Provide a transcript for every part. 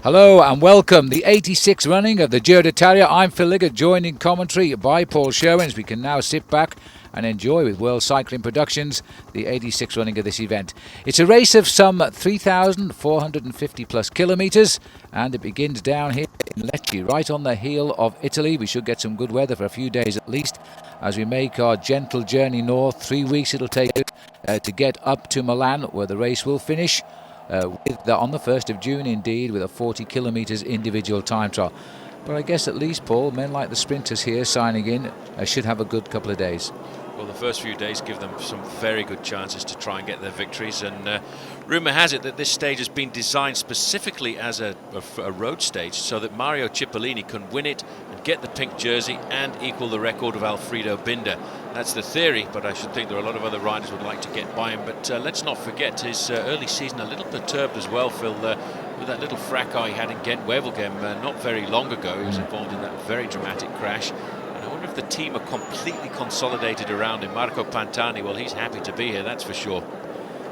Hello and welcome. The 86th running of the Giro d'Italia. I'm Phil Liggett, joined in commentary by Paul Sherwen, as we can now sit back and enjoy with World Cycling Productions the 86th running of this event. It's a race of some 3,450 plus kilometres, and it begins down here in Lecce, right on the heel of Italy. We should get some good weather for a few days at least as we make our gentle journey north. 3 weeks it'll take to get up to Milan, where the race will finish. On the 1st of June, indeed, with a 40 kilometres individual time trial. But I guess at least, Paul, men like the sprinters here signing in should have a good couple of days. Well, the first few days give them some very good chances to try and get their victories, and rumour has it that this stage has been designed specifically as a road stage so that Mario Cipollini can win it and get the pink jersey and equal the record of Alfredo Binda. That's the theory, but I should think there are a lot of other riders who would like to get by him. But let's not forget his early season a little perturbed as well, Phil, with that little fracas he had in Ghent-Wevelgem not very long ago. He was involved in that very dramatic crash. And I wonder if the team are completely consolidated around him. Marco Pantani, well, he's happy to be here, that's for sure.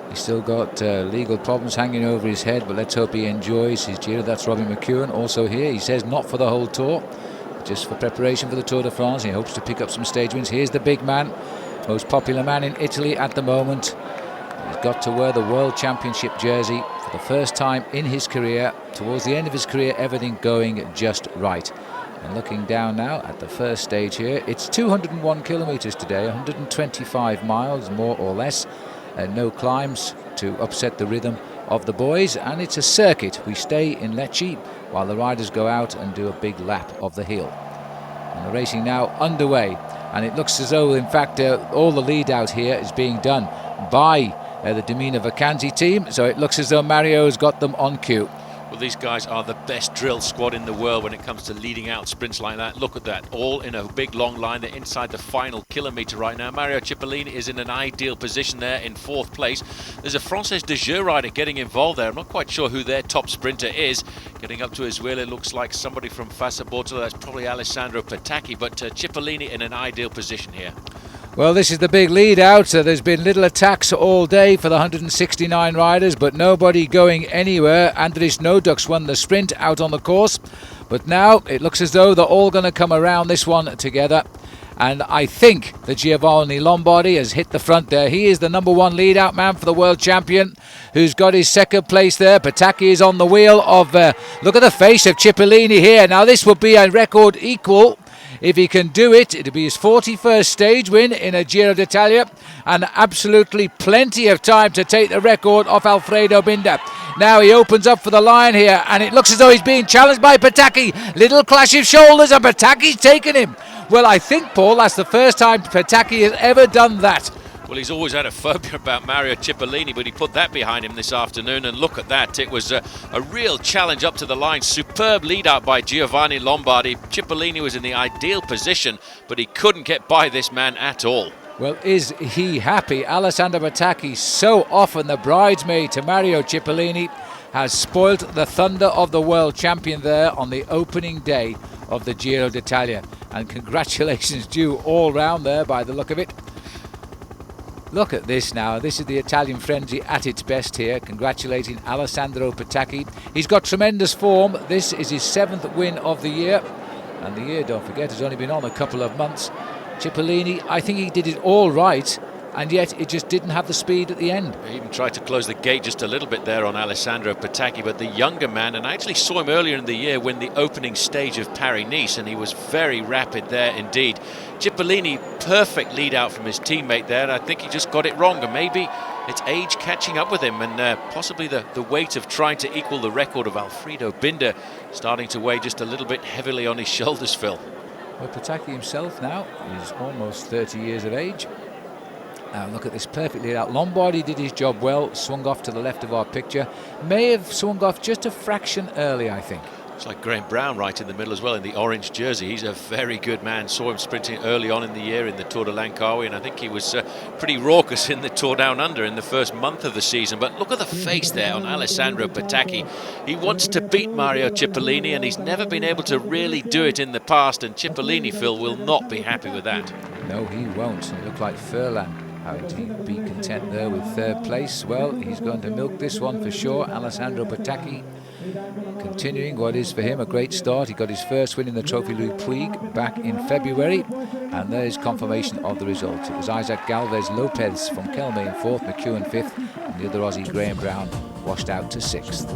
He's still got legal problems hanging over his head, but let's hope he enjoys his Giro. That's Robbie McEwen also here. He says not for the whole tour, just for preparation for the Tour de France. He hopes to pick up some stage wins. Here's the big man, most popular man in Italy at the moment. He's got to wear the World Championship jersey for the first time in his career. Towards the end of his career, everything going just right. And looking down now at the first stage here, it's 201 kilometres today, 125 miles more or less. No climbs to upset the rhythm of the boys, and it's a circuit. We stay in Lecce while the riders go out and do a big lap of the hill. And the racing now underway, and it looks as though, in fact, all the lead out here is being done by the Domina Vacanzi team, so it looks as though Mario's got them on cue. Well, these guys are the best drill squad in the world when it comes to leading out sprints like that. Look at that, all in a big long line. They're inside the final kilometre right now. Mario Cipollini is in an ideal position there in 4th place. There's a Française de Jeu rider getting involved there. I'm not quite sure who their top sprinter is. Getting up to his wheel, it looks like somebody from Fassa Bortolo. That's probably Alessandro Petacchi, but Cipollini in an ideal position here. Well, this is the big lead out. There's been little attacks all day for the 169 riders, but nobody going anywhere. Andris Nodux won the sprint out on the course, but now it looks as though they're all going to come around this one together. And I think that Giovanni Lombardi has hit the front there. He is the #1 lead out man for the world champion, who's got his 2nd place there. Petacchi is on the wheel of, look at the face of Cipollini here. Now this would be a record equal. If he can do it, it'll be his 41st stage win in a Giro d'Italia, and absolutely plenty of time to take the record off Alfredo Binda. Now he opens up for the line here, and it looks as though he's being challenged by Petacchi. Little clash of shoulders, and Petacchi's taken him. Well, I think, Paul, that's the first time Petacchi has ever done that. Well, he's always had a phobia about Mario Cipollini, but he put that behind him this afternoon, and look at that. It was a real challenge up to the line. Superb lead out by Giovanni Lombardi. Cipollini was in the ideal position, but he couldn't get by this man at all. Well, is he happy? Alessandro Petacchi, so often the bridesmaid to Mario Cipollini, has spoilt the thunder of the world champion there on the opening day of the Giro d'Italia. And congratulations due all round there by the look of it. Look at this now. This is the Italian frenzy at its best here, congratulating Alessandro Petacchi. He's got tremendous form. This is his 7th win of the year. And the year, don't forget, has only been on a couple of months. Cipollini, I think he did it all right, and yet it just didn't have the speed at the end. He even tried to close the gate just a little bit there on Alessandro Petacchi, but the younger man, and I actually saw him earlier in the year win the opening stage of Paris-Nice, and he was very rapid there indeed. Cipollini, perfect lead out from his teammate there, and I think he just got it wrong, and maybe it's age catching up with him, and possibly the weight of trying to equal the record of Alfredo Binda starting to weigh just a little bit heavily on his shoulders, Phil. Well, Petacchi himself now is almost 30 years of age. Now look at this, perfectly out. Lombardi did his job well, swung off to the left of our picture. May have swung off just a fraction early, I think. It's like Graham Brown right in the middle as well in the orange jersey. He's a very good man. Saw him sprinting early on in the year in the Tour de Langkawi, and I think he was pretty raucous in the Tour Down Under in the first month of the season. But look at the face there on Alessandro Petacchi. He wants to beat Mario Cipollini, and he's never been able to really do it in the past, and Cipollini, Phil, will not be happy with that. No, he won't. He looked like Furlan. How did he be content there with 3rd place? Well, he's going to milk this one for sure. Alessandro Petacchi Continuing what is for him a great start. He got his first win in the Trophy Louis Puig back in February, and there's confirmation of the result. It was Isaac Galvez Lopez from Kelme in 4th, McEwen 5th, and the other Aussie, Graham Brown, washed out to 6th.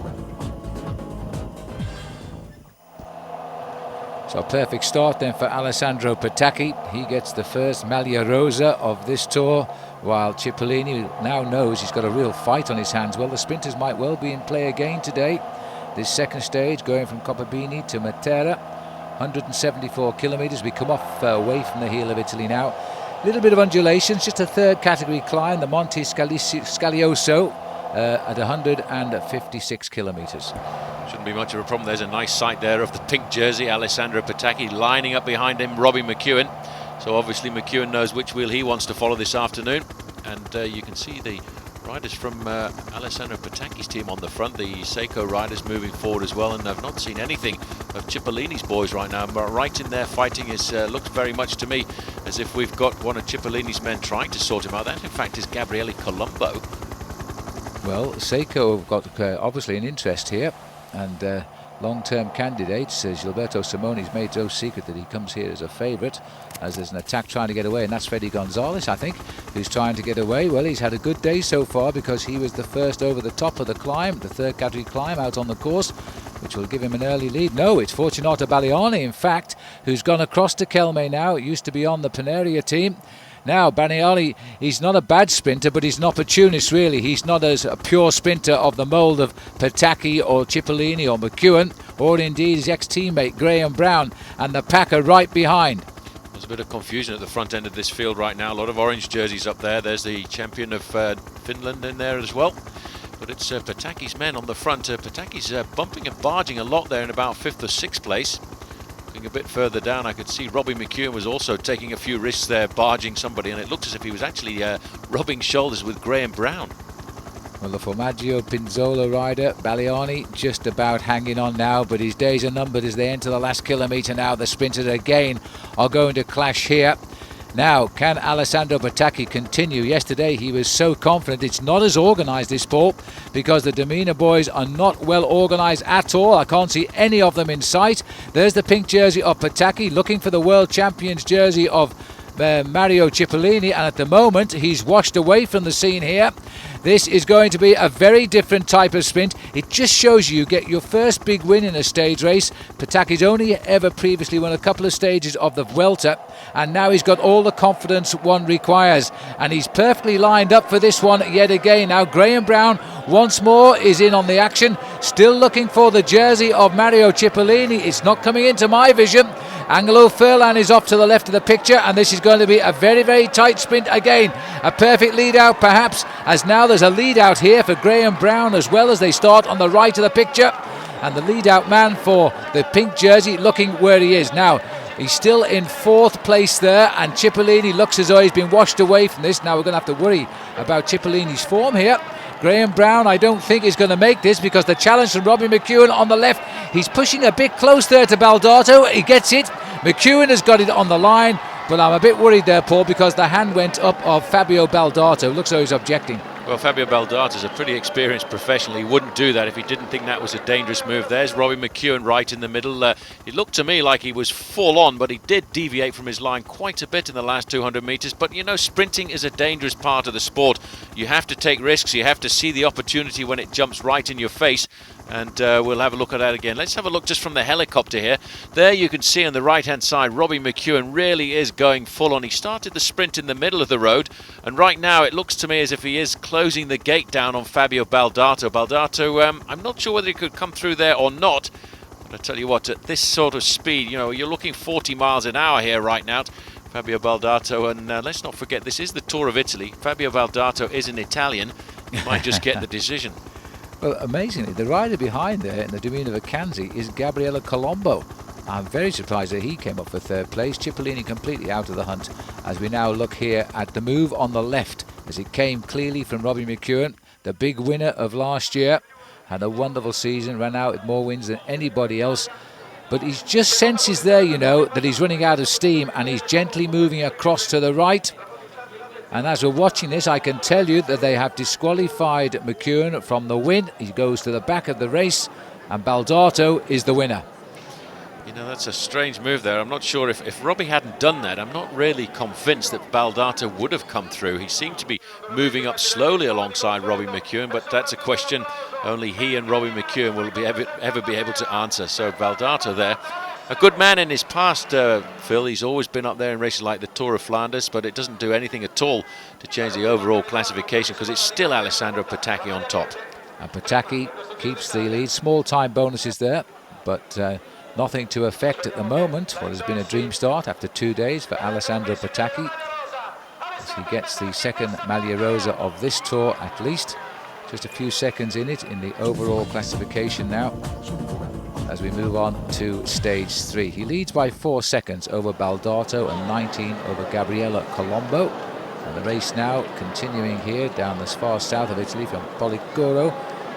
So a perfect start then for Alessandro Petacchi. He gets the first Maglia Rosa of this tour, while Cipollini now knows he's got a real fight on his hands. Well, the sprinters might well be in play again today. This second stage going from Coppabini to Matera, 174 kilometres. We come off away from the heel of Italy now. A little bit of undulations, just a third category climb, the Monte Scalioso at 156 kilometres. Shouldn't be much of a problem. There's a nice sight there of the pink jersey, Alessandro Petacchi, lining up behind him, Robbie McEwen. So obviously McEwen knows which wheel he wants to follow this afternoon. And you can see the riders from Alessandro Petacchi's team on the front, the Seiko riders moving forward as well, and I've not seen anything of Cipollini's boys right now, but right in there fighting is looks very much to me as if we've got one of Cipollini's men trying to sort him out. That in fact is Gabriele Colombo. Well, Seiko have got obviously an interest here, and long-term candidates. Gilberto Simone's made no secret that he comes here as a favourite, as there's an attack trying to get away, and that's Freddy Gonzalez, I think, who's trying to get away. Well, he's had a good day so far because he was the first over the top of the climb, the third category climb out on the course, which will give him an early lead. No, it's Fortunato Baglioni, in fact, who's gone across to Kelme now. It used to be on the Paneria team. Now, Baglioni, he's not a bad sprinter, but he's an opportunist, really. He's not as a pure sprinter of the mould of Petacchi or Cipollini or McEwen, or indeed his ex-teammate Graham Brown, and the pack are right behind. There's a bit of confusion at the front end of this field right now. A lot of orange jerseys up there. There's the champion of Finland in there as well. But it's Petacchi's men on the front. Petacchi's bumping and barging a lot there in about 5th or 6th place. A bit further down, I could see Robbie McEwen was also taking a few risks there, barging somebody, and it looked as if he was actually rubbing shoulders with Graham Brown. Well, the Formaggio Pinzola rider, Baglioni, just about hanging on now, but his days are numbered as they enter the last kilometre now. The sprinters again are going to clash here. Now, can Alessandro Petacchi continue? Yesterday he was so confident. It's not as organised, this sport, because the Domina boys are not well organised at all. I can't see any of them in sight. There's the pink jersey of Petacchi looking for the world champions jersey of Mario Cipollini, and at the moment he's washed away from the scene here. This is going to be a very different type of sprint. It just shows you get your first big win in a stage race. Petacchi's only ever previously won a couple of stages of the Vuelta, and now he's got all the confidence one requires, and he's perfectly lined up for this one yet again. Now Graham Brown once more is in on the action, still looking for the jersey of Mario Cipollini. It's not coming into my vision. Angelo Furlan is off to the left of the picture, and this is going to be a very, very tight sprint again. A perfect lead out perhaps, as now there's a lead out here for Graham Brown as well as they start on the right of the picture, and the lead out man for the pink jersey looking where he is now. He's still in 4th place there, and Cipollini looks as though he's been washed away from this. Now we're going to have to worry about Cipollini's form here. Graham Brown, I don't think, is going to make this, because the challenge from Robbie McEwen on the left, he's pushing a bit close there to Baldato. He gets it. McEwen has got it on the line, but I'm a bit worried there, Paul, because the hand went up of Fabio Baldato. Looks like he's objecting. Well, Fabio Baldato is a pretty experienced professional. He wouldn't do that if he didn't think that was a dangerous move. There's Robbie McEwen right in the middle. It looked to me like he was full on, but he did deviate from his line quite a bit in the last 200 metres. But, you know, sprinting is a dangerous part of the sport. You have to take risks. You have to see the opportunity when it jumps right in your face. And we'll have a look at that again. Let's have a look just from the helicopter here. There you can see on the right-hand side, Robbie McEwen really is going full on. He started the sprint in the middle of the road, and right now it looks to me as if he is closing the gate down on Fabio Baldato. Baldato, I'm not sure whether he could come through there or not, but I tell you what, at this sort of speed, you know, you're looking 40 miles an hour here right now. Fabio Baldato, and let's not forget, this is the Tour of Italy. Fabio Baldato is an Italian. He might just get the decision. Well, amazingly, the rider behind there in the Domina Vacanzi is Gabriele Colombo. I'm very surprised that he came up for 3rd place. Cipollini completely out of the hunt, as we now look here at the move on the left, as it came clearly from Robbie McEwen, the big winner of last year. Had a wonderful season, ran out with more wins than anybody else. But he just senses there, you know, that he's running out of steam, and he's gently moving across to the right. And as we're watching this, I can tell you that they have disqualified McEwen from the win. He goes to the back of the race, and Baldato is the winner. You know, that's a strange move there. I'm not sure if Robbie hadn't done that, I'm not really convinced that Baldato would have come through. He seemed to be moving up slowly alongside Robbie McEwen, but that's a question only he and Robbie McEwen will ever be able to answer. So Baldato there, a good man in his past, Phil. He's always been up there in races like the Tour of Flanders, but it doesn't do anything at all to change the overall classification, because it's still Alessandro Patacchi on top. And Patacchi keeps the lead. Small time bonuses there, but nothing to affect at the moment what has been a dream start after 2 days for Alessandro Patacchi, as he gets the second Maglia Rosa of this tour at least. Just a few seconds in it in the overall classification now, as we move on to stage 3. He leads by 4 seconds over Baldato and 19 over Gabriele Colombo. And the race now continuing here down as far south of Italy from Policoro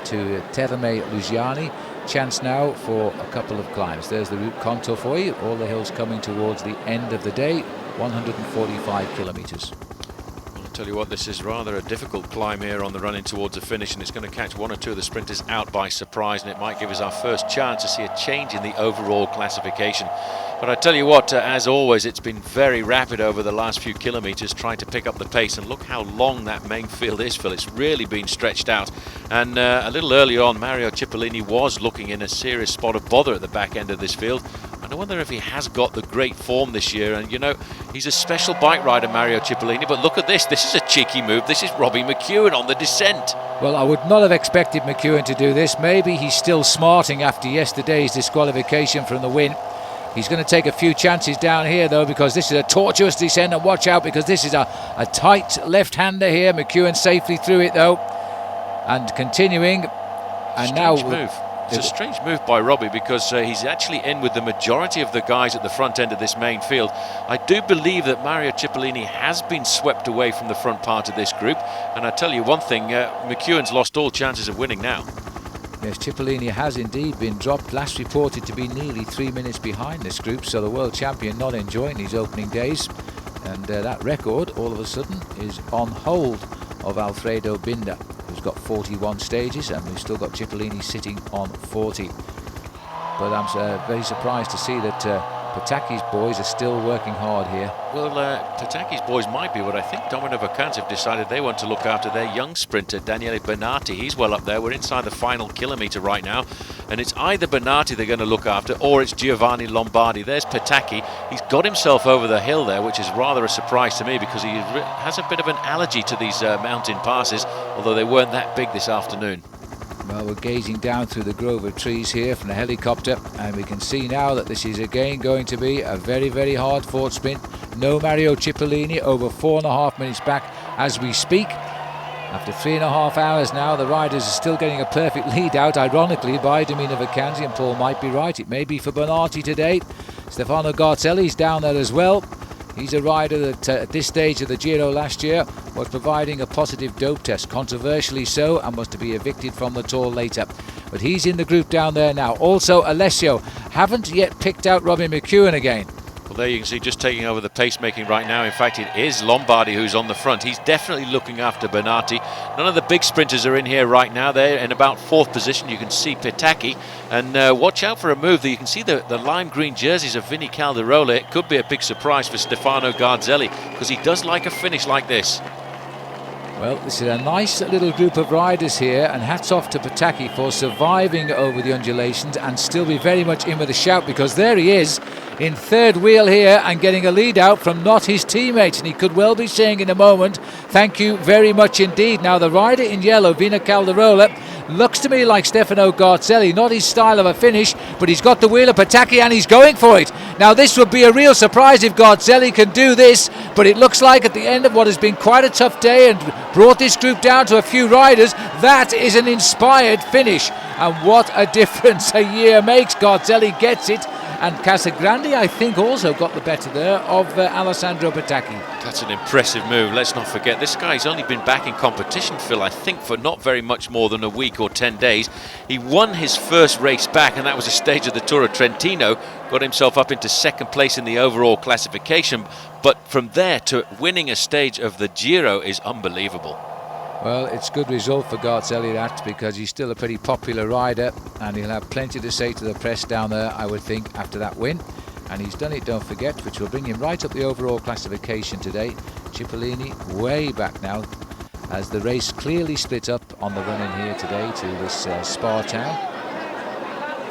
to Terme Lugiani. Chance now for a couple of climbs. There's the route contour for you. All the hills coming towards the end of the day, 145 kilometres. Tell you what, this is rather a difficult climb here on the run in towards the finish, and it's going to catch one or two of the sprinters out by surprise, and it might give us our first chance to see a change in the overall classification. But I tell you what, as always, it's been very rapid over the last few kilometres, trying to pick up the pace, and look how long that main field is, Phil. It's really been stretched out, and a little earlier on, Mario Cipollini was looking in a serious spot of bother at the back end of this field. And I wonder if he has got the great form this year. And you know, he's a special bike rider, Mario Cipollini, but look at this. This is a cheeky move. This is Robbie McEwen on the descent. Well, I would not have expected McEwen to do this. Maybe he's still smarting after yesterday's disqualification from the win. He's going to take a few chances down here, though, because this is a tortuous descent. And watch out, because this is a tight left-hander here. McEwen safely through it, though, and continuing. And Strange now move. It's a strange move by Robbie, because he's actually in with the majority of the guys at the front end of this main field. I do believe that Mario Cipollini has been swept away from the front part of this group, and I tell you one thing, McEwen's lost all chances of winning now. Yes, Cipollini has indeed been dropped. Last reported to be nearly 3 minutes behind this group, so the world champion not enjoying these opening days, and that record all of a sudden is on hold of Alfredo Binda, who's got 41 stages, and we've still got Cipollini sitting on 40. But I'm very surprised to see that Patacchi's boys are still working hard here. Well, Patacchi's boys might be, but I think Domino Vacanze have decided they want to look after their young sprinter, Daniele Bernati. He's well up there. We're inside the final kilometre right now, and it's either Bernati they're going to look after, or it's Giovanni Lombardi. There's Patacchi. He's got himself over the hill there, which is rather a surprise to me, because he has a bit of an allergy to these mountain passes, although they weren't that big this afternoon. Well, we're gazing down through the grove of trees here from the helicopter, and we can see now that this is again going to be a very, very hard-fought sprint. No Mario Cipollini, over 4.5 minutes back as we speak. After 3.5 hours now, the riders are still getting a perfect lead out, ironically, by Domino Vacanze, and Paul might be right. It may be for Bernati today. Stefano Garzelli's down there as well. He's a rider that at this stage of the Giro last year was providing a positive dope test, controversially so, and was to be evicted from the Tour later. But he's in the group down there now. Also, Alessio haven't yet picked out Robbie McEwen again. Well, there you can see just taking over the pacemaking right now. In fact, it is Lombardi who's on the front. He's definitely looking after Bernati. None of the big sprinters are in here right now. They're in about 4th position. You can see Patacchi. And watch out for a move that you can see the lime green jerseys of Vinny Calderola. It could be a big surprise for Stefano Garzelli, because he does like a finish like this. Well, this is a nice little group of riders here, and hats off to Patacchi for surviving over the undulations and still be very much in with a shout, because there he is in third wheel here and getting a lead out from not his teammates, and he could well be saying in a moment, thank you very much indeed. Now the rider in yellow, Vino Calderola, looks to me like Stefano Garzelli, not his style of a finish, but he's got the wheel of Patacchi and he's going for it. Now this would be a real surprise if Garzelli can do this, but it looks like at the end of what has been quite a tough day and brought this group down to a few riders, that is an inspired finish. And what a difference a year makes. Garzelli gets it, and Casagrande, I think, also got the better there of Alessandro Patacchi. That's an impressive move. Let's not forget, this guy's only been back in competition, Phil, I think for not very much more than a week or 10 days. He won his first race back, and that was a stage of the Tour of Trentino. Got himself up into 2nd place in the overall classification. But from there to winning a stage of the Giro is unbelievable. Well, it's a good result for Garzelli, that, because he's still a pretty popular rider, and he'll have plenty to say to the press down there, I would think, after that win. And he's done it, don't forget, which will bring him right up the overall classification today. Cipollini way back now, as the race clearly split up on the run in here today to this Spa town.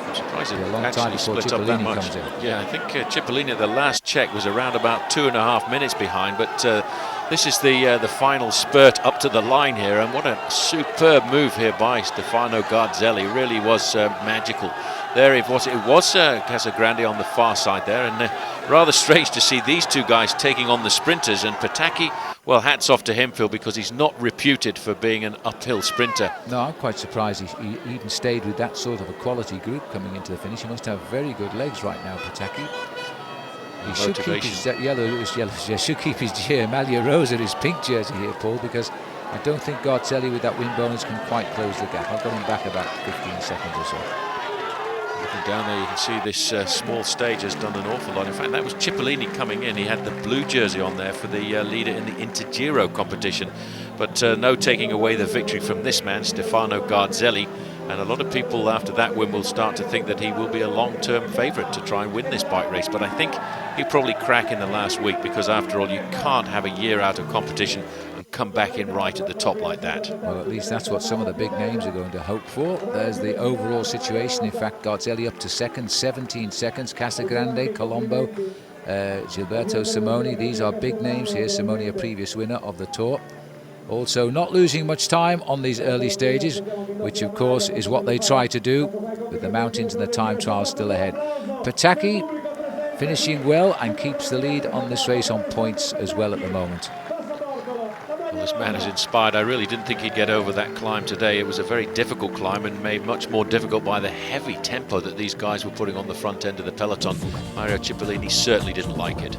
I'm surprised it a long time before split up that Cipollini much. comes in. Yeah, I think Cipollini at the last check was around about 2.5 minutes behind, but this is the final spurt up to the line here, and what a superb move here by Stefano Garzelli. Really was magical. There it was Casagrande on the far side there, and rather strange to see these two guys taking on the sprinters. And Pataki, well, hats off to him, Phil, because he's not reputed for being an uphill sprinter. No, I'm quite surprised he even stayed with that sort of a quality group coming into the finish. He must have very good legs right now, Pataki. He should keep his should keep his Maglia Rosa, his pink jersey here, Paul, because I don't think Garzelli with that win bonus can quite close the gap. I've got him back about 15 seconds or so. Looking down there, you can see this small stage has done an awful lot. In fact, that was Cipollini coming in. He had the blue jersey on there for the leader in the Inter-Giro competition. But no taking away the victory from this man, Stefano Garzelli. And a lot of people after that win will start to think that he will be a long-term favourite to try and win this bike race. But I think he'll probably crack in the last week, because after all, you can't have a year out of competition and come back in right at the top like that. Well, at least that's what some of the big names are going to hope for. There's the overall situation. In fact, Garzelli up to second, 17 seconds. Casagrande, Colombo, Gilberto Simoni. These are big names here. Simoni, a previous winner of the Tour. Also not losing much time on these early stages, which of course is what they try to do with the mountains and the time trials still ahead. Pataki finishing well and keeps the lead on this race on points as well at the moment. Well, this man is inspired. I really didn't think he'd get over that climb today. It was a very difficult climb, and made much more difficult by the heavy tempo that these guys were putting on the front end of the peloton. Mario Cipollini certainly didn't like it.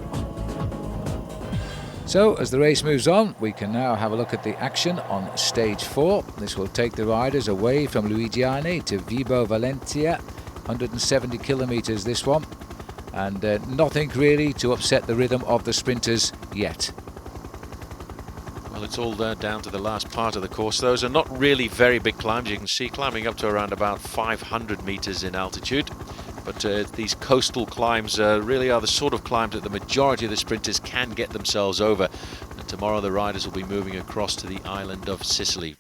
So, as the race moves on, we can now have a look at the action on stage 4. This will take the riders away from Luigiane to Vibo Valentia, 170 kilometres this one, and nothing really to upset the rhythm of the sprinters yet. Well, it's all down to the last part of the course. Those are not really very big climbs. You can see climbing up to around about 500 metres in altitude. But these coastal climbs really are the sort of climbs that the majority of the sprinters can get themselves over. And tomorrow the riders will be moving across to the island of Sicily.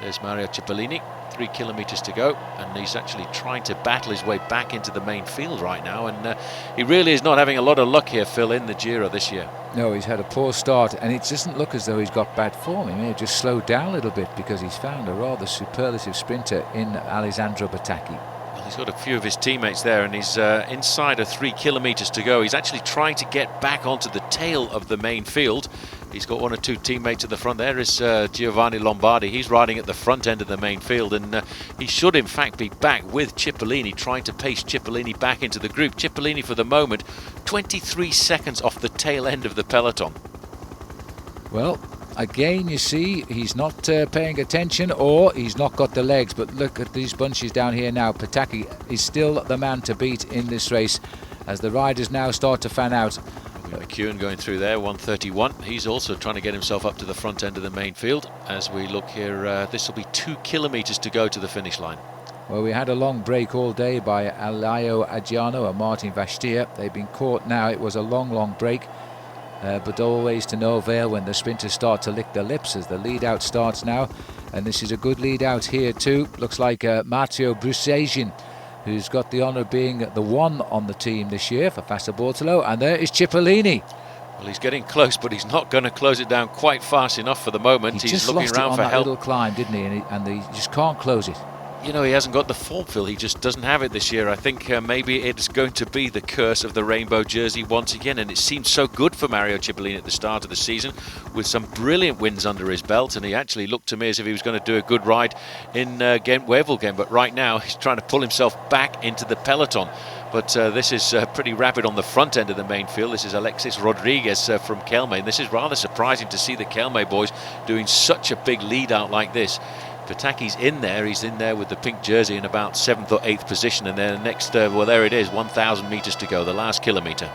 There's Mario Cipollini, 3 kilometres to go, and he's actually trying to battle his way back into the main field right now, and he really is not having a lot of luck here, Phil, in the Giro this year. No, he's had a poor start, and it doesn't look as though he's got bad form. He may have just slowed down a little bit, because he's found a rather superlative sprinter in Alessandro Pataki. He's got a few of his teammates there, and he's inside of 3 kilometres to go. He's actually trying to get back onto the tail of the main field. He's got 1 or 2 teammates at the front. There is Giovanni Lombardi. He's riding at the front end of the main field, and he should in fact be back with Cipollini, trying to pace Cipollini back into the group. Cipollini for the moment 23 seconds off the tail end of the peloton. Well, again, you see, he's not paying attention, or he's not got the legs. But look at these bunches down here now. Pataki is still the man to beat in this race, as the riders now start to fan out. McEwen going through there, 1:31. He's also trying to get himself up to the front end of the main field. As we look here, this will be 2 kilometres to go to the finish line. Well, we had a long break all day by Alaio Aggiano and Martin Vastia. They've been caught now. It was a long break. But always to no avail when the sprinters start to lick their lips, as the lead out starts now. And this is a good lead out here too. Looks like Matteo Brusegin, who's got the honour of being the one on the team this year for Fassa Bortolo. And there is Cipollini. Well, he's getting close, but he's not going to close it down quite fast enough for the moment. He's just looking looking around on for that help. Little climb, didn't he? And he just can't close it. You know, he hasn't got the form, Phil. He just doesn't have it this year. I think maybe it's going to be the curse of the rainbow jersey once again. And it seemed so good for Mario Cipollini at the start of the season, with some brilliant wins under his belt. And he actually looked to me as if he was going to do a good ride in Ghent-Wevelgem. But right now, he's trying to pull himself back into the peloton. But this is pretty rapid on the front end of the main field. This is Alexis Rodriguez from Kelme. And this is rather surprising to see the Kelme boys doing such a big lead out like this. Pataki's in there. He's in there with the pink jersey in about 7th or 8th position. And then next, well, there it is, 1,000 metres to go, the last kilometre.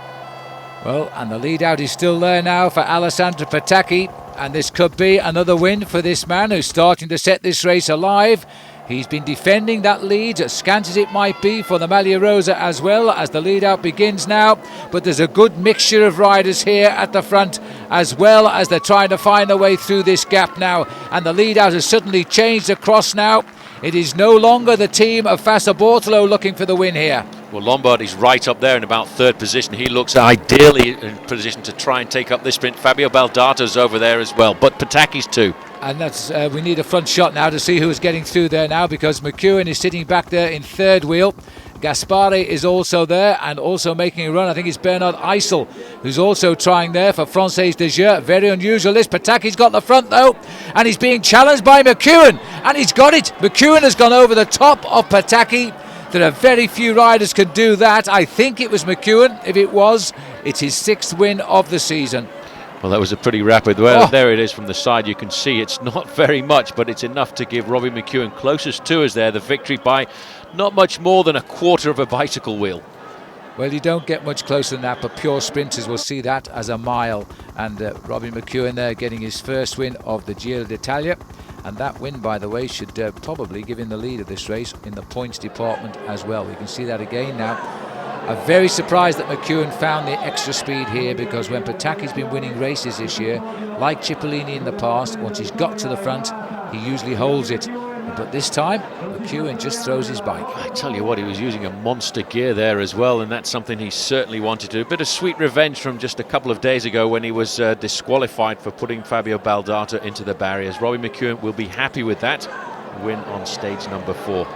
Well, and the lead out is still there now for Alessandro Pataki. And this could be another win for this man who's starting to set this race alive. He's been defending that lead, scant as it might be, for the Maglia Rosa as well, as the lead out begins now. But there's a good mixture of riders here at the front, as well as they're trying to find their way through this gap now. And the lead out has suddenly changed across now. It is no longer the team of Fassa Bortolo looking for the win here. Well, Lombardi's right up there in about third position. He looks ideally in position to try and take up this sprint. Fabio Baldato's over there as well, but Pataki's too. And that's we need a front shot now to see who's getting through there now, because McEwen is sitting back there in third wheel. Gaspari is also there and also making a run. I think it's Bernard Eisel who's also trying there for Francaise de Jeu. Very unusual this. Pataki's got the front though, and he's being challenged by McEwen, and he's got it. McEwen has gone over the top of Pataki. There are very few riders can do that. I think it was McEwen. If it was, it's his 6th win of the season. Well, that was a pretty rapid. Well, there it is from the side. You can see it's not very much, but it's enough to give Robbie McEwen closest to us there the victory by not much more than a quarter of a bicycle wheel. Well, you don't get much closer than that, but pure sprinters will see that as a mile. And Robbie McEwen there getting his first win of the Giro d'Italia. And that win, by the way, should probably give him the lead of this race in the points department as well. You can see that again now. I'm very surprised that McEwen found the extra speed here, because when Pataki's been winning races this year, like Cipollini in the past, once he's got to the front, he usually holds it. But this time, McEwen just throws his bike. I tell you what, he was using a monster gear there as well, and that's something he certainly wanted to. A bit of sweet revenge from just a couple of days ago when he was disqualified for putting Fabio Baldato into the barriers. Robbie McEwen will be happy with that win on stage number 4.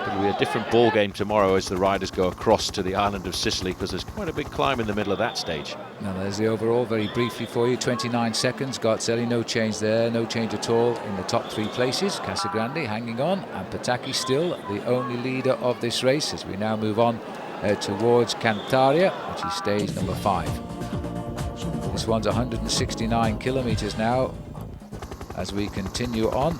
It'll be a different ball game tomorrow as the riders go across to the island of Sicily, because there's quite a big climb in the middle of that stage. Now there's the overall very briefly for you. 29 seconds. Garzelli, no change there, no change at all in the top 3 places. Casagrande hanging on, and Pataki still the only leader of this race as we now move on towards Cantabria, which is stage number 5. This one's 169 kilometers now as we continue on.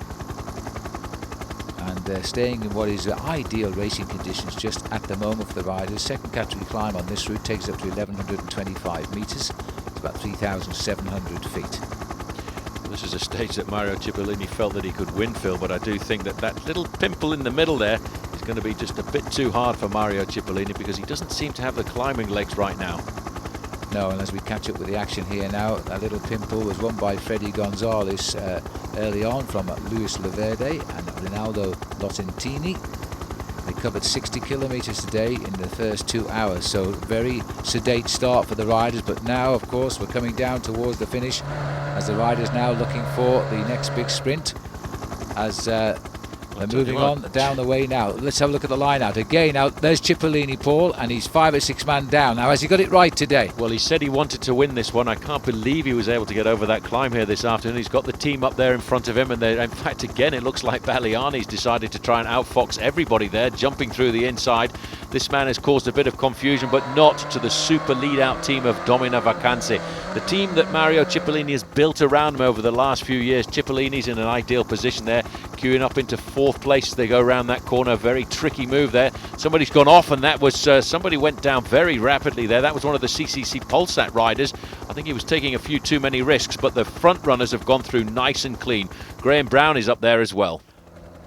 And they're staying in what is ideal racing conditions just at the moment for the riders. Second category climb on this route takes up to 1,125 metres. It's about 3,700 feet. This is a stage that Mario Cipollini felt that he could win, Phil, but I do think that that little pimple in the middle there is going to be just a bit too hard for Mario Cipollini, because he doesn't seem to have the climbing legs right now. No, and as we catch up with the action here now, that little pimple was won by Freddy Gonzalez early on from Luis Laverde and Rinaldo Lotentini. They covered 60 kilometres today in the first 2 hours, so very sedate start for the riders. But now, of course, we're coming down towards the finish as the riders now looking for the next big sprint as they're moving on down the way now. Let's have a look at the line out again. Now there's Cipollini, Paul, and he's 5 or 6 man down. Now has he got it right today? Well, he said he wanted to win this one. I can't believe he was able to get over that climb here this afternoon. He's got the team up there in front of him, and in fact again it looks like Bagliani's decided to try and outfox everybody there, jumping through the inside. This man has caused a bit of confusion, but not to the super lead out team of Domina Vacanze, the team that Mario Cipollini has built around him over the last few years. Cipollini's in an ideal position there, queuing up into 4th place as they go around that corner. Very tricky move there. Somebody's gone off, and that was somebody went down very rapidly there. That was one of the CCC Polsat riders. I think he was taking a few too many risks, but the front runners have gone through nice and clean. Graham Brown is up there as well.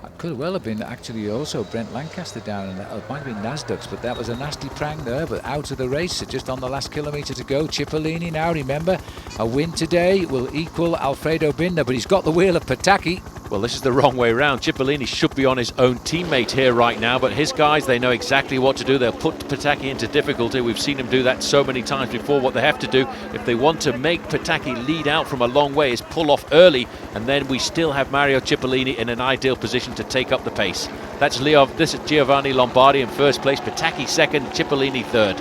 That could well have been actually also Brent Lancaster down, and it might have been Nasdaq's, but that was a nasty prang there, but out of the race just on the last kilometre to go. Cipollini now, remember, a win today will equal Alfredo Binder, but he's got the wheel of Pataki. Well, this is the wrong way round. Cipollini should be on his own teammate here right now, but his guys, they know exactly what to do. They'll put Pataki into difficulty. We've seen him do that so many times before. What they have to do, if they want to make Pataki lead out from a long way, is pull off early, and then we still have Mario Cipollini in an ideal position to take up the pace. This is Giovanni Lombardi in first place, Pataki second, Cipollini third.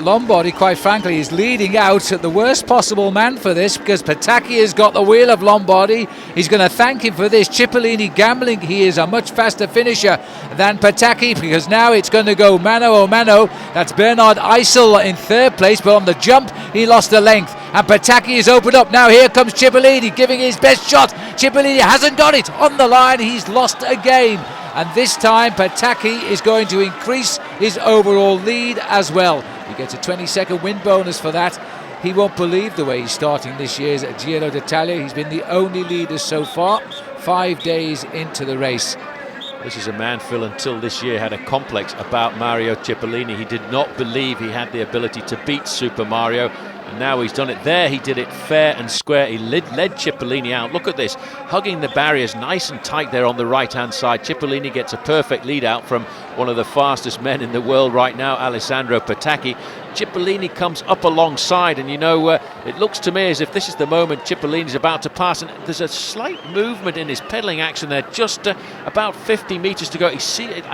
Lombardi, quite frankly, is leading out at the worst possible man for this, because Pataki has got the wheel of Lombardi. He's going to thank him for this. Cipollini gambling. He is a much faster finisher than Pataki, because now it's going to go mano a mano. That's Bernard Eisel in third place, but on the jump he lost the length, and Pataki is opened up. Now here comes Cipollini giving his best shot. Cipollini hasn't got it on the line. He's lost again, and this time Pataki is going to increase his overall lead as well. He gets a 20-second win bonus for that. he won't believe the way he's starting this year's Giro d'Italia. He's been the only leader so far, 5 days into the race. This is a man, Phil, until this year had a complex about Mario Cipollini. He did not believe he had the ability to beat Super Mario. And now he's done it there. He did it fair and square. He led Cipollini out. Look at this, hugging the barriers nice and tight there on the right-hand side. Cipollini gets a perfect lead out from one of the fastest men in the world right now, Alessandro Petacchi. Cipollini comes up alongside, and you know, it looks to me as if this is the moment Cipollini's about to pass, and there's a slight movement in his pedalling action there, just about 50 metres to go. I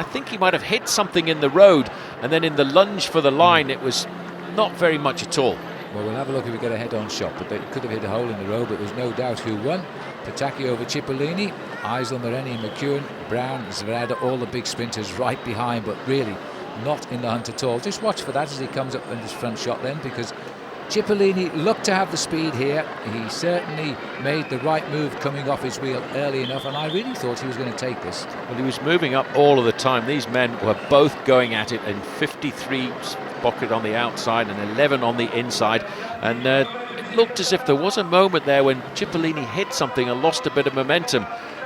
think he might have hit something in the road, and then in the lunge for the line, it was not very much at all. Well, we'll have a look if we get a head-on shot, but they could have hit a hole in the road, but there's no doubt who won. Petacchi over Cipollini, Eisel, Moreni, McEwen, Brown, Zverada, all the big sprinters right behind, but really not in the hunt at all. Just watch for that as he comes up in his front shot then, because Cipollini looked to have the speed here. He certainly made the right move coming off his wheel early enough, and I really thought he was going to take this. Well, he was moving up all of the time. These men were both going at it in 53 pocket on the outside and 11 on the inside, and it looked as if there was a moment there when Cipollini hit something and lost a bit of momentum,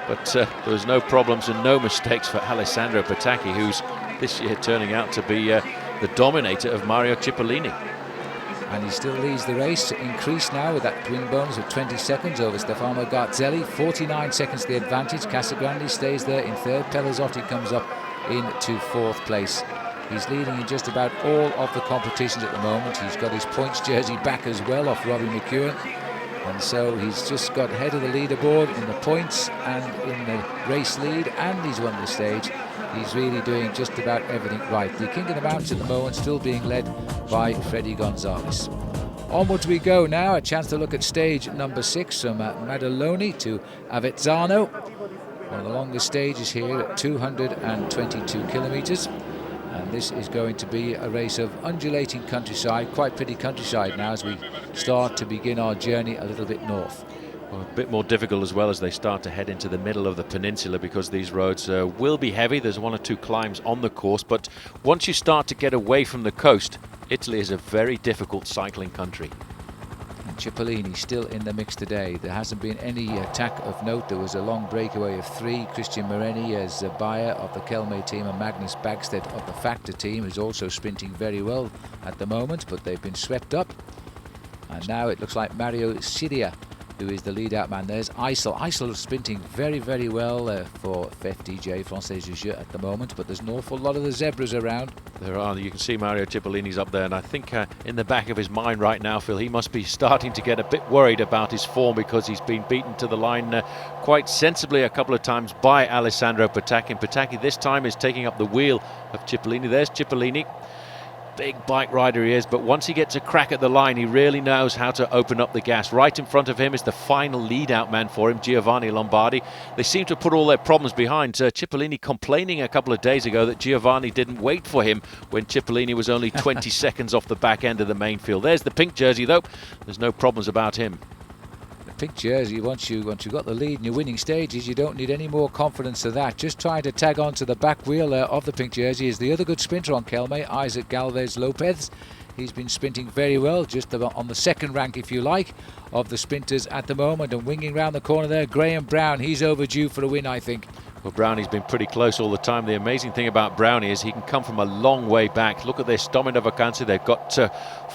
but there was no problems and no mistakes for Alessandro Petacchi, who's this year turning out to be the dominator of Mario Cipollini. And he still leads the race, increased now with that twin bonus of 20 seconds over Stefano Garzelli. 49 seconds the advantage. Casagrande stays there in third. Pelazzotti comes up into fourth place. He's leading in just about all of the competitions at the moment. He's got his points jersey back as well off Robbie McEwen. And so he's just got head of the leaderboard in the points and in the race lead, and he's won the stage. He's really doing just about everything right. The King of the Mountains at the moment still being led by Freddy Gonzalez. Onwards we go now, a chance to look at stage number 6 from Maddaloni to Avezzano. One of the longest stages here at 222 kilometres. And this is going to be a race of undulating countryside, quite pretty countryside now as we start to begin our journey a little bit north. Well, a bit more difficult as well as they start to head into the middle of the peninsula, because these roads will be heavy. There's 1 or 2 climbs on the course, but once you start to get away from the coast, Italy is a very difficult cycling country. And Cipollini still in the mix today. There hasn't been any attack of note. There was a long breakaway of 3. Christian Moreni as Bayer of the Kelme team and Magnus Bagstedt of the Factor team, who's also sprinting very well at the moment, but they've been swept up. And now it looks like Mario Sidia, who is the lead-out man. There's Eisel. Eisel is sprinting very, very well for FDJ, Française du Jeu, at the moment, but there's an awful lot of the zebras around. There are. You can see Mario Cipollini's up there, and I think in the back of his mind right now, Phil, he must be starting to get a bit worried about his form, because he's been beaten to the line quite sensibly a couple of times by Alessandro Petacchi. And Petacchi this time is taking up the wheel of Cipollini. There's Cipollini. Big bike rider he is, but once he gets a crack at the line, he really knows how to open up the gas. Right in front of him is the final lead-out man for him, Giovanni Lombardi. They seem to put all their problems behind. Cipollini complaining a couple of days ago that Giovanni didn't wait for him when Cipollini was only 20 seconds off the back end of the main field. There's the pink jersey, though. There's no problems about him. Pink jersey, once you've got the lead in your winning stages, you don't need any more confidence than that. Just trying to tag on to the back wheel of the pink jersey is the other good sprinter on Kelme, Isaac Galvez Lopez. He's been sprinting very well, just on the second rank, if you like, of the sprinters at the moment. And winging round the corner there, Graham Brown. He's overdue for a win, I think. Well, Brownie's been pretty close all the time. The amazing thing about Brownie is he can come from a long way back. Look at this, Domino Vacanze. They've got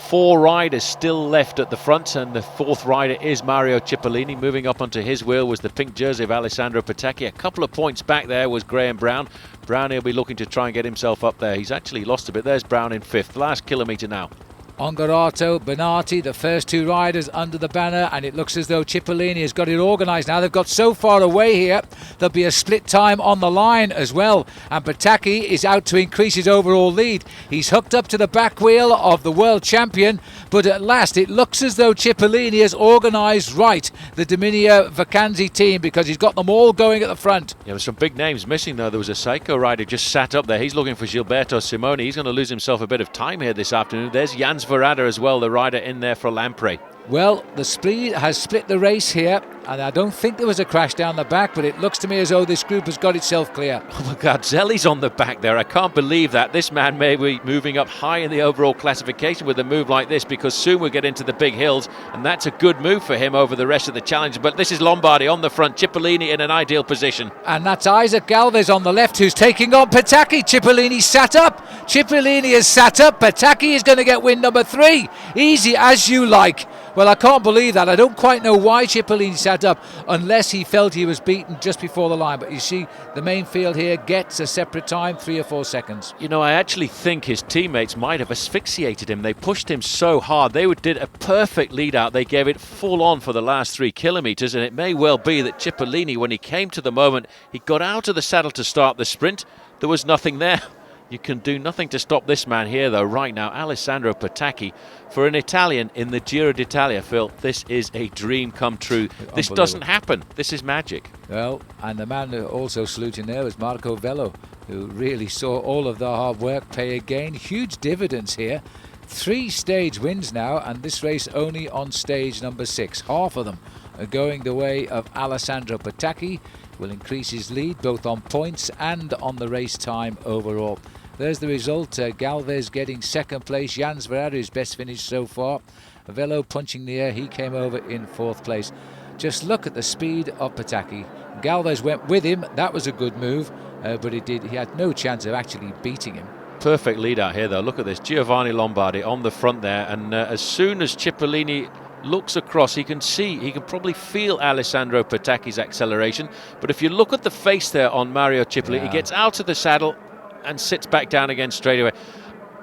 4 riders still left at the front, and the 4th rider is Mario Cipollini. Moving up onto his wheel was the pink jersey of Alessandro Petacchi. A couple of points back there was Graham Brown. Brownie will be looking to try and get himself up there. He's actually lost a bit. There's Brown in 5th. Last kilometre now. Ongarato, Benati, the first 2 riders under the banner, and it looks as though Cipollini has got it organised now. They've got so far away here, there'll be a split time on the line as well, and Petacchi is out to increase his overall lead. He's hooked up to the back wheel of the world champion, but at last it looks as though Cipollini has organised right the Dominia Vacanze team, because he's got them all going at the front. Yeah, there's some big names missing though. There was a Seiko rider just sat up there. He's looking for Gilberto Simoni. He's going to lose himself a bit of time here this afternoon. There's Jans Verada as well, the rider in there for Lampre. Well, the speed has split the race here, and I don't think there was a crash down the back, but it looks to me as though this group has got itself clear. Oh my God, Zelli's on the back there. I can't believe that. This man may be moving up high in the overall classification with a move like this, because soon we'll get into the big hills, and that's a good move for him over the rest of the challenge. But this is Lombardi on the front, Cipollini in an ideal position. And that's Isaac Galvez on the left who's taking on Pataki. Cipollini sat up. Cipollini has sat up. Pataki is going to get win number 3. Easy as you like. Well, I can't believe that. I don't quite know why Cipollini sat up, unless he felt he was beaten just before the line. But you see, the main field here gets a separate time, 3 or 4 seconds. You know, I actually think his teammates might have asphyxiated him. They pushed him so hard. They did a perfect lead out. They gave it full on for the last 3 kilometres. And it may well be that Cipollini, when he came to the moment, he got out of the saddle to start the sprint. There was nothing there. You can do nothing to stop this man here, though, right now. Alessandro Pataki, for an Italian in the Giro d'Italia, Phil, this is a dream come true. This doesn't happen. This is magic. Well, and the man who also saluting there was Marco Vello, who really saw all of the hard work pay again. Huge dividends here. 3 stage wins now, and this race only on stage number 6. Half of them are going the way of Alessandro Pataki. Will increase his lead both on points and on the race time overall. There's the result. Galvez getting 2nd place. Jans Verara, his best finish so far. Vello punching the air. He came over in 4th place. Just look at the speed of Pataki. Galvez went with him. That was a good move, but he had no chance of actually beating him. Perfect lead out here, though. Look at this. Giovanni Lombardi on the front there. And as soon as Cipollini looks across, he can probably feel Alessandro Pataki's acceleration. But if you look at the face there on Mario Cipollini, he gets out of the saddle and sits back down again straight away.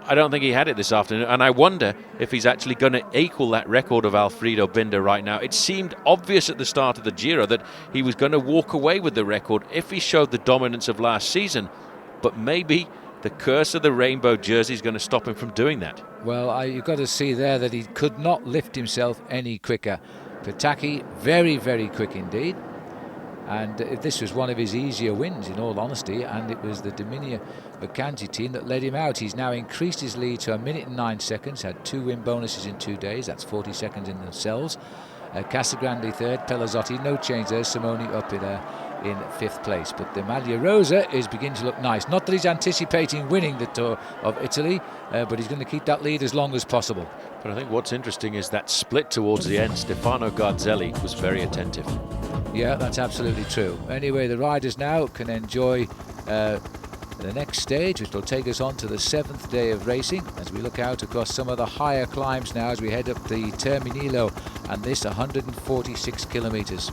I don't think he had it this afternoon, and I wonder if he's actually going to equal that record of Alfredo Binda right now. It seemed obvious at the start of the Giro that he was going to walk away with the record if he showed the dominance of last season, but maybe the curse of the rainbow jersey is going to stop him from doing that. Well, you've got to see there that he could not lift himself any quicker. Pataki, very, very quick indeed. And this was one of his easier wins, in all honesty, and it was the Dominia Vacanti team that led him out. He's now increased his lead to 1 minute and 9 seconds, had 2 win bonuses in 2 days. That's 40 seconds in themselves. Casagrande 3rd, Pelazzotti, no change there. Simoni up in 5th place. But the Maglia Rosa is beginning to look nice. Not that he's anticipating winning the Tour of Italy, but he's going to keep that lead as long as possible. But I think what's interesting is that split towards the end. Stefano Garzelli was very attentive. Yeah, that's absolutely true. Anyway, the riders now can enjoy the next stage, which will take us on to the 7th day of racing, as we look out across some of the higher climbs now as we head up the Terminillo, and this 146 kilometres.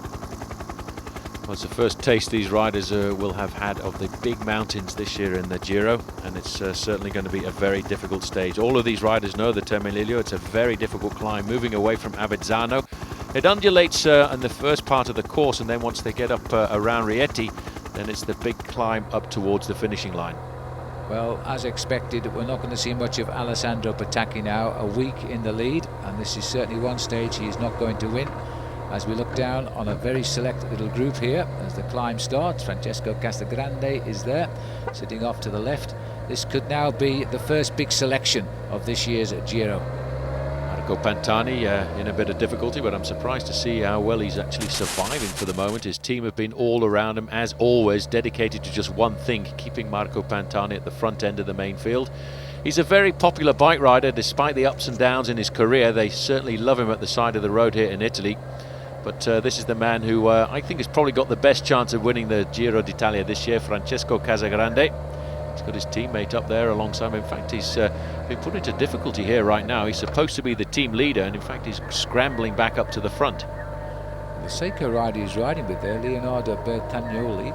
Well, it's the first taste these riders will have had of the big mountains this year in the Giro, and it's certainly going to be a very difficult stage. All of these riders know the Terminillo. It's a very difficult climb, moving away from Avezzano. It undulates in the first part of the course, and then once they get up around Rieti, then it's the big climb up towards the finishing line. Well, as expected, we're not going to see much of Alessandro Pataki now, a week in the lead, and this is certainly one stage he is not going to win. As we look down on a very select little group here as the climb starts, Francesco Casagrande is there, sitting off to the left. This could now be the first big selection of this year's Giro. Marco Pantani in a bit of difficulty, but I'm surprised to see how well he's actually surviving for the moment. His team have been all around him, as always, dedicated to just one thing, keeping Marco Pantani at the front end of the main field. He's a very popular bike rider, despite the ups and downs in his career. They certainly love him at the side of the road here in Italy. But this is the man who I think has probably got the best chance of winning the Giro d'Italia this year, Francesco Casagrande. He's got his teammate up there alongside him. In fact, he's been put into difficulty here right now. He's supposed to be the team leader, and in fact he's scrambling back up to the front. The Seiko rider he's riding with there, Leonardo Bertagnoli,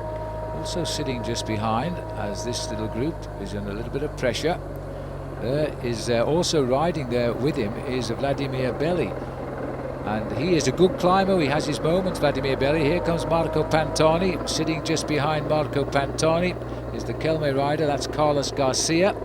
also sitting just behind, as this little group is under a little bit of pressure. There is also riding there with him is Vladimir Belli. And he is a good climber. He has his moments, Vladimir Belli. Here comes Marco Pantani. Sitting just behind Marco Pantani is the Kelme rider. That's Carlos Garcia.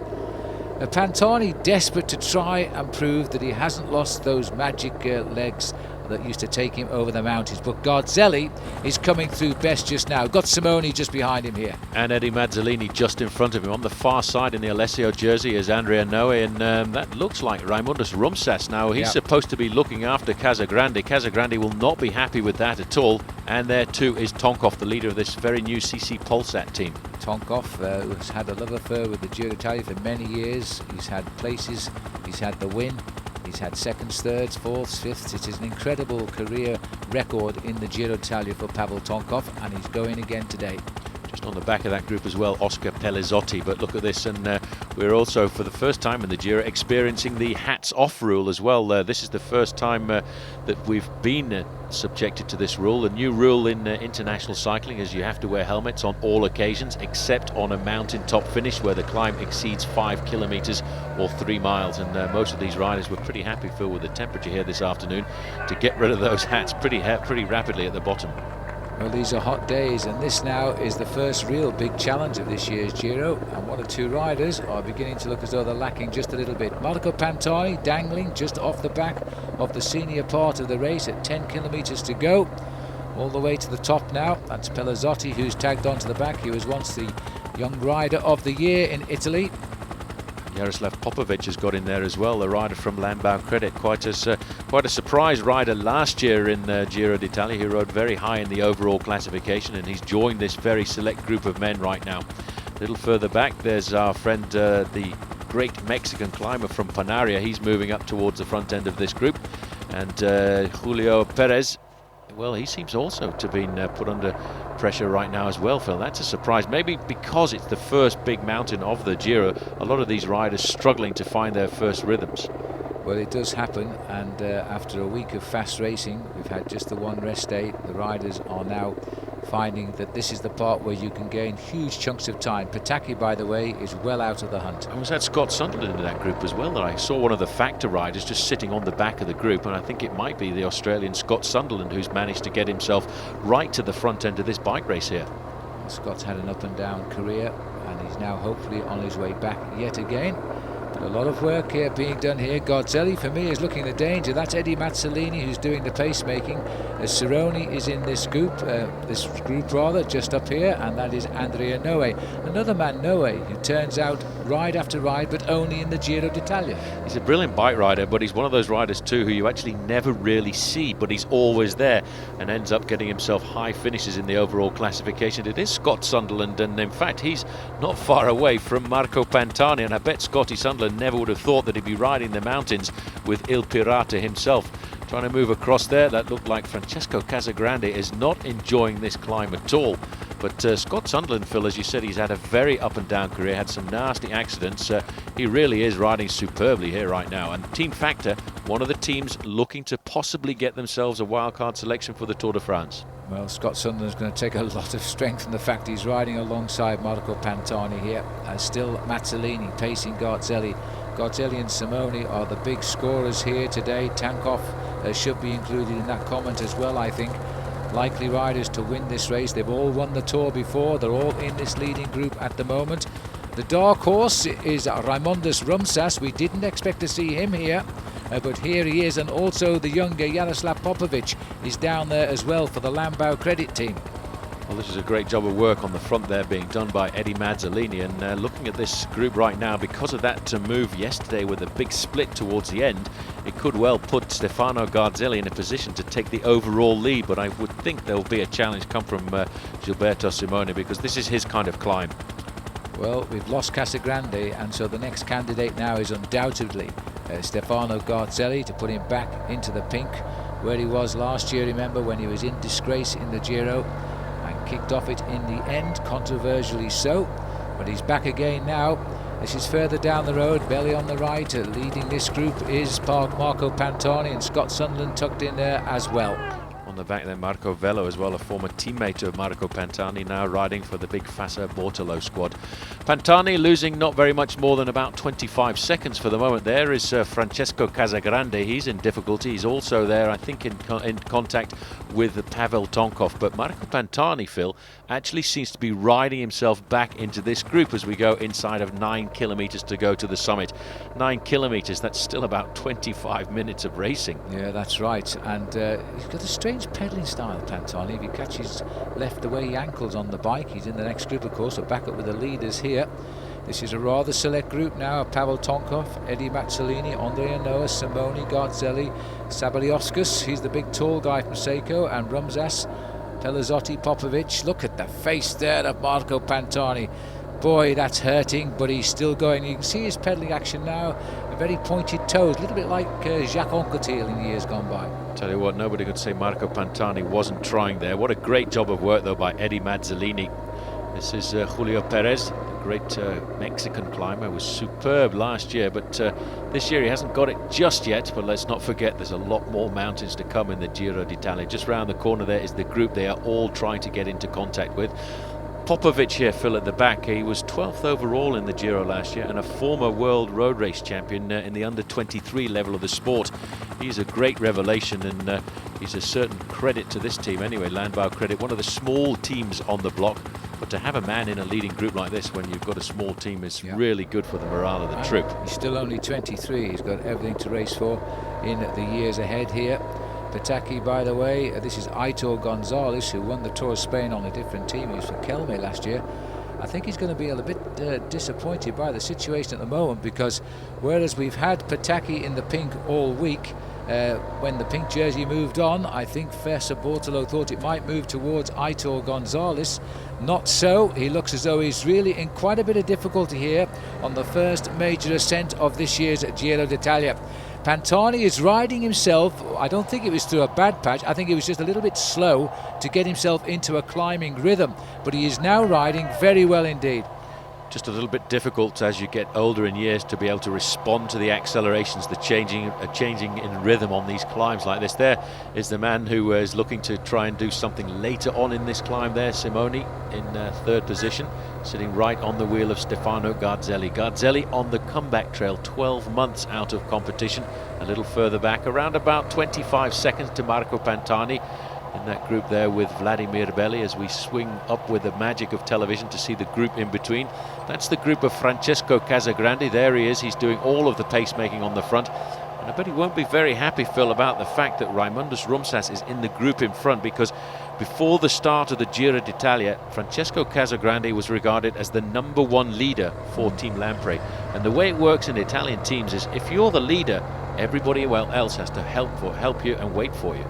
Pantani desperate to try and prove that he hasn't lost those magic legs that used to take him over the mountains. But Garzelli is coming through best just now. Got Simoni just behind him here. And Eddie Mazzolini just in front of him. On the far side in the Alessio jersey is Andrea Noe, and that looks like Raimundus Rumsas. Now he's supposed to be looking after Casagrande. Casagrande will not be happy with that at all. And there too is Tonkov, the leader of this very new CC Polsat team. Tonkov, who's had a love affair with the Giro d'Italia for many years. He's had places, he's had the win, he's had seconds, thirds, fourths, fifths. It is an incredible career record in the Giro d'Italia for Pavel Tonkov, and he's going again today. Just on the back of that group as well, Oscar Pelizzotti. But look at this, and we're also for the first time in the Giro experiencing the hats off rule as well. This is the first time that we've been subjected to this rule. The new rule in international cycling is you have to wear helmets on all occasions except on a mountain top finish where the climb exceeds 5 kilometers or 3 miles, and most of these riders were pretty happy, Phil, with the temperature here this afternoon to get rid of those hats pretty rapidly at the bottom. Well, these are hot days, and this now is the first real big challenge of this year's Giro, and one or two riders are beginning to look as though they're lacking just a little bit. Marco Pantani dangling just off the back of the senior part of the race at 10 kilometers to go, all the way to the top now. That's Pelizzotti, who's tagged onto the back. He was once the young rider of the year in Italy. Jaroslav Popovic has got in there as well, the rider from Lambau Credit. Quite a surprise rider last year in Giro d'Italia. He rode very high in the overall classification, and he's joined this very select group of men right now. A little further back, there's our friend, the great Mexican climber from Panaria. He's moving up towards the front end of this group. And Julio Perez, well, he seems also to have been put under pressure right now as well, Phil. That's a surprise. Maybe because it's the first big mountain of the Giro, a lot of these riders struggling to find their first rhythms. Well, it does happen, and after a week of fast racing, we've had just the one rest day. The riders are now finding that this is the part where you can gain huge chunks of time. Pataki, by the way, is well out of the hunt. I was had Scott Sunderland in that group as well. I saw one of the factor riders just sitting on the back of the group, and I think it might be the Australian Scott Sunderland who's managed to get himself right to the front end of this bike race here. Scott's had an up and down career, and he's now hopefully on his way back yet again. But a lot of work here being done here. Garzelli, for me, is looking the danger. That's Eddie Mazzolini who's doing the pacemaking. Cerrone is in this group just up here, and that is Andrea Noe. Another man, Noe, who turns out ride after ride, but only in the Giro d'Italia. He's a brilliant bike rider, but he's one of those riders too who you actually never really see, but he's always there and ends up getting himself high finishes in the overall classification. It is Scott Sunderland, and in fact he's not far away from Marco Pantani, and I bet Scotty Sunderland never would have thought that he'd be riding the mountains with Il Pirata himself. Trying to move across there, that looked like Francesco Casagrande is not enjoying this climb at all. But Scott Sunderland, Phil, as you said, he's had a very up and down career, had some nasty accidents. He really is riding superbly here right now. And Team Factor, one of the teams looking to possibly get themselves a wildcard selection for the Tour de France. Well, Scott Sunderland's going to take a lot of strength from the fact he's riding alongside Marco Pantani here. Still Mazzolini pacing Garzelli. Garzelli and Simoni are the big scorers here today. Tankov should be included in that comment as well, I think. Likely riders to win this race. They've all won the Tour before. They're all in this leading group at the moment. The dark horse is Raimundus Rumsas. We didn't expect to see him here. But here he is, and also the younger Jaroslav Popovic is down there as well for the Lambau Credit team. Well, this is a great job of work on the front there being done by Eddie Mazzolini, and looking at this group right now, because of that move yesterday with a big split towards the end, it could well put Stefano Garzelli in a position to take the overall lead, but I would think there will be a challenge come from Gilberto Simoni, because this is his kind of climb. Well, we've lost Casagrande, and so the next candidate now is undoubtedly Stefano Garzelli, to put him back into the pink where he was last year, remember, when he was in disgrace in the Giro and kicked off it in the end, controversially so. But he's back again now. This is further down the road, Belli on the right. Leading this group is Marco Pantani, and Scott Sunderland tucked in there as well. On the back there, Marco Velo as well, a former teammate of Marco Pantani, now riding for the big Fassa Bortolo squad. Pantani losing not very much more than about 25 seconds for the moment. There is Francesco Casagrande. He's in difficulty. He's also there, I think, in contact with Pavel Tonkov. But Marco Pantani, Phil, actually seems to be riding himself back into this group as we go inside of 9 kilometres to go to the summit. 9 kilometres, that's still about 25 minutes of racing. Yeah, that's right. And he's got a strange pedalling style, Pantani. If he catches left the way he ankles on the bike, he's in the next group, of course, so back up with the leaders here. This is a rather select group now. Pavel Tonkov, Eddie Mazzolini, Andrea Noah, Simone Garzelli, Sabaliauskas, he's the big tall guy from Seiko, and Rumzas, Pelazzotti, Popovic. Look at the face there of Marco Pantani. Boy, that's hurting, but he's still going. You can see his pedalling action now, a very pointed toes, a little bit like Jacques Anquetil in years gone by. Tell you what, nobody could say Marco Pantani wasn't trying there. What a great job of work, though, by Eddie Mazzolini. This is Julio Perez, a great Mexican climber, was superb last year, but this year he hasn't got it just yet. But let's not forget there's a lot more mountains to come in the Giro d'Italia. Just round the corner there is the group they are all trying to get into contact with. Popovic here, Phil, at the back. He was 12th overall in the Giro last year and a former world road race champion in the under-23 level of the sport. He's a great revelation, and he's a certain credit to this team anyway, Landbau credit, one of the small teams on the block. But to have a man in a leading group like this when you've got a small team is really good for the morale of the troop. He's still only 23. He's got everything to race for in the years ahead here. Pataki, by the way, this is Aitor Gonzalez, who won the Tour of Spain on a different team. He was for Kelme last year. I think he's going to be a little bit disappointed by the situation at the moment, because whereas we've had Pataki in the pink all week, when the pink jersey moved on, I think Fassa Bortolo thought it might move towards Aitor Gonzalez. Not so. He looks as though he's really in quite a bit of difficulty here on the first major ascent of this year's Giro d'Italia. Pantani is riding himself. I don't think it was through a bad patch. I think he was just a little bit slow to get himself into a climbing rhythm. But he is now riding very well indeed. Just a little bit difficult as you get older in years to be able to respond to the accelerations, the changing in rhythm on these climbs like this. There is the man who is looking to try and do something later on in this climb there, Simone, in third position, sitting right on the wheel of Stefano Garzelli. Garzelli on the comeback trail, 12 months out of competition, a little further back, around about 25 seconds to Marco Pantani. In that group there with Vladimir Belli, as we swing up with the magic of television to see the group in between. That's the group of Francesco Casagrande. There he is. He's doing all of the pacemaking on the front. And I bet he won't be very happy, Phil, about the fact that Raimundus Rumsas is in the group in front, because before the start of the Giro d'Italia, Francesco Casagrande was regarded as the #1 leader for Team Lampre. And the way it works in Italian teams is if you're the leader, everybody else has to help you and wait for you.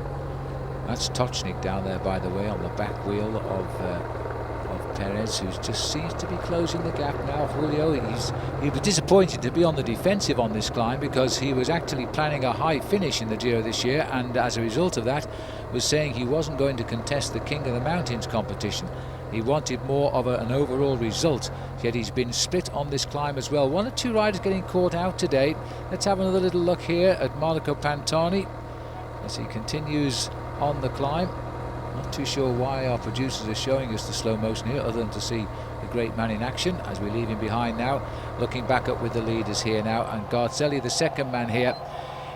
That's Tochnik down there, by the way, on the back wheel of Perez, who just seems to be closing the gap now. Julio, he was disappointed to be on the defensive on this climb, because he was actually planning a high finish in the Giro this year, and as a result of that was saying he wasn't going to contest the King of the Mountains competition. He wanted more of an overall result, yet he's been split on this climb as well. One or two riders getting caught out today. Let's have another little look here at Marco Pantani as he continues on the climb. Not too sure why our producers are showing us the slow motion here, other than to see the great man in action as we leave him behind now. Looking back up with the leaders here now, and Garzelli, the second man here.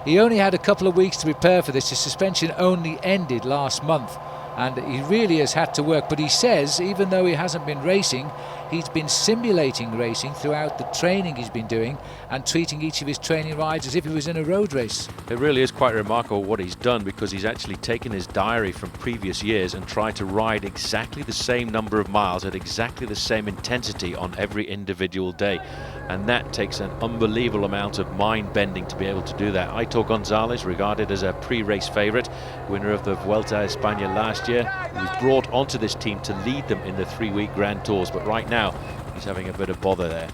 He only had a couple of weeks to prepare for this. His suspension only ended last month, and he really has had to work. But he says, even though he hasn't been racing, he's been simulating racing throughout the training he's been doing, and treating each of his training rides as if he was in a road race. It really is quite remarkable what he's done, because he's actually taken his diary from previous years and tried to ride exactly the same number of miles at exactly the same intensity on every individual day. And that takes an unbelievable amount of mind bending to be able to do that. Aitor Gonzalez, regarded as a pre-race favourite, winner of the Vuelta a España last year, he was brought onto this team to lead them in the 3-week Grand Tours, but right now he's having a bit of bother there.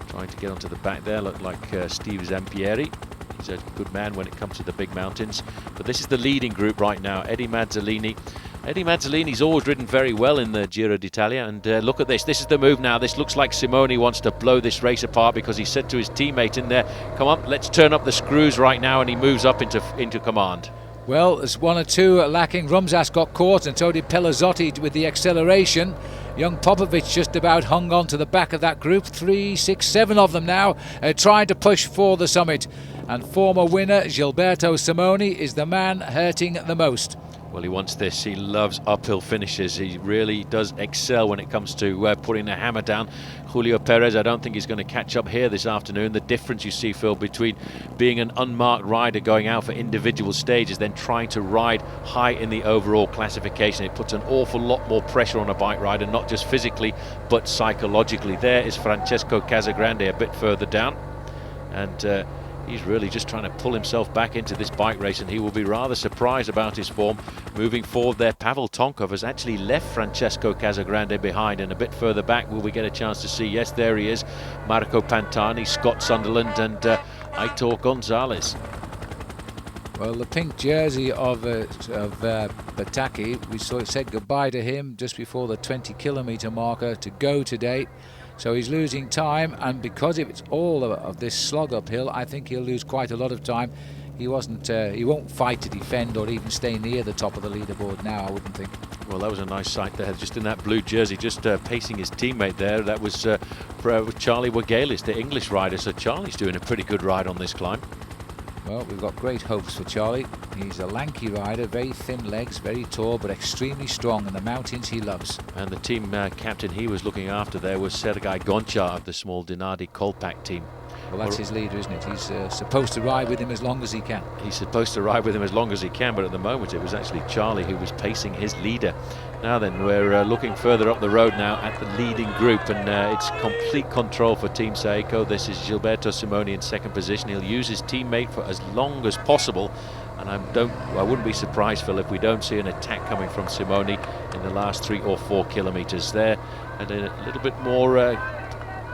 Trying to get onto the back there, look like Steve Zampieri. He's a good man when it comes to the big mountains. But this is the leading group right now. Eddie Mazzolini. Eddie Mazzolini's always ridden very well in the Giro d'Italia. And look at this. This is the move now. This looks like Simone wants to blow this race apart, because he said to his teammate in there, come on, let's turn up the screws right now. And he moves up into command. Well, there's one or two lacking. Rumsas got caught, and so did Pelazzotti with the acceleration. Young Popovic just about hung on to the back of that group. 3, 6, 7 of them now trying to push for the summit. And former winner Gilberto Simone is the man hurting the most. Well, he wants this. He loves uphill finishes. He really does excel when it comes to putting the hammer down. Julio Perez, I don't think he's going to catch up here this afternoon. The difference you see, Phil, between being an unmarked rider going out for individual stages then trying to ride high in the overall classification, it puts an awful lot more pressure on a bike rider, not just physically but psychologically. There is Francesco Casagrande a bit further down, and he's really just trying to pull himself back into this bike race, and he will be rather surprised about his form moving forward there. Pavel Tonkov has actually left Francesco Casagrande behind, and a bit further back will we get a chance to see, yes, there he is, Marco Pantani, Scott Sunderland and Aitor Gonzalez. Well, the pink jersey of Bataki, we said goodbye to him just before the 20-kilometre marker to go today. So he's losing time, and because it's all of this slog uphill, I think he'll lose quite a lot of time. He won't fight to defend or even stay near the top of the leaderboard now, I wouldn't think. Well, that was a nice sight there, just in that blue jersey, just pacing his teammate there. That was Charlie Wagalis, the English rider. So Charlie's doing a pretty good ride on this climb. Well, we've got great hopes for Charlie. He's a lanky rider, very thin legs, very tall, but extremely strong, and the mountains he loves. And the team captain he was looking after there was Sergei Gonchar of the small Denardi Kolpak team. Well, that's his leader, isn't it? He's supposed to ride with him as long as he can. He's supposed to ride with him as long as he can, but at the moment it was actually Charlie who was pacing his leader. Now then, we're looking further up the road now at the leading group, and it's complete control for Team Saeco. This is Gilberto Simone in second position. He'll use his teammate for as long as possible, and I wouldn't be surprised, Phil, if we don't see an attack coming from Simone in the last 3 or 4 kilometres there, and a little bit more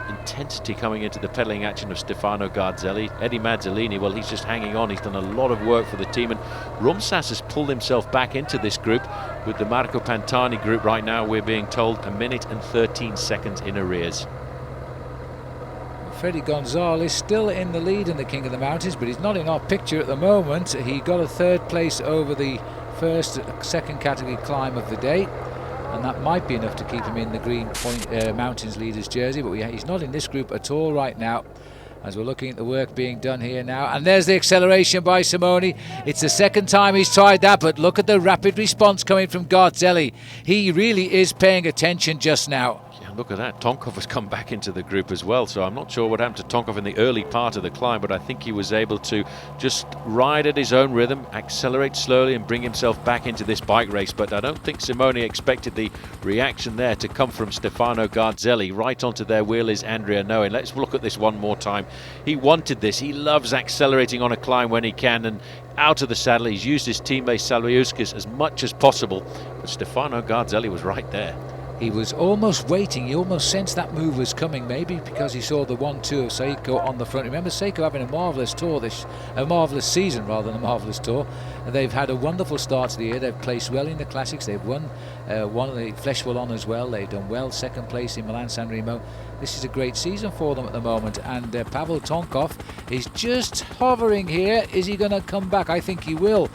intensity coming into the pedalling action of Stefano Garzelli. Eddie Mazzolini, well, he's just hanging on. He's done a lot of work for the team, and Rumsas has pulled himself back into this group with the Marco Pantani group right now. We're being told 1 minute and 13 seconds in arrears. Freddy Gonzalez still in the lead in the King of the Mountains, but he's not in our picture at the moment. He got a 3rd place over the second category climb of the day, and that might be enough to keep him in the Green Point Mountains leaders jersey, but he's not in this group at all right now, as we're looking at the work being done here now. And there's the acceleration by Simone. It's the second time he's tried that, but look at the rapid response coming from Garzelli. He really is paying attention just now. Look at that, Tonkov has come back into the group as well, so I'm not sure what happened to Tonkov in the early part of the climb, but I think he was able to just ride at his own rhythm, accelerate slowly and bring himself back into this bike race. But I don't think Simone expected the reaction there to come from Stefano Garzelli. Right onto their wheel is Andrea Noe. Let's look at this one more time. He wanted this, he loves accelerating on a climb when he can, and out of the saddle he's used his teammate Saliuskis as much as possible, but Stefano Garzelli was right there. He was almost waiting. He almost sensed that move was coming, maybe because he saw the 1-2 of Saeco on the front. Remember, Saeco having a marvellous tour, a marvellous season rather than a marvellous tour. They've had a wonderful start to the year. They've placed well in the classics. They've won one of the Flèche Wallonne as well. They've done well, 2nd place in Milan San Remo. This is a great season for them at the moment, and Pavel Tonkov is just hovering here. Is he going to come back? I think he will.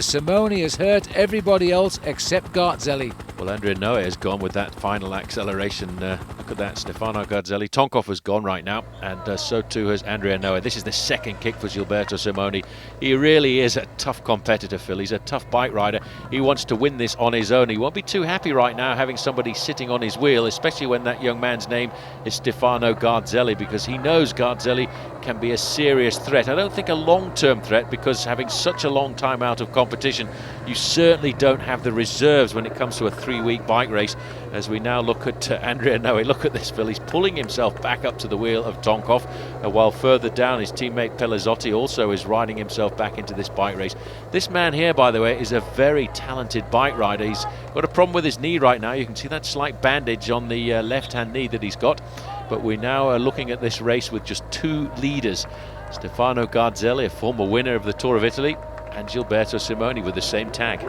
Simone has hurt everybody else except Garzelli. Well, Andrea Noe has gone with that final acceleration. Look at that, Stefano Garzelli. Tonkov has gone right now, and so too has Andrea Noe. This is the second kick for Gilberto Simone. He really is a tough competitor, Phil. He's a tough bike rider. He wants to win this on his own. He won't be too happy right now having somebody sitting on his wheel, especially when that young man's name is Stefano Garzelli, because he knows Garzelli can be a serious threat. I don't think a long-term threat, because having such a long time out of competition, you certainly don't have the reserves when it comes to a 3-week bike race. As we now look at Andrea Noe, look at this, Phil. He's pulling himself back up to the wheel of Tonkov, while further down his teammate Pelazzotti also is riding himself back into this bike race. This man here, by the way, is a very talented bike rider. He's got a problem with his knee right now. You can see that slight bandage on the left-hand knee that he's got. But we now are looking at this race with just 2 leaders. Stefano Garzelli, a former winner of the Tour of Italy, and Gilberto Simone with the same tag.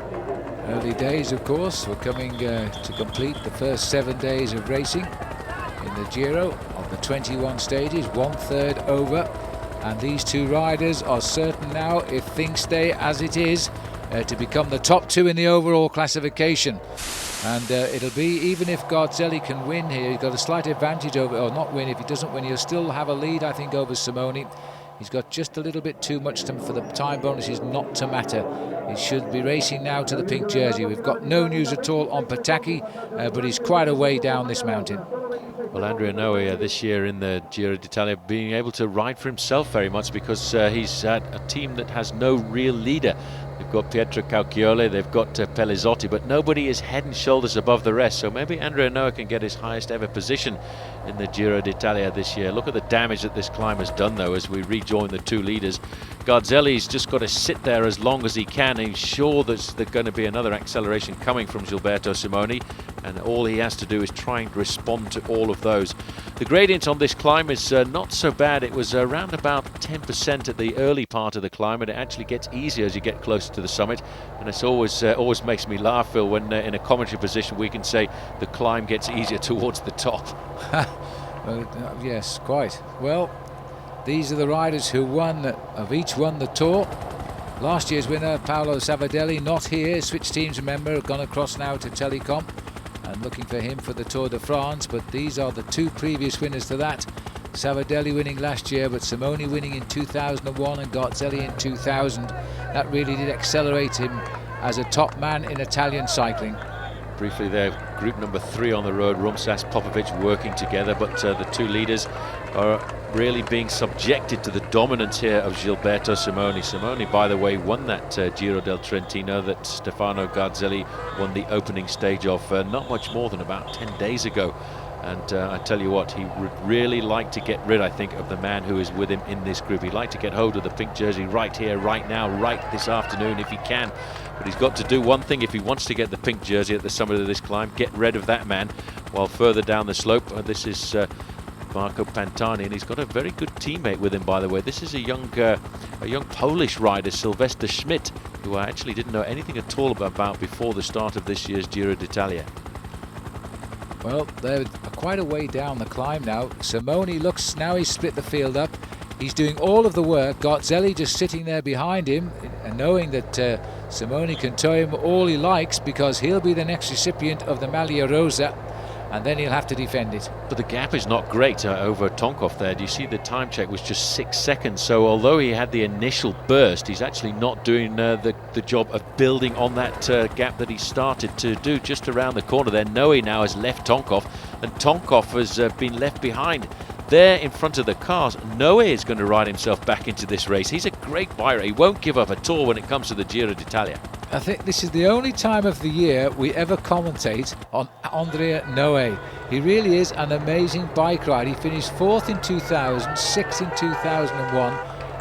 Early days, of course. We're coming to complete the first 7 days of racing in the Giro of the 21 stages, 1/3 over. And these 2 riders are certain now, if things stay as it is, to become the top 2 in the overall classification. And it'll be, even if Garzelli can win here, he's got a slight advantage over, or not win, if he doesn't win, he'll still have a lead, I think, over Simoni. He's got just a little bit too much for the time bonuses not to matter. He should be racing now to the pink jersey. We've got no news at all on Pataki, but he's quite a way down this mountain. Well, Andrea Noe this year in the Giro d'Italia being able to ride for himself very much, because he's at a team that has no real leader. They've got Pietro Cauchiole, they've got Pellizotti, but nobody is head and shoulders above the rest. So maybe Andrea Noe can get his highest ever position in the Giro d'Italia this year. Look at the damage that this climb has done, though, as we rejoin the 2 leaders. Garzelli's just got to sit there as long as he can. He's sure there's going to be another acceleration coming from Gilberto Simoni, and all he has to do is try and respond to all of those. The gradient on this climb is not so bad. It was around about 10% at the early part of the climb, and it actually gets easier as you get closer to the summit. And it's always makes me laugh, Phil, when in a commentary position we can say the climb gets easier towards the top. Yes, quite. Well, these are the riders who have each won the Tour. Last year's winner, Paolo Savadelli, not here. Switch teams, remember, have gone across now to Telecom and looking for him for the Tour de France. But these are the 2 previous winners to that. Savadelli winning last year, but Simoni winning in 2001 and Garzelli in 2000. That really did accelerate him as a top man in Italian cycling. Briefly there, group number 3 on the road, Rumsas, Popovic working together, but the 2 leaders are really being subjected to the dominance here of Gilberto Simoni. Simoni, by the way, won that Giro del Trentino that Stefano Garzelli won the opening stage of not much more than about 10 days ago. And I tell you what, he would really like to get rid, I think, of the man who is with him in this group. He'd like to get hold of the pink jersey right here, right now, right this afternoon if he can. But he's got to do one thing if he wants to get the pink jersey at the summit of this climb: get rid of that man. While further down the slope, this is Marco Pantani, and he's got a very good teammate with him, by the way. This is a young Polish rider, Sylvester Schmidt, who I actually didn't know anything at all about before the start of this year's Giro d'Italia. Well, they're quite a way down the climb now. Simoni looks, now he's split the field up. He's doing all of the work. Garzelli just sitting there behind him and knowing that Simoni can tow him all he likes, because he'll be the next recipient of the Maglia Rosa, and then he'll have to defend it. But the gap is not great over Tonkov there. Do you see the time check was just 6 seconds? So although he had the initial burst, he's actually not doing the job of building on that gap that he started to do just around the corner there. Noe now has left Tonkov, and Tonkov has been left behind there in front of the cars. Noe is going to ride himself back into this race. He's a great rider. He won't give up at all when it comes to the Giro d'Italia. I think this is the only time of the year we ever commentate on Andrea Noe. He really is an amazing bike rider. He finished 4th in 2000, 6th in 2001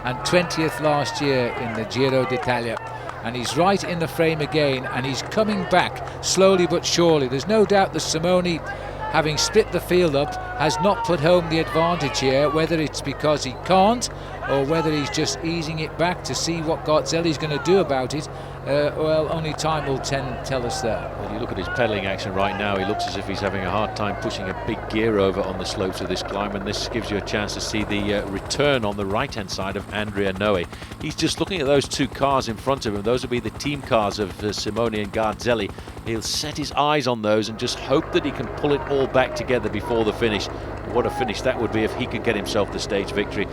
and 20th last year in the Giro d'Italia. And he's right in the frame again, and he's coming back slowly but surely. There's no doubt that Simoni, having split the field up, has not put home the advantage here, whether it's because he can't or whether he's just easing it back to see what Garzelli's going to do about it. Well, only time will tell us that. When you look at his pedalling action right now, he looks as if he's having a hard time pushing a big gear over on the slopes of this climb, and this gives you a chance to see the return on the right-hand side of Andrea Noe. He's just looking at those 2 cars in front of him. Those will be the team cars of Simoni and Garzelli. He'll set his eyes on those and just hope that he can pull it all back together before the finish. What a finish that would be if he could get himself the stage victory.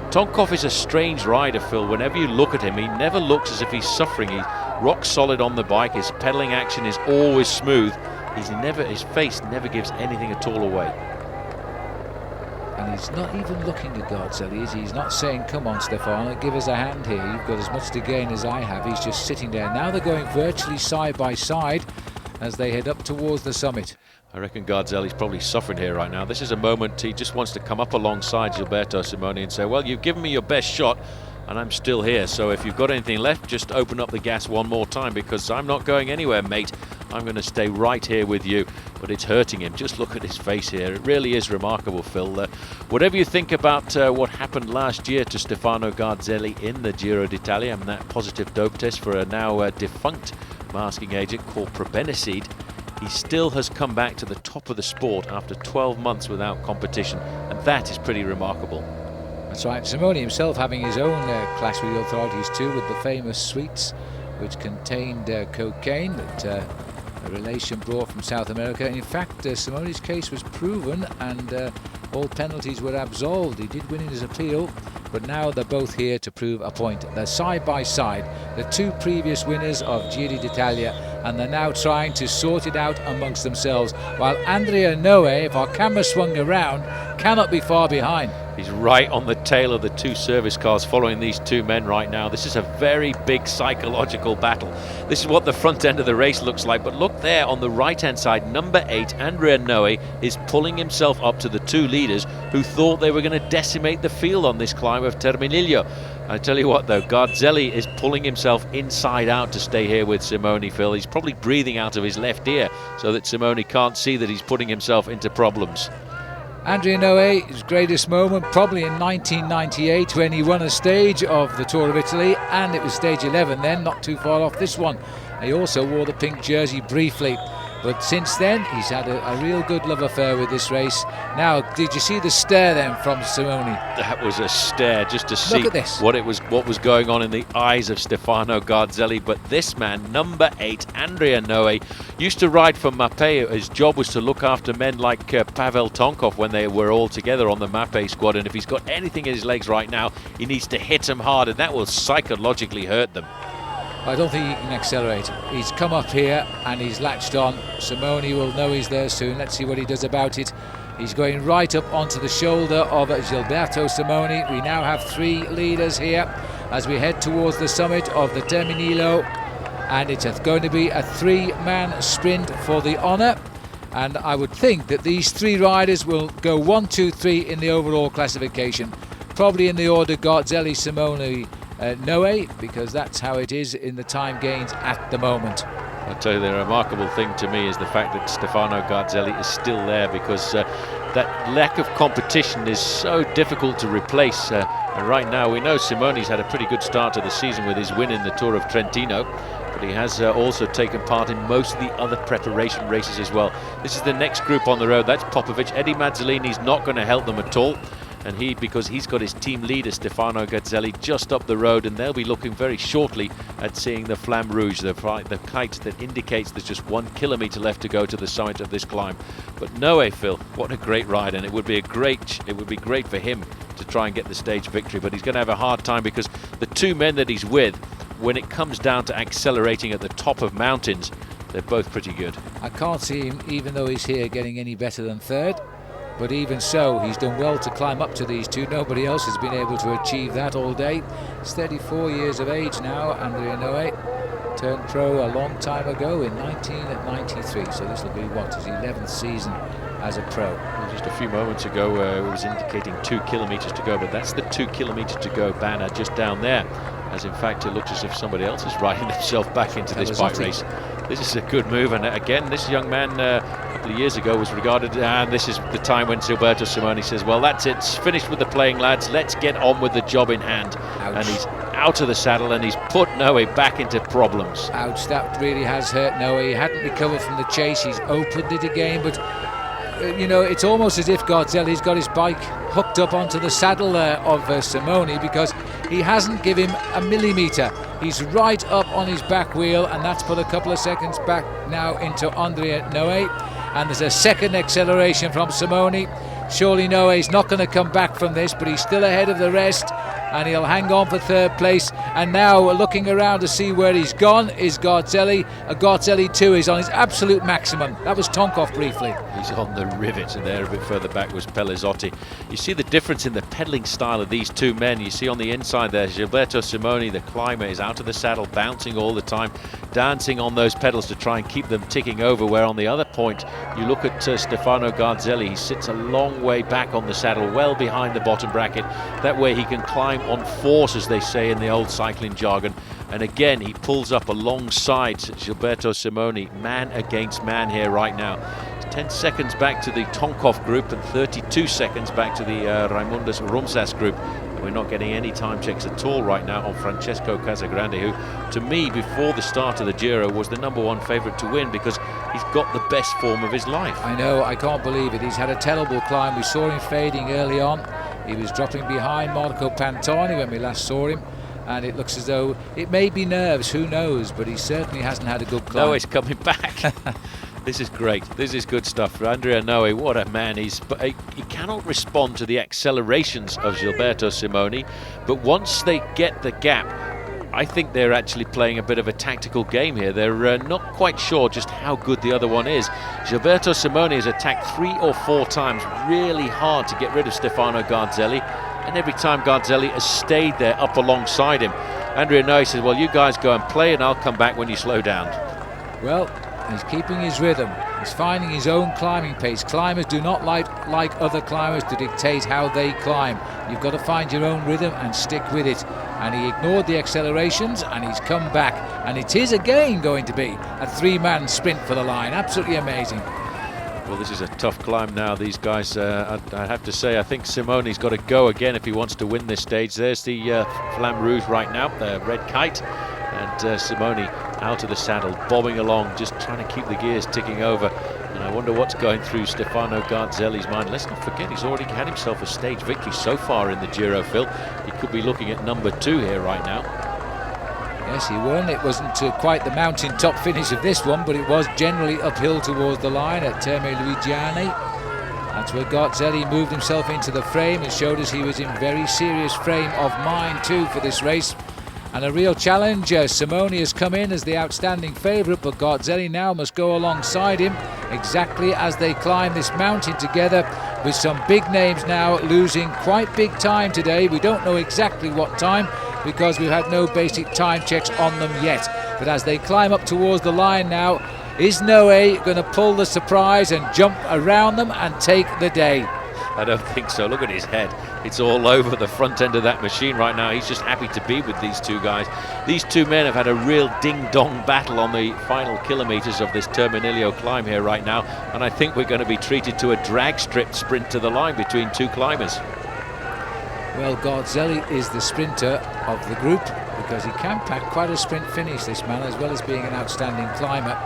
Tonkov is a strange rider, Phil. Whenever you look at him, he never looks as if he's suffering. He's rock solid on the bike. His pedaling action is always smooth. His face never gives anything at all away. And he's not even looking at Garzelli, is he? He's not saying, come on, Stefano, give us a hand here. You've got as much to gain as I have. He's just sitting there. Now they're going virtually side by side as they head up towards the summit. I reckon Garzelli's probably suffering here right now. This is a moment he just wants to come up alongside Gilberto Simoni and say, well, you've given me your best shot and I'm still here. So if you've got anything left, just open up the gas one more time, because I'm not going anywhere, mate. I'm going to stay right here with you. But it's hurting him. Just look at his face here. It really is remarkable, Phil. Whatever you think about what happened last year to Stefano Garzelli in the Giro d'Italia and that positive dope test for a now defunct masking agent called probenecid, he still has come back to the top of the sport after 12 months without competition, and that is pretty remarkable. That's right. Simoni himself having his own clash with the authorities too, with the famous sweets which contained cocaine that a relation brought from South America. In fact, Simone's case was proven and all penalties were absolved. He did win in his appeal, but now they're both here to prove a point. They're side by side, the two previous winners of Giro d'Italia, and they're now trying to sort it out amongst themselves, while Andrea Noe, if our camera swung around, cannot be far behind. He's right on the tail of the two service cars following these two men right now. This is a very big psychological battle. This is what the front end of the race looks like, but look there on the right hand side, number 8 Andrea Noe is pulling himself up to the two leaders who thought they were going to decimate the field on this climb of Terminiglio. I tell you what though, Garzelli is pulling himself inside out to stay here with Simone, Phil. He's probably breathing out of his left ear so that Simone can't see that he's putting himself into problems. Andrea Noe, his greatest moment probably in 1998 when he won a stage of the Tour of Italy, and it was stage 11 then, not too far off this one. He also wore the pink jersey briefly, but since then he's had a real good love affair with this race. Now, did you see the stare then from Simone? That was a stare just to see what was going on in the eyes of Stefano Garzelli. But this man, number 8 Andrea Noe, used to ride for Mapei. His job was to look after men like Pavel Tonkov when they were all together on the Mapei squad, and if he's got anything in his legs right now, he needs to hit them hard, and that will psychologically hurt them. I don't think he can accelerate. He's come up here and he's latched on. Simone will know he's there soon. Let's see what he does about it. He's going right up onto the shoulder of Gilberto Simone. We now have 3 leaders here as we head towards the summit of the Terminillo, and it's going to be a 3-man sprint for the honour. And I would think that these 3 riders will go 1, 2, 3 in the overall classification, probably in the order Garzelli, Simone, Noe, because that's how it is in the time gains at the moment. I'll tell you, the remarkable thing to me is the fact that Stefano Garzelli is still there, because that lack of competition is so difficult to replace. And right now we know Simone's had a pretty good start to the season with his win in the Tour of Trentino, but he has also taken part in most of the other preparation races as well. This is the next group on the road. That's Popovic. Eddie Mazzolini's not going to help them at all. And because he's got his team leader Stefano Garzelli just up the road, and they'll be looking very shortly at seeing the Flamme Rouge, the kite that indicates there's just 1 kilometre left to go to the summit of this climb. But Noe, Phil, what a great ride, and it would be great for him to try and get the stage victory, but he's going to have a hard time because the two men that he's with, when it comes down to accelerating at the top of mountains, they're both pretty good. I can't see him, even though he's here, getting any better than 3rd. But even so, he's done well to climb up to these two. Nobody else has been able to achieve that all day. He's 34 years of age now, Andrea Noe. Turned pro a long time ago in 1993. So this will be, his 11th season as a pro. Just a few moments ago, it was indicating 2 kilometres to go, but that's the 2 kilometre to go banner just down there. As in fact, it looks as if somebody else is riding himself back into this bike race. This is a good move, and again, this young man a couple of years ago was regarded, and this is the time when Gilberto Simone says, well, that's it, it's finished with the playing, lads, let's get on with the job in hand. Ouch. And he's out of the saddle, and he's put Noe back into problems. Ouch, that really has hurt Noe. He hadn't recovered from the chase. He's opened it again, but you know, it's almost as if Garzelli's got his bike hooked up onto the saddle of Simone, because he hasn't given him a millimetre. He's right up on his back wheel, and that's put a couple of seconds back now into Andrea Noe. And there's a second acceleration from Simone. Surely Noe's not going to come back from this, but he's still ahead of the rest, and he'll hang on for 3rd place. And now looking around to see where he's gone is Garzelli. Garzelli too is on his absolute maximum. That was Tonkov briefly. He's on the rivet, and there a bit further back was Pellizotti. You see the difference in the pedalling style of these two men. You see on the inside there, Gilberto Simone, the climber, is out of the saddle, bouncing all the time, dancing on those pedals to try and keep them ticking over, where on the other point, you look at Stefano Garzelli. He sits a long way back on the saddle, well behind the bottom bracket. That way he can climb on force, as they say in the old cycling jargon. And again, he pulls up alongside Gilberto Simone, man against man here right now. 10 seconds back to the Tonkov group and 32 seconds back to the Raimundus Rumsas group. And we're not getting any time checks at all right now on Francesco Casagrande, who, to me, before the start of the Giro, was the #1 favourite to win because he's got the best form of his life. I know, I can't believe it. He's had a terrible climb. We saw him fading early on. He was dropping behind Marco Pantani when we last saw him. and it looks as though it may be nerves, who knows, but he certainly hasn't had a good climb. No, he's coming back. This is great. This is good stuff for Andrea Noe. What a man. He cannot respond to the accelerations of Gilberto Simoni, but once they get the gap, I think they're actually playing a bit of a tactical game here. They're not quite sure just how good the other one is. Gilberto Simoni has attacked 3 or 4 times really hard to get rid of Stefano Garzelli, and every time Garzelli has stayed there up alongside him. Andrea Noe says, well, you guys go and play and I'll come back when you slow down. Well, he's keeping his rhythm. He's finding his own climbing pace. Climbers do not like other climbers to dictate how they climb. You've got to find your own rhythm and stick with it. And he ignored the accelerations and he's come back. And it is again going to be a 3-man sprint for the line. Absolutely amazing. Well, this is a tough climb now. These guys, I have to say, I think Simoni's got to go again if he wants to win this stage. There's the Flamme Rouge right now, the red kite. And Simoni out of the saddle, bobbing along, just trying to keep the gears ticking over. And I wonder what's going through Stefano Garzelli's mind. Let's not forget, he's already had himself a stage victory so far in the Giro, Phil. He could be looking at number 2 here right now. Yes, he won. It wasn't quite the mountain top finish of this one, but it was generally uphill towards the line at Terme Luigiani. That's where Garzelli moved himself into the frame and showed us he was in very serious frame of mind too for this race. And a real challenge. Simoni has come in as the outstanding favourite, but Garzelli now must go alongside him exactly as they climb this mountain together, with some big names now losing quite big time today. We don't know exactly what time because we've had no basic time checks on them yet. But as they climb up towards the line now, is Noe going to pull the surprise and jump around them and take the day? I don't think so. Look at his head. It's all over the front end of that machine right now. He's just happy to be with these two guys. These two men have had a real ding-dong battle on the final kilometres of this Terminilio climb here right now, and I think we're going to be treated to a drag strip sprint to the line between two climbers. Well, Garzelli is the sprinter of the group because he can pack quite a sprint finish, this man, as well as being an outstanding climber.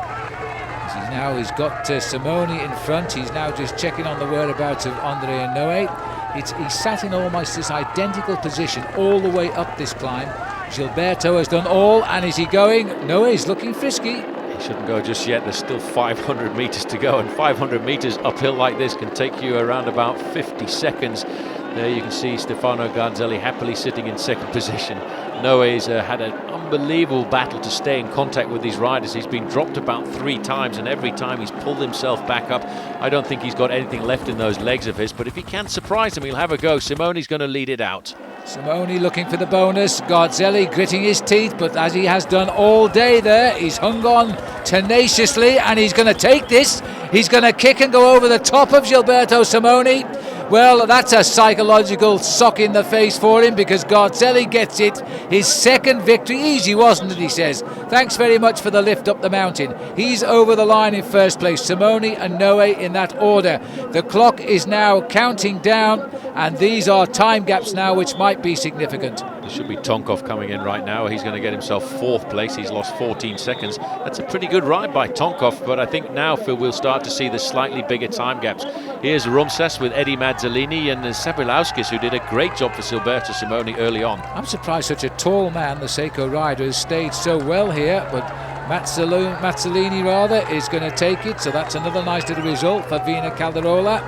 He's got Simoni in front. He's now just checking on the whereabouts of Andrea Noe. He's sat in almost this identical position all the way up this climb. Gilberto has done all, and is he going? Noe is looking frisky. He shouldn't go just yet. There's still 500 metres to go, and 500 metres uphill like this can take you around about 50 seconds. There you can see Stefano Garzelli happily sitting in second position. Noe's had an unbelievable battle to stay in contact with these riders. He's been dropped about 3 times, and every time he's pulled himself back up. I don't think he's got anything left in those legs of his, but if he can surprise him, he'll have a go. Simoni's going to lead it out. Simoni looking for the bonus. Garzelli gritting his teeth, but as he has done all day there, he's hung on tenaciously, and he's going to take this. He's going to kick and go over the top of Gilberto Simoni. Well, that's a psychological sock in the face for him because Garzelli gets it. His second victory. Easy, wasn't it, he says. Thanks very much for the lift up the mountain. He's over the line in first place. Simoni and Noe in that order. The clock is now counting down, and these are time gaps now which might be significant. There should be Tonkov coming in right now. He's going to get himself 4th place. He's lost 14 seconds. That's a pretty good ride by Tonkov, but I think now, Phil, we'll start to see the slightly bigger time gaps. Here's Rumsas with Eddie Mazzolini and Sabilauskis, who did a great job for Gilberto Simoni early on. I'm surprised such a tall man, the Seiko rider, has stayed so well here, but Mazzolini rather is going to take it, so that's another nice little result for Vina Calderola.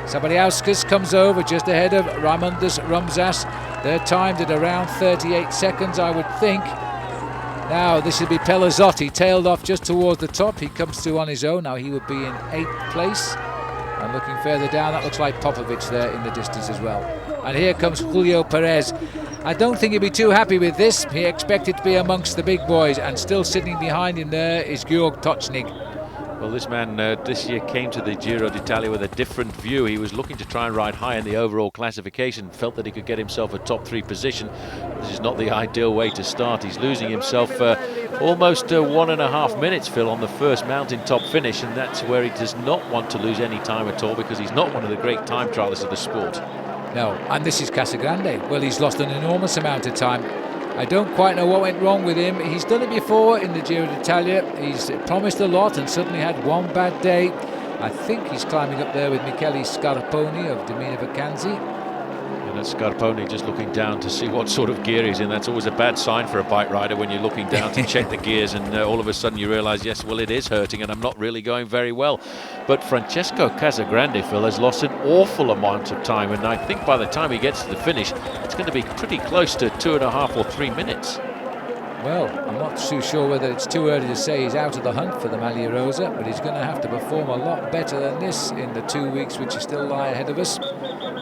Sabilauskis comes over just ahead of Raimundas Rumsas. They're timed at around 38 seconds, I would think. Now this will be Pelazzotti, tailed off just towards the top. He comes through on his own. Now he would be in 8th place. And looking further down, that looks like Popovic there in the distance as well. And here comes Julio Perez. I don't think he'll be too happy with this. He expected to be amongst the big boys, and still sitting behind him there is Georg Tocznik. Well, this man this year came to the Giro d'Italia with a different view. He was looking to try and ride high in the overall classification, felt that he could get himself a top 3 position. This is not the ideal way to start. He's losing himself almost 1.5 minutes, Phil, on the first mountain top finish, and that's where he does not want to lose any time at all because he's not one of the great time trialists of the sport. No, and this is Casagrande. Well, he's lost an enormous amount of time. I don't quite know what went wrong with him. He's done it before in the Giro d'Italia. He's promised a lot and suddenly had one bad day. I think he's climbing up there with Michele Scarponi of Domina Vacanzi. And that's Scarponi just looking down to see what sort of gear he's in. That's always a bad sign for a bike rider when you're looking down to check the gears, and all of a sudden you realise, yes, well, it is hurting and I'm not really going very well. But Francesco Casagrande, Phil, has lost an awful amount of time, and I think by the time he gets to the finish, it's going to be pretty close to 2.5 or 3 minutes. Well, I'm not too sure whether it's too early to say he's out of the hunt for the Maglia Rosa, but he's going to have to perform a lot better than this in the 2 weeks which still lie ahead of us,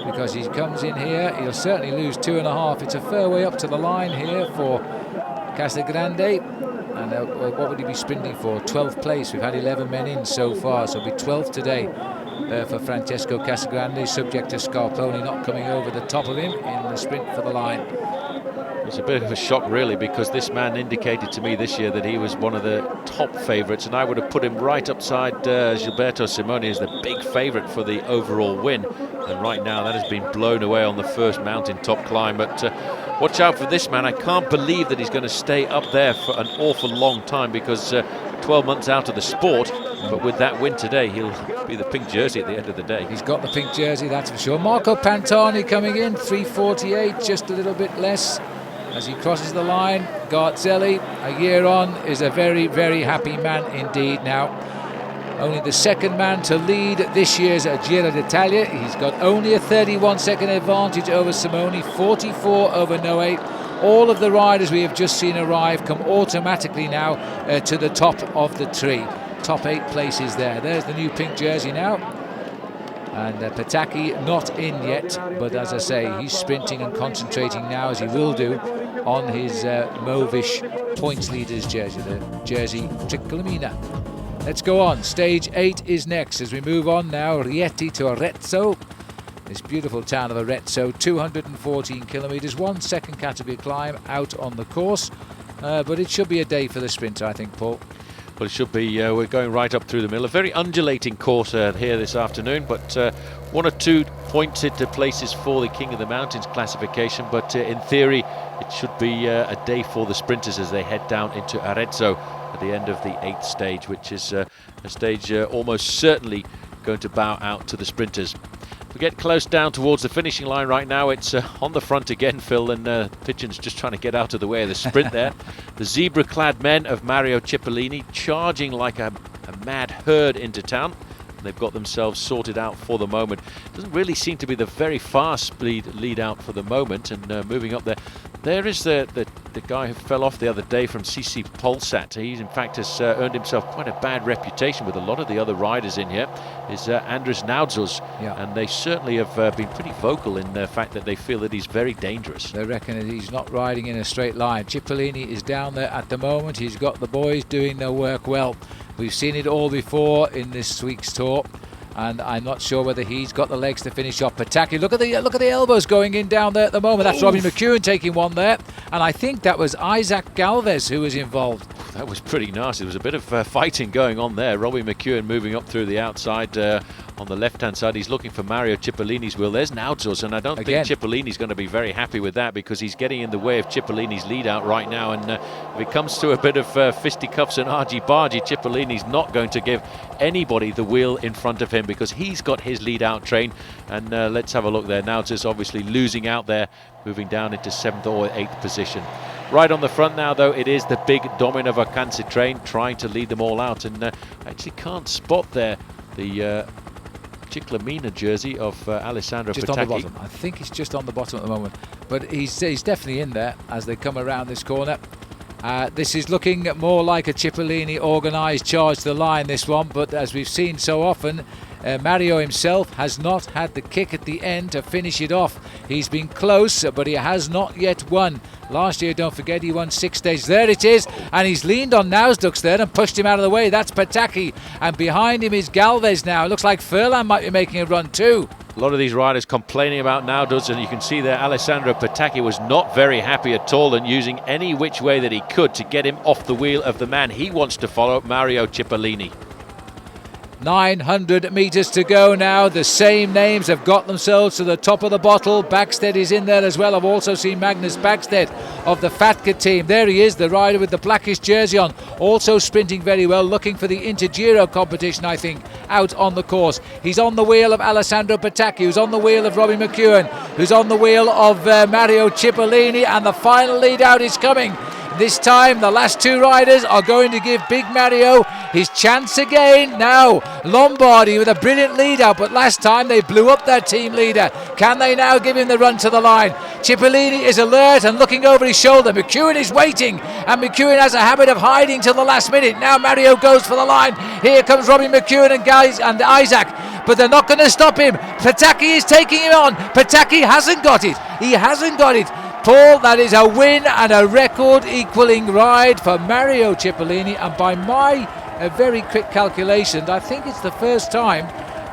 because he comes in here, he'll certainly lose 2.5. It's a fair way up to the line here for Casagrande, and what would he be sprinting for? 12th place. We've had 11 men in so far, so it'll be 12th today for Francesco Casagrande, subject to Scarponi not coming over the top of him in the sprint for the line. It's a bit of a shock, really, because this man indicated to me this year that he was one of the top favourites, and I would have put him right upside Gilberto Simoni as the big favourite for the overall win. And right now that has been blown away on the first mountaintop climb. But watch out for this man. I can't believe that he's going to stay up there for an awful long time, because 12 months out of the sport, but with that win today, he'll be the pink jersey at the end of the day. He's got the pink jersey, that's for sure. Marco Pantani coming in, 3:48, just a little bit less. As he crosses the line, Garzelli, a year on, is a very, very happy man indeed now. Only the second man to lead this year's Giro d'Italia. He's got only a 31-second advantage over Simoni, 44 over Noe. All of the riders we have just seen arrive come automatically now to the top of the tree. Top 8 places there. There's the new pink jersey now. And Pataki not in yet, but as I say, he's sprinting and concentrating now, as he will do, on his mauvish points leaders jersey, the jersey Tricolamina. Let's go on. Stage 8 is next as we move on now. Rieti to Arezzo. This beautiful town of Arezzo, 214 kilometres, 1 second category climb out on the course. But it should be a day for the sprinter, I think, Paul. Well, it should be. We're going right up through the middle. A very undulating course here this afternoon, but 1 or 2 pointed places for the King of the Mountains classification. But in theory, it should be a day for the sprinters as they head down into Arezzo at the end of the 8th stage, which is a stage almost certainly going to bow out to the sprinters. We get close down towards the finishing line right now. It's on the front again, Phil, and Pigeon's just trying to get out of the way of the sprint there. The zebra-clad men of Mario Cipollini charging like a mad herd into town. And they've got themselves sorted out for the moment. Doesn't really seem to be the very fast lead out for the moment, and moving up there. There is the guy who fell off the other day from CC Polsat. He, in fact, has earned himself quite a bad reputation with a lot of the other riders in here. Is Andres Naudzos, and they certainly have been pretty vocal in the fact that they feel that he's very dangerous. They reckon that he's not riding in a straight line. Cipollini is down there at the moment. He's got the boys doing their work well. We've seen it all before in this week's tour, and I'm not sure whether he's got the legs to finish off. Pataki, look at the elbows going in down there at the moment. That's Oof. Robbie McEwen taking one there, and I think that was Isaac Galvez who was involved. That was pretty nasty. There was a bit of fighting going on there. Robbie McEwen moving up through the outside on the left-hand side. He's looking for Mario Cipollini's wheel. There's Naudzos, and I don't think Cipollini's going to be very happy with that, because he's getting in the way of Cipollini's lead out right now. And if it comes to a bit of fisticuffs and argy-bargy, Cipollini's not going to give anybody the wheel in front of him, because he's got his lead out train. And let's have a look there. Naudzos obviously losing out there, moving down into 7th or 8th position. Right on the front now, though, it is the big Domino Vacanze train trying to lead them all out. And I actually can't spot there the Ciclamina jersey of Alessandro just Pataki. On the bottom. I think he's just on the bottom at the moment, but he's definitely in there as they come around this corner. This is looking more like a Cipollini organised charge to the line, this one, but as we've seen so often, Mario himself has not had the kick at the end to finish it off. He's been close, but he has not yet won. Last year, don't forget, he won 6 stages. There it is, and he's leaned on Nauzdux there and pushed him out of the way. That's Pataki, and behind him is Galvez now. It looks like Furlan might be making a run too. A lot of these riders complaining about Nauzdux, and you can see there Alessandro Pataki was not very happy at all and using any which way that he could to get him off the wheel of the man he wants to follow, Mario Cipollini. 900 metres to go now. The same names have got themselves to the top of the bottle. Backstead is in there as well. I've also seen Magnus Backstead of the Fatka team. There he is, the rider with the blackish jersey on, also sprinting very well, looking for the Inter-Giro competition, I think, out on the course. He's on the wheel of Alessandro Petacchi, who's on the wheel of Robbie McEwen, who's on the wheel of Mario Cipollini, and the final lead out is coming. This time the last two riders are going to give Big Mario his chance again. Now Lombardi with a brilliant lead out, but last time they blew up their team leader. Can they now give him the run to the line? Cipollini is alert and looking over his shoulder. McEwen is waiting, and McEwen has a habit of hiding till the last minute. Now Mario goes for the line. Here comes Robbie McEwen and Isaac, but they're not going to stop him. Petacchi is taking him on. Petacchi hasn't got it. He hasn't got it. Paul, that is a win and a record equaling ride for Mario Cipollini, and by my very quick calculations, I think it's the first time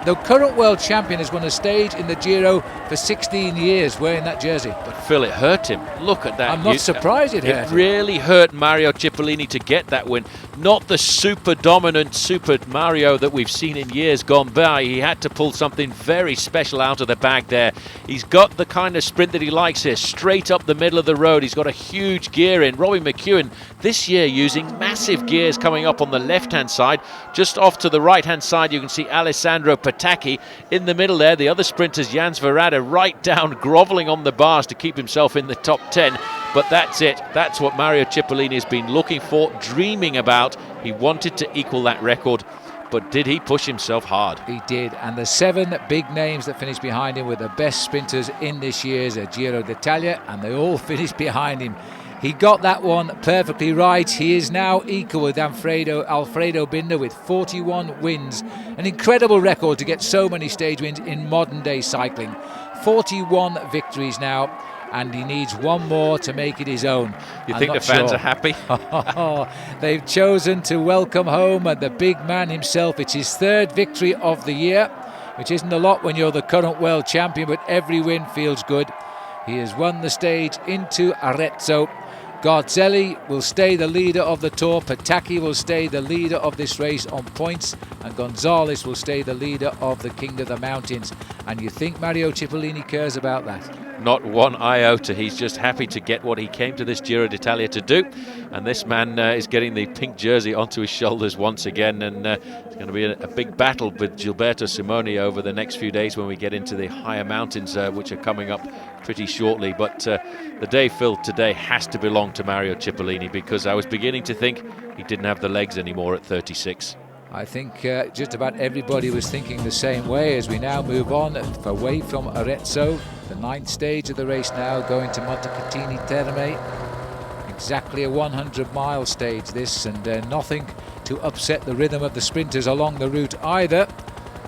the current world champion has won a stage in the Giro for 16 years wearing that jersey. But Phil, it hurt him. Look at that. I'm not surprised it hurt him. It really hurt Mario Cipollini to get that win. Not the super dominant Super Mario that we've seen in years gone by. He had to pull something very special out of the bag there. He's got the kind of sprint that he likes here, straight up the middle of the road. He's got a huge gear in. Robbie McEwen this year using massive gears coming up on the left-hand side. Just off to the right-hand side, you can see Alessandro Petacchi in the middle there. The other sprinters, Jans Verrada, right down, grovelling on the bars to keep himself in the top 10. But that's it. That's what Mario Cipollini has been looking for, dreaming about. He wanted to equal that record, but did he push himself hard? He did, and the 7 big names that finished behind him were the best sprinters in this year's Giro d'Italia, and they all finished behind him. He got that one perfectly right. He is now equal with Alfredo Binder with 41 wins. An incredible record to get so many stage wins in modern day cycling. 41 victories now, and he needs one more to make it his own. You think the fans are happy? They've chosen to welcome home the big man himself. It's his 3rd victory of the year, which isn't a lot when you're the current world champion, but every win feels good. He has won the stage into Arezzo. Garzelli will stay the leader of the Tour. Petacchi will stay the leader of this race on points, and Gonzalez will stay the leader of the King of the Mountains. And you think Mario Cipollini cares about that? Not one iota. He's just happy to get what he came to this Giro d'Italia to do. And this man is getting the pink jersey onto his shoulders once again. And it's going to be a big battle with Gilberto Simoni over the next few days when we get into the higher mountains, which are coming up pretty shortly. But the day, Phil, today has to belong to Mario Cipollini, because I was beginning to think he didn't have the legs anymore at 36. I think just about everybody was thinking the same way as we now move on away from Arezzo. The 9th stage of the race now, going to Montecatini Terme. Exactly a 100-mile stage this, and nothing to upset the rhythm of the sprinters along the route either.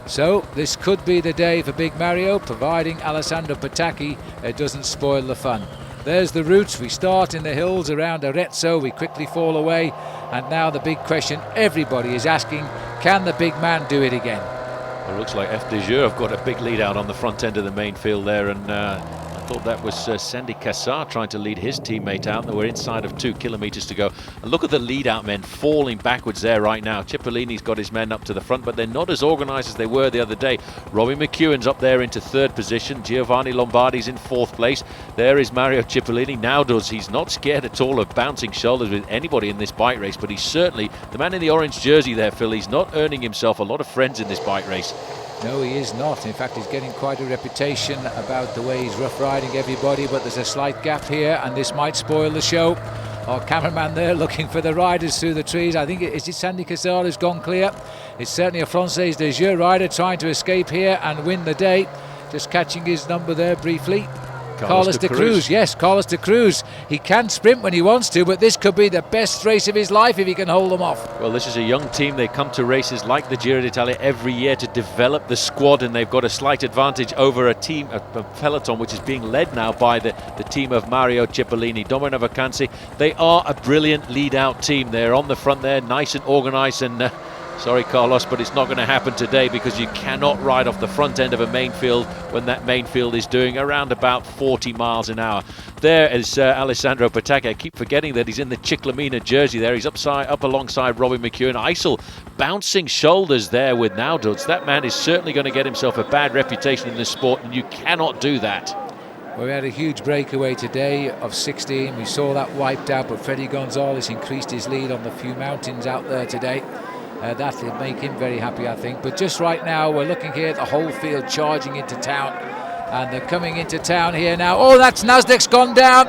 So this could be the day for Big Mario, providing Alessandro Petacchi doesn't spoil the fun. There's the route. We start in the hills around Arezzo, we quickly fall away, and now the big question everybody is asking, can the big man do it again? It looks like F. de Jure have got a big lead out on the front end of the main field there, and I thought that was Sandy Cassar trying to lead his teammate out. We're inside of 2 kilometres to go. And look at the lead-out men falling backwards there right now. Cipollini's got his men up to the front, but they're not as organised as they were the other day. Robbie McEwen's up there into 3rd position. Giovanni Lombardi's in 4th place. There is Mario Cipollini. Now he's not scared at all of bouncing shoulders with anybody in this bike race, but he's certainly the man in the orange jersey there, Phil. He's not earning himself a lot of friends in this bike race. No, he is not. In fact, he's getting quite a reputation about the way he's rough riding everybody, but there's a slight gap here, and this might spoil the show. Our cameraman there looking for the riders through the trees. I think it's Sandy Cassar who's gone clear. It's certainly a Française de Jure rider trying to escape here and win the day. Just catching his number there briefly. Carlos de Cruz, yes, Carlos de Cruz. He can sprint when he wants to, but this could be the best race of his life if he can hold them off. Well, this is a young team. They come to races like the Giro d'Italia every year to develop the squad, and they've got a slight advantage over a team, a peloton, which is being led now by the team of Mario Cipollini, Domino Vacanzi. They are a brilliant lead-out team. They're on the front there, nice and organised, and Sorry, Carlos, but it's not going to happen today, because you cannot ride off the front end of a main field when that main field is doing around about 40 miles an hour. There is Alessandro Petacchi. I keep forgetting that he's in the Ciclamina jersey there. He's up alongside Robbie McEwen. Eisel bouncing shoulders there with Naududs. That man is certainly going to get himself a bad reputation in this sport, and you cannot do that. Well, we had a huge breakaway today of 16. We saw that wiped out, but Freddie Gonzalez increased his lead on the few mountains out there today. That'll make him very happy, I think. But just right now, we're looking here at the whole field charging into town. And they're coming into town here now. Oh, that's Nasdaq's gone down.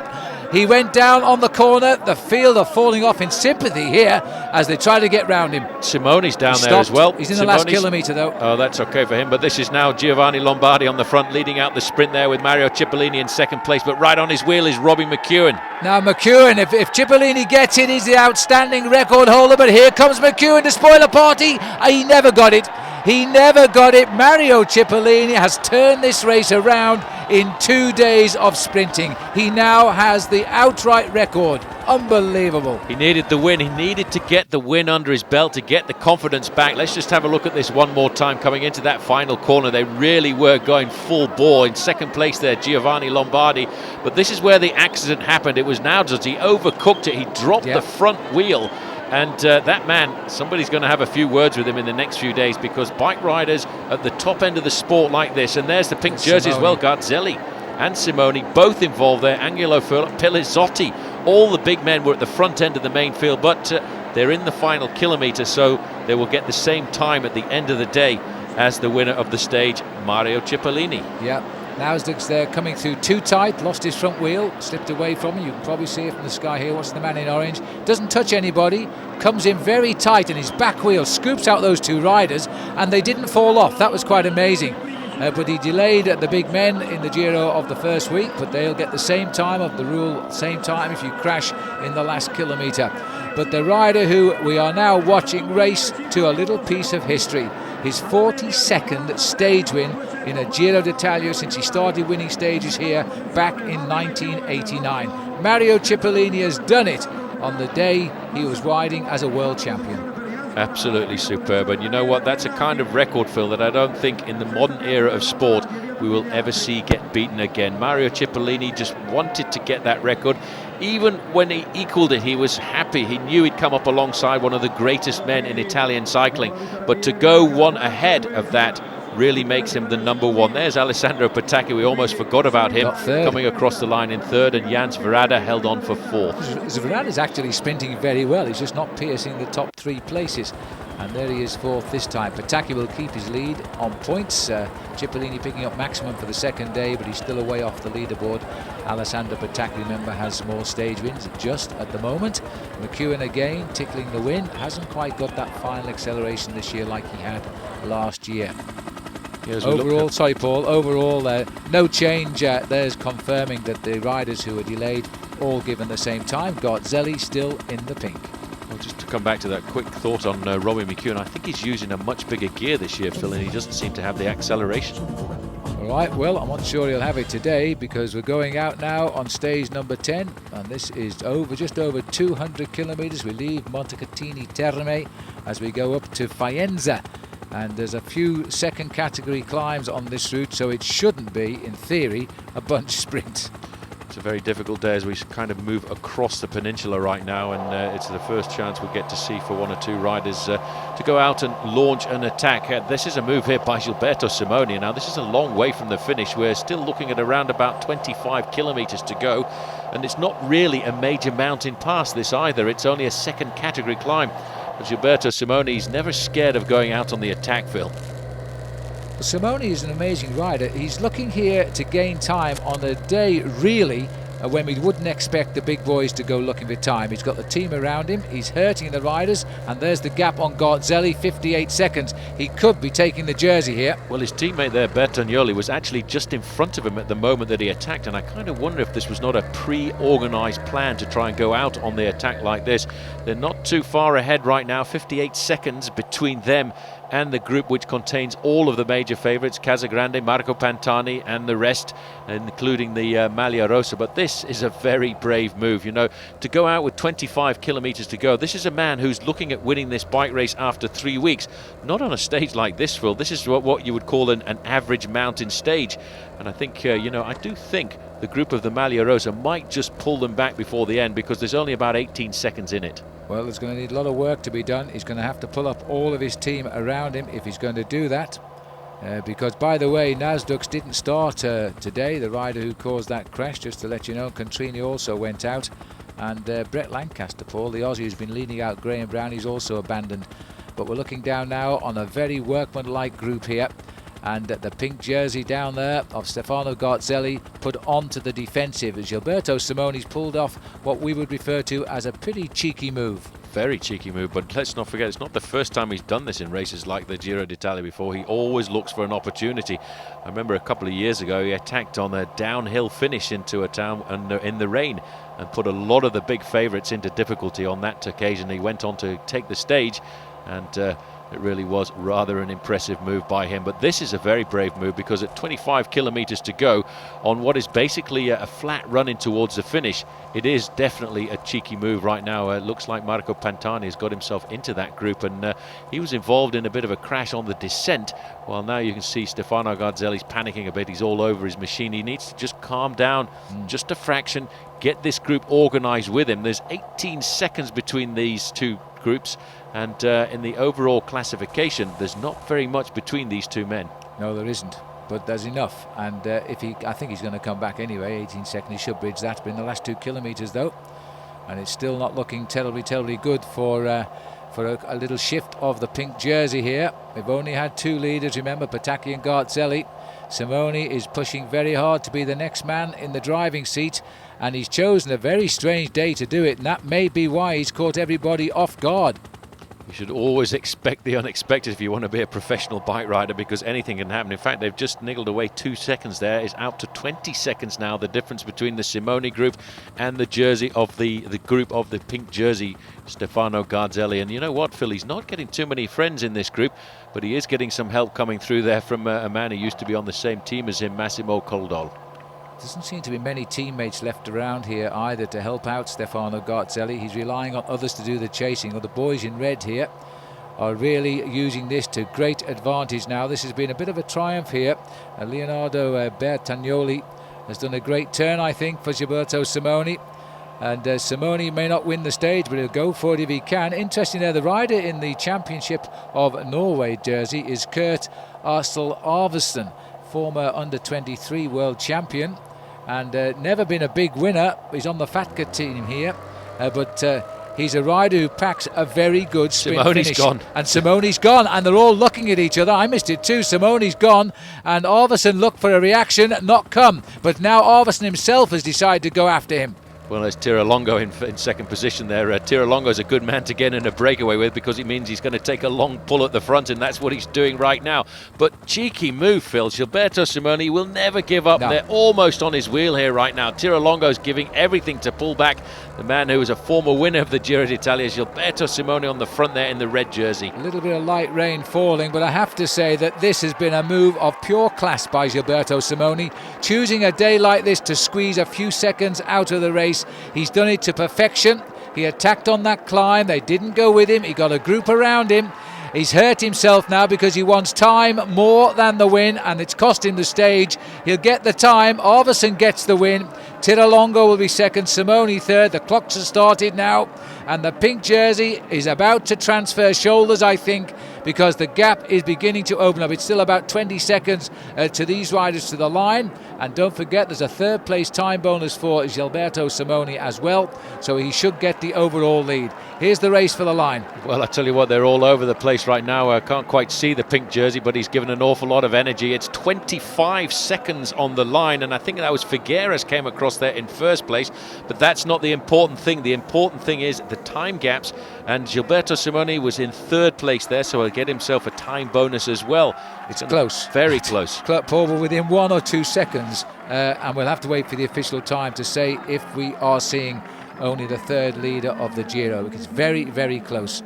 He went down on the corner. The field are falling off in sympathy here as they try to get round him. Simone's down there as well. He's in the last kilometre, though. Oh, that's okay for him. But this is now Giovanni Lombardi on the front, leading out the sprint there with Mario Cipollini in second place. But right on his wheel is Robbie McEwen. Now McEwen, if Cipollini gets it, he's the outstanding record holder. But here comes McEwen to spoil a party. He never got it. He never got it. Mario Cipollini has turned this race around in 2 days of sprinting. He now has the outright record. Unbelievable. He needed the win. He needed to get the win under his belt to get the confidence back. Let's just have a look at this one more time coming into that final corner. They really were going full bore. In second place there, Giovanni Lombardi. But this is where the accident happened. It was Naududs. He overcooked it. He dropped the front wheel. And that man, somebody's going to have a few words with him in the next few days, because bike riders at the top end of the sport like this, and there's the pink jersey as well, Garzelli and Simone, both involved there, Angelo Pelizzotti, all the big men were at the front end of the main field, but they're in the final kilometre, so they will get the same time at the end of the day as the winner of the stage, Mario Cipollini. Yeah. Nasdaq's there coming through too tight, lost his front wheel, slipped away from him. You can probably see it from the sky here. What's the man in orange? Doesn't touch anybody, comes in very tight, and his back wheel scoops out those two riders, and they didn't fall off. That was quite amazing. But he delayed the big men in the Giro of the first week, but they'll get the same time of the rule, same time if you crash in the last kilometre. But the rider who we are now watching race to a little piece of history, his 42nd stage win in a Giro d'Italia since he started winning stages here back in 1989. Mario Cipollini has done it on the day he was riding as a world champion. Absolutely superb. And you know what? That's a kind of record, Phil, that I don't think in the modern era of sport we will ever see get beaten again. Mario Cipollini just wanted to get that record. Even when he equaled it, he was happy. He knew he'd come up alongside one of the greatest men in Italian cycling. But to go one ahead of that really makes him the number one. There's Alessandro Petacchi. We almost forgot about him coming across the line in third, and Jans Verada held on for fourth. Verada's actually sprinting very well. He's just not piercing the top three places. And there he is fourth this time. Petacchi will keep his lead on points. Cipollini picking up maximum for the second day, but he's still away off the leaderboard. Alessandro Petacchi, remember, has more stage wins just at the moment. McEwen again tickling the win. Hasn't quite got that final acceleration this year like he had last year. Overall, sorry Paul, overall no change. There's confirming that the riders who were delayed all given the same time. Garzelli still in the pink. Well, just to come back to that quick thought on Robbie McEwen, I think he's using a much bigger gear this year, Phil, and he doesn't seem to have the acceleration. All right, well, I'm not sure he'll have it today, because we're going out now on stage number 10, and this is just over 200 kilometres. We leave Montecatini Terme as we go up to Faenza, and there's a few second category climbs on this route, so it shouldn't be, in theory, a bunch sprint. It's a very difficult day as we kind of move across the peninsula right now, and it's the first chance we'll get to see for one or two riders to go out and launch an attack. This is a move here by Gilberto Simoni. Now, this is a long way from the finish. We're still looking at around about 25 kilometres to go, and it's not really a major mountain pass, this either. It's only a second category climb. But Gilberto Simoni is never scared of going out on the attack, Phil. Simone is an amazing rider. He's looking here to gain time on a day, really, when we wouldn't expect the big boys to go looking for time. He's got the team around him. He's hurting the riders, and there's the gap on Garzelli, 58 seconds. He could be taking the jersey here. Well, his teammate there, Bertagnoli, was actually just in front of him at the moment that he attacked, and I kind of wonder if this was not a pre-organised plan to try and go out on the attack like this. They're not too far ahead right now, 58 seconds between them and the group which contains all of the major favourites, Casagrande, Marco Pantani and the rest, including the Maglia Rosa. But this is a very brave move, you know, to go out with 25 kilometres to go. This is a man who's looking at winning this bike race after 3 weeks, not on a stage like this, Phil. This is what you would call an average mountain stage. And I think, you know, I do think the group of the Maglia Rosa might just pull them back before the end, because there's only about 18 seconds in it. Well, there's going to need a lot of work to be done. He's going to have to pull up all of his team around him if he's going to do that. Because, by the way, Nasdux didn't start today, the rider who caused that crash, just to let you know. Contrini also went out. And Brett Lancaster, Paul, the Aussie who's been leading out Graham Brown, he's also abandoned. But we're looking down now on a very workmanlike group here. And the pink jersey down there of Stefano Garzelli put onto the defensive as Gilberto Simone's pulled off what we would refer to as a pretty cheeky move. Very cheeky move, but let's not forget, it's not the first time he's done this in races like the Giro d'Italia before. He always looks for an opportunity. I remember a couple of years ago he attacked on a downhill finish into a town in the rain and put a lot of the big favourites into difficulty on that occasion. He went on to take the stage, and it really was rather an impressive move by him. But this is a very brave move, because at 25 kilometres to go on what is basically a flat run in towards the finish, it is definitely a cheeky move right now. It looks like Marco Pantani has got himself into that group, and he was involved in a bit of a crash on the descent. Well, now you can see Stefano Garzelli's panicking a bit. He's all over his machine. He needs to just calm down just a fraction, get this group organised with him. There's 18 seconds between these two groups, and in the overall classification there's not very much between these two men. No, there isn't, but there's enough. And I think he's going to come back anyway. 18 seconds, he should bridge that. Been the last 2 kilometres though, and it's still not looking terribly good for a little shift of the pink jersey here. We've only had 2 leaders, remember, Pataki and Garzelli. Simone is pushing very hard to be the next man in the driving seat, and he's chosen a very strange day to do it, and that may be why he's caught everybody off guard. You should always expect the unexpected if you want to be a professional bike rider, because anything can happen. In fact, they've just niggled away 2 seconds there. It's out to 20 seconds now, the difference between the Simone group and the jersey of the group of the pink jersey, Stefano Garzelli. And you know what, Phil, he's not getting too many friends in this group, but he is getting some help coming through there from a man who used to be on the same team as him, Massimo Coldol. Doesn't seem to be many teammates left around here either to help out Stefano Garzelli. He's relying on others to do the chasing. Well, the boys in red here are really using this to great advantage now. This has been a bit of a triumph here. Leonardo Bertagnoli has done a great turn, I think, for Gilberto Simone. And Simone may not win the stage, but he'll go for it if he can. Interesting there, the rider in the Championship of Norway jersey is Kurt Arsel Arvesen, former under-23 world champion, and never been a big winner. He's on the Fatka team here, but he's a rider who packs a very good sprint finish. Gone. And Simone's gone, and they're all looking at each other. I missed it too. Simone's gone, and Arvesen looked for a reaction, not come. But now Arvesen himself has decided to go after him. Well, there's Tiralongo in second position there. Tiralongo's a good man to get in a breakaway with, because it means he's going to take a long pull at the front, and that's what he's doing right now. But cheeky move, Phil. Gilberto Simone will never give up. No. They're almost on his wheel here right now. Tiralongo's giving everything to pull back. The man who was a former winner of the Giro d'Italia, Gilberto Simone, on the front there in the red jersey. A little bit of light rain falling, but I have to say that this has been a move of pure class by Gilberto Simone. Choosing a day like this to squeeze a few seconds out of the race. He's done it to perfection. He attacked on that climb. They didn't go with him. He got a group around him. He's hurt himself now because he wants time more than the win, and it's cost him the stage. He'll get the time. Arvesen gets the win. Tiralongo will be second, Simone third. The clocks have started now, and the pink jersey is about to transfer shoulders, I think, because the gap is beginning to open up. It's still about 20 seconds to these riders to the line. And don't forget, there's a third place time bonus for Gilberto Simone as well, so he should get the overall lead. Here's the race for the line. Well, I tell you what, they're all over the place right now. I can't quite see the pink jersey, but he's given an awful lot of energy. It's 25 seconds on the line, and I think that was Figueres came across there in first place, but that's not the important thing. The important thing is the time gaps, and Gilberto Simone was in third place there, so he'll get himself a time bonus as well. It's close. Very close. Paul, we're within 1 or 2 seconds, and we'll have to wait for the official time to say if we are seeing only the third leader of the Giro. It's very, very close.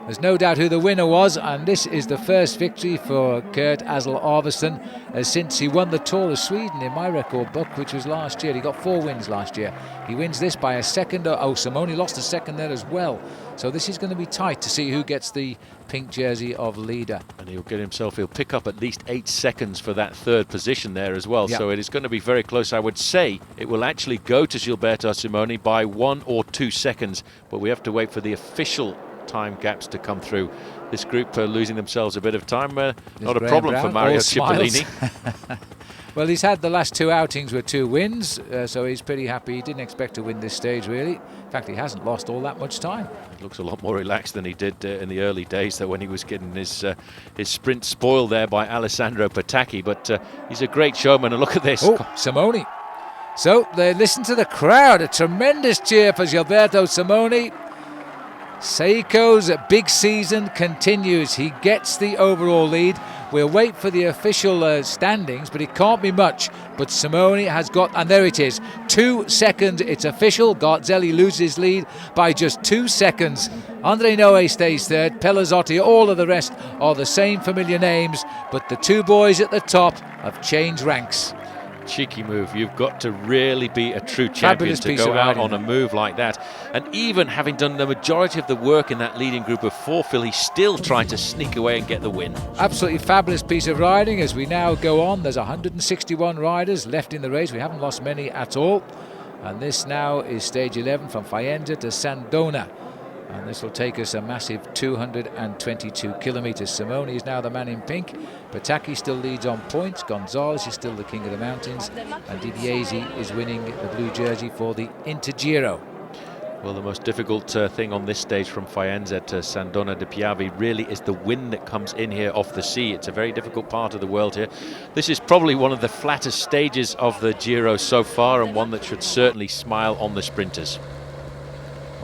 There's no doubt who the winner was, and this is the first victory for Kurt Asle Arvesson since he won the Tour of Sweden in my record book, which was last year. He got 4 wins last year. He wins this by a second. Oh, Simone lost a second there as well. So this is going to be tight to see who gets the pink jersey of leader. And he'll pick up at least 8 seconds for that 3rd position there as well. Yep. So it is going to be very close. I would say it will actually go to Gilberto Simoni by 1 or 2 seconds, but we have to wait for the official time gaps to come through. This group are losing themselves a bit of time. Not a problem for Mario Cipollini. Well, he's had the last 2 outings with 2 wins, so he's pretty happy. He didn't expect to win this stage, really. In fact, he hasn't lost all that much time. It looks a lot more relaxed than he did in the early days, though, when he was getting his sprint spoiled there by Alessandro Patacchi. But he's a great showman, and look at this. Oh, Simoni. So they listen to the crowd. A tremendous cheer for Gilberto Simoni. Seiko's big season continues. He gets the overall lead. We'll wait for the official standings, but it can't be much. But Simoni has got, and there it is, 2 seconds. It's official. Garzelli loses lead by just 2 seconds. Andre Noe stays 3rd. Pelazzotti, all of the rest are the same familiar names, but the 2 boys at the top have changed ranks. Cheeky move. You've got to really be a true champion to go out on a move like that. And even having done the majority of the work in that leading group of 4, Phil, he's still trying to sneak away and get the win. Absolutely fabulous piece of riding as we now go on. There's 161 riders left in the race. We haven't lost many at all. And this now is stage 11 from Faenza to Sandona. And this will take us a massive 222 kilometres. Simone is now the man in pink. Patacchi still leads on points. Gonzalez is still the king of the mountains. And Dibiase is winning the blue jersey for the Intergiro. Well, the most difficult thing on this stage from Faenza to Sandona de Piave really is the wind that comes in here off the sea. It's a very difficult part of the world here. This is probably one of the flattest stages of the Giro so far, and one that should certainly smile on the sprinters.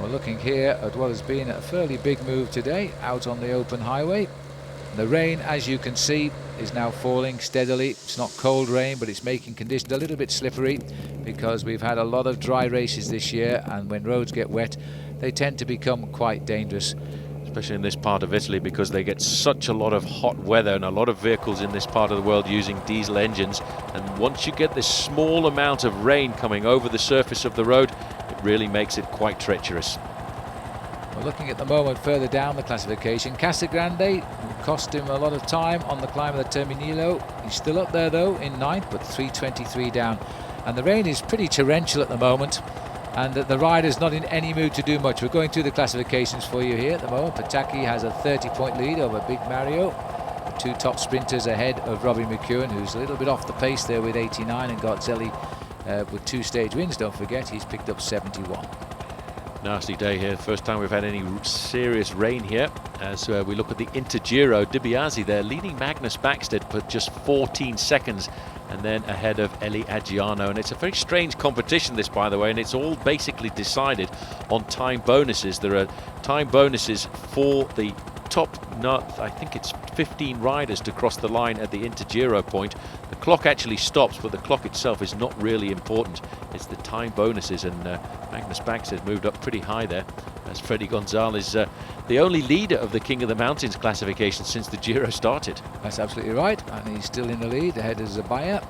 We're looking here at what has been a fairly big move today out on the open highway. The rain, as you can see, is now falling steadily. It's not cold rain, but it's making conditions a little bit slippery because we've had a lot of dry races this year, and when roads get wet, they tend to become quite dangerous. Especially in this part of Italy, because they get such a lot of hot weather and a lot of vehicles in this part of the world using diesel engines. And once you get this small amount of rain coming over the surface of the road, it really makes it quite treacherous. We're looking at the moment further down the classification. Casagrande cost him a lot of time on the climb of the Terminillo. He's still up there though in 9th, but 3:23 down. And the rain is pretty torrential at the moment, and the rider's not in any mood to do much. We're going through the classifications for you here at the moment. Patacchi has a 30-point lead over Big Mario. The 2 top sprinters ahead of Robbie McEwen, who's a little bit off the pace there with 89, and Garzelli with 2 stage wins, don't forget. He's picked up 71. Nasty day here. First time we've had any serious rain here. As we look at the Intergiro, Dibiase there leading Magnus Backstedt for just 14 seconds, and then ahead of Eli Aggiano. And it's a very strange competition, this, by the way, and it's all basically decided on time bonuses. There are time bonuses for the top, I think it's 15 riders to cross the line at the Intergiro point. The clock actually stops, but the clock itself is not really important. It's the time bonuses, and Magnus Backstedt moved up pretty high there as Freddy Gonzalez, the only leader of the King of the Mountains classification since the Giro started. That's absolutely right, and he's still in the lead ahead of Zabaya.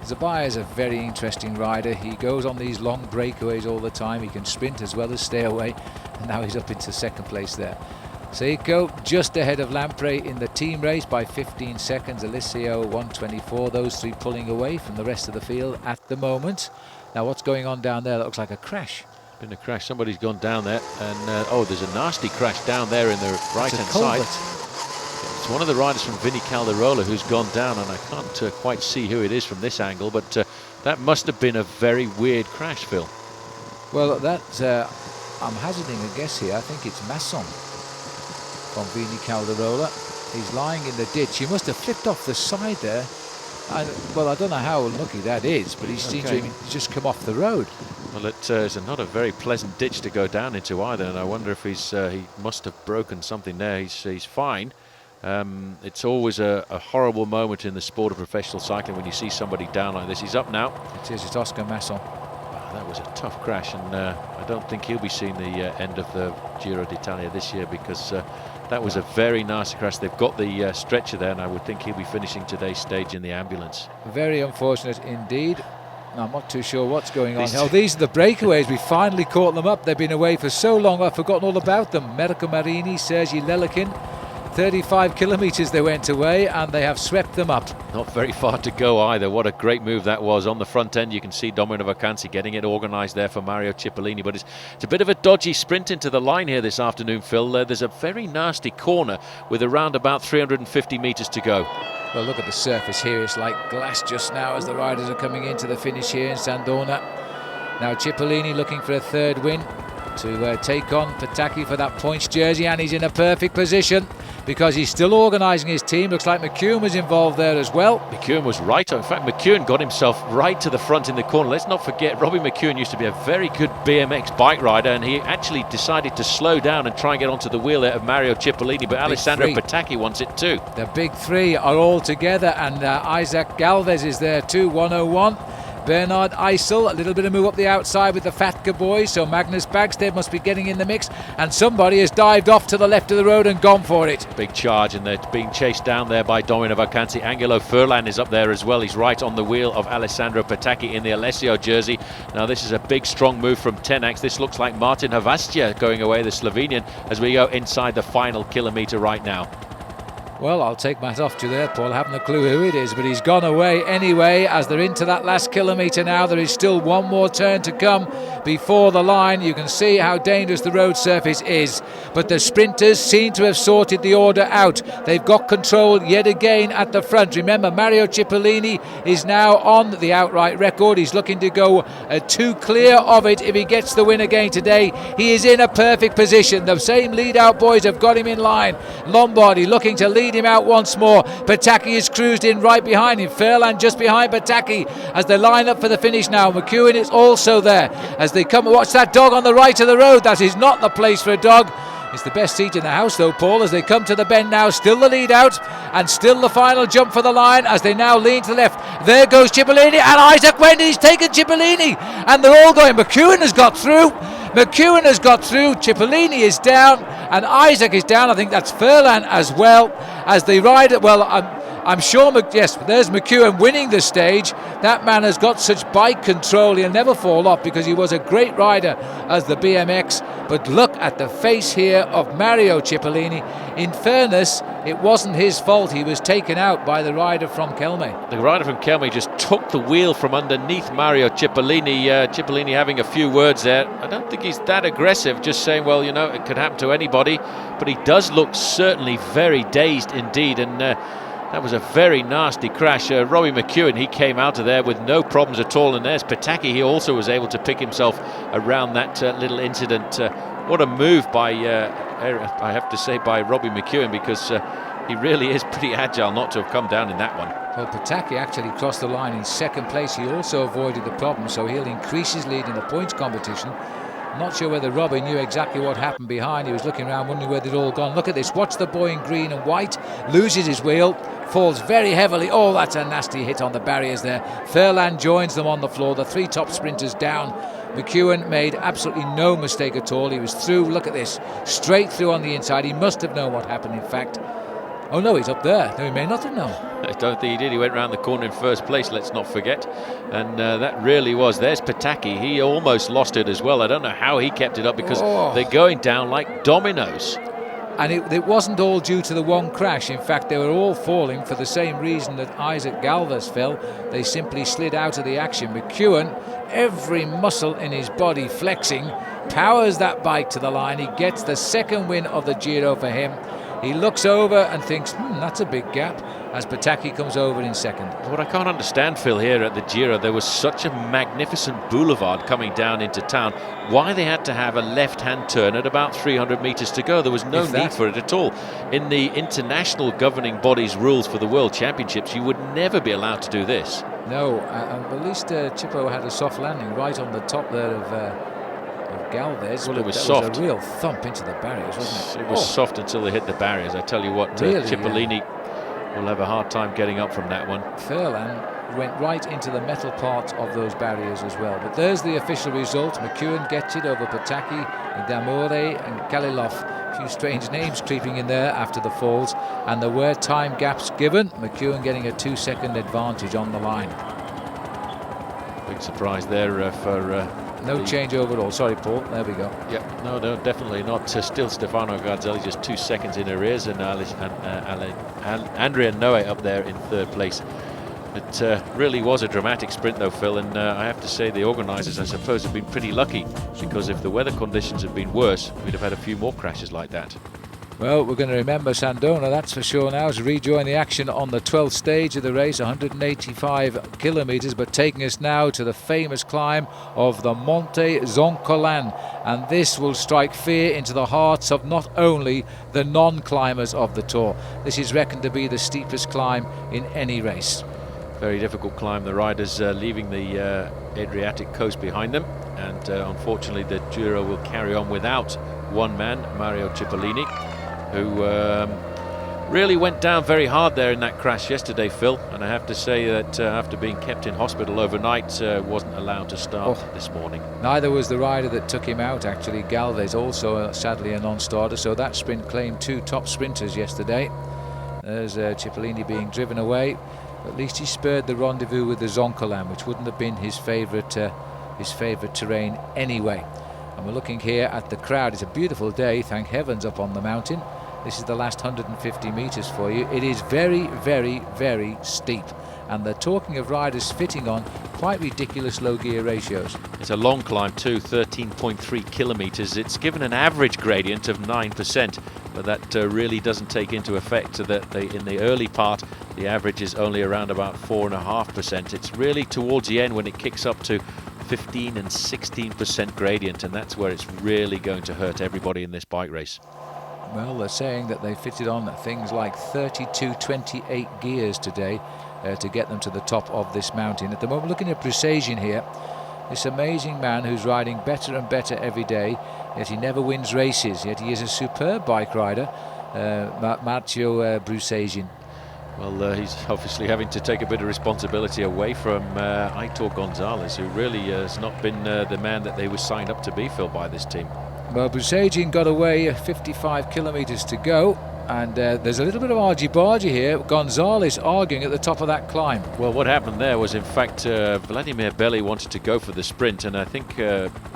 Zabaya is a very interesting rider. He goes on these long breakaways all the time. He can sprint as well as stay away, and now he's up into 2nd place there. Seiko just ahead of Lampre in the team race by 15 seconds. Eliseo 124. Those 3 pulling away from the rest of the field at the moment. Now what's going on down there? That looks like a crash. Been a crash. Somebody's gone down there, and oh, there's a nasty crash down there in the right-hand side. It's one of the riders from Vinny Calderola who's gone down, and I can't quite see who it is from this angle, but that must have been a very weird crash, Phil. Well, that's I'm hazarding a guess here. I think it's Masson from Vini Calderola. He's lying in the ditch. He must have flipped off the side there. Well, I don't know how lucky that is, but he seems to have just come off the road. Well, it is not a very pleasant ditch to go down into either, and I wonder if he must have broken something there. He's fine. It's always a horrible moment in the sport of professional cycling when you see somebody down like this. He's up now. It's Oscar Masson. that was a tough crash, and I don't think he'll be seeing the end of the Giro d'Italia this year, because that was a very nasty crash. They've got the stretcher there, and I would think he'll be finishing today's stage in the ambulance. Very unfortunate indeed. I'm not too sure what's going on. These are the breakaways. We finally caught them up. They've been away for so long, I've forgotten all about them. Merco Marini, Sergi Lelekin, 35 kilometres they went away, and they have swept them up. Not very far to go either. What a great move that was. On the front end, you can see Domino Vacanzi getting it organised there for Mario Cipollini, but it's a bit of a dodgy sprint into the line here this afternoon, Phil. There's a very nasty corner with around about 350 metres to go. Well, look at the surface here. It's like glass just now as the riders are coming into the finish here in Sandona. Now Cipollini looking for a third win to take on Pataki for that points jersey, and he's in a perfect position because he's still organising his team. Looks like McEwen was involved there as well. McEwen was right. In fact, McEwen got himself right to the front in the corner. Let's not forget, Robbie McEwen used to be a very good BMX bike rider, and he actually decided to slow down and try and get onto the wheel there of Mario Cipollini, but Alessandro Pataki wants it too. The big three are all together, and Isaac Galvez is there too, 101. Bernard Eisel, a little bit of move up the outside with the Fatka boys, so Magnus Bagstead must be getting in the mix, and somebody has dived off to the left of the road and gone for it. Big charge, and they're being chased down there by Domino Vacanzi. Angelo Furlan is up there as well. He's right on the wheel of Alessandro Pataki in the Alessio jersey. Now this is a big strong move from Tenax. This looks like Martin Havastia going away, the Slovenian, as we go inside the final kilometre right now. Well, I'll take my hat off to you there, Paul. I haven't a clue who it is, but he's gone away anyway. As they're into that last kilometre now, there is still one more turn to come before the line. You can see how dangerous the road surface is, but the sprinters seem to have sorted the order out. They've got control yet again at the front. Remember, Mario Cipollini is now on the outright record. He's looking to go 2 clear of it if he gets the win again today. He is in a perfect position. The same lead-out boys have got him in line. Lombardi looking to lead him out once more. Pataki is cruised in right behind him. Fairland just behind Pataki as they line up for the finish now. McEwen is also there as they come. Watch that dog on the right of the road. That is not the place for a dog. It's the best seat in the house though, Paul, as they come to the bend now. Still the lead out and still the final jump for the line as they now lean to the left. There goes Cipollini, and Isaac Wendy's taken Cipollini, and they're all going. McEwen has got through. McEwen has got through. Cipollini is down and Isaac is down. I think that's Furlan as well as they ride it. Well, I'm sure, yes, there's McEwen winning the stage. That man has got such bike control, he'll never fall off because he was a great rider as the BMX. But look at the face here of Mario Cipollini. In fairness, it wasn't his fault. He was taken out by the rider from Kelme. The rider from Kelme just took the wheel from underneath Mario Cipollini. Cipollini having a few words there. I don't think he's that aggressive, just saying, well, you know, it could happen to anybody. But he does look certainly very dazed indeed, and that was a very nasty crash. Robbie McEwen, he came out of there with no problems at all, and there's Pataki. He also was able to pick himself around that little incident. What a move by, I have to say, by Robbie McEwen, because he really is pretty agile not to have come down in that one. Well, Pataki actually crossed the line in second place. He also avoided the problem, so he'll increase his lead in the points competition. Not sure whether Robbie knew exactly what happened behind. He was looking around wondering where they'd all gone. Look at this. Watch the boy in green and white. Loses his wheel. Falls very heavily. Oh, that's a nasty hit on the barriers there. Furlan joins them on the floor. The 3 top sprinters down. McEwen made absolutely no mistake at all. He was through. Look at this. Straight through on the inside. He must have known what happened, in fact. Oh, no, he's up there. No, he may not have known. I don't think he did. He went round the corner in first place, let's not forget. And that really was. There's Pataki. He almost lost it as well. I don't know how he kept it up because they're going down like dominoes. And it wasn't all due to the one crash. In fact, they were all falling for the same reason that Isaac Galvez fell. They simply slid out of the action. McEwen, every muscle in his body flexing, powers that bike to the line. He gets the second win of the Giro for him. He looks over and thinks, that's a big gap, as Pataki comes over in second. What I can't understand, Phil, here at the Giro, there was such a magnificent boulevard coming down into town. Why they had to have a left-hand turn at about 300 metres to go? There was no need for it at all. In the international governing body's rules for the World Championships, you would never be allowed to do this. No, at least Chippo had a soft landing right on the top there of Galvez. Well, it was soft. Was a real thump into the barriers, wasn't it? It was soft until they hit the barriers. I tell you what, really, Cipollini will have a hard time getting up from that one. Furlan went right into the metal part of those barriers as well. But there's the official result. McEwen gets it over Pataki, Damore and Kalilov. A few strange names creeping in there after the falls, and there were time gaps given. McEwen getting a 2-second advantage on the line. Big surprise there for... no change overall. Sorry, Paul. There we go. Yeah, no, definitely not. Still Stefano Garzelli just 2 seconds in arrears, and Andrea Noe up there in third place. It really was a dramatic sprint though, Phil, and I have to say the organisers, I suppose, have been pretty lucky, because if the weather conditions had been worse, we'd have had a few more crashes like that. Well, we're going to remember Sandona, that's for sure now, to rejoin the action on the 12th stage of the race, 185 kilometres, but taking us now to the famous climb of the Monte Zoncolan. And this will strike fear into the hearts of not only the non-climbers of the Tour. This is reckoned to be the steepest climb in any race. Very difficult climb. The riders leaving the Adriatic coast behind them, and unfortunately the Giro will carry on without one man, Mario Cipollini, who really went down very hard there in that crash yesterday, Phil, and I have to say that after being kept in hospital overnight, wasn't allowed to start this morning. Neither was the rider that took him out, actually. Galvez, also sadly a non-starter, so that sprint claimed 2 top sprinters yesterday. There's Cipollini being driven away. At least he spared the rendezvous with the Zoncolan, which wouldn't have been his favourite terrain anyway. And we're looking here at the crowd. It's a beautiful day, thank heavens, up on the mountain. This is the last 150 metres for you. It is very, very, very steep. And they're talking of riders fitting on quite ridiculous low gear ratios. It's a long climb too, 13.3 kilometres. It's given an average gradient of 9%, but that really doesn't take into effect that in the early part, the average is only around about 4.5%. It's really towards the end when it kicks up to 15 and 16% gradient, and that's where it's really going to hurt everybody in this bike race. Well, they're saying that they fitted on things like 28 gears today to get them to the top of this mountain. At the moment, looking at Brusagian here, this amazing man who's riding better and better every day, yet he never wins races, yet he is a superb bike rider, Marcio Brusagian. Well, he's obviously having to take a bit of responsibility away from Aitor Gonzalez, who really has not been the man that they were signed up to be, Phil, by this team. Well, Brusagian got away, 55 kilometres to go, and there's a little bit of argy-bargy here. Gonzalez arguing at the top of that climb. Well, what happened there was, in fact, Vladimir Belli wanted to go for the sprint, and I think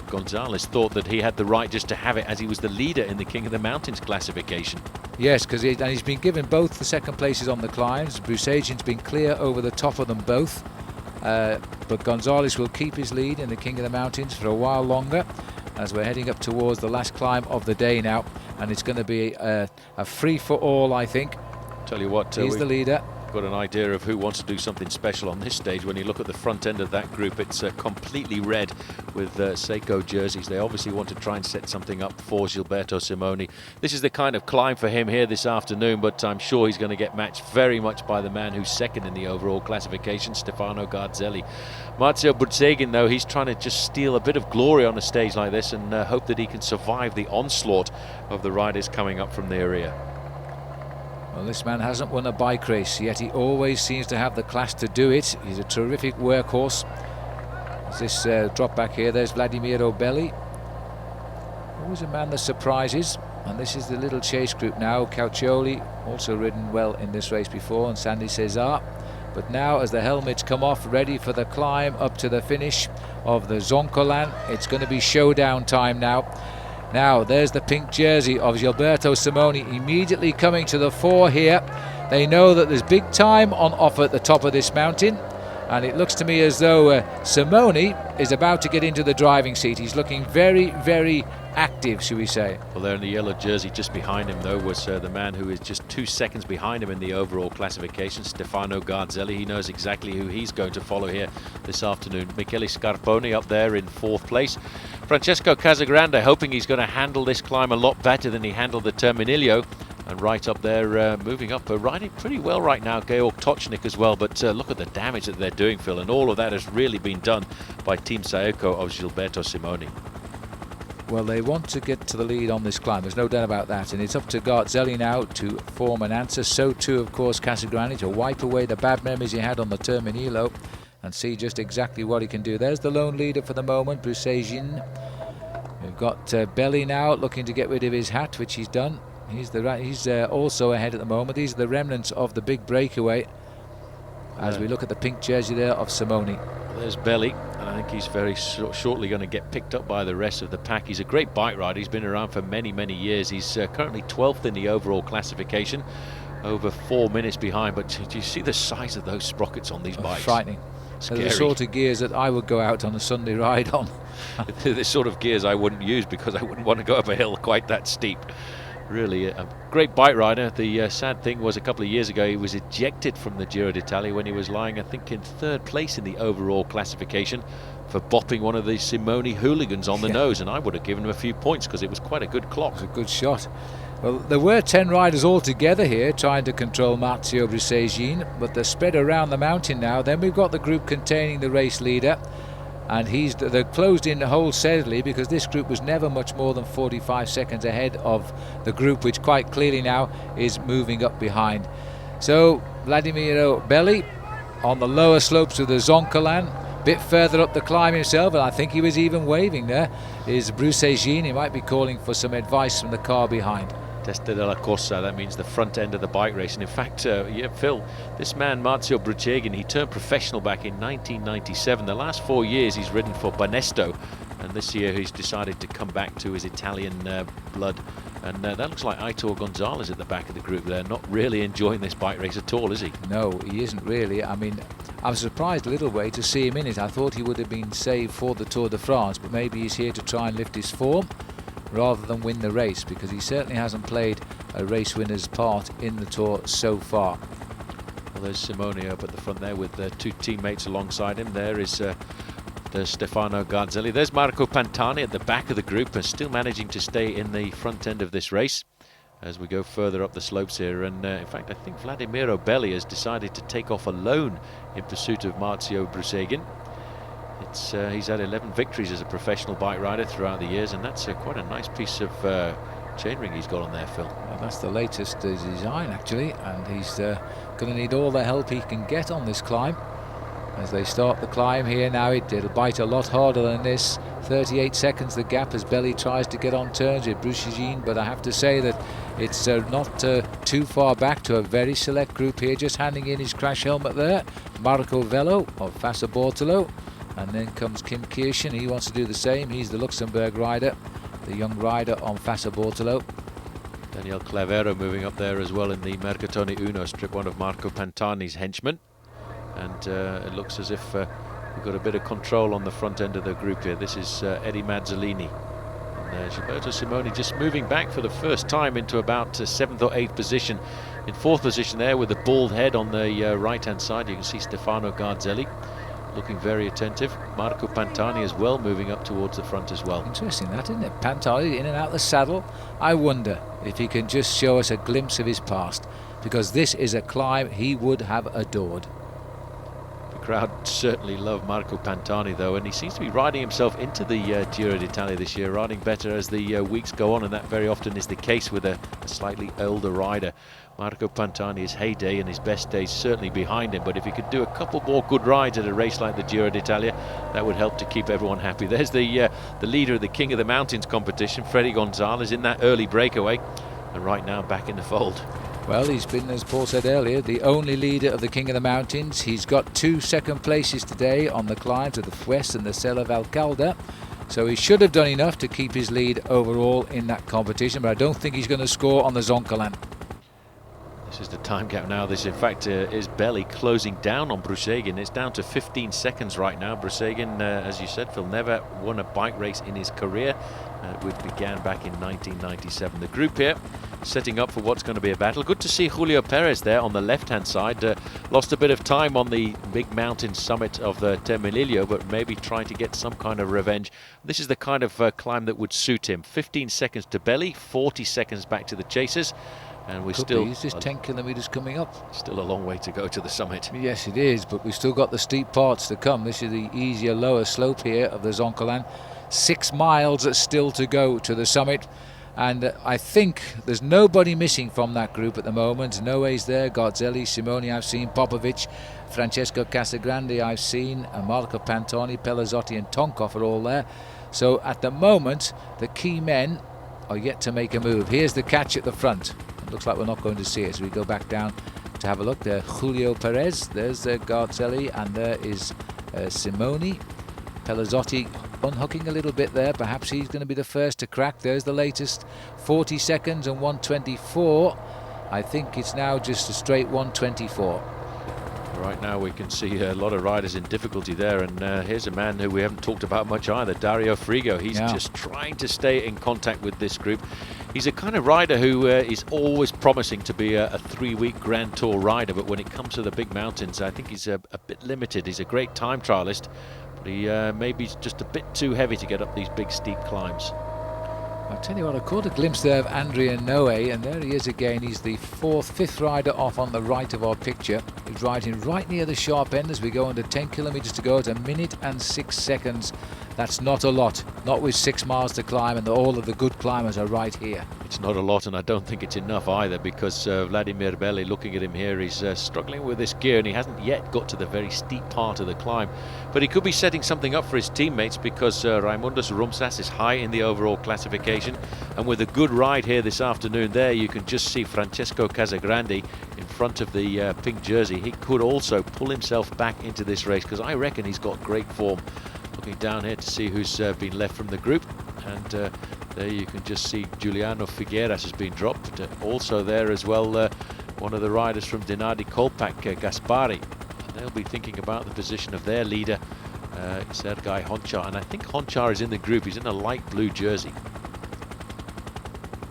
Gonzalez thought that he had the right just to have it, as he was the leader in the King of the Mountains classification. Yes, because he's been given both the second places on the climbs. Brusagian's been clear over the top of them both, but Gonzalez will keep his lead in the King of the Mountains for a while longer, as we're heading up towards the last climb of the day now, and it's going to be a free-for-all, I think. Tell you what, he's the leader. Got an idea of who wants to do something special on this stage. When you look at the front end of that group, it's completely red with Seiko jerseys. They obviously want to try and set something up for Gilberto Simoni. This is the kind of climb for him here this afternoon, but I'm sure he's going to get matched very much by the man who's second in the overall classification, Stefano Garzelli. Marzio Brusagian, though, he's trying to just steal a bit of glory on a stage like this and hope that he can survive the onslaught of the riders coming up from the area. Well, this man hasn't won a bike race, yet he always seems to have the class to do it. He's a terrific workhorse. There's this drop back here, there's Vladimiro Belli. Always a man that surprises. And this is the little chase group now. Caucioli, also ridden well in this race before, and Sandy Cesar. But now, as the helmets come off, ready for the climb up to the finish of the Zoncolan, it's going to be showdown time now. Now, there's the pink jersey of Gilberto Simoni immediately coming to the fore here. They know that there's big time on offer at the top of this mountain, and it looks to me as though Simoni is about to get into the driving seat. He's looking very, very active, shall we say. Well, there in the yellow jersey just behind him, though, was the man who is just 2 seconds behind him in the overall classification, Stefano Garzelli. He knows exactly who he's going to follow here this afternoon. Michele Scarponi up there in 4th place. Francesco Casagrande hoping he's going to handle this climb a lot better than he handled the Terminillo. And right up there, moving up, riding pretty well right now, Georg Tocznik as well. But look at the damage that they're doing, Phil. And all of that has really been done by Team Saeco of Gilberto Simoni. Well, they want to get to the lead on this climb. There's no doubt about that. And it's up to Garzelli now to form an answer. So too, of course, Casagrande to wipe away the bad memories he had on the Terminilo and see just exactly what he can do. There's the lone leader for the moment, Brussegin. We've got Belly now looking to get rid of his hat, which he's done. He's also ahead at the moment. These are the remnants of the big breakaway as we look at the pink jersey there of Simoni. There's Belly, and I think he's very shortly going to get picked up by the rest of the pack. He's a great bike rider. He's been around for many, many years. He's currently 12th in the overall classification, over 4 minutes behind. But do you see the size of those sprockets on these bikes? Frightening. Scary. They're the sort of gears that I would go out on a Sunday ride on. The sort of gears I wouldn't use because I wouldn't want to go up a hill quite that steep. Really a great bike rider. The sad thing was a couple of years ago he was ejected from the Giro d'Italia when he was lying, I think, in 3rd place in the overall classification for bopping one of the Simoni hooligans on the nose, and I would have given him a few points because it was quite a good clock. It was a good shot. Well, there were 10 riders all together here trying to control Marzio Brussegin, but they're spread around the mountain now. Then we've got the group containing the race leader, and they're closed in wholesalely because this group was never much more than 45 seconds ahead of the group, which quite clearly now is moving up behind. So Vladimiro Belli on the lower slopes of the Zoncolan, bit further up the climb himself, and I think he was even waving there, is Brussegin. He might be calling for some advice from the car behind. Testa della Corsa, that means the front end of the bike race. And in fact, Phil, this man Marzio Brussegin, he turned professional back in 1997. The last 4 years he's ridden for Banesto, and this year he's decided to come back to his Italian blood. And that looks like Aitor Gonzalez at the back of the group there, not really enjoying this bike race at all, is he? No, he isn't really. I mean, I was surprised a little way to see him in it. I thought he would have been saved for the Tour de France, but maybe he's here to try and lift his form rather than win the race, because he certainly hasn't played a race winner's part in the Tour so far. Well, there's Simone up at the front there with 2 teammates alongside him. There's Stefano Garzelli. There's Marco Pantani at the back of the group, and still managing to stay in the front end of this race as we go further up the slopes here. And in fact, I think Vladimiro Belli has decided to take off alone in pursuit of Marzio Brussegin. He's had 11 victories as a professional bike rider throughout the years, and that's quite a nice piece of chainring he's got on there, Phil. Well, that's the latest design actually, and he's going to need all the help he can get on this climb. As they start the climb here now, it'll bite a lot harder than this. 38 seconds the gap as Belli tries to get on turns with Brussegin, but I have to say that it's not too far back to a very select group here. Just handing in his crash helmet there, Marco Vello of Fassa Bortolo. And then comes Kim Kirchen. He wants to do the same. He's the Luxembourg rider, the young rider on Fassa Bortolo. Daniel Clavero moving up there as well in the Mercatone Uno strip, one of Marco Pantani's henchmen. And it looks as if we've got a bit of control on the front end of the group here. This is Eddie Mazzolini. And Gilberto Simoni just moving back for the first time into about 7th or 8th position. In 4th position there with the bald head on the right-hand side, you can see Stefano Garzelli looking very attentive. Marco Pantani as well moving up towards the front as well. Interesting that, isn't it? Pantani in and out the saddle. I wonder if he can just show us a glimpse of his past, because this is a climb he would have adored. The crowd certainly love Marco Pantani though, and he seems to be riding himself into the Giro d'Italia this year, riding better as the weeks go on, and that very often is the case with a slightly older rider. Marco Pantani, his heyday and his best days certainly behind him, but if he could do a couple more good rides at a race like the Giro d'Italia, that would help to keep everyone happy. There's the leader of the King of the Mountains competition, Freddy Gonzalez, in that early breakaway, and right now back in the fold. Well, he's been, as Paul said earlier, the only leader of the King of the Mountains. He's got 2 second places today on the climbs of the Fuest and the Sella Valcalda, so he should have done enough to keep his lead overall in that competition, but I don't think he's going to score on the Zoncolan. This is the time gap now. This, in fact, is Belli closing down on Brussegin. It's down to 15 seconds right now. Brussegin, as you said, Phil, never won a bike race in his career, which began back in 1997. The group here setting up for what's going to be a battle. Good to see Julio Perez there on the left-hand side. Lost a bit of time on the big mountain summit of the Terminillo, but maybe trying to get some kind of revenge. This is the kind of climb that would suit him. 15 seconds to Belli, 40 seconds back to the chasers. And we're still... He's just 10 kilometres coming up. Still a long way to go to the summit. Yes, it is, but we've still got the steep parts to come. This is the easier, lower slope here of the Zoncolan. 6 miles still to go to the summit. And I think there's nobody missing from that group at the moment. Noe's there, Garzelli, Simoni I've seen, Popovic, Francesco Casagrande I've seen, Marco Pantani, Pelazzotti and Tonkov are all there. So at the moment, the key men are yet to make a move. Here's the catch at the front. It looks like we're not going to see it, so we go back down to have a look. There, Julio Perez, there's Garzelli, and there is Simoni. Pelazzotti unhooking a little bit there. Perhaps he's going to be the first to crack. There's the latest 40 seconds and 1:24. I think it's now just a straight 1:24. Right now we can see a lot of riders in difficulty there, and here's a man who we haven't talked about much either, Dario Frigo. He's just trying to stay in contact with this group. He's a kind of rider who is always promising to be a 3-week Grand Tour rider, but when it comes to the big mountains, I think he's a bit limited. He's a great time trialist, but he maybe just a bit too heavy to get up these big steep climbs. I'll tell you what, I caught a glimpse there of Andrea Noe, and there he is again. He's the 5th rider off on the right of our picture. He's riding right near the sharp end as we go under 10 kilometres to go at 1 minute and 6 seconds. That's not a lot, not with 6 miles to climb, and all of the good climbers are right here. It's not a lot, and I don't think it's enough either, because Vladimir Belli, looking at him here, he's struggling with this gear, and he hasn't yet got to the very steep part of the climb. But he could be setting something up for his teammates, because Raimundus Rumsas is high in the overall classification, and with a good ride here this afternoon there, you can just see Francesco Casagrande in front of the pink jersey. He could also pull himself back into this race, because I reckon he's got great form. Looking down here to see who's been left from the group, and there you can just see Giuliano Figueras has been dropped, but also there as well one of the riders from Denardi Kolpak, Gaspari, and they'll be thinking about the position of their leader, Sergei Honchar, and I think Honchar is in the group. He's in a light blue jersey.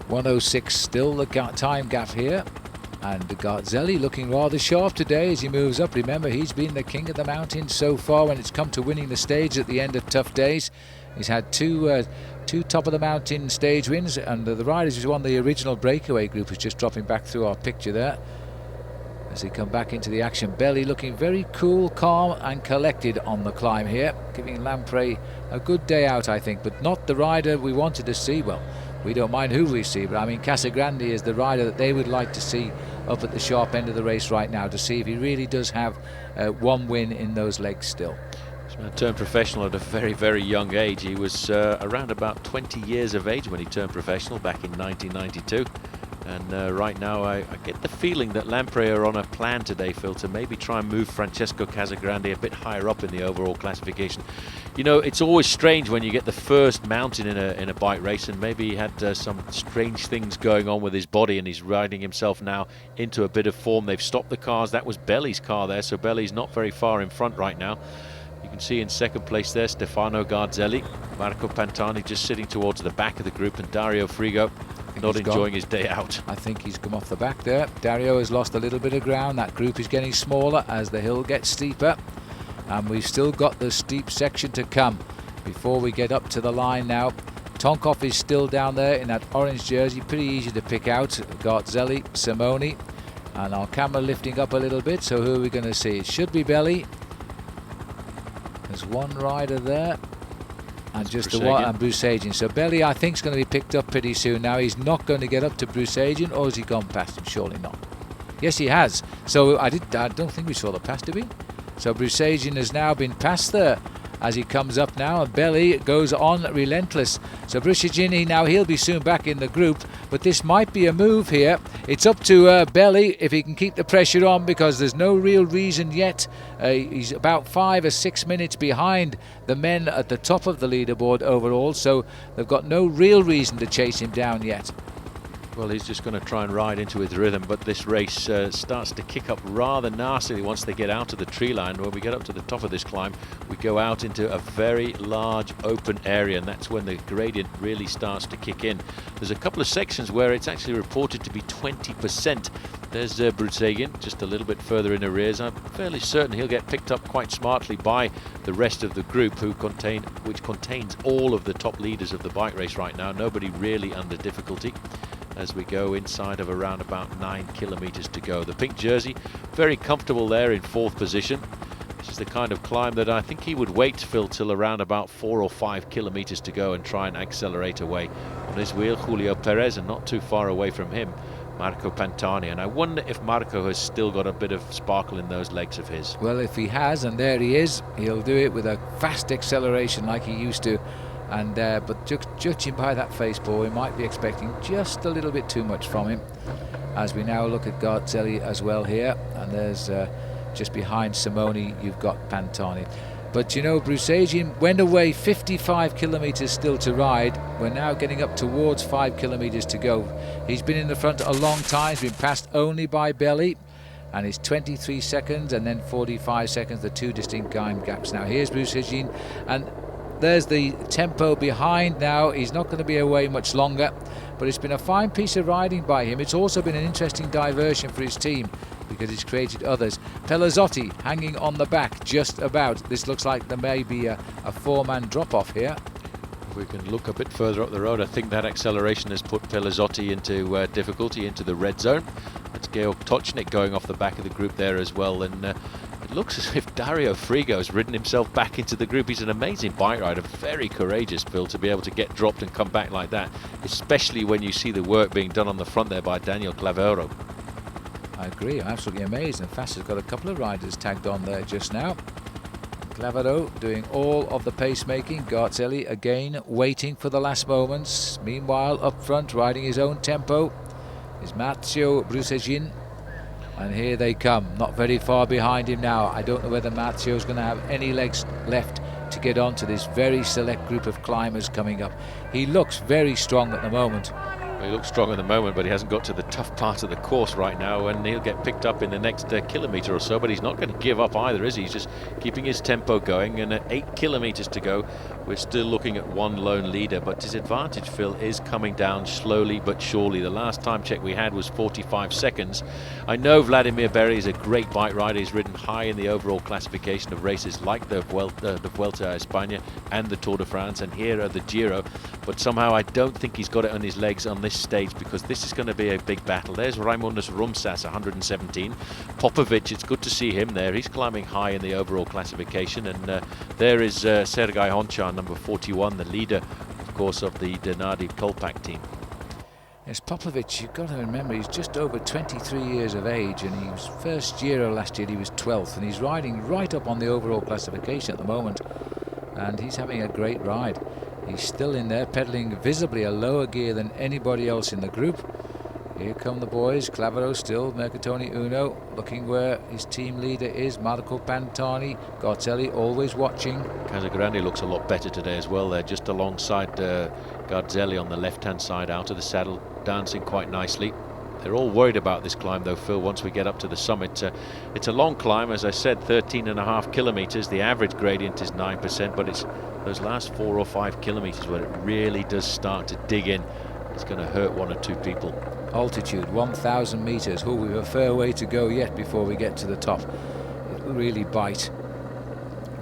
1:06 still the time gap here, and Garzelli looking rather sharp today as he moves up. Remember, he's been the king of the mountain so far when it's come to winning the stage at the end of tough days. He's had two top of the mountain stage wins, and the riders who's won the original breakaway group is just dropping back through our picture there as they come back into the action. Belli looking very cool, calm and collected on the climb here, giving Lamprey a good day out, I think, but not the rider we wanted to see. Well, we don't mind who we see, but I mean Casagrande is the rider that they would like to see up at the sharp end of the race right now, to see if he really does have one win in those legs still. This man turned professional at a very, very young age. He was around about 20 years of age when he turned professional back in 1992. And right now I get the feeling that Lamprey are on a plan today, Phil, to maybe try and move Francesco Casagrande a bit higher up in the overall classification. You know, it's always strange when you get the first mountain in a bike race, and maybe he had some strange things going on with his body, and he's riding himself now into a bit of form. They've stopped the cars. That was Belli's car there, so Belli's not very far in front right now. You can see in second place there Stefano Garzelli, Marco Pantani just sitting towards the back of the group, and Dario Frigo not enjoying his day out. I think he's come off the back there. Dario has lost a little bit of ground. That group is getting smaller as the hill gets steeper, and we've still got the steep section to come before we get up to the line now. Tonkov is still down there in that orange jersey, pretty easy to pick out. Garzelli, Simoni, and our camera lifting up a little bit, so who are we going to see? It should be Belli. There's one rider there, and just the one, and Brusagian. So Belli, I think, is going to be picked up pretty soon. Now he's not going to get up to Brusagian, or has he gone past him? Surely not. Yes, he has. So I don't think we saw the pass, did we? So Brusagian has now been passed there as he comes up now, and Belli goes on relentless. So Brusagian, now he'll be soon back in the group, but this might be a move here. It's up to Belli if he can keep the pressure on, because there's no real reason yet. He's about 5 or 6 minutes behind the men at the top of the leaderboard overall, so they've got no real reason to chase him down yet. Well, he's just going to try and ride into his rhythm, but this race starts to kick up rather nastily once they get out of the tree line. When we get up to the top of this climb, we go out into a very large open area, and that's when the gradient really starts to kick in. There's a couple of sections where it's actually reported to be 20%. There's Brusagian just a little bit further in arrears. I'm fairly certain he'll get picked up quite smartly by the rest of the group, which contains all of the top leaders of the bike race right now. Nobody really under difficulty as we go inside of around about 9 kilometers to go. The pink jersey very comfortable there in 4th position. This is the kind of climb that I think he would wait, Phil, till around about 4 or 5 kilometers to go and try and accelerate away. On his wheel, Julio Perez, and not too far away from him, Marco Pantani. And I wonder if Marco has still got a bit of sparkle in those legs of his. Well, if he has, and there he is, he'll do it with a fast acceleration like he used to. And but judging by that face ball, we might be expecting just a little bit too much from him. As we now look at Garzelli as well here, and there's just behind Simoni, you've got Pantani. But you know, Brusagian went away 55 kilometers still to ride. We're now getting up towards 5 kilometers to go. He's been in the front a long time. He's been passed only by Belly, and it's 23 seconds and then 45 seconds, the two distinct time gaps. Now here's Brusagian, and there's the tempo behind now. He's not going to be away much longer, but it's been a fine piece of riding by him. It's also been an interesting diversion for his team because it's created others. Pelazzotti hanging on the back just about. This looks like there may be a four-man drop-off here. If we can look a bit further up the road, I think that acceleration has put Pelazzotti into difficulty, into the red zone. That's Georg Tocznik going off the back of the group there as well, and it looks as if Dario Frigo has ridden himself back into the group. He's an amazing bike rider, very courageous, Phil, to be able to get dropped and come back like that, especially when you see the work being done on the front there by Daniel Clavero. I agree, I'm absolutely amazed. And Fast has got a couple of riders tagged on there just now. Clavero doing all of the pacemaking. Garzelli again waiting for the last moments. Meanwhile, up front, riding his own tempo, is Marzio Brusagian. And here they come, not very far behind him now. I don't know whether Marzio's going to have any legs left to get on to this very select group of climbers coming up. He looks very strong at the moment. Well, he looks strong at the moment, but he hasn't got to the tough part of the course right now, and he'll get picked up in the next kilometre or so, but he's not going to give up either, is he? He's just keeping his tempo going, and at 8 kilometres to go, we're still looking at one lone leader, but his advantage, Phil, is coming down slowly but surely. The last time check we had was 45 seconds. I know Vladimir Berry is a great bike rider. He's ridden high in the overall classification of races like the Vuelta a España and the Tour de France, and here are the Giro, but somehow I don't think he's got it on his legs on this stage, because this is going to be a big battle. There's Raimundas Rumsas, 117. Popovic, it's good to see him there. He's climbing high in the overall classification, and there is Sergei Honchan, number 41, the leader, of course, of the Denardi Kolpak team. Yes, Popovic, you've got to remember, he's just over 23 years of age, and he was first Giro last year, he was 12th, and he's riding right up on the overall classification at the moment, and he's having a great ride. He's still in there, pedaling visibly a lower gear than anybody else in the group. Here come the boys, Clavero still, Mercatoni Uno, looking where his team leader is, Marco Pantani, Garzelli always watching. Casagrande looks a lot better today as well. They're just alongside Garzelli on the left-hand side, out of the saddle, dancing quite nicely. They're all worried about this climb though, Phil, once we get up to the summit. It's a long climb, as I said, 13.5 kilometres. The average gradient is 9%, but it's those last 4 or 5 kilometres where it really does start to dig in. It's going to hurt one or two people. Altitude, 1,000 metres. Oh, we've a fair way to go yet before we get to the top. It'll really bite.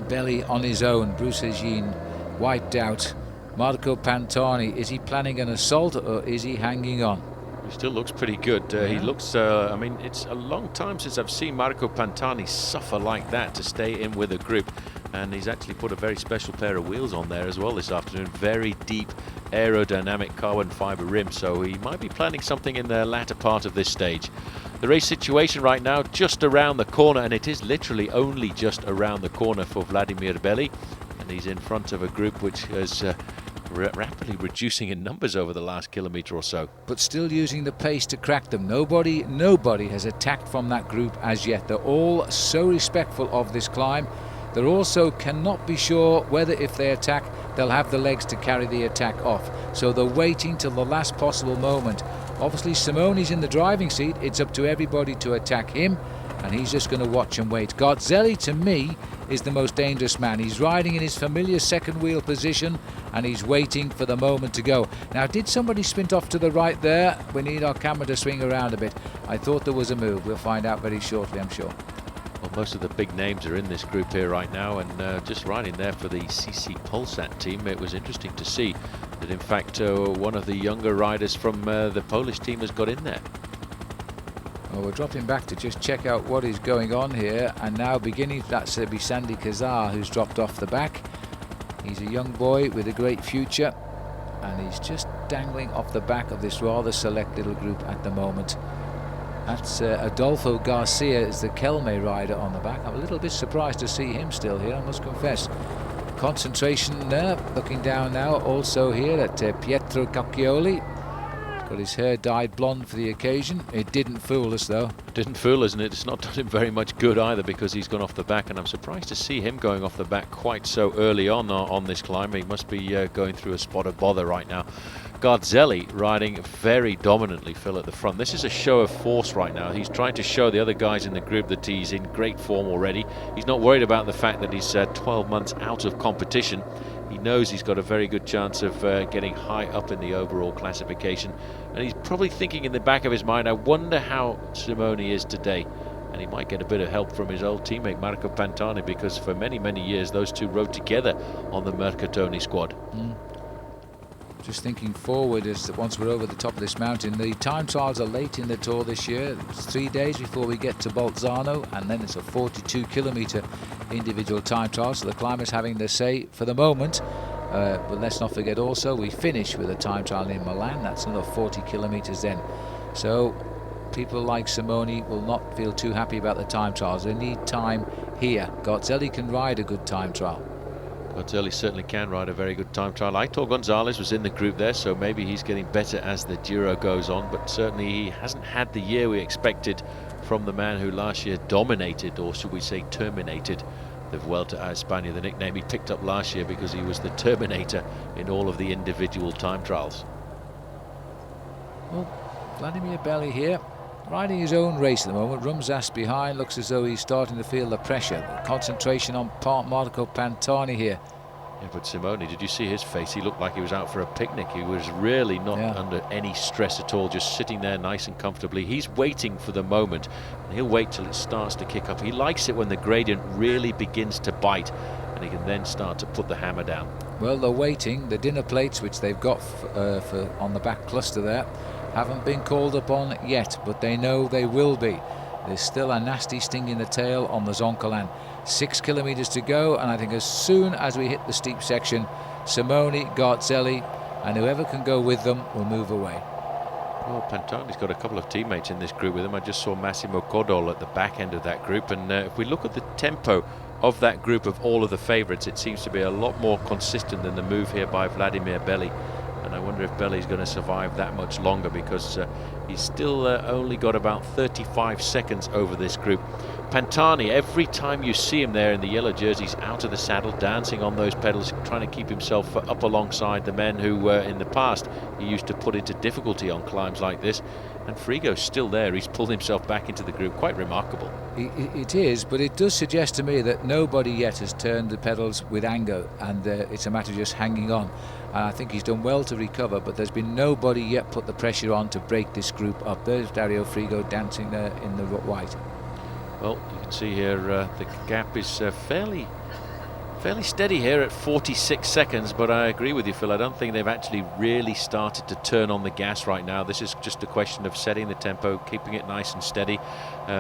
Belly on his own, Brusagian wiped out. Marco Pantani, is he planning an assault or is he hanging on? He still looks pretty good. He looks, I mean, it's a long time since I've seen Marco Pantani suffer like that to stay in with a group. And he's actually put a very special pair of wheels on there as well this afternoon. Very deep aerodynamic carbon fibre rim. So he might be planning something in the latter part of this stage. The race situation right now just around the corner, and it is literally only just around the corner for Vladimir Belly. And he's in front of a group which has rapidly reducing in numbers over the last kilometre or so. But still using the pace to crack them. Nobody has attacked from that group as yet. They're all so respectful of this climb. They also cannot be sure whether if they attack, they'll have the legs to carry the attack off. So they're waiting till the last possible moment. Obviously, Simone's in the driving seat. It's up to everybody to attack him, and he's just going to watch and wait. Garzelli, to me, is the most dangerous man. He's riding in his familiar second wheel position, and he's waiting for the moment to go. Now, did somebody sprint off to the right there? We need our camera to swing around a bit. I thought there was a move. We'll find out very shortly, I'm sure. Well, most of the big names are in this group here right now, and just riding there for the CC Polsat team, it was interesting to see that in fact one of the younger riders from the Polish team has got in there. Well, we're dropping back to just check out what is going on here, and now beginning, that's be Sandy Kazar, who's dropped off the back. He's a young boy with a great future, and he's just dangling off the back of this rather select little group at the moment. That's Adolfo Garcia is the Kelme rider on the back. I'm a little bit surprised to see him still here, I must confess. Concentration there, looking down now, also here at Pietro Cacchioli. Got his hair dyed blonde for the occasion. It didn't fool us though. Didn't fool us, and it's not done him very much good either, because he's gone off the back, and I'm surprised to see him going off the back quite so early on this climb. He must be going through a spot of bother right now. Garzelli riding very dominantly, Phil, at the front. This is a show of force right now. He's trying to show the other guys in the group that he's in great form already. He's not worried about the fact that he's 12 months out of competition. He knows he's got a very good chance of getting high up in the overall classification, and he's probably thinking in the back of his mind, I wonder how Simone is today. And he might get a bit of help from his old teammate Marco Pantani, because for many years those two rode together on the Mercatoni squad. Just thinking forward, as once we're over the top of this mountain, the time trials are late in the Tour this year. It's 3 days before we get to Bolzano, and then it's a 42-kilometre individual time trial, so the climbers having their say for the moment. But let's not forget also, we finish with a time trial in Milan. That's another 40 kilometres then. So people like Simone will not feel too happy about the time trials. They need time here. Garzelli can ride a good time trial. Garzelli certainly can ride a very good time trial. Aitor Gonzalez was in the group there, so maybe he's getting better as the Giro goes on, but certainly he hasn't had the year we expected from the man who last year dominated, or should we say terminated, the Vuelta a España, the nickname he picked up last year because he was the Terminator in all of the individual time trials. Well, Vladimir Belli here, riding his own race at the moment. Rumsas behind, looks as though he's starting to feel the pressure. The concentration on Marco Pantani here. Yeah, but Simone, did you see his face? He looked like he was out for a picnic. He was really not under any stress at all, just sitting there nice and comfortably. He's waiting for the moment, and he'll wait till it starts to kick up. He likes it when the gradient really begins to bite, and he can then start to put the hammer down. Well, they're waiting. The dinner plates, which they've got for on the back cluster there, haven't been called upon yet, but they know they will be. There's still a nasty sting in the tail on the Zoncolan. 6 kilometres to go, and I think as soon as we hit the steep section, Simone, Garzelli, and whoever can go with them will move away. Well, Pantani's got a couple of teammates in this group with him. I just saw Massimo Codol at the back end of that group, and if we look at the tempo of that group of all of the favourites, it seems to be a lot more consistent than the move here by Vladimir Belli. And I wonder if Belli's going to survive that much longer, because he's still only got about 35 seconds over this group. Pantani, every time you see him there in the yellow jerseys, out of the saddle, dancing on those pedals, trying to keep himself up alongside the men who in the past he used to put into difficulty on climbs like this. And Frigo's still there. He's pulled himself back into the group. Quite remarkable. It is, but it does suggest to me that nobody yet has turned the pedals with anger, and it's a matter of just hanging on. And I think he's done well to recover, but there's been nobody yet put the pressure on to break this group up. There's Dario Frigo dancing there in the white. Well, you can see here the gap is fairly steady here at 46 seconds, but I agree with you, Phil. I don't think they've actually really started to turn on the gas right now. This is just a question of setting the tempo, keeping it nice and steady,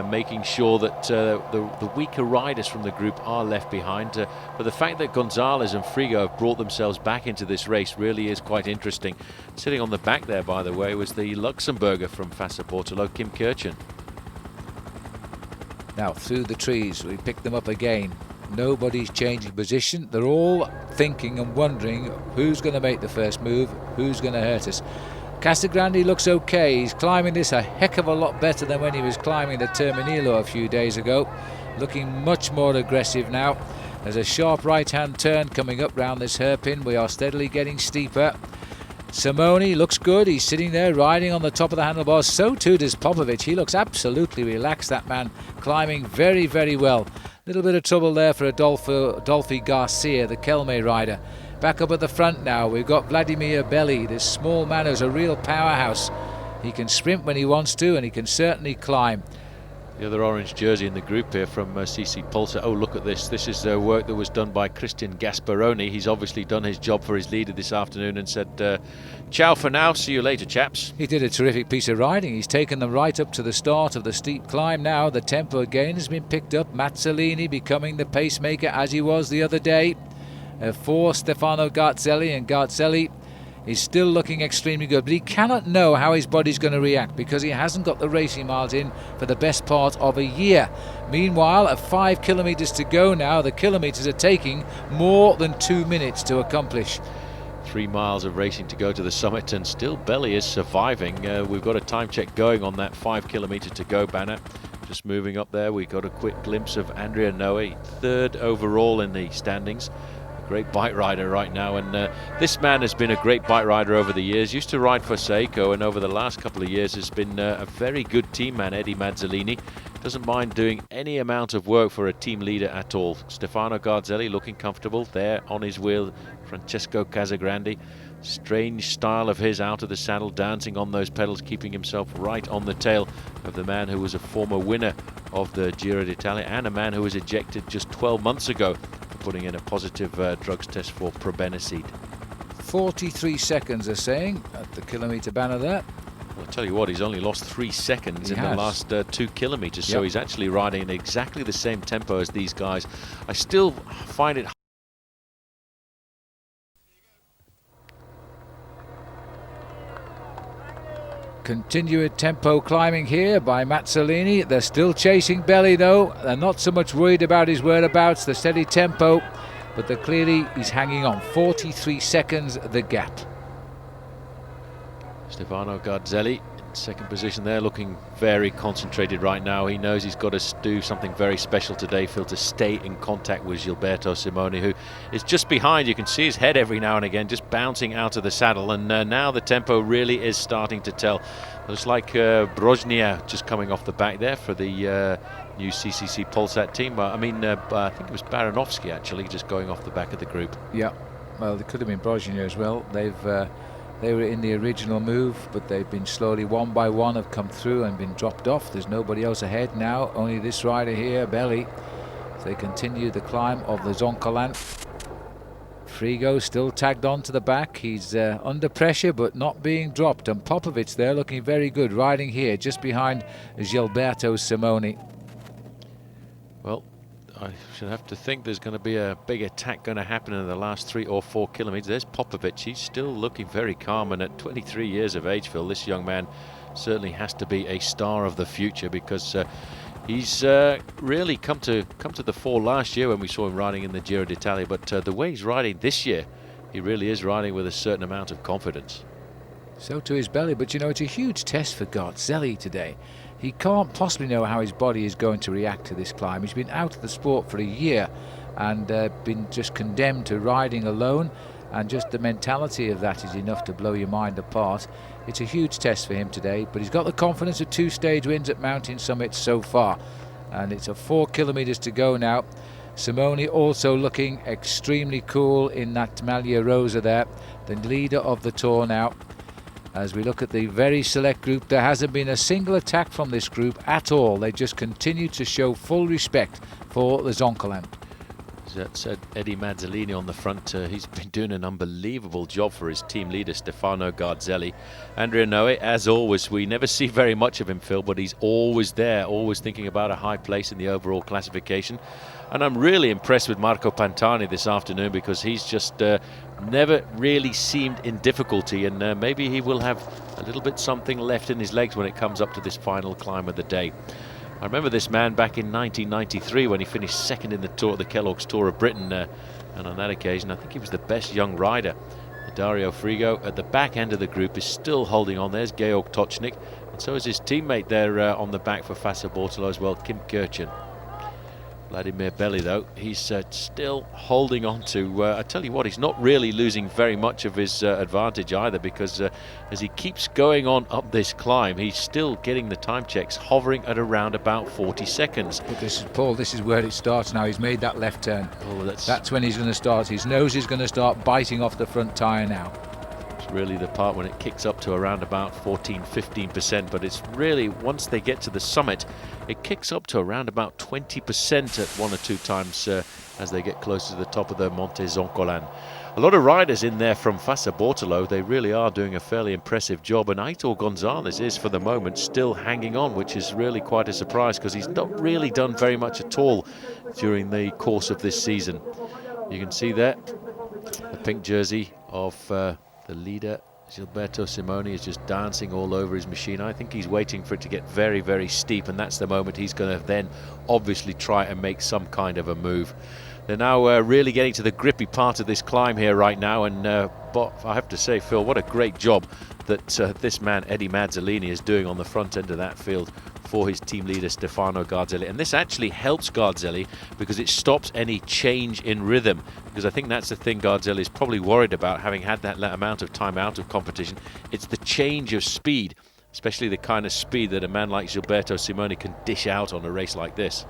making sure that the weaker riders from the group are left behind. But the fact that Gonzalez and Frigo have brought themselves back into this race really is quite interesting. Sitting on the back there, by the way, was the Luxembourger from Fassa Bortolo, Kim Kirchen. Now through the trees, we pick them up again. Nobody's changing position. They're all thinking and wondering who's going to make the first move, who's going to hurt us. Casagrande looks okay. He's climbing this a heck of a lot better than when he was climbing the Terminillo a few days ago. Looking much more aggressive now. There's a sharp right-hand turn coming up round this hairpin. We are steadily getting steeper. Simone looks good. He's sitting there riding on the top of the handlebars. So too does Popovic. He looks absolutely relaxed, that man, climbing very, very well. Little bit of trouble there for Adolfo Garcia, the Kelme rider. Back up at the front now, we've got Vladimir Belli, this small man who's a real powerhouse. He can sprint when he wants to, and he can certainly climb. The other orange jersey in the group here from CC Pulsar. Oh, look at this. This is work that was done by Christian Gasparoni. He's obviously done his job for his leader this afternoon and said, ciao for now, see you later, chaps. He did a terrific piece of riding. He's taken them right up to the start of the steep climb now. The tempo again has been picked up. Mazzolini becoming the pacemaker as he was the other day for Stefano Garzelli, and Garzelli is still looking extremely good, but he cannot know how his body's going to react because he hasn't got the racing miles in for the best part of a year. Meanwhile, at 5 kilometres to go now, the kilometres are taking more than 2 minutes to accomplish. 3 miles of racing to go to the summit, and still Belly is surviving. We've got a time check going on that 5 kilometre to go banner. Just moving up there, we got a quick glimpse of Andrea Noe, 3rd overall in the standings. Great bike rider right now, and this man has been a great bike rider over the years. Used to ride for Seiko, and over the last couple of years has been a very good team man. Eddie Mazzolini doesn't mind doing any amount of work for a team leader at all. Stefano Garzelli looking comfortable there on his wheel. Francesco Casagrande, strange style of his out of the saddle, dancing on those pedals, keeping himself right on the tail of the man who was a former winner of the Giro d'Italia and a man who was ejected just 12 months ago for putting in a positive drugs test for probenecid. 43 seconds are saying at the kilometre banner there. Well, I'll tell you what, he's only lost 3 seconds in the last 2 kilometres, so he's actually riding in exactly the same tempo as these guys. I still find it continued tempo climbing here by Mazzolini. They're still chasing Belly though. They're not so much worried about his whereabouts, the steady tempo, but clearly he's hanging on. 43 seconds the gap. Stefano Garzelli in second position there, looking very concentrated right now. He knows he's got to do something very special today, Phil, to stay in contact with Gilberto Simoni, who is just behind. You can see his head every now and again just bouncing out of the saddle, and now the tempo really is starting to tell. Looks like Brozhnia just coming off the back there for the new CCC Polsat team. I think it was Baranovsky actually just going off the back of the group. Yeah, well, it could have been Brozhnia as well. They were in the original move, but they've been slowly one by one have come through and been dropped off. There's nobody else ahead now, only this rider here, Belly. So they continue the climb of the Zoncolan. Frigo still tagged on to the back. He's under pressure but not being dropped, and Popovic there looking very good, riding here just behind Gilberto Simoni. Well, I should have to think there's going to be a big attack going to happen in the last 3 or 4 kilometres. There's Popovic. He's still looking very calm, and at 23 years of age, Phil, this young man certainly has to be a star of the future, because he's really come to the fore last year when we saw him riding in the Giro d'Italia, but the way he's riding this year, he really is riding with a certain amount of confidence. So to his Belly, but you know, it's a huge test for Garzelli today. He can't possibly know how his body is going to react to this climb. He's been out of the sport for a year and been just condemned to riding alone, and just the mentality of that is enough to blow your mind apart. It's a huge test for him today, but he's got the confidence of 2 stage wins at mountain summits so far, and it's a 4 kilometres to go now. Simoni also looking extremely cool in that Maglia Rosa there, the leader of the tour now. As we look at the very select group, there hasn't been a single attack from this group at all. They just continue to show full respect for the Zoncolan. That said, Eddie Mazzolini on the front, he's been doing an unbelievable job for his team leader Stefano Garzelli. Andrea Noe, as always, we never see very much of him, Phil, but he's always there, always thinking about a high place in the overall classification. And I'm really impressed with Marco Pantani this afternoon, because he's just never really seemed in difficulty, and maybe he will have a little bit something left in his legs when it comes up to this final climb of the day. I remember this man back in 1993 when he finished second in the Tour, the Kellogg's Tour of Britain, and on that occasion I think he was the best young rider. Dario Frigo at the back end of the group is still holding on. There's Georg Tochnik, and so is his teammate there on the back for Fassa Bortolo as well, Kim Kirchen. Vladimir Belly, though, he's still holding on to, I tell you what, he's not really losing very much of his advantage either, because as he keeps going on up this climb, he's still getting the time checks hovering at around about 40 seconds. But this is, Paul, this is where it starts now. He's made that left turn. Oh, that's when he's going to start. His nose is going to start biting off the front tyre now. It's really the part when it kicks up to around about 14-15%, but it's really, once they get to the summit, it kicks up to around about 20% at 1 or 2 times as they get closer to the top of the Monte Zoncolan. A lot of riders in there from Fassa Bortolo. They really are doing a fairly impressive job, and Aitor Gonzalez is for the moment still hanging on, which is really quite a surprise because he's not really done very much at all during the course of this season. You can see there the pink jersey of the leader Gilberto Simoni is just dancing all over his machine. I think he's waiting for it to get very, very steep, and that's the moment he's going to then obviously try and make some kind of a move. They're now really getting to the grippy part of this climb here right now, and but I have to say, Phil, what a great job that this man Eddie Mazzolini is doing on the front end of that field for his team leader Stefano Garzelli. And this actually helps Garzelli because it stops any change in rhythm, because I think that's the thing Garzelli is probably worried about, having had that amount of time out of competition. It's the change of speed, especially the kind of speed that a man like Gilberto Simoni can dish out on a race like this.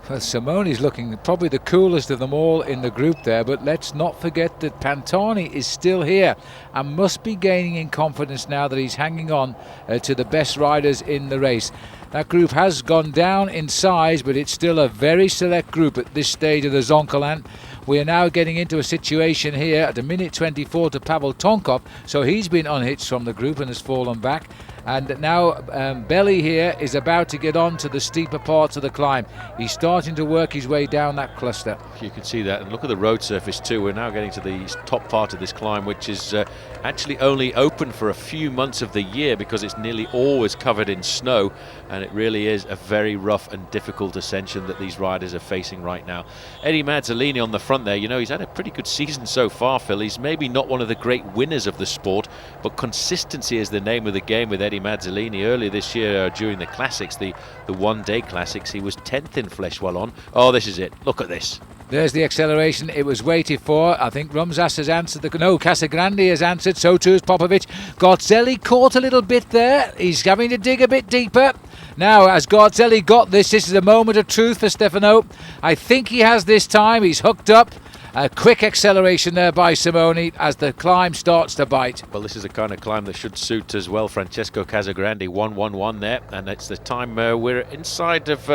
Well, Simone's looking probably the coolest of them all in the group there, but let's not forget that Pantani is still here and must be gaining in confidence now that he's hanging on to the best riders in the race. That group has gone down in size, but it's still a very select group at this stage of the Zoncolan. We are now getting into a situation here at a minute 24 to Pavel Tonkov, so he's been unhitched from the group and has fallen back. And now Belly here is about to get on to the steeper parts of the climb. He's starting to work his way down that cluster. You can see that, and look at the road surface too. We're now getting to the top part of this climb, which is actually only open for a few months of the year because it's nearly always covered in snow, and it really is a very rough and difficult ascension that these riders are facing right now. Eddie Mazzolini on the front there, you know, he's had a pretty good season so far, Phil. He's maybe not one of the great winners of the sport, but consistency is the name of the game with Eddie Mazzolini. Earlier this year during the classics, the one-day classics, he was 10th in Flèche Wallonne. Oh, this is it. Look at this. There's the acceleration it was waited for. I think Rumsas has answered no, Casagrande has answered, so too has Popovic. Garzelli caught a little bit there. He's having to dig a bit deeper. Now, as Garzelli got this is a moment of truth for Stefano. I think he has this time. He's hooked up. A quick acceleration there by Simoni as the climb starts to bite. Well, this is the kind of climb that should suit as well Francesco Casagrande. 1:11 there, and it's the time we're inside of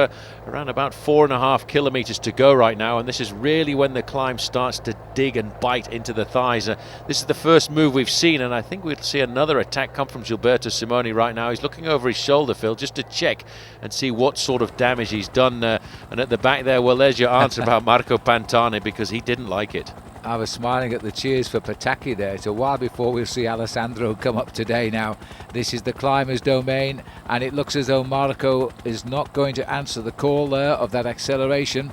around about 4.5 kilometers to go right now, and this is really when the climb starts to dig and bite into the thighs. This is the first move we've seen, and I think we'll see another attack come from Gilberto Simoni right now. He's looking over his shoulder, Phil, just to check and see what sort of damage he's done. And at the back there, well, there's your answer about Marco Pantani, because he didn't like it. I was smiling at the cheers for Pataki there. It's a while before we'll see Alessandro come up today now. This is the climber's domain, and it looks as though Marco is not going to answer the call there of that acceleration.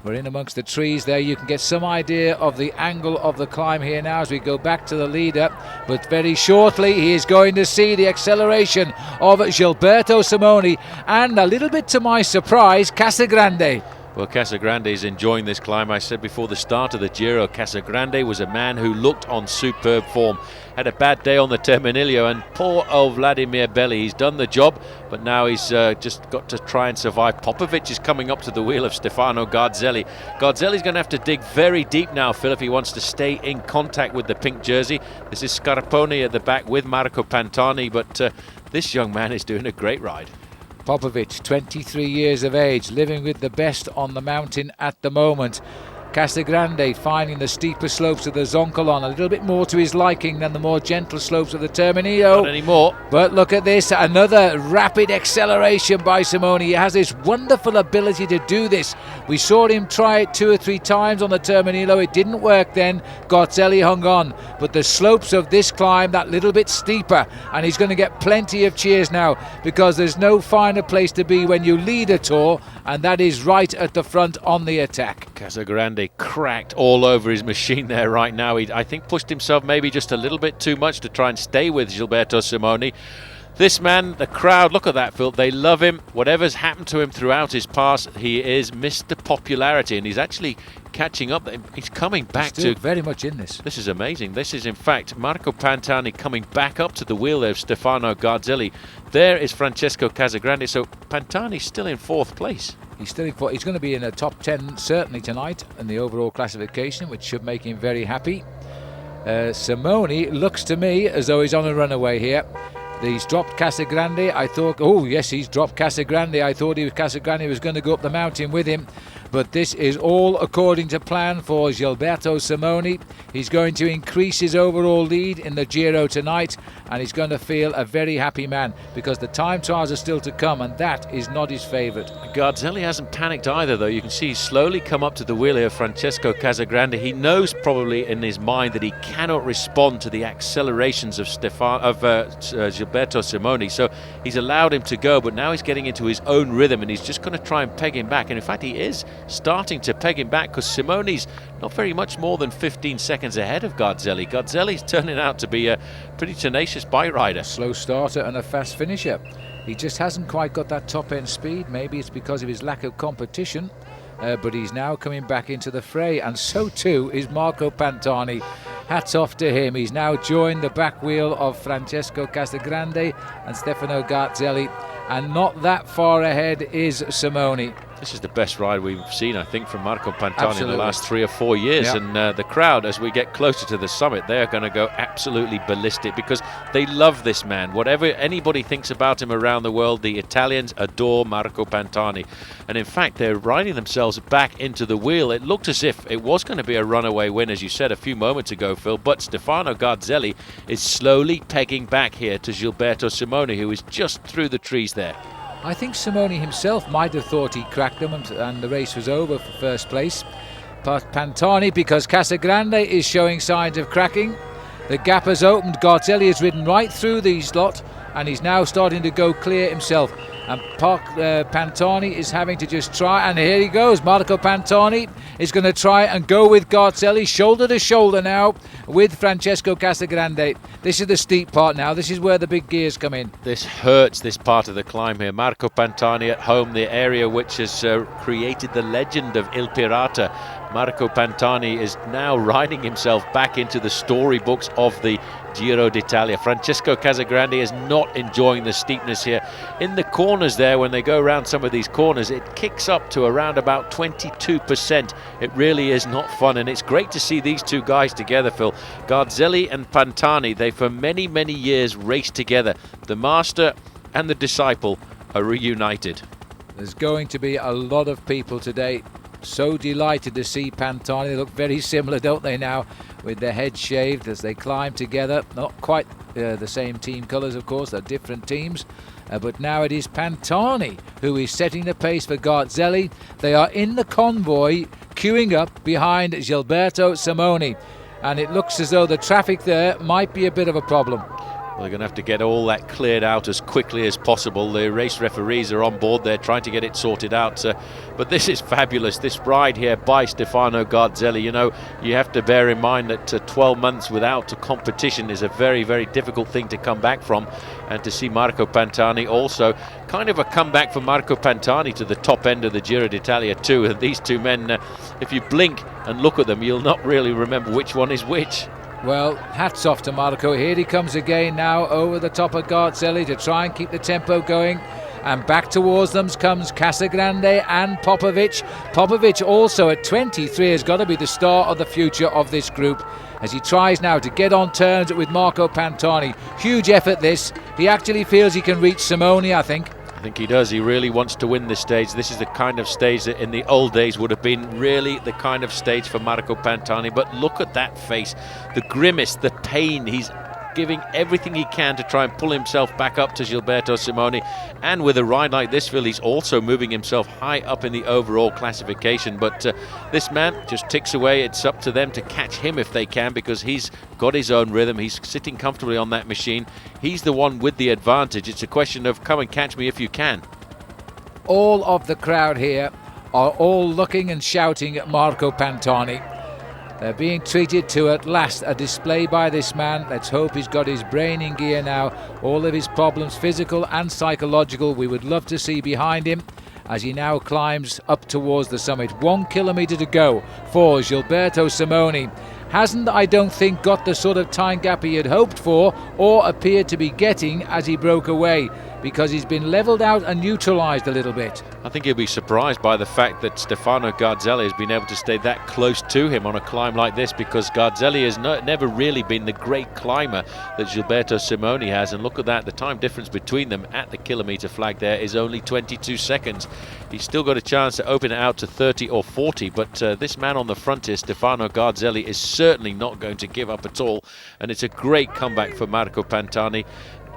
We're in amongst the trees there. You can get some idea of the angle of the climb here now as we go back to the leader. But very shortly he is going to see the acceleration of Gilberto Simoni, and a little bit to my surprise, Casagrande. Well, Casagrande is enjoying this climb. I said before the start of the Giro, Casagrande was a man who looked on superb form. Had a bad day on the Terminillo, and poor old Vladimir Belli, he's done the job, but now he's just got to try and survive. Popovic is coming up to the wheel of Stefano Garzelli. Garzelli's going to have to dig very deep now, Phil, if he wants to stay in contact with the pink jersey. This is Scarponi at the back with Marco Pantani, but this young man is doing a great ride. Popovic, 23 years of age, living with the best on the mountain at the moment. Casagrande finding the steeper slopes of the Zoncolan a little bit more to his liking than the more gentle slopes of the Terminillo. Not anymore. But look at this, another rapid acceleration by Simoni. He has this wonderful ability to do this. We saw him try it 2 or 3 times on the Terminillo. It didn't work then. Garzelli hung on. But the slopes of this climb, that little bit steeper, and he's going to get plenty of cheers now, because there's no finer place to be when you lead a tour, and that is right at the front on the attack. Casagrande cracked all over his machine there right now. He, I think, pushed himself maybe just a little bit too much to try and stay with Gilberto Simoni. This man, the crowd, look at that, Phil. They love him. Whatever's happened to him throughout his past, he is Mr. Popularity, and he's actually catching up. He's coming back Still very much in this. This is amazing. This is, in fact, Marco Pantani coming back up to the wheel there of Stefano Garzelli. There is Francesco Casagrande. So Pantani's still in 4th place. He's still in 4th. He's going to be in the top 10 certainly tonight in the overall classification, which should make him very happy. Simone looks to me as though he's on a runaway here. He's dropped Casagrande. I thought, oh yes, he's dropped Casagrande. I thought Casagrande was going to go up the mountain with him. But this is all according to plan for Gilberto Simone. He's going to increase his overall lead in the Giro tonight, and he's going to feel a very happy man because the time trials are still to come, and that is not his favourite. Garzelli hasn't panicked either, though. You can see he's slowly come up to the wheel here, Francesco Casagrande. He knows probably in his mind that he cannot respond to the accelerations of Gilberto Simone, so he's allowed him to go, but now he's getting into his own rhythm, and he's just going to try and peg him back. And in fact, he is starting to peg him back because Simone's not very much more than 15 seconds ahead of Garzelli. Garzelli's turning out to be a pretty tenacious bike rider. Slow starter and a fast finisher. He just hasn't quite got that top end speed. Maybe it's because of his lack of competition, but he's now coming back into the fray, and so too is Marco Pantani. Hats off to him. He's now joined the back wheel of Francesco Casagrande and Stefano Garzelli, and not that far ahead is Simone. This is the best ride we've seen, I think, from Marco Pantani Absolutely. in the last 3 or 4 years. Yep. And the crowd, as we get closer to the summit, they are going to go absolutely ballistic because they love this man. Whatever anybody thinks about him around the world, the Italians adore Marco Pantani. And in fact, they're riding themselves back into the wheel. It looked as if it was going to be a runaway win, as you said a few moments ago, Phil, but Stefano Garzelli is slowly pegging back here to Gilberto Simone, who is just through the trees there. I think Simone himself might have thought he cracked them and the race was over for first place. But Pantani, because Casagrande is showing signs of cracking, the gap has opened. Garzelli has ridden right through these lot and he's now starting to go clear himself. And Pantani is having to just try, and here he goes. Marco Pantani is going to try and go with Garzelli, shoulder to shoulder now with Francesco Casagrande. This is the steep part now. This is where the big gears come in. This hurts, this part of the climb here. Marco Pantani at home, the area which has created the legend of Il Pirata. Marco Pantani is now riding himself back into the storybooks of the Giro d'Italia. Francesco Casagrande is not enjoying the steepness here. In the corners there, when they go around some of these corners, it kicks up to around about 22%. It really is not fun, and it's great to see these two guys together, Phil. Garzelli and Pantani, they for many, many years raced together. The master and the disciple are reunited. There's going to be a lot of people today so delighted to see Pantani. They look very similar, don't they, now, with their heads shaved as they climb together. Not quite the same team colours, of course, they're different teams. But now it is Pantani who is setting the pace for Garzelli. They are in the convoy, queuing up behind Gilberto Simone. And it looks as though the traffic there might be a bit of a problem. Well, they're going to have to get all that cleared out as quickly as possible. The race referees are on board. They're trying to get it sorted out. But this is fabulous. This ride here by Stefano Garzelli. You know, you have to bear in mind that 12 months without a competition is a very, very difficult thing to come back from. And to see Marco Pantani also, kind of a comeback for Marco Pantani to the top end of the Giro d'Italia too. And these two men, if you blink and look at them, you'll not really remember which one is which. Well, hats off to Marco. Here he comes again now over the top of Garzelli to try and keep the tempo going. And back towards them comes Casagrande and Popovic. Popovic also at 23 has got to be the star of the future of this group as he tries now to get on terms with Marco Pantani. Huge effort this. He actually feels he can reach Simone, I think. I think he does. He really wants to win this stage. This is the kind of stage that in the old days would have been really the kind of stage for Marco Pantani. But look at that face, the grimace, the pain. He's giving everything he can to try and pull himself back up to Gilberto Simone. And with a ride like this, Phil, he's also moving himself high up in the overall classification. But this man just ticks away. It's up to them to catch him if they can, because he's got his own rhythm. He's sitting comfortably on that machine. He's the one with the advantage. It's a question of come and catch me if you can. All of the crowd here are all looking and shouting at Marco Pantani. They're being treated to at last a display by this man. Let's hope he's got his brain in gear now. All of his problems, physical and psychological, we would love to see behind him as he now climbs up towards the summit. 1 kilometre to go for Gilberto Simone. Hasn't, I don't think, got the sort of time gap he had hoped for or appeared to be getting as he broke away. because he's been levelled out and neutralised a little bit. I think he'll be surprised by the fact that Stefano Garzelli has been able to stay that close to him on a climb like this, because Garzelli has never really been the great climber that Gilberto Simoni has. And look at that, the time difference between them at the kilometre flag there is only 22 seconds. He's still got a chance to open it out to 30 or 40, but this man on the front here, Stefano Garzelli, is certainly not going to give up at all, and it's a great comeback for Marco Pantani.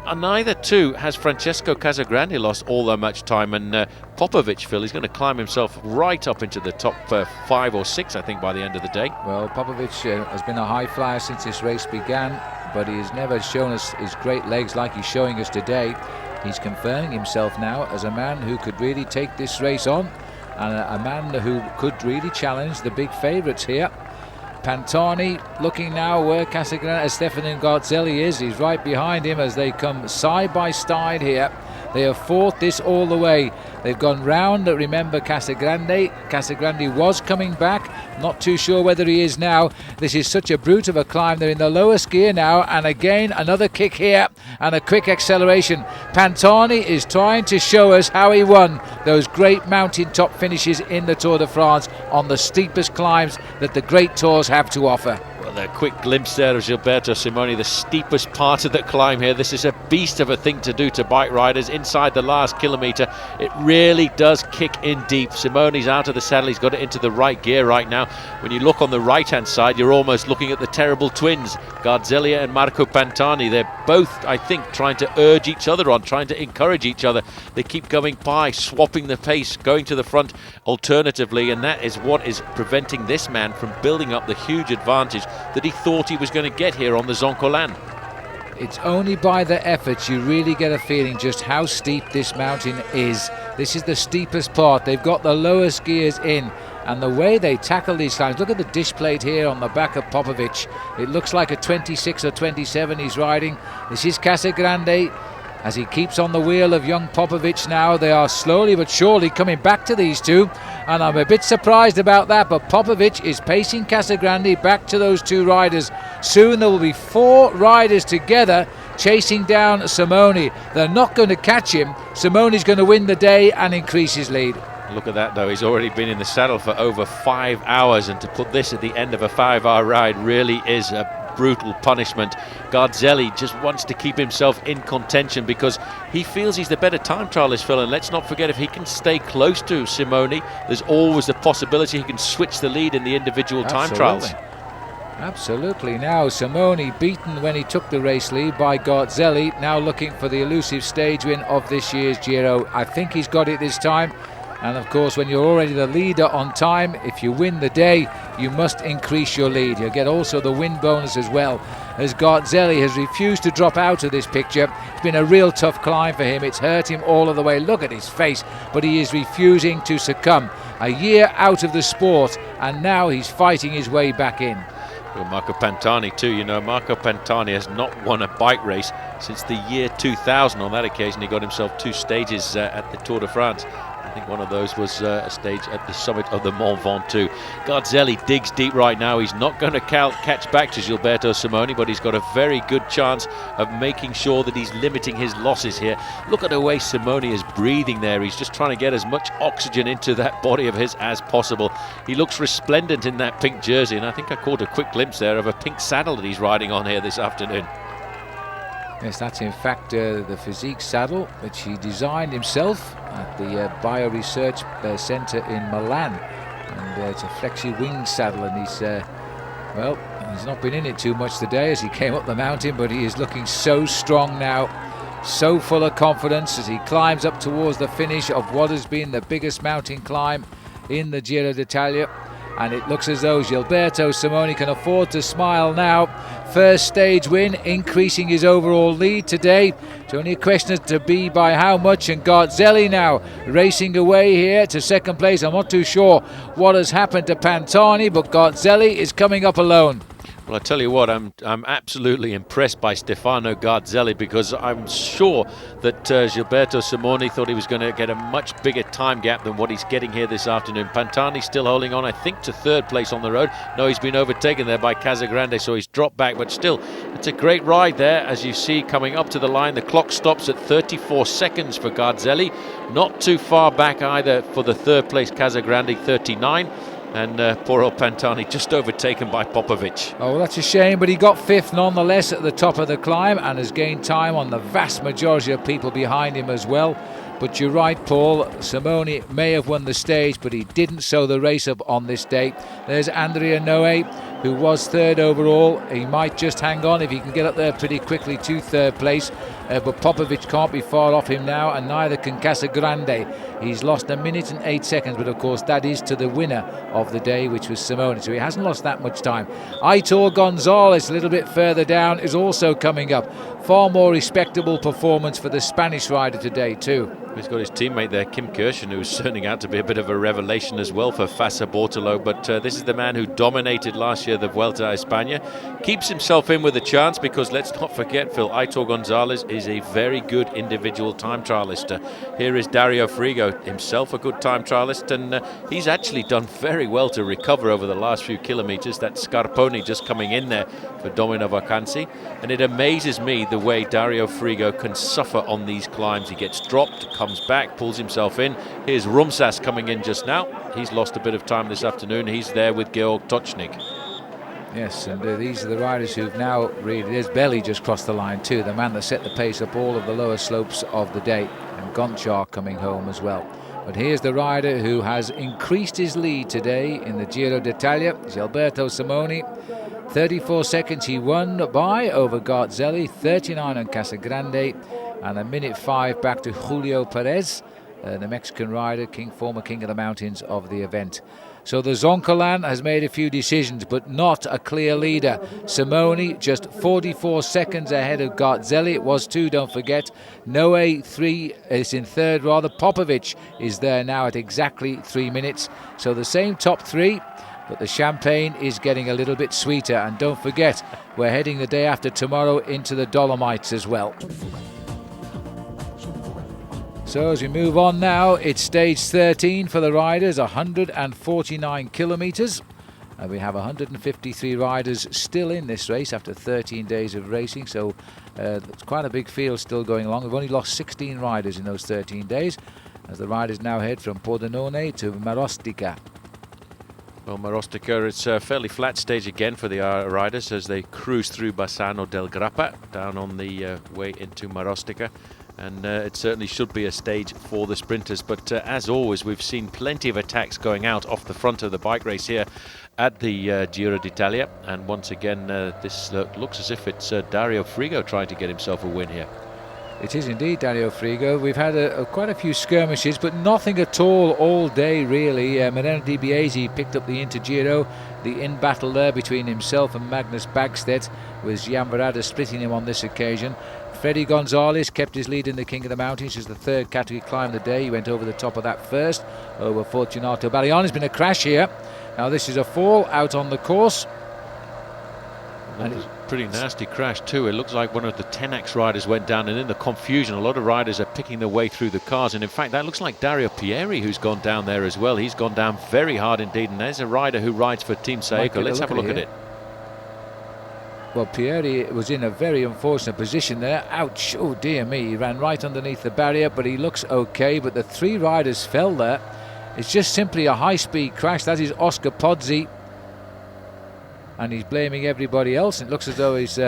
And neither too has Francesco Casagrande lost all that much time, and Popovic, Phil, is going to climb himself right up into the top 5 or 6, I think, by the end of the day. Well, Popovic has been a high flyer since this race began, but he has never shown us his great legs like he's showing us today. He's confirming himself now as a man who could really take this race on, and a man who could really challenge the big favourites here. Pantani looking now where Casagrande, Stefano Garzelli is. He's right behind him as they come side by side here. They have fought this all the way. They've gone round. Remember Casagrande. Casagrande was coming back. Not too sure whether he is now. This is such a brute of a climb. They're in the lowest gear now. And again, another kick here and a quick acceleration. Pantani is trying to show us how he won those great mountaintop finishes in the Tour de France on the steepest climbs that the great tours have to offer. A quick glimpse there of Gilberto Simoni, the steepest part of the climb here. This is a beast of a thing to do to bike riders inside the last kilometre. It really does kick in deep. Simoni's out of the saddle. He's got it into the right gear right now. When you look on the right hand side, you're almost looking at the terrible twins, Garzelli and Marco Pantani. They're both, I think, trying to urge each other on, trying to encourage each other. They keep going by, swapping the pace, going to the front alternatively, and that is what is preventing this man from building up the huge advantage that he thought he was going to get here on the Zoncolan. It's only by the efforts you really get a feeling just how steep this mountain is. This is the steepest part. They've got the lowest gears in, and the way they tackle these climbs. Look at the dish plate here on the back of Popovic. It looks like a 26 or 27 he's riding. This is Casagrande as he keeps on the wheel of young Popovic now. They are slowly but surely coming back to these two, and I'm a bit surprised about that, but Popovic is pacing Casagrande back to those two riders. Soon there will be 4 riders together chasing down Simoni. They're not going to catch him. Simoni's going to win the day and increase his lead. Look at that though, he's already been in the saddle for over 5 hours, and to put this at the end of a 5-hour ride really is a brutal punishment. Garzelli just wants to keep himself in contention because he feels he's the better time trialist, Phil, and let's not forget, if he can stay close to Simoni, there's always the possibility he can switch the lead in the individual time trials. Absolutely. Now Simoni beaten when he took the race lead by Garzelli, now looking for the elusive stage win of this year's Giro. I think he's got it this time. And of course, when you're already the leader on time, if you win the day, you must increase your lead. You'll get also the win bonus as well, as Garzelli has refused to drop out of this picture. It's been a real tough climb for him. It's hurt him all of the way. Look at his face, but he is refusing to succumb. A year out of the sport, and now he's fighting his way back in. Well, Marco Pantani too, you know, Marco Pantani has not won a bike race since the year 2000. On that occasion, he got himself 2 stages at the Tour de France. I think one of those was a stage at the summit of the Mont Ventoux. Garzelli digs deep right now. He's not going to catch back to Gilberto Simoni, but he's got a very good chance of making sure that he's limiting his losses here. Look at the way Simoni is breathing there. He's just trying to get as much oxygen into that body of his as possible. He looks resplendent in that pink jersey, and I think I caught a quick glimpse there of a pink saddle that he's riding on here this afternoon. Yes, that's in fact the physique saddle, which he designed himself at the Bio Research Centre in Milan. And it's a flexi wing saddle, and he's not been in it too much today as he came up the mountain, but he is looking so strong now, so full of confidence as he climbs up towards the finish of what has been the biggest mountain climb in the Giro d'Italia. And it looks as though Gilberto Simoni can afford to smile now. First stage win, increasing his overall lead today. It's only a question to be by how much, and Garzelli now racing away here to second place. I'm not too sure what has happened to Pantani, but Garzelli is coming up alone. Well, I tell you what, I'm absolutely impressed by Stefano Garzelli, because I'm sure that Gilberto Simoni thought he was going to get a much bigger time gap than what he's getting here this afternoon. Pantani still holding on, I think, to third place on the road. No, he's been overtaken there by Casagrande, so he's dropped back, but still, it's a great ride there. As you see, coming up to the line, the clock stops at 34 seconds for Garzelli. Not too far back either for the third place Casagrande, 39. And poor old Pantani just overtaken by Popovic. Oh, well, that's a shame, but he got fifth nonetheless at the top of the climb and has gained time on the vast majority of people behind him as well. But you're right, Paul, Simoni may have won the stage, but he didn't sew the race up on this day. There's Andrea Noe, who was third overall. He might just hang on if he can get up there pretty quickly to third place. But Popovic can't be far off him now, and neither can Casagrande. He's lost 1 minute and 8 seconds, but of course that is to the winner of the day, which was Simoni, so he hasn't lost that much time. Aitor Gonzalez, a little bit further down, is also coming up. Far more respectable performance for the Spanish rider today too. He's got his teammate there, Kim Kirschen, who's turning out to be a bit of a revelation as well for Fassa Bortolo. But this is the man who dominated last year the Vuelta a España. Keeps himself in with a chance, because let's not forget, Phil, Aitor Gonzalez is a very good individual time trialist. Here is Dario Frigo, himself a good time trialist, and he's actually done very well to recover over the last few kilometres. That Scarponi just coming in there for Domino Vacanzi. And it amazes me the way Dario Frigo can suffer on these climbs. He gets dropped, comes back, pulls himself in. Here's Rumsas coming in just now. He's lost a bit of time this afternoon. He's there with Georg Tochnik. Yes, and these are the riders who've now really... There's Belly just crossed the line too, the man that set the pace up all of the lower slopes of the day. And Gonchar coming home as well. But here's the rider who has increased his lead today in the Giro d'Italia, Gilberto Simoni. 34 seconds he won by over Garzelli, 39 on Casagrande, and 1 minute 5 back to Julio Perez, the Mexican rider, former king of the mountains of the event. So the Zoncolan has made a few decisions, but not a clear leader. Simoni just 44 seconds ahead of Garzelli. It was 2, don't forget. Noe 3 is in third, rather. Popovic is there now at exactly 3 minutes. So the same top 3, but the champagne is getting a little bit sweeter. And don't forget, we're heading the day after tomorrow into the Dolomites as well. So as we move on now, it's stage 13 for the riders, 149 kilometres. And we have 153 riders still in this race after 13 days of racing. So it's quite a big field still going along. We've only lost 16 riders in those 13 days, as the riders now head from Pordenone to Marostica. Well, Marostica, it's a fairly flat stage again for the riders as they cruise through Bassano del Grappa down on the way into Marostica. And it certainly should be a stage for the sprinters. But as always, we've seen plenty of attacks going out off the front of the bike race here at the Giro d'Italia. And once again, this looks as if it's Dario Frigo trying to get himself a win here. It is indeed Dario Frigo. We've had quite a few skirmishes, but nothing at all day really. Moreno Di Biasi picked up the Intergiro, the in battle there between himself and Magnus Bagstedt, with Giambarada splitting him on this occasion. Freddy Gonzalez kept his lead in the King of the Mountains as the third category climb of the day. He went over the top of that first, over Fortunato Ballion. There's been a crash here. Now this is a fall out on the course. And it's a pretty nasty crash too. It looks like one of the Tenax riders went down, and in the confusion a lot of riders are picking their way through the cars, and in fact that looks like Dario Pieri who's gone down there as well. He's gone down very hard indeed, and there's a rider who rides for Team Saeco. Let's have a look at it. Well, Pieri was in a very unfortunate position there. Ouch, oh dear me, he ran right underneath the barrier, but he looks okay. But the 3 riders fell there. It's just simply a high-speed crash. That is Oscar Pozzi, and he's blaming everybody else. It looks as though he's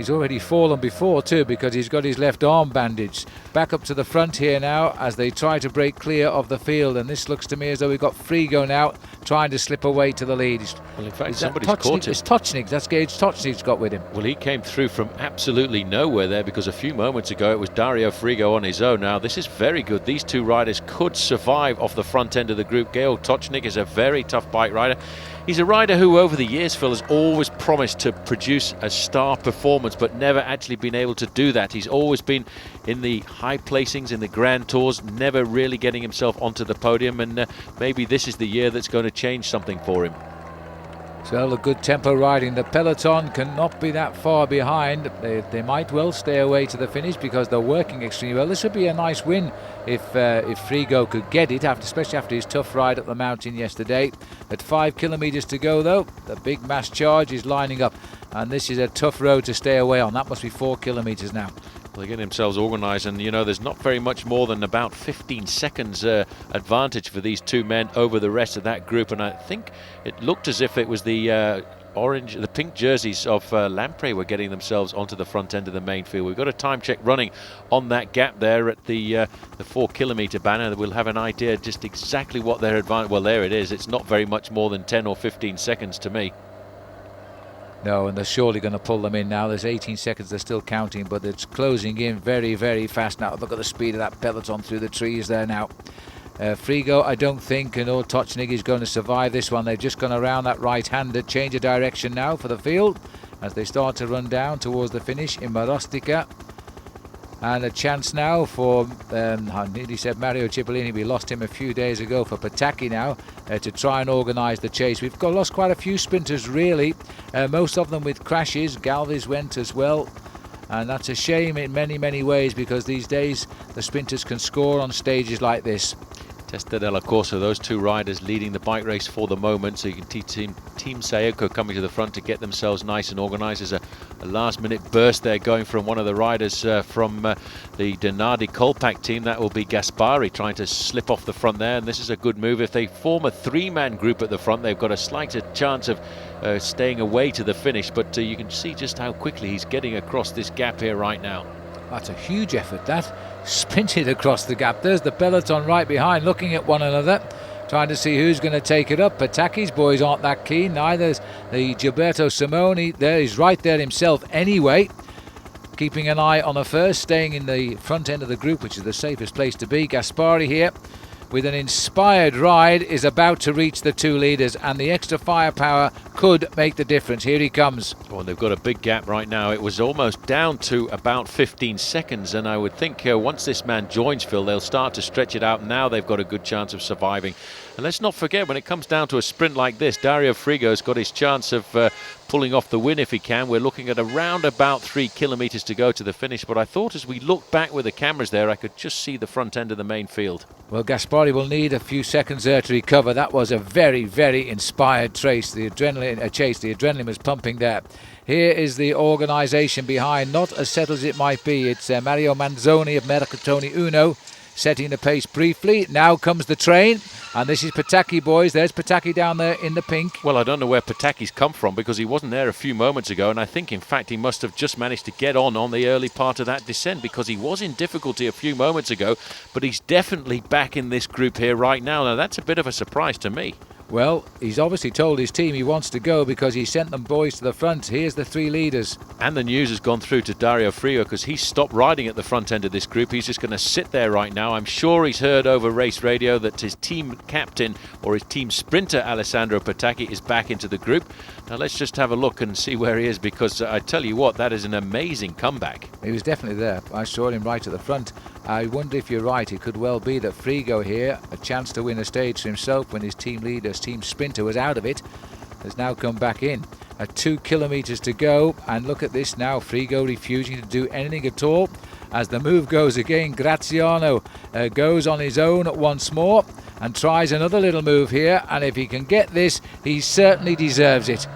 already fallen before too, because he's got his left arm bandaged. Back up to the front here now as they try to break clear of the field, and this looks to me as though we've got Frigo now trying to slip away to the lead. Well, in fact, somebody's caught him. It's Tochnik. That's Gage Tochnik's got with him. Well, he came through from absolutely nowhere there, because a few moments ago it was Dario Frigo on his own. Now this is very good. These 2 riders could survive off the front end of the group. Georg Tochnik is a very tough bike rider. He's a rider who over the years, Phil, has always promised to produce a star performance, but never actually been able to do that. He's always been in the high placings in the Grand Tours, never really getting himself onto the podium, and maybe this is the year that's going to change something for him. So a good tempo riding. The peloton cannot be that far behind. They might well stay away to the finish because they're working extremely well. This would be a nice win if Frigo could get it, especially after his tough ride up the mountain yesterday. At 5 kilometres to go though, the big mass charge is lining up, and this is a tough road to stay away on. That must be 4 kilometres now. They're getting themselves organised, and there's not very much more than about 15 seconds advantage for these two men over the rest of that group. And I think it looked as if it was the pink jerseys of Lamprey were getting themselves onto the front end of the main field. We've got a time check running on that gap there at the 4 kilometre banner. We'll have an idea just exactly what their advantage. Well, there it is. It's not very much more than 10 or 15 seconds to me. No, and they're surely going to pull them in now. There's 18 seconds, they're still counting, but it's closing in very, very fast now. Look at the speed of that peloton through the trees there now. Frigo, I don't think, and Tocznik is going to survive this one. They've just gone around that right-hander, change of direction now for the field as they start to run down towards the finish in Marostica. And a chance now for, I nearly said Mario Cipollini, we lost him a few days ago, for Pataki now to try and organise the chase. We've lost quite a few sprinters really, most of them with crashes. Galvez went as well, and that's a shame in many, many ways because these days the sprinters can score on stages like this. Testa della Corsa, those two riders leading the bike race for the moment, so you can see Team Saeco coming to the front to get themselves nice and organised. There's a last-minute burst there going from one of the riders from the Denardi Kolpak team. That will be Gaspari trying to slip off the front there, and this is a good move. If they form a three-man group at the front, they've got a slighter chance of staying away to the finish, but you can see just how quickly he's getting across this gap here right now. That's a huge effort, that. Sprinted across the gap. There's the peloton right behind, looking at one another, trying to see who's going to take it up. Pataki's boys aren't that keen. Neither's the Gilberto Simoni. There, he's right there himself anyway. Keeping an eye on the first, staying in the front end of the group, which is the safest place to be. Gaspari here, with an inspired ride, is about to reach the two leaders, and the extra firepower could make the difference. Here he comes. Well, they've got a big gap right now. It was almost down to about 15 seconds, and I would think once this man joins Phil, they'll start to stretch it out. Now they've got a good chance of surviving. And let's not forget, when it comes down to a sprint like this, Dario Frigo's got his chance of pulling off the win if he can. We're looking at around about 3 kilometres to go to the finish, but I thought as we look back with the cameras there, I could just see the front end of the main field. Well, Gaspari will need a few seconds there to recover. That was a very, very inspired chase. The adrenaline was pumping there. Here is the organisation behind, not as settled as it might be. It's Mario Manzoni of Mercatoni Uno setting the pace briefly. Now comes the train, and this is Pataki, boys. There's Pataki down there in the pink. Well, I don't know where Pataki's come from because he wasn't there a few moments ago, and I think in fact he must have just managed to get on the early part of that descent because he was in difficulty a few moments ago, but he's definitely back in this group here right now. Now that's a bit of a surprise to me. Well, he's obviously told his team he wants to go because he sent them boys to the front. Here's the three leaders. And the news has gone through to Dario Frigo because he's stopped riding at the front end of this group. He's just going to sit there right now. I'm sure he's heard over race radio that his team captain or his team sprinter, Alessandro Pataki, is back into the group. Now let's just have a look and see where he is because I tell you what, that is an amazing comeback. He was definitely there. I saw him right at the front. I wonder if you're right. It could well be that Frigo here, a chance to win a stage for himself when his team leader, his team sprinter was out of it, has now come back in. At 2 kilometres to go, and look at this now. Frigo refusing to do anything at all. As the move goes again, Graziano goes on his own once more and tries another little move here, and if he can get this, he certainly deserves it.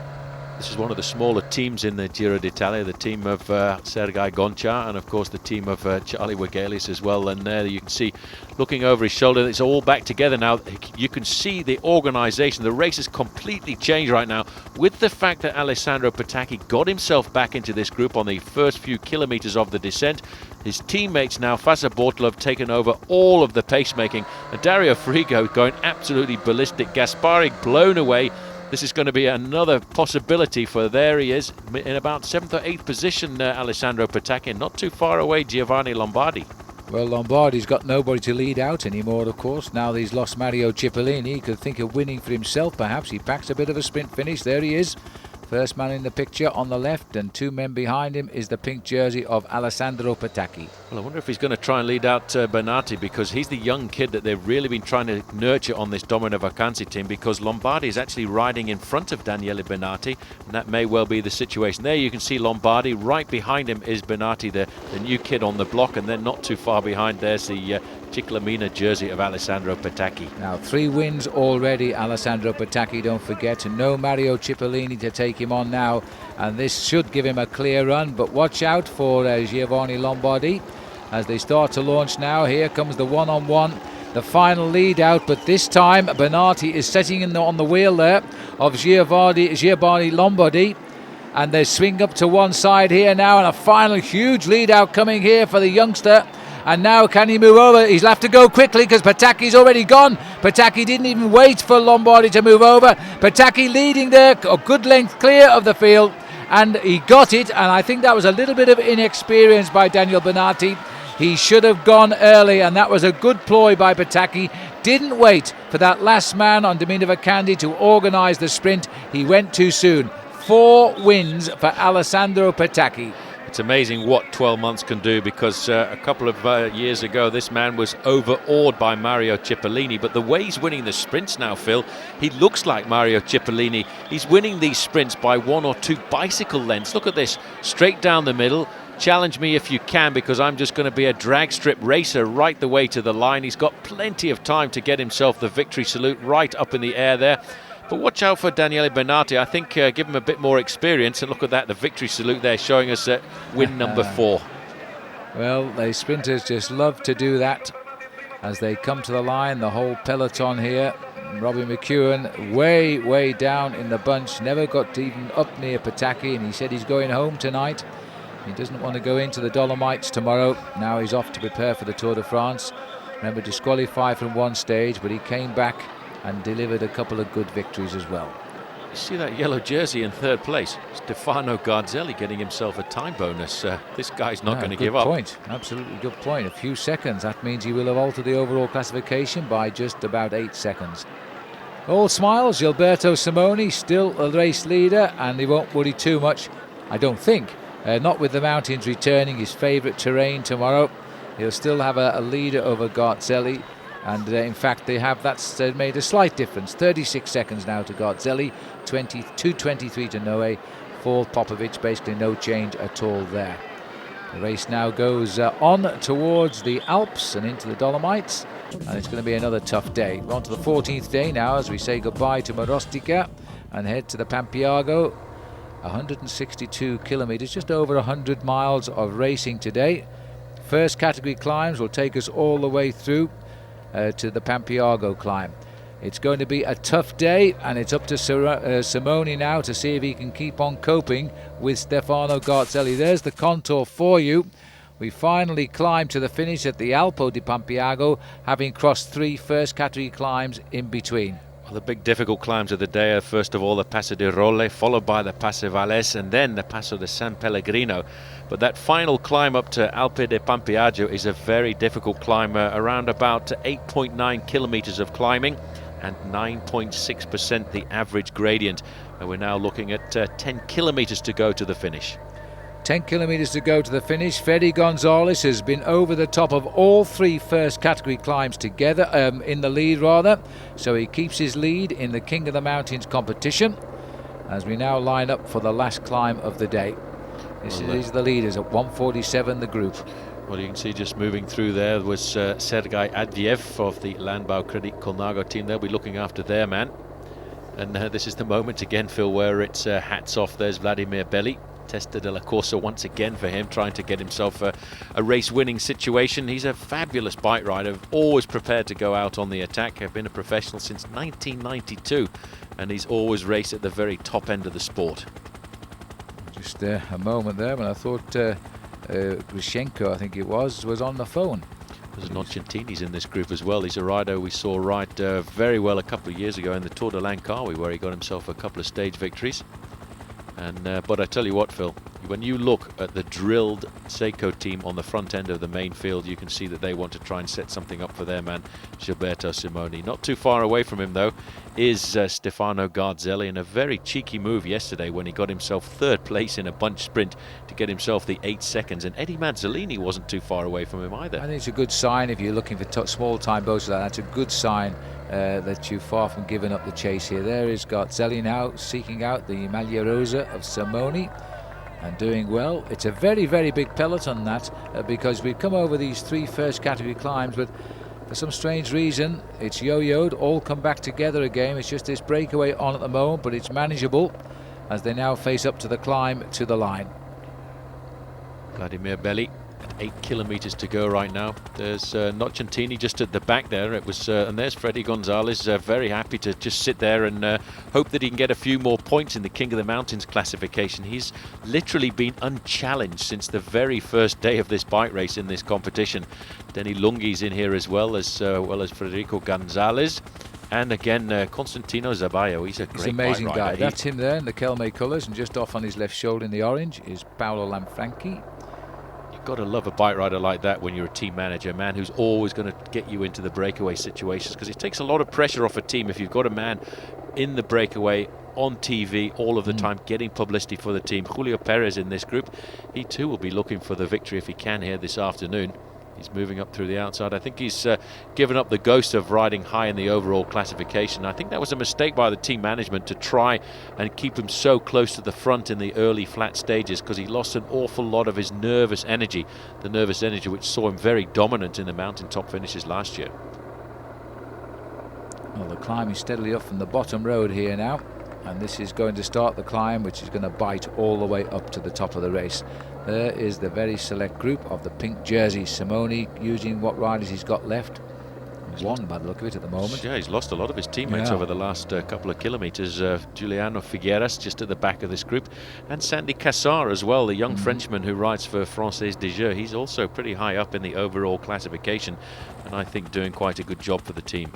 This is one of the smaller teams in the Giro d'Italia, the team of Sergei Goncha and of course the team of Charlie Wagelis as well. And there you can see, looking over his shoulder, it's all back together now. You can see the organisation. The race has completely changed right now with the fact that Alessandro Pataki got himself back into this group on the first few kilometres of the descent. His teammates now, Fassa Bortolo, have taken over all of the pacemaking. And Dario Frigo going absolutely ballistic. Gaspari blown away. This is going to be another possibility for, there he is, in about 7th or 8th position, Alessandro Pataki, not too far away, Giovanni Lombardi. Well, Lombardi's got nobody to lead out anymore, of course. Now that he's lost Mario Cipollini, he could think of winning for himself, perhaps. He packs a bit of a sprint finish. There he is. First man in the picture on the left, and 2 men behind him is the pink jersey of Alessandro Petacchi. Well, I wonder if he's going to try and lead out Bernati, because he's the young kid that they've really been trying to nurture on this Domino Vacanze team, because Lombardi is actually riding in front of Daniele Bernati, and that may well be the situation. There you can see Lombardi. Right behind him is Bernati, the new kid on the block, and then not too far behind there's the Ciclamina jersey of Alessandro Petacchi. Now 3 wins already, Alessandro Petacchi, don't forget. No Mario Cipollini to take him on now, and this should give him a clear run, but watch out for Giovanni Lombardi as they start to launch now. Here comes the one-on-one, the final lead out, but this time Bernati is setting on the wheel there of Giovanni Lombardi, and they swing up to one side here now, and a final huge lead out coming here for the youngster. And now can he move over? He'll have to go quickly because Petacchi's already gone. Petacchi didn't even wait for Lombardi to move over. Petacchi leading there, a good length clear of the field, and he got it, and I think that was a little bit of inexperience by Daniele Bernati. He should have gone early, and that was a good ploy by Petacchi. Didn't wait for that last man on Domino Vacanze to organise the sprint. He went too soon. 4 wins for Alessandro Petacchi. It's amazing what 12 months can do, because a couple of years ago this man was overawed by Mario Cipollini, but the way he's winning the sprints now, Phil, he looks like Mario Cipollini. He's winning these sprints by 1 or 2 bicycle lengths. Look at this, straight down the middle. Challenge me if you can, because I'm just going to be a drag strip racer right the way to the line. He's got plenty of time to get himself the victory salute right up in the air there. But watch out for Daniele Bernati. I think give him a bit more experience. And look at that, the victory salute there showing us win number 4. Well, the sprinters just love to do that as they come to the line. The whole peloton here. Robbie McEwen way down in the bunch. Never got even up near Petacchi, and he said he's going home tonight. He doesn't want to go into the Dolomites tomorrow. Now he's off to prepare for the Tour de France. Remember, disqualified from one stage, but he came back and delivered a couple of good victories as well. You see that yellow jersey in 3rd place? Stefano Garzelli getting himself a time bonus. This guy's not going to give up. Good point. Absolutely good point. A few seconds. That means he will have altered the overall classification by just about 8 seconds. All smiles. Gilberto Simoni still a race leader, and he won't worry too much, I don't think. Not with the mountains returning, his favourite terrain tomorrow. He'll still have a leader over Garzelli. And in fact, that's made a slight difference. 36 seconds now to Garzelli, 2:23 to Noe, 4th Popovic, basically no change at all there. The race now goes on towards the Alps and into the Dolomites, and it's going to be another tough day. We're on to the 14th day now as we say goodbye to Marostica and head to the Pampiago. 162 kilometres, just over 100 miles of racing today. First category climbs will take us all the way through to the Pampiago climb. It's going to be a tough day, and it's up to Simoni now to see if he can keep on coping with Stefano Garzelli. There's the contour for you. We finally climbed to the finish at the Alpo di Pampiago, having crossed 3 first category climbs in between. Well, the big difficult climbs of the day are first of all the Passo di Rolle, followed by the Passo Valles, and then the Passo di San Pellegrino. But that final climb up to Alpe di Pampiago is a very difficult climb, around about 8.9 kilometres of climbing and 9.6% the average gradient. And we're now looking at 10 kilometres to go to the finish. 10 kilometres to go to the finish. Freddy Gonzalez has been over the top of all 3 first category climbs together, in the lead rather. So he keeps his lead in the King of the Mountains competition as we now line up for the last climb of the day. These are the leaders at 1:47, the group. Well, you can see just moving through there was Sergei Adviev of the Landbau Credit Colnago team. They'll be looking after their man. And this is the moment again, Phil, where it's hats off. There's Vladimir Belli. Testa della Corsa once again for him, trying to get himself a race-winning situation. He's a fabulous bike rider, always prepared to go out on the attack. I've been a professional since 1992, and he's always raced at the very top end of the sport. Just a moment there when I thought Grishenko, I think it was on the phone. There's Nocentini's in this group as well. He's a rider we saw ride very well a couple of years ago in the Tour de Langkawi, where he got himself a couple of stage victories. And but I tell you what, Phil, when you look at the drilled Seiko team on the front end of the main field, you can see that they want to try and set something up for their man Gilberto Simoni. Not too far away from him though is Stefano Garzelli, in a very cheeky move yesterday when he got himself third place in a bunch sprint to get himself the 8 seconds, and Eddie Mazzolini wasn't too far away from him either. I think it's a good sign if you're looking for small time boats like that. It's a good sign that you're far from giving up the chase here. There is Garzelli now seeking out the Maglia Rosa of Simoni and doing well. It's a very, very big peloton that because we've come over these 3 first category climbs, but for some strange reason it's yo-yoed, all come back together again. It's just this breakaway on at the moment, but it's manageable as they now face up to the climb to the line. Vladimir Belli, 8 kilometers to go right now. There's Nocentini just at the back there. It was and there's Freddy Gonzalez, very happy to just sit there and hope that he can get a few more points in the King of the Mountains classification. He's literally been unchallenged since the very first day of this bike race in this competition. Denny Lungi's in here as well as Federico Gonzalez. And again, Constantino Zabayo. He's an amazing guy. That's him there in the Kelme colours, and just off on his left shoulder in the orange is Paolo Lanfranchi. Got to love a bike rider like that when you're a team manager, a man who's always going to get you into the breakaway situations, because it takes a lot of pressure off a team if you've got a man in the breakaway on TV all of the time, getting publicity for the team. Julio Perez in this group, he too will be looking for the victory if he can here this afternoon. He's moving up through the outside. I think he's given up the ghost of riding high in the overall classification. I think that was a mistake by the team management to try and keep him so close to the front in the early flat stages, because he lost an awful lot of his nervous energy, the nervous energy which saw him very dominant in the mountaintop finishes last year. Well, the climb is steadily up from the bottom road here now, and this is going to start the climb, which is going to bite all the way up to the top of the race. There is the very select group of the pink jersey. Simoni using what riders he's got left. He's won by the look of it at the moment. Yeah, he's lost a lot of his teammates over the last couple of kilometres. Giuliano Figueras just at the back of this group, and Sandy Cassar as well, the young Frenchman who rides for Française des Jeux. He's also pretty high up in the overall classification, and I think doing quite a good job for the team.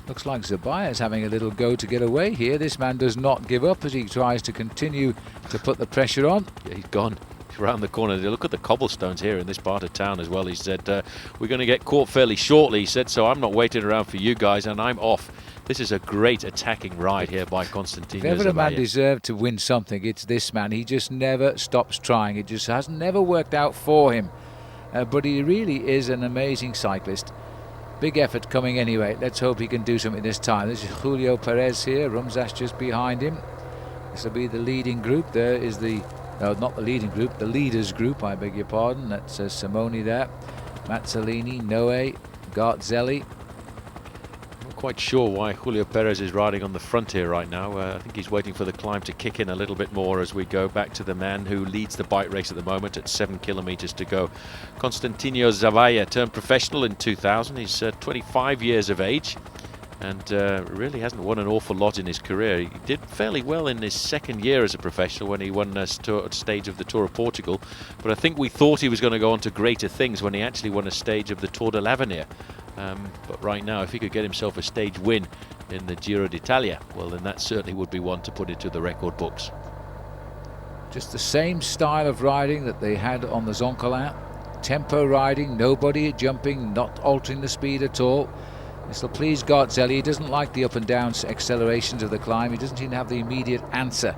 Looks like Zabaya's having a little go to get away here. This man does not give up as he tries to continue to put the pressure on. Yeah, he's gone around the corner. Look at the cobblestones here in this part of town as well. He said, we're going to get caught fairly shortly, he said, so I'm not waiting around for you guys, and I'm off. This is a great attacking ride here by Constantino Zabaya. If ever a man deserved to win something, it's this man. He just never stops trying. It just has never worked out for him. But he really is an amazing cyclist. Big effort coming anyway. Let's hope he can do something this time. This is Julio Perez here. Rumzas just behind him. This will be the leading group. There is the... No, not the leading group, the leaders group, I beg your pardon. That's Simoni there, Mazzolini, Noe, Garzelli. Not quite sure why Julio Perez is riding on the front here right now. I think he's waiting for the climb to kick in a little bit more as we go back to the man who leads the bike race at the moment at 7 kilometers to go. Constantino Zavalla turned professional in 2000. He's 25 years of age, and really hasn't won an awful lot in his career. He did fairly well in his second year as a professional when he won a stage of the Tour of Portugal, but I think we thought he was going to go on to greater things when he actually won a stage of the Tour de l'Avenir. But right now, if he could get himself a stage win in the Giro d'Italia, well, then that certainly would be one to put into the record books. Just the same style of riding that they had on the Zoncolan. Tempo riding, nobody jumping, not altering the speed at all. This will please Garzelli. He doesn't like the up and down accelerations of the climb. He doesn't seem to have the immediate answer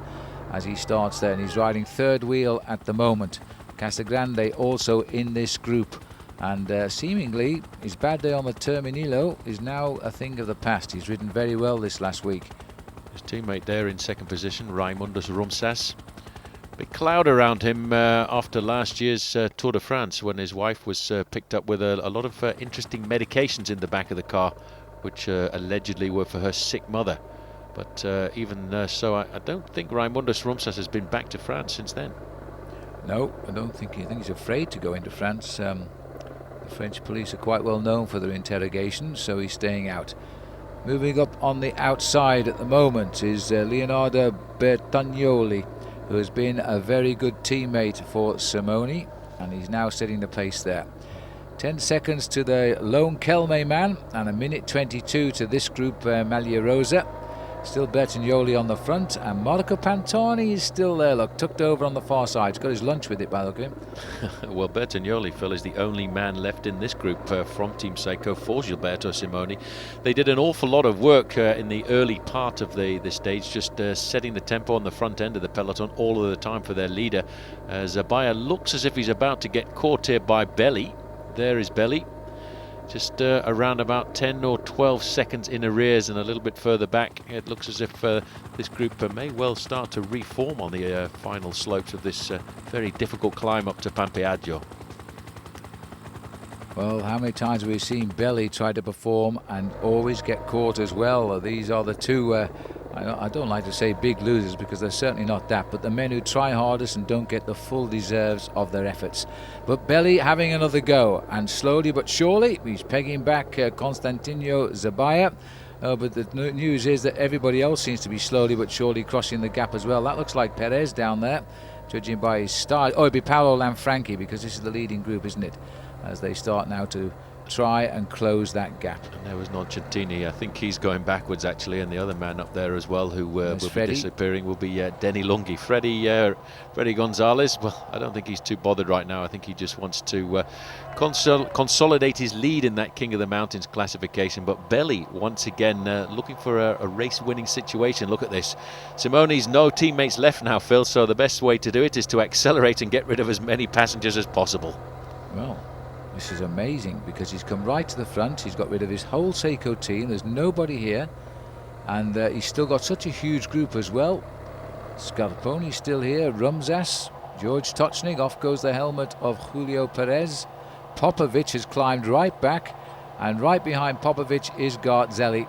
as he starts there, and he's riding third wheel at the moment. Casagrande also in this group, and seemingly his bad day on the Terminillo is now a thing of the past. He's ridden very well this last week. His teammate there in second position, Raimundus Rumsas. Big cloud around him after last year's Tour de France, when his wife was picked up with a lot of interesting medications in the back of the car, which allegedly were for her sick mother. But even so, I don't think Raimundus Rumsas has been back to France since then. No, I don't think. I think he's afraid to go into France. The French police are quite well known for their interrogations, so he's staying out. Moving up on the outside at the moment is Leonardo Bertagnoli, who has been a very good teammate for Simoni, and he's now setting the pace there. 10 seconds to the lone Kelme man, and a minute 22 to this group, Maglia Rosa. Still Bertagnoli on the front, and Marco Pantani is still there, look, tucked over on the far side. He's got his lunch with it by the look of him. Well, Bertagnoli, Phil, is the only man left in this group from Team Seiko for Gilberto Simoni. They did an awful lot of work in the early part of the stage, just setting the tempo on the front end of the peloton all of the time for their leader. Zabaya looks as if he's about to get caught here by Belli. There is Belli. Just around about 10 or 12 seconds in arrears and a little bit further back. It looks as if this group may well start to reform on the final slopes of this very difficult climb up to Pampeaggio. Well, how many times have we seen Belli try to perform and always get caught as well? These are the two, I don't like to say big losers because they're certainly not that, but the men who try hardest and don't get the full deserves of their efforts. But Belli having another go, and slowly but surely he's pegging back Constantino Zabaya. But the news is that everybody else seems to be slowly but surely crossing the gap as well. That looks like Perez down there, judging by his style. Oh, it'd be Paolo Lanfranchi, because this is the leading group, isn't it? As they start now to try and close that gap. And there was Nocentini. I think he's going backwards actually, and the other man up there as well who will be disappearing will be Denny Lunghi. Freddie Gonzalez, well, I don't think he's too bothered right now. I think he just wants to consolidate his lead in that King of the Mountains classification. But Belli once again looking for a race winning situation. Look at this. Simoni's no teammates left now, Phil, so the best way to do it is to accelerate and get rid of as many passengers as possible. Well, this is amazing, because he's come right to the front. He's got rid of his whole Seiko team. There's nobody here, and he's still got such a huge group as well. Scarponi's still here, Rumsas, George Tochnik. Off goes the helmet of Julio Perez. Popovic has climbed right back, and right behind Popovic is Garzelli.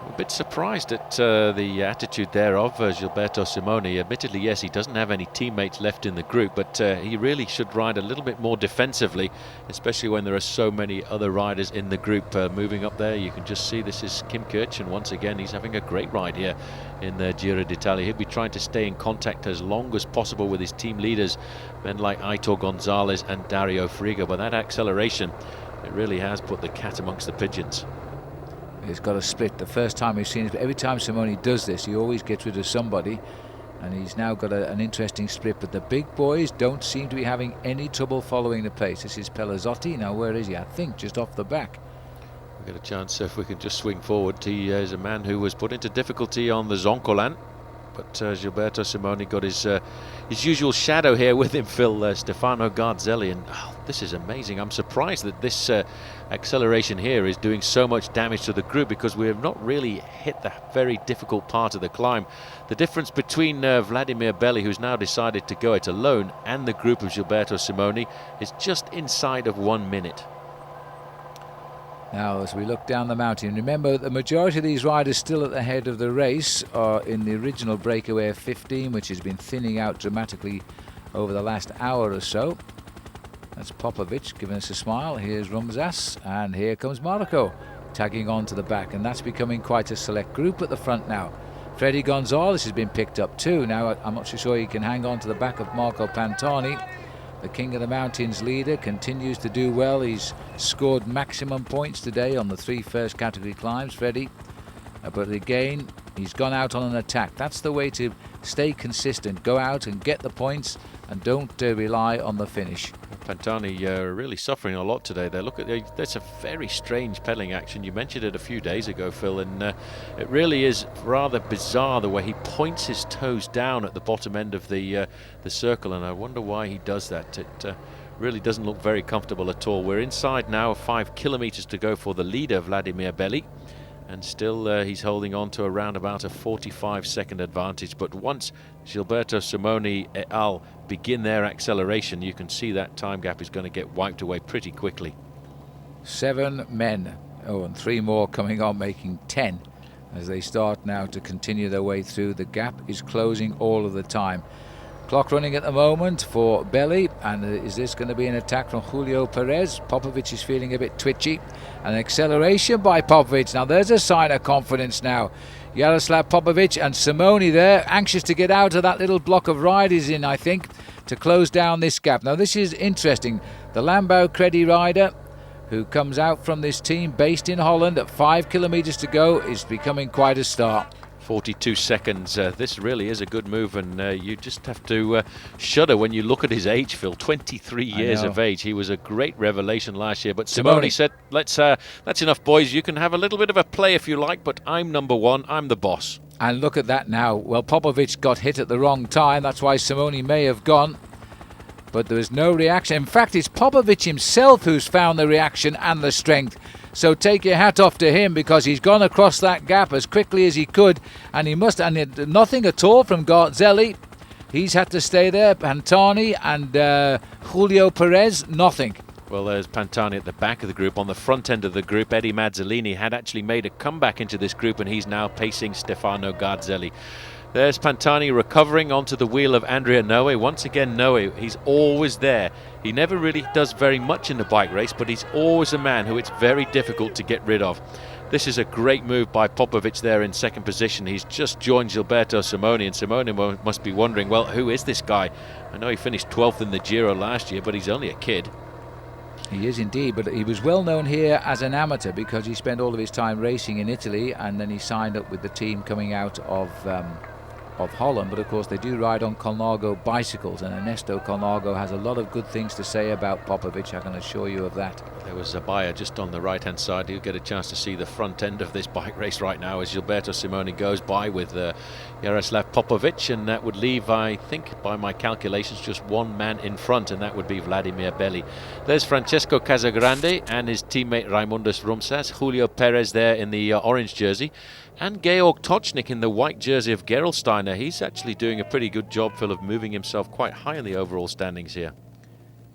A bit surprised at the attitude there of Gilberto Simoni. Admittedly, yes, he doesn't have any teammates left in the group, but he really should ride a little bit more defensively, especially when there are so many other riders in the group moving up there. You can just see this is Kim Kirch, and once again he's having a great ride here in the Giro d'Italia. He'll be trying to stay in contact as long as possible with his team leaders, men like Aitor Gonzalez and Dario Frigo. But that acceleration, it really has put the cat amongst the pigeons. He's got a split. The first time we've seen it, but every time Simoni does this, he always gets rid of somebody, and he's now got an interesting split. But the big boys don't seem to be having any trouble following the pace. This is Pelazzotti. Now, where is he? I think just off the back. We've got a chance if we can just swing forward. He is a man who was put into difficulty on the Zoncolan, but Gilberto Simoni got his usual shadow here with him, Phil, Stefano Garzelli, and this is amazing. I'm surprised that this acceleration here is doing so much damage to the group, because we have not really hit the very difficult part of the climb. The difference between Vladimir Belli, who's now decided to go it alone, and the group of Gilberto Simoni is just inside of 1 minute. Now, as we look down the mountain, remember the majority of these riders still at the head of the race are in the original breakaway of 15, which has been thinning out dramatically over the last hour or so. That's Popovic giving us a smile. Here's Rumsas, and here comes Marco tagging on to the back, and that's becoming quite a select group at the front now. Freddie Gonzalez has been picked up too. Now, I'm not so sure he can hang on to the back of Marco Pantani. The King of the Mountains leader continues to do well. He's scored maximum points today on the 3 first category climbs, Freddie. But again, he's gone out on an attack. That's the way to stay consistent. Go out and get the points, and don't rely on the finish. Pantani really suffering a lot today there. Look at that's a very strange pedaling action. You mentioned it a few days ago, Phil, and it really is rather bizarre the way he points his toes down at the bottom end of the circle, and I wonder why he does that. It really doesn't look very comfortable at all. We're inside now, 5 kilometers to go for the leader, Vladimir Belli, and still he's holding on to around about a 45-second advantage. But once Gilberto Simoni et al. Begin their acceleration, you can see that time gap is going to get wiped away pretty quickly. 7 men, and 3 more coming on, making 10 as they start now to continue their way through. The gap is closing all of the time. Clock running at the moment for Belli, and is this going to be an attack from Julio Perez? Popovic is feeling a bit twitchy. An acceleration by Popovic. Now there's a sign of confidence now. Jaroslav Popovic and Simoni there, anxious to get out of that little block of riders in, I think, to close down this gap. Now this is interesting. The Landbouw Credi rider, who comes out from this team based in Holland at 5 kilometers to go, is becoming quite a star. 42 seconds. This really is a good move, and you just have to shudder when you look at his age, Phil. 23 years of age. He was a great revelation last year, but Simone said, that's enough, boys. You can have a little bit of a play if you like, but I'm number one. I'm the boss. And look at that now. Well, Popovic got hit at the wrong time. That's why Simone may have gone. But there was no reaction. In fact, it's Popovic himself who's found the reaction and the strength. So take your hat off to him, because he's gone across that gap as quickly as he could, and nothing at all from Garzelli. He's had to stay there. Pantani and Julio Perez, nothing. Well, there's Pantani at the back of the group. On the front end of the group, Eddie Mazzolini had actually made a comeback into this group, and he's now pacing Stefano Garzelli. There's Pantani recovering onto the wheel of Andrea Noe. Once again, Noe, he's always there. He never really does very much in the bike race, but he's always a man who it's very difficult to get rid of. This is a great move by Popovic there in second position. He's just joined Gilberto Simoni, and Simoni must be wondering, well, who is this guy? I know he finished 12th in the Giro last year, but he's only a kid. He is indeed, but he was well known here as an amateur because he spent all of his time racing in Italy, and then he signed up with the team coming out of Holland. But of course they do ride on Colnago bicycles, and Ernesto Colnago has a lot of good things to say about Popovic, I can assure you of that. There was Zabaya just on the right hand side. You'll get a chance to see the front end of this bike race right now as Gilberto Simoni goes by with Jaroslav Popovic, and that would leave, I think by my calculations, just one man in front, and that would be Vladimir Belli. There's Francesco Casagrande and his teammate Raimundus Rumsas, Julio Perez there in the orange jersey, and Georg Tocznik in the white jersey of Gerolsteiner. He's actually doing a pretty good job, Phil, of moving himself quite high in the overall standings here.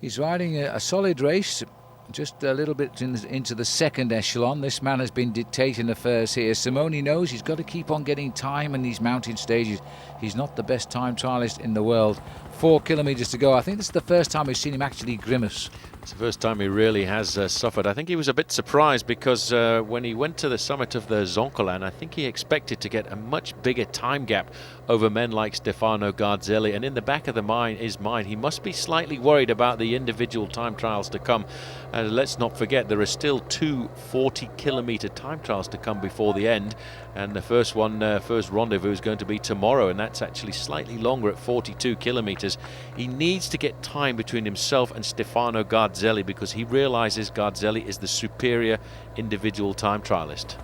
He's riding a solid race, just a little bit into the second echelon. This man has been dictating affairs here. Simone knows he's got to keep on getting time in these mountain stages. He's not the best time trialist in the world. 4 kilometres to go. I think this is the first time we've seen him actually grimace. It's the first time he really has suffered. I think he was a bit surprised because when he went to the summit of the Zoncolan, I think he expected to get a much bigger time gap over men like Stefano Garzelli, and in the back of his mind, he must be slightly worried about the individual time trials to come. Let's not forget, there are still 2 40-kilometre time trials to come before the end, and the first rendezvous is going to be tomorrow, and that's actually slightly longer at 42 kilometres. He needs to get time between himself and Stefano Garzelli because he realises Garzelli is the superior individual time trialist.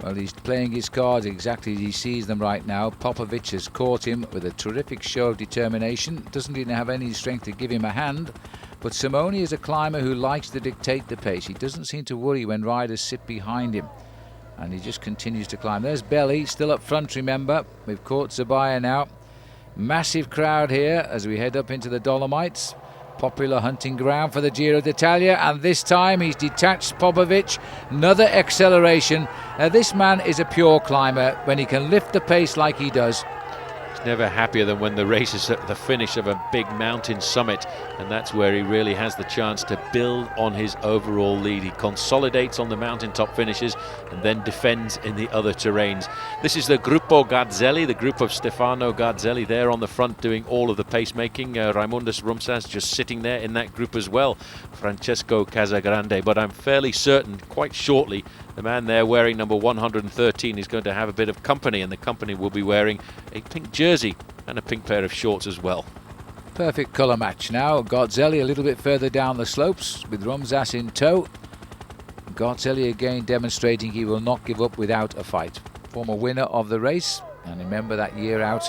Well, he's playing his cards exactly as he sees them right now. Popovic has caught him with a terrific show of determination. Doesn't even have any strength to give him a hand. But Simone is a climber who likes to dictate the pace. He doesn't seem to worry when riders sit behind him. And he just continues to climb. There's Belli, still up front, remember. We've caught Zabaya now. Massive crowd here as we head up into the Dolomites. Popular hunting ground for the Giro d'Italia, and this time he's detached Popovic. Another acceleration. This man is a pure climber when he can lift the pace like he does. He's never happier than when the race is at the finish of a big mountain summit, and that's where he really has the chance to build on his overall lead. He consolidates on the mountaintop finishes and then defends in the other terrains. This is the Gruppo Garzelli, the group of Stefano Garzelli there on the front doing all of the pacemaking. Raimundus Rumsas just sitting there in that group as well, Francesco Casagrande. But I'm fairly certain quite shortly the man there wearing number 113 is going to have a bit of company, and the company will be wearing a pink jersey and a pink pair of shorts as well. Perfect colour match now. Garzelli a little bit further down the slopes with Rumsas in tow. Garzelli again demonstrating he will not give up without a fight. Former winner of the race, and remember that year out,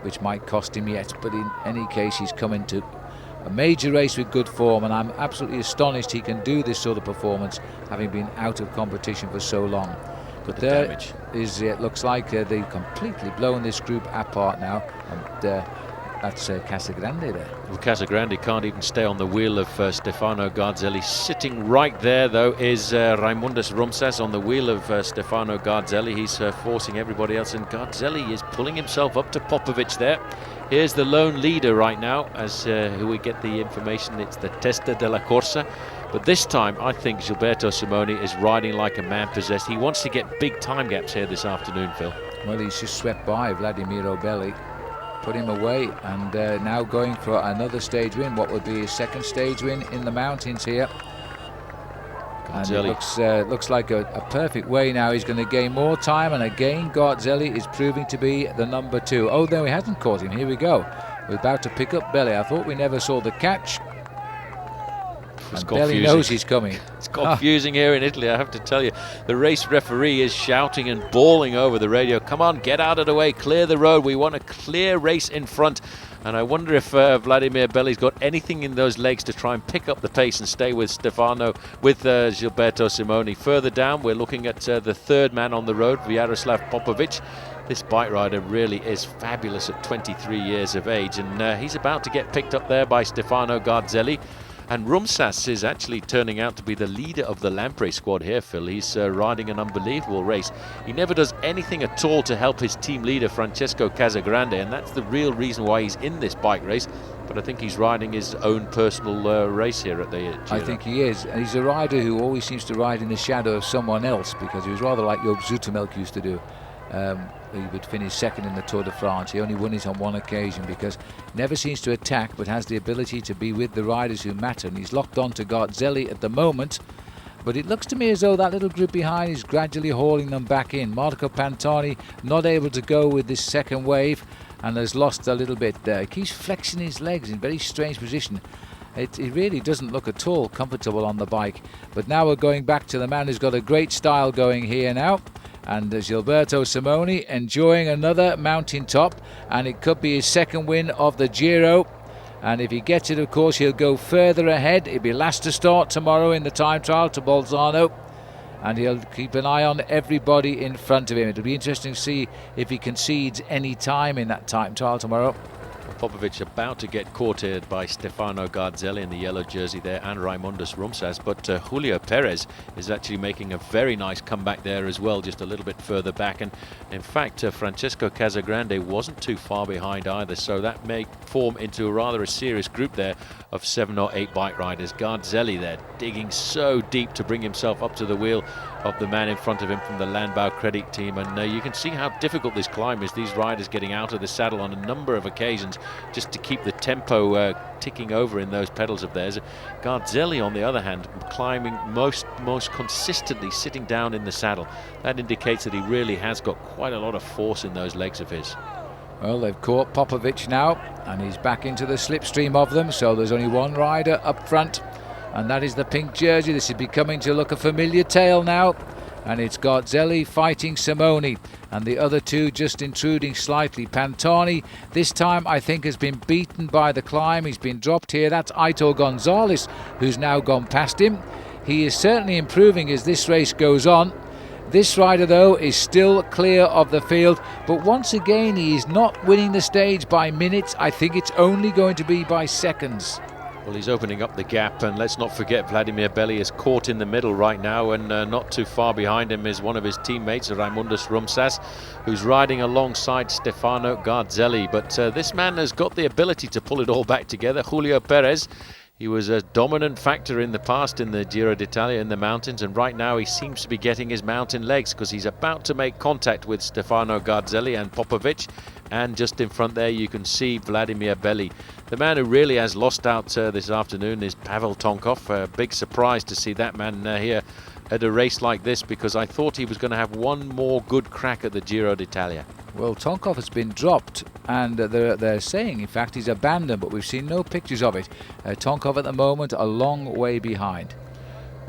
which might cost him yet, but in any case he's come into a major race with good form, and I'm absolutely astonished he can do this sort of performance having been out of competition for so long. But there damage is, it looks like they've completely blown this group apart now, and that's Casagrande there. Well, Casagrande can't even stay on the wheel of Stefano Garzelli. Sitting right there, though, is Raimundus Rumsas on the wheel of Stefano Garzelli. He's forcing everybody else, and Garzelli is pulling himself up to Popovic there. Here's the lone leader right now, as who we get the information, it's the Testa della Corsa. But this time, I think Gilberto Simoni is riding like a man possessed. He wants to get big time gaps here this afternoon, Phil. Well, he's just swept by Vladimiro Belli, put him away, and now going for another stage win. What would be his second stage win in the mountains here. And it looks like a perfect way now. He's going to gain more time, and again Garzelli is proving to be the number 2. Oh, no, he hasn't caught him. Here we go. We're about to pick up Belly. I thought we never saw the catch. And Belly knows he's coming. It's confusing here in Italy, I have to tell you. The race referee is shouting and bawling over the radio, come on, get out of the way, clear the road, we want a clear race in front. And I wonder if Vladimir Belli's got anything in those legs to try and pick up the pace and stay with Gilberto Simoni. Further down, we're looking at the third man on the road, Jaroslav Popovic. This bike rider really is fabulous at 23 years of age, and he's about to get picked up there by Stefano Garzelli. And Rumsas is actually turning out to be the leader of the Lampre squad here, Phil. He's riding an unbelievable race. He never does anything at all to help his team leader, Francesco Casagrande, and that's the real reason why he's in this bike race. But I think he's riding his own personal race here at the Giro. I think he is. And he's a rider who always seems to ride in the shadow of someone else, because he was rather like Joop Zoetemelk used to do. He would finish second in the Tour de France. He only won it on one occasion because he never seems to attack, but has the ability to be with the riders who matter. And he's locked on to Garzelli at the moment. But it looks to me as though that little group behind is gradually hauling them back in. Marco Pantani not able to go with this second wave and has lost a little bit there. He keeps flexing his legs in very strange position. It really doesn't look at all comfortable on the bike. But now we're going back to the man who's got a great style going here now. And Gilberto Simoni enjoying another mountaintop, and it could be his second win of the Giro. And if he gets it, of course, he'll go further ahead. He'll be last to start tomorrow in the time trial to Bolzano, and he'll keep an eye on everybody in front of him. It'll be interesting to see if he concedes any time in that time trial tomorrow. Popovic about to get caught here by Stefano Garzelli in the yellow jersey there, and Raimundus Rumsas, but Julio Perez is actually making a very nice comeback there as well, just a little bit further back. And in fact, Francesco Casagrande wasn't too far behind either, so that may form into a serious group there of 7 or 8 bike riders. Garzelli there digging so deep to bring himself up to the wheel of the man in front of him from the Landbau Credit team, and you can see how difficult this climb is. These riders getting out of the saddle on a number of occasions just to keep the tempo ticking over in those pedals of theirs. Garzelli, on the other hand, climbing most consistently, sitting down in the saddle. That indicates that he really has got quite a lot of force in those legs of his. Well, they've caught Popovic now, and he's back into the slipstream of them, so there's only one rider up front, and that is the pink jersey. This is becoming to look a familiar tale now, and it's Garzelli fighting Simoni, and the other two just intruding slightly. Pantani this time I think has been beaten by the climb. He's been dropped here. That's Aitor Gonzalez who's now gone past him. He is certainly improving as this race goes on. This rider though is still clear of the field, but once again he is not winning the stage by minutes. I think it's only going to be by seconds. Well, he's opening up the gap, and let's not forget Vladimir Belli is caught in the middle right now, and not too far behind him is one of his teammates, Raimundus Rumsas, who's riding alongside Stefano Garzelli. But this man has got the ability to pull it all back together. Julio Perez, he was a dominant factor in the past in the Giro d'Italia in the mountains, and right now he seems to be getting his mountain legs, because he's about to make contact with Stefano Garzelli and Popovic, and just in front there you can see Vladimir Belli. The man who really has lost out this afternoon is Pavel Tonkov. A big surprise to see that man here at a race like this, because I thought he was going to have one more good crack at the Giro d'Italia. Well, Tonkov has been dropped, and they're saying, in fact, he's abandoned, but we've seen no pictures of it. Tonkov at the moment a long way behind.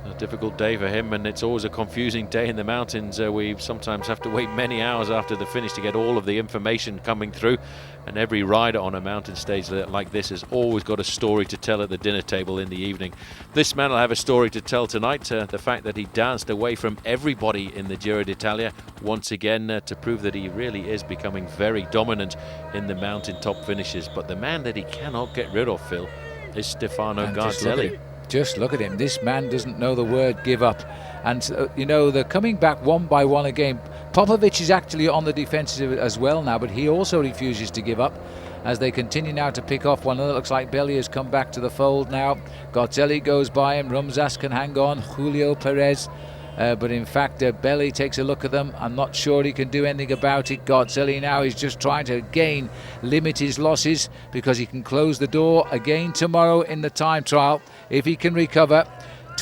A difficult day for him, and it's always a confusing day in the mountains. We sometimes have to wait many hours after the finish to get all of the information coming through, and every rider on a mountain stage like this has always got a story to tell at the dinner table in the evening. This man will have a story to tell tonight, the fact that he danced away from everybody in the Giro d'Italia once again, to prove that he really is becoming very dominant in the mountain top finishes. But the man that he cannot get rid of, Phil, is Stefano Garzelli. Just look at him. This man doesn't know the word give up. And, you know, they're coming back one by one again. Popovic is actually on the defensive as well now, but he also refuses to give up as they continue now to pick off one another. Looks like Belli has come back to the fold now. Garzelli goes by him. Rumsas can hang on. Julio Perez. But in fact, Belli takes a look at them. I'm not sure he can do anything about it. Garzelli now is just trying to again limit his losses, because he can close the door again tomorrow in the time trial if he can recover.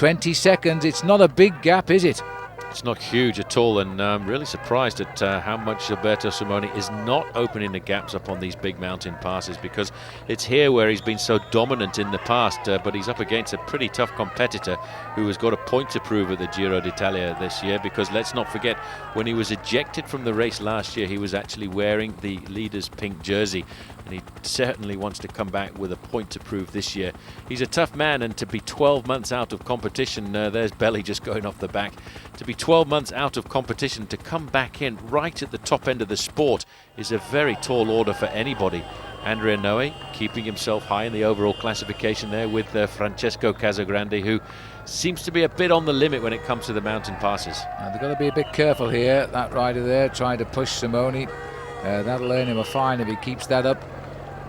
20 seconds. It's not a big gap, is it? It's not huge at all, and I'm really surprised at how much Gilberto Simoni is not opening the gaps up on these big mountain passes, because it's here where he's been so dominant in the past, but he's up against a pretty tough competitor who has got a point to prove at the Giro d'Italia this year, because let's not forget, when he was ejected from the race last year, he was actually wearing the leader's pink jersey, and he certainly wants to come back with a point to prove this year. He's a tough man, and to be 12 months out of competition, there's Belly just going off the back, to be 12 months out of competition, to come back in right at the top end of the sport is a very tall order for anybody. Andrea Noe keeping himself high in the overall classification there with Francesco Casagrande, who seems to be a bit on the limit when it comes to the mountain passes. They've got to be a bit careful here. That rider there trying to push Simoni. That'll earn him a fine if he keeps that up.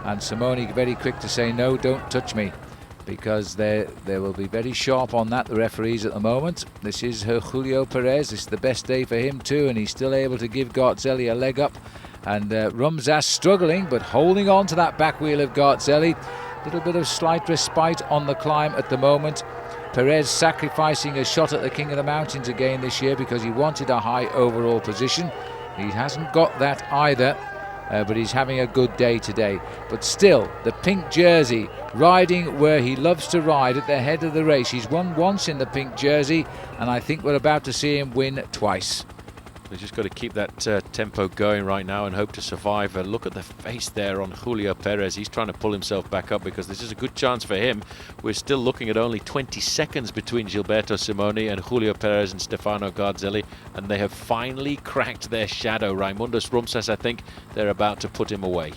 And Simoni very quick to say, no, don't touch me, because they will be very sharp on that, the referees at the moment. This is Julio Perez. This is the best day for him too, and he's still able to give Garzelli a leg up. And Rumsas struggling, but holding on to that back wheel of Garzelli. Little bit of slight respite on the climb at the moment. Perez sacrificing a shot at the King of the Mountains again this year because he wanted a high overall position. He hasn't got that either. But he's having a good day today. But still, the pink jersey, riding where he loves to ride at the head of the race. He's won once in the pink jersey, and I think we're about to see him win twice. We've just got to keep that tempo going right now and hope to survive. Look at the face there on Julio Perez. He's trying to pull himself back up because this is a good chance for him. We're still looking at only 20 seconds between Gilberto Simoni and Julio Perez and Stefano Garzelli, and they have finally cracked their shadow. Raimundos Rumsas, I think they're about to put him away.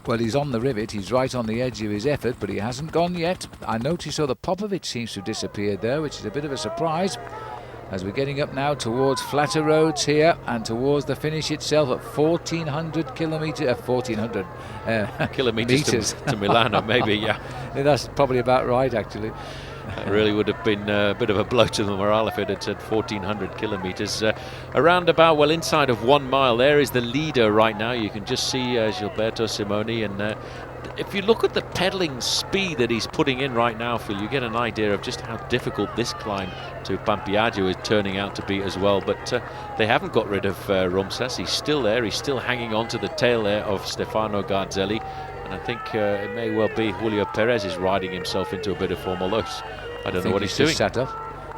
Well, he's on the rivet. He's right on the edge of his effort, but he hasn't gone yet. I notice the Popovic seems to have disappeared there, which is a bit of a surprise, as we're getting up now towards flatter roads here and towards the finish itself at 1,400 kilometres, 1,400 kilometres to Milano, maybe, yeah. That's probably about right, actually. That really would have been a bit of a blow to the morale if it had said 1,400 kilometres. Around about, well, inside of 1 mile, there is the leader right now. You can just see Gilberto Simoni, and if you look at the pedalling speed that he's putting in right now, Phil, you get an idea of just how difficult this climb to Pampiaggio is turning out to be as well. But they haven't got rid of Rumsas. He's still there. He's still hanging on to the tail there of Stefano Garzelli. And I think it may well be Julio Perez is riding himself into a bit of form, although I don't know what he's doing. Sat up.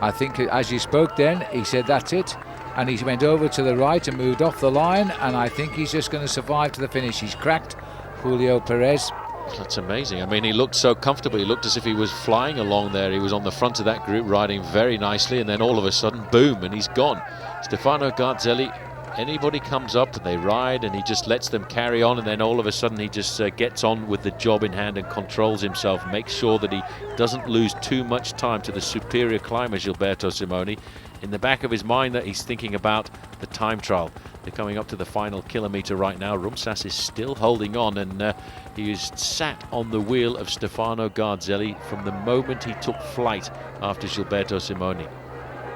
I think as you spoke then, he said that's it. And he went over to the right and moved off the line. And I think he's just going to survive to the finish. He's cracked Julio Perez. That's amazing. I mean, he looked so comfortable. He looked as if he was flying along there. He was on the front of that group riding very nicely, and then all of a sudden, boom, and he's gone. Stefano Garzelli, anybody comes up and they ride and he just lets them carry on, and then all of a sudden he just gets on with the job in hand and controls himself, makes sure that he doesn't lose too much time to the superior climber Gilberto Simoni. In the back of his mind that he's thinking about the time trial. They're coming up to the final kilometre right now. Rumsas is still holding on, and he is sat on the wheel of Stefano Garzelli from the moment he took flight after Gilberto Simoni.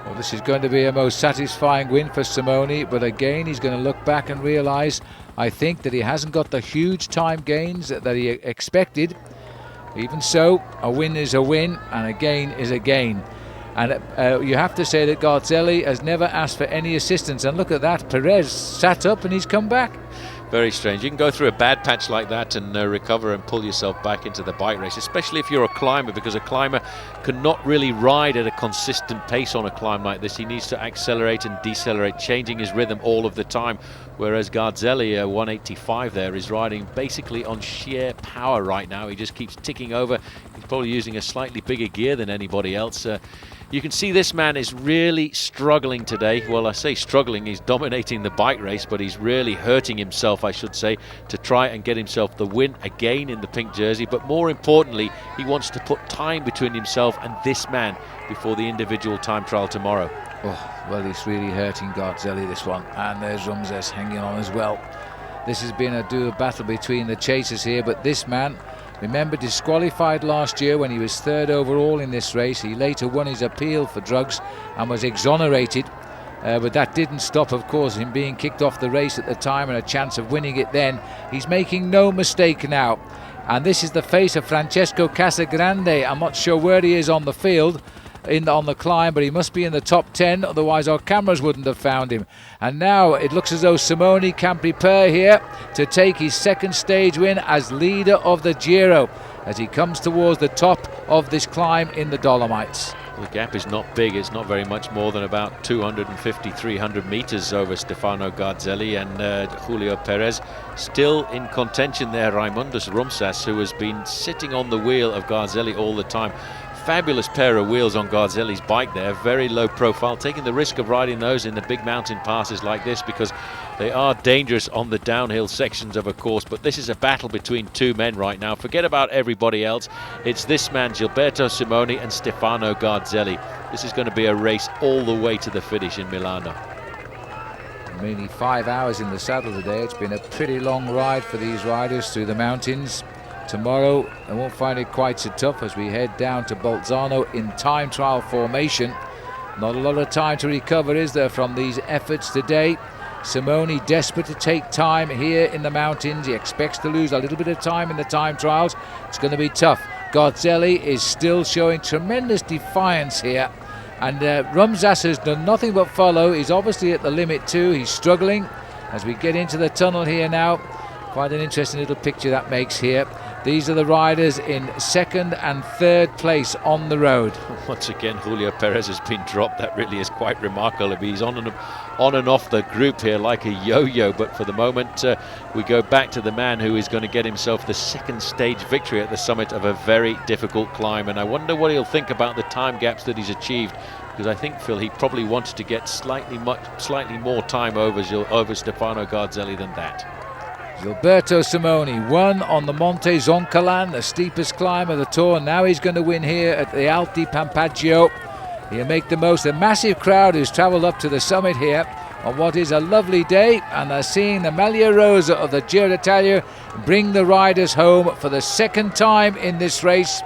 Well, this is going to be a most satisfying win for Simoni, but again he's going to look back and realise, I think, that he hasn't got the huge time gains that he expected. Even so, a win is a win and a gain is a gain. And you have to say that Garzelli has never asked for any assistance. And look at that, Perez sat up and he's come back. Very strange. You can go through a bad patch like that and recover and pull yourself back into the bike race, especially if you're a climber, because a climber cannot really ride at a consistent pace on a climb like this. He needs to accelerate and decelerate, changing his rhythm all of the time. Whereas Garzelli, 185 there, is riding basically on sheer power right now. He just keeps ticking over. He's probably using a slightly bigger gear than anybody else. You can see this man is really struggling today. Well, I say struggling, he's dominating the bike race, but he's really hurting himself, I should say, to try and get himself the win again in the pink jersey. But more importantly, he wants to put time between himself and this man before the individual time trial tomorrow. Oh, well, it's really hurting Garzelli, this one. And there's Rumsas hanging on as well. This has been a dual battle between the chasers here, but this man, remember, disqualified last year when he was third overall in this race. He later won his appeal for drugs and was exonerated. But that didn't stop, of course, him being kicked off the race at the time and a chance of winning it then. He's making no mistake now. And this is the face of Francesco Casagrande. I'm not sure where he is on the field. on the climb, but he must be in the top 10, otherwise our cameras wouldn't have found him. And now it looks as though Simoni can prepare here to take his second stage win as leader of the Giro as he comes towards the top of this climb in the Dolomites. The gap is not big. It's not very much more than about 250, 300 meters over Stefano Garzelli and Julio Perez. Still in contention there, Raimundus Rumsas, who has been sitting on the wheel of Garzelli all the time. Fabulous pair of wheels on Garzelli's bike there, very low profile, taking the risk of riding those in the big mountain passes like this because they are dangerous on the downhill sections of a course. But this is a battle between two men right now. Forget about everybody else. It's this man, Gilberto Simoni and Stefano Garzelli. This is going to be a race all the way to the finish in Milano. Nearly 5 hours in the saddle today. It's been a pretty long ride for these riders through the mountains. Tomorrow they won't find it quite so tough as we head down to Bolzano in time trial formation. Not a lot of time to recover, is there, from these efforts today? Simoni desperate to take time here in the mountains. He expects to lose a little bit of time in the time trials. It's going to be tough. Garzelli is still showing tremendous defiance here. And Rumsas has done nothing but follow. He's obviously at the limit too. He's struggling as we get into the tunnel here now. Quite an interesting little picture that makes here. These are the riders in second and third place on the road. Once again, Julio Perez has been dropped. That really is quite remarkable. He's on and off the group here like a yo-yo. But for the moment, we go back to the man who is going to get himself the second stage victory at the summit of a very difficult climb. And I wonder what he'll think about the time gaps that he's achieved. Because I think, Phil, he probably wanted to get slightly more time over Stefano Garzelli than that. Gilberto Simoni won on the Monte Zoncolan, the steepest climb of the Tour. Now he's going to win here at the Alti Pampaggio. He'll make the most. A massive crowd who's travelled up to the summit here on what is a lovely day, and they're seeing the Maglia Rosa of the Giro d'Italia bring the riders home for the second time in this race.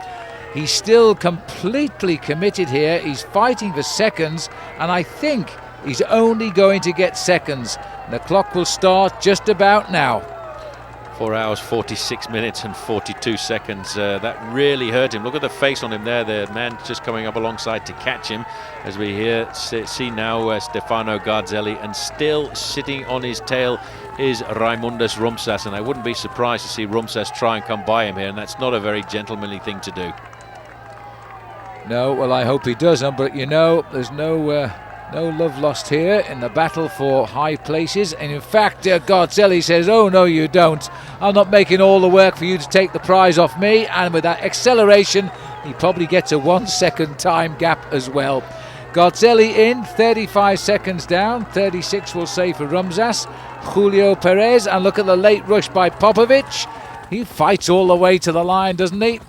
He's still completely committed here. He's fighting for seconds, and I think he's only going to get seconds. The clock will start just about now. 4 hours, 46 minutes and 42 seconds. That really hurt him. Look at the face on him there. The man just coming up alongside to catch him. As we see now Stefano Garzelli, and still sitting on his tail is Raimundus Rumsas. And I wouldn't be surprised to see Rumsas try and come by him here. And that's not a very gentlemanly thing to do. No, well, I hope he doesn't. But you know, there's no love lost here in the battle for high places. And in fact, Garzelli says, oh no you don't, I'm not making all the work for you to take the prize off me. And with that acceleration, he probably gets a 1 second time gap as well. Garzelli in, 35 seconds down, 36 we'll say for Rumsas. Julio Perez, and look at the late rush by Popovic. He fights all the way to the line, doesn't he?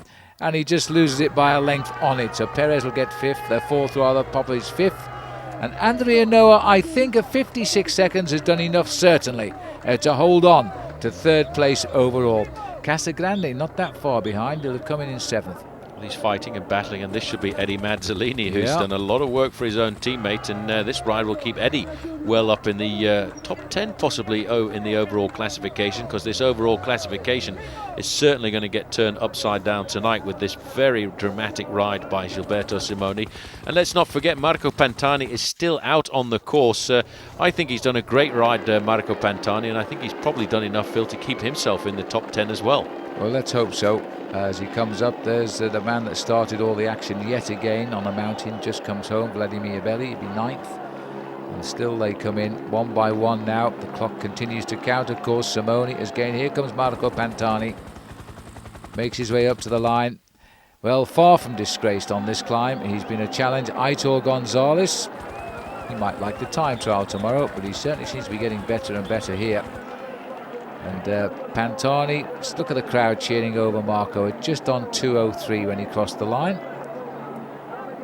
And he just loses it by a length on it. So Perez will get fifth, fourth rather, Popovic fifth. And Andrea Noah, I think at 56 seconds has done enough, certainly, to hold on to third place overall. Casagrande not that far behind, he'll have come in seventh. He's fighting and battling, and this should be Eddie Mazzolini, who's done a lot of work for his own teammate, and this ride will keep Eddie well up in the top 10 possibly in the overall classification, because this overall classification is certainly going to get turned upside down tonight with this very dramatic ride by Gilberto Simoni. And let's not forget, Marco Pantani is still out on the course. I think he's done a great ride, Marco Pantani, and I think he's probably done enough, Phil, to keep himself in the top 10 as well. Well, let's hope so. As he comes up, there's the man that started all the action yet again on the mountain, just comes home, Vladimir Belli, he'd be ninth. And still they come in one by one now. The clock continues to count, of course. Simoni is gained. Here comes Marco Pantani. Makes his way up to the line. Well, far from disgraced on this climb. He's been a challenge. Aitor Gonzalez. He might like the time trial tomorrow, but he certainly seems to be getting better and better here. And Pantani, just look at the crowd cheering over Marco, just on 2:03 when he crossed the line.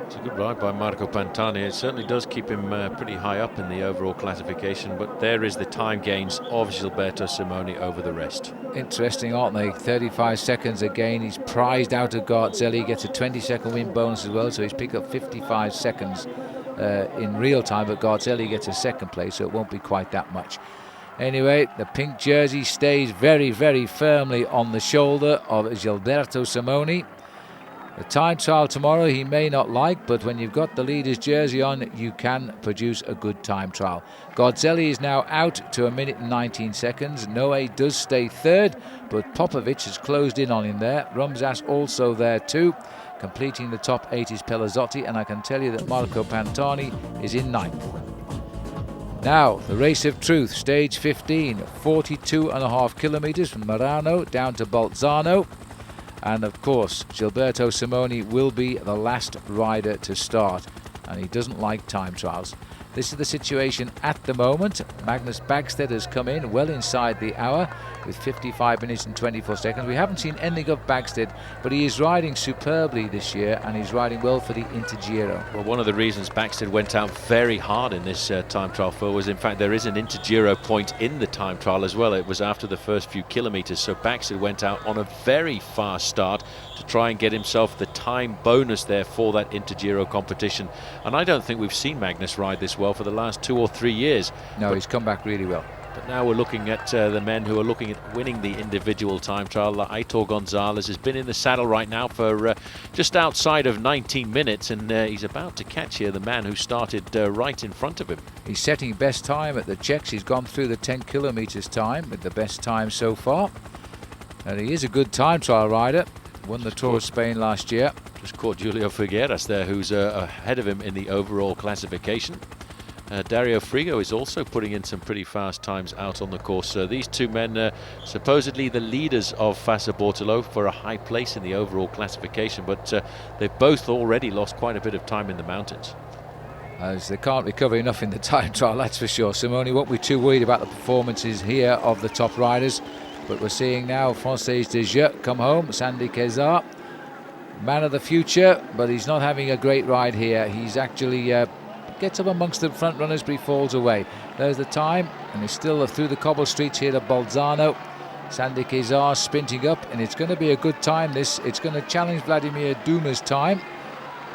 It's a good ride by Marco Pantani. It certainly does keep him pretty high up in the overall classification, but there is the time gains of Gilberto Simoni over the rest. Interesting, aren't they? 35 seconds again. He's prized out of Garzelli, gets a 20-second win bonus as well, so he's picked up 55 seconds in real time, but Garzelli gets a second place, so it won't be quite that much. Anyway, the pink jersey stays very, very firmly on the shoulder of Gilberto Simoni. The time trial tomorrow he may not like, but when you've got the leader's jersey on, you can produce a good time trial. Garzelli is now out to 1 minute and 19 seconds. Noe does stay third, but Popovic has closed in on him there. Rumsas also there too. Completing the top 8 is Pelazzotti, and I can tell you that Marco Pantani is in 9th. Now, the race of truth, stage 15, 42.5 kilometres from Murano down to Bolzano. And of course, Gilberto Simoni will be the last rider to start, and he doesn't like time trials. This is the situation at the moment. Magnus Bagstedt has come in well inside the hour with 55 minutes and 24 seconds. We haven't seen anything of Bagstedt, but he is riding superbly this year, and he's riding well for the Intergiro. Well, one of the reasons Bagstedt went out very hard in this time trial, Phil, was in fact there is an Intergiro point in the time trial as well. It was after the first few kilometres, so Bagstedt went out on a very fast start to try and get himself the time bonus there for that Intergiro competition. And I don't think we've seen Magnus ride this well for the last 2 or 3 years. No, he's come back really well. But now we're looking at the men who are looking at winning the individual time trial. Aitor Gonzalez has been in the saddle right now for just outside of 19 minutes, and he's about to catch here the man who started right in front of him. He's setting best time at the checks. He's gone through the 10 kilometres time with the best time so far. And he is a good time trial rider. Won the Tour of Spain last year. Just caught Julio Figueras there, who's ahead of him in the overall classification. Dario Frigo is also putting in some pretty fast times out on the course. These two men supposedly the leaders of Fassa Bortolo for a high place in the overall classification, but they've both already lost quite a bit of time in the mountains. As they can't recover enough in the time trial, that's for sure. Simone won't be too worried about the performances here of the top riders, but we're seeing now Francis Desjeux come home, Sandy Kezar, man of the future, but he's not having a great ride here. He's actually gets up amongst the front runners, but he falls away. There's the time, and he's still through the cobble streets here at Bolzano. Sandy Kezar sprinting up, and it's going to be a good time. It's going to challenge Vladimir Duma's time.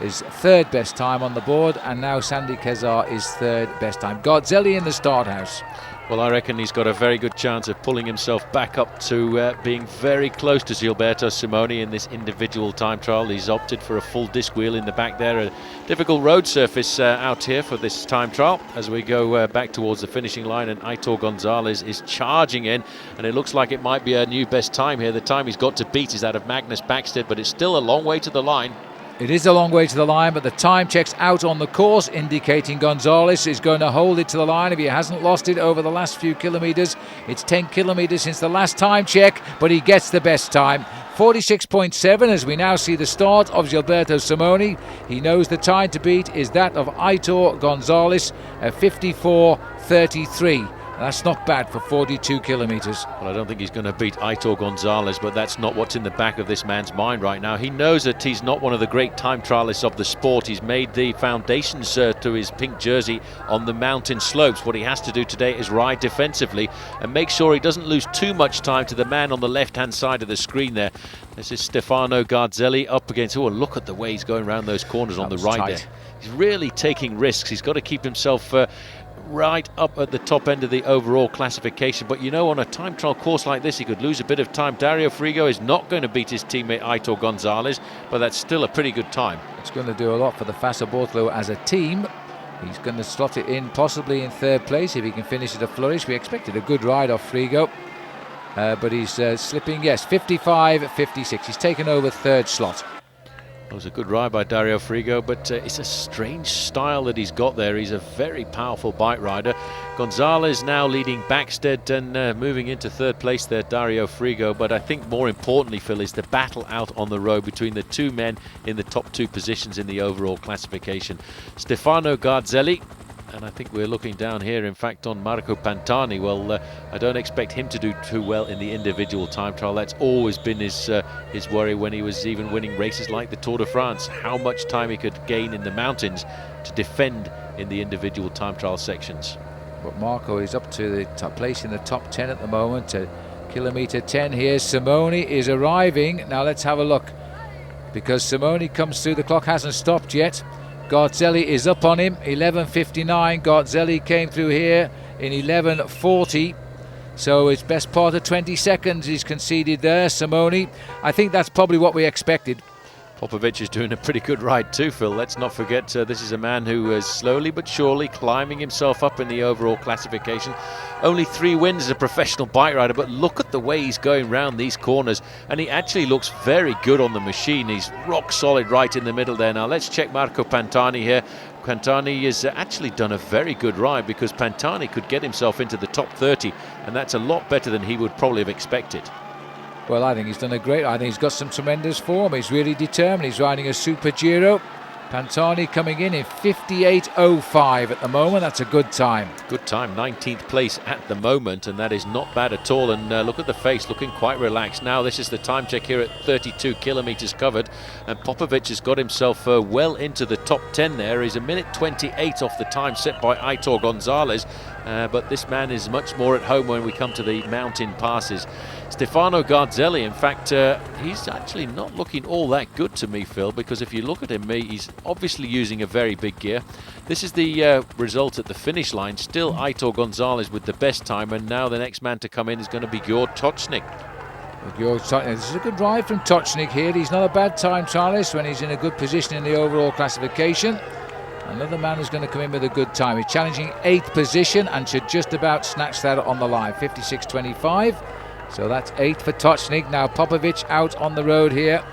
His third best time on the board, and now Sandy Kezar is third best time. Garzelli in the start house. Well, I reckon he's got a very good chance of pulling himself back up to being very close to Gilberto Simoni in this individual time trial. He's opted for a full disc wheel in the back there. A difficult road surface out here for this time trial as we go back towards the finishing line, and Aitor Gonzalez is charging in, and it looks like it might be a new best time here. The time he's got to beat is that of Magnus Bagstedt, but it's still a long way to the line. It is a long way to the line, but the time checks out on the course indicating Gonzalez is going to hold it to the line if he hasn't lost it over the last few kilometres. It's 10 kilometres since the last time check, but he gets the best time. 46.7 as we now see the start of Gilberto Simoni. He knows the time to beat is that of Aitor Gonzalez at 54.33. That's not bad for 42 kilometres. Well, I don't think he's going to beat Aitor Gonzalez, but that's not what's in the back of this man's mind right now. He knows that he's not one of the great time trialists of the sport. He's made the foundations to his pink jersey on the mountain slopes. What he has to do today is ride defensively and make sure he doesn't lose too much time to the man on the left-hand side of the screen there. This is Stefano Garzelli up against... Oh, look at the way he's going around those corners on the right tight there. He's really taking risks. He's got to keep himself... right up at the top end of the overall classification, but you know, on a time trial course like this he could lose a bit of time. Dario Frigo is not going to beat his teammate Aitor Gonzalez, but that's still a pretty good time. It's going to do a lot for the Fassa Bortolo as a team. He's going to slot it in possibly in third place if he can finish at a flourish. We expected a good ride off Frigo, but he's slipping. Yes, 55.56. He's taken over third slot. It was a good ride by Dario Frigo, but it's a strange style that he's got there. He's a very powerful bike rider. Gonzalez now leading Bagstedt and moving into third place there, Dario Frigo. But I think more importantly, Phil, is the battle out on the road between the two men in the top two positions in the overall classification. Stefano Garzelli, and I think we're looking down here, in fact, on Marco Pantani. Well, I don't expect him to do too well in the individual time trial. That's always been his worry when he was even winning races like the Tour de France, how much time he could gain in the mountains to defend in the individual time trial sections. But Marco is up to the top place in the top 10 at the moment. Kilometre 10 here. Simoni is arriving. Now let's have a look, because Simoni comes through. The clock hasn't stopped yet. Garzelli is up on him, 11.59. Garzelli came through here in 11.40. So it's best part of 20 seconds he's conceded there, Simoni. I think that's probably what we expected. Popovic is doing a pretty good ride too, Phil. Let's not forget this is a man who is slowly but surely climbing himself up in the overall classification. Only 3 wins as a professional bike rider, but look at the way he's going round these corners, and he actually looks very good on the machine. He's rock solid right in the middle there. Now let's check Marco Pantani here. Pantani has actually done a very good ride, because Pantani could get himself into the top 30, and that's a lot better than he would probably have expected. Well, I think he's done a great. I think he's got some tremendous form. He's really determined. He's riding a super Giro. Pantani coming in 58.05 at the moment. That's a good time. Good time, 19th place at the moment, and that is not bad at all. And look at the face, looking quite relaxed. Now this is the time check here at 32 kilometres covered, and Popovic has got himself well into the top 10 there. He's a minute 28 off the time set by Aitor Gonzalez, but this man is much more at home when we come to the mountain passes. Stefano Garzelli, in fact, he's actually not looking all that good to me, Phil, because if you look at him, he's obviously using a very big gear. This is the result at the finish line. Still Aitor Gonzalez with the best time, and now the next man to come in is going to be Gjord Tocznik. This is a good ride from Tocznik here. He's not a bad time trialist when he's in a good position in the overall classification. Another man who's going to come in with a good time. He's challenging 8th position and should just about snatch that on the line. 56.25. So that's 8th for Tocznik. Now Popovic out on the road here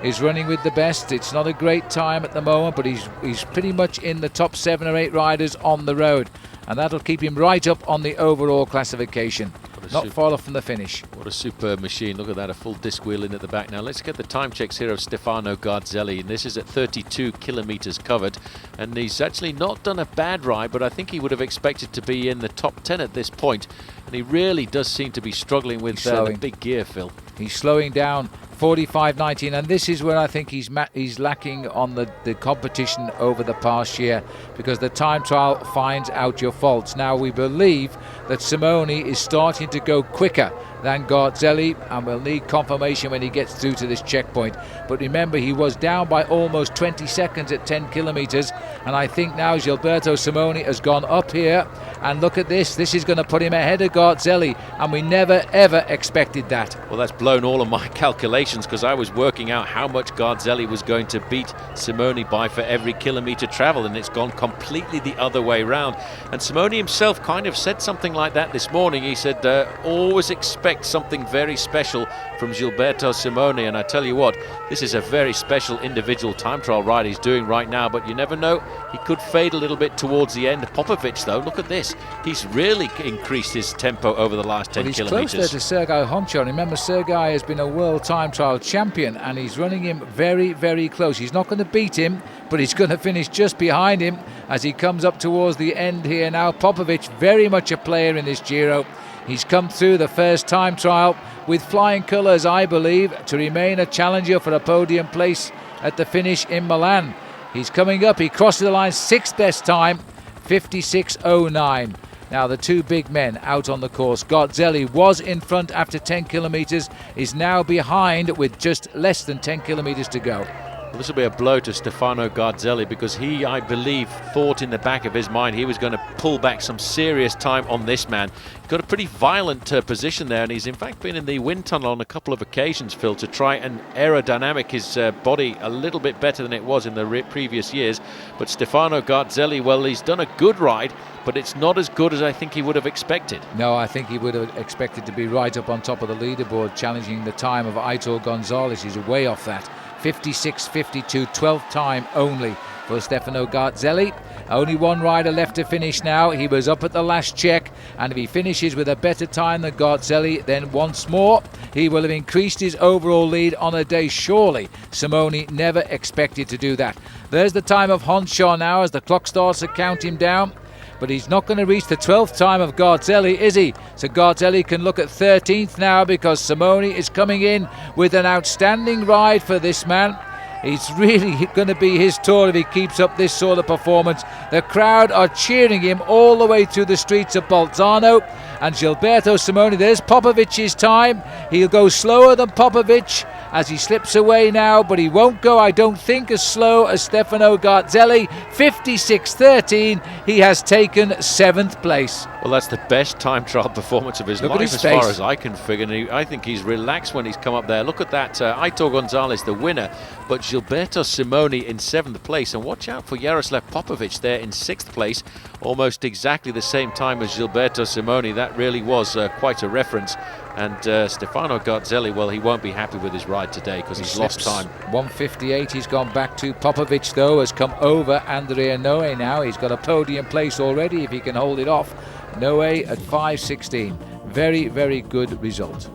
is running with the best. It's not a great time at the moment, but he's pretty much in the top 7 or 8 riders on the road, and that'll keep him right up on the overall classification. Not far off from the finish. What a superb machine. Look at that, a full disc wheel in at the back. Now let's get the time checks here of Stefano Garzelli, and this is at 32 kilometres covered, and he's actually not done a bad ride, but I think he would have expected to be in the top 10 at this point, and he really does seem to be struggling with the big gear, Phil. He's slowing down. 45.19, and this is where I think he's lacking on the competition over the past year, because the time trial finds out your faults. Now we believe that Simone is starting to go quicker than Garzelli, and we'll need confirmation when he gets through to this checkpoint. But remember, he was down by almost 20 seconds at 10 kilometres, and I think now Gilberto Simone has gone up here, and look at this. This is going to put him ahead of Garzelli, and we never ever expected that. Well, that's blown all of my calculations, because I was working out how much Garzelli was going to beat Simone by for every kilometre travelled, and it's gone completely the other way round. And Simone himself kind of said something like that this morning. He said, always expect something very special from Gilberto Simone, and I tell you what, this is a very special individual time trial ride he's doing right now, but you never know, he could fade a little bit towards the end. Popovic, though, look at this, he's really increased his tempo over the last 10 kilometres. He's close there to Sergei Honcho. Remember, Sergei has been a world time trial champion, and he's running him very, very close. He's not going to beat him, but he's going to finish just behind him as he comes up towards the end here. Now Popovic, very much a player in this Giro. He's come through the first time trial with flying colours, I believe, to remain a challenger for a podium place at the finish in Milan. He's coming up, he crosses the line, 6th best time, 56.09. Now the two big men out on the course. Garzelli was in front after 10 kilometres, is now behind with just less than 10 kilometres to go. Well, this will be a blow to Stefano Garzelli, because he, I believe, thought in the back of his mind he was going to pull back some serious time on this man. He's got a pretty violent position there, and he's in fact been in the wind tunnel on a couple of occasions, Phil, to try and aerodynamic his body a little bit better than it was in the previous years. But Stefano Garzelli, well, he's done a good ride, but it's not as good as I think he would have expected. No, I think he would have expected to be right up on top of the leaderboard, challenging the time of Aitor Gonzalez. He's way off that. 56.52, 12th time only for Stefano Garzelli. Only one rider left to finish now. He was up at the last check, and if he finishes with a better time than Garzelli, then once more he will have increased his overall lead on a day. Surely Simone never expected to do that. There's the time of Honcho now as the clock starts to count him down. But he's not going to reach the 12th time of Garzelli, is he? So Garzelli can look at 13th now, because Simone is coming in with an outstanding ride for this man. It's really going to be his tour if he keeps up this sort of performance. The crowd are cheering him all the way through the streets of Bolzano. And Gilberto Simone, there's Popovic's time. He'll go slower than Popovic as he slips away now, but he won't go, I don't think, as slow as Stefano Garzelli. 56.13, he has taken 7th place. Well, Well, that's the best time trial performance of his Look at life his as face. far as I can figure. And I think he's relaxed when he's come up there. Look at that. Aitor Gonzalez, the winner, but Gilberto Simoni in 7th place. And watch out for Jaroslav Popovic there in 6th place, almost exactly the same time as Gilberto Simoni. That really was quite a reference. And Stefano Garzelli, well, he won't be happy with his ride today because he's lost time. 1:58 he's gone back to. Popovic, though, has come over Andrea Noe now. He's got a podium place already if he can hold it off. Noe at 5:16. Very, very good result.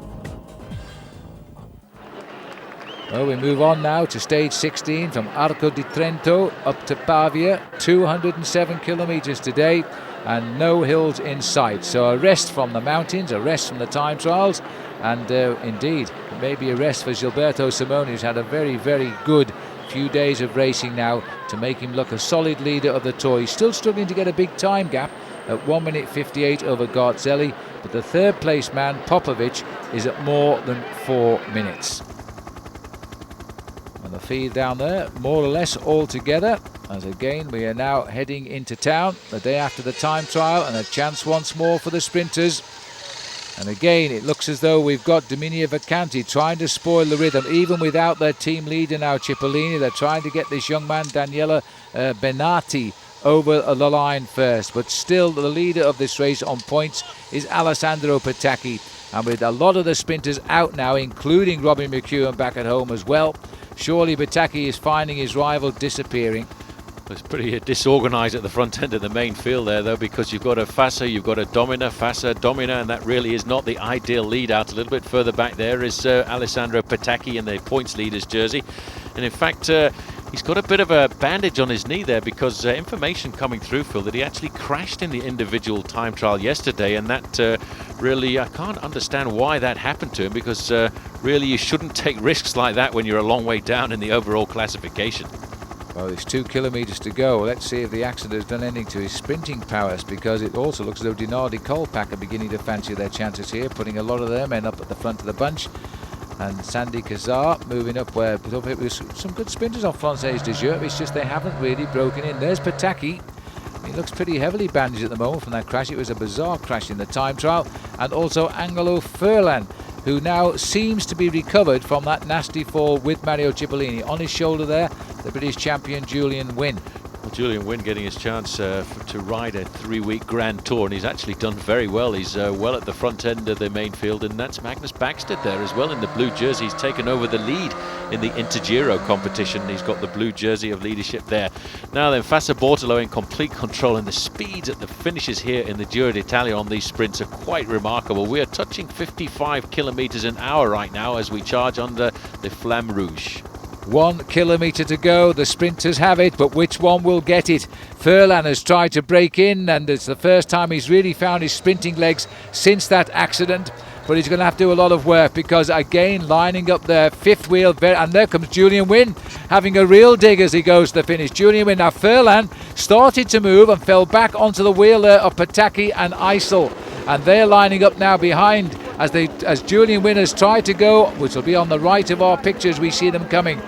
Well, we move on now to stage 16 from Arco di Trento up to Pavia. 207 kilometres today and no hills in sight. So a rest from the mountains, a rest from the time trials, and indeed maybe a rest for Gilberto Simoni, who's had a very, very good few days of racing now to make him look a solid leader of the Tour. He's still struggling to get a big time gap at 1:58 over Garzelli, but the 3rd place man, Popovic, is at more than 4 minutes. And the feed down there, more or less all together, as again we are now heading into town the day after the time trial, and a chance once more for the sprinters. And again it looks as though we've got Dominia Vacanti trying to spoil the rhythm, even without their team leader now, Cipollini. They're trying to get this young man, Daniele Benati, over the line first, but still the leader of this race on points is Alessandro Petacchi, and with a lot of the sprinters out now, including Robbie McEwen back at home as well, surely Petacchi is finding his rival disappearing. It's pretty disorganised at the front end of the main field there, though, because you've got a Fassa, you've got a Domina, Fassa, Domina, and that really is not the ideal lead out. A little bit further back there is Alessandro Petacchi in the points leaders jersey, and in fact he's got a bit of a bandage on his knee there because information coming through, Phil, that he actually crashed in the individual time trial yesterday, and that really, I can't understand why that happened to him, because really you shouldn't take risks like that when you're a long way down in the overall classification. Well, there's 2 kilometres to go. Let's see if the accident has done anything to his sprinting powers, because it also looks as though Dinardi Kolpak are beginning to fancy their chances here, putting a lot of their men up at the front of the bunch. And Sandy Kazar moving up where it was some good sprinters on Francaise de Jeu. It's just they haven't really broken in. There's Petacchi. He looks pretty heavily bandaged at the moment from that crash. It was a bizarre crash in the time trial. And also Angelo Furlan, who now seems to be recovered from that nasty fall with Mario Cipollini. On his shoulder there, the British champion Julian Wynne. Well, Julian Wynne getting his chance to ride a 3-week Grand Tour, and he's actually done very well. He's well at the front end of the main field, and that's Magnus Backstedt there as well in the blue jersey. He's taken over the lead in the Intergiro competition. He's got the blue jersey of leadership there. Now then, Fassa Bortolo in complete control, and the speeds at the finishes here in the Giro d'Italia on these sprints are quite remarkable. We are touching 55 kilometers an hour right now as we charge under the Flamme Rouge. 1 kilometre to go. The sprinters have it, but which one will get it? Furlan has tried to break in, and it's the first time he's really found his sprinting legs since that accident. But he's going to have to do a lot of work, because again lining up there, 5th wheel, and there comes Julian Wynne having a real dig as he goes to the finish. Julian Wynne, now Furlan started to move and fell back onto the wheel there of Petacchi and Eisel, and they're lining up now behind as Julian Wynne has tried to go, which will be on the right of our pictures. We see them coming,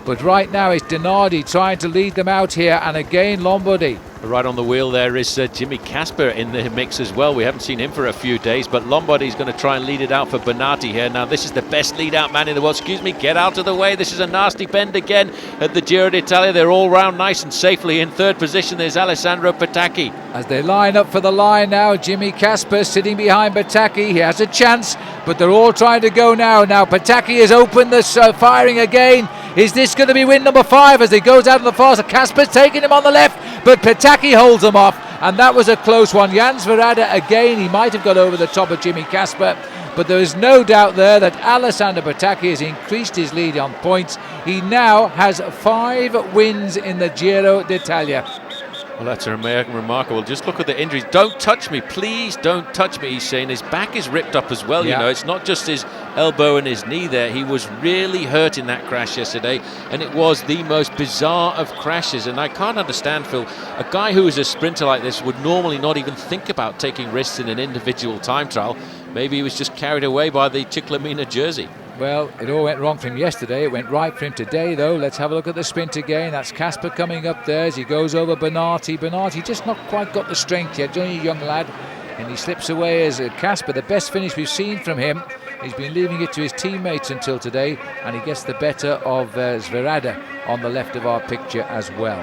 but right now it's Dinardi trying to lead them out here, and again Lombardi. Right on the wheel there is Jimmy Casper in the mix as well. We haven't seen him for a few days, but Lombardi's going to try and lead it out for Benati here. Now this is the best lead out man in the world. Excuse me, get out of the way. This is a nasty bend again at the Giro d'Italia. They're all round nice and safely. In 3rd position there's Alessandro Petacchi. As they line up for the line now, Jimmy Casper sitting behind Petacchi. He has a chance, but they're all trying to go now. Now Petacchi has opened this firing again. Is this going to be win number 5 as he goes out of the fast? Casper's taking him on the left, but Petacchi holds him off, and that was a close one. Jans Verada again, he might have got over the top of Jimmy Casper, but there is no doubt there that Alessandro Petacchi has increased his lead on points. He now has 5 wins in the Giro d'Italia. Well, that's remarkable. Just look at the injuries. Don't touch me, please don't touch me, he's saying. His back is ripped up as well, you know. It's not just his elbow and his knee there. He was really hurt in that crash yesterday, and it was the most bizarre of crashes. And I can't understand, Phil, a guy who is a sprinter like this would normally not even think about taking risks in an individual time trial. Maybe he was just carried away by the Ciclamina jersey. Well, it all went wrong for him yesterday. It went right for him today, though. Let's have a look at the sprint again. That's Casper coming up there as he goes over Benati. Benati just not quite got the strength yet. Only a young lad. and he slips away as Kasper. The best finish we've seen from him. He's been leaving it to his teammates until today, and he gets the better of Zverada on the left of our picture as well.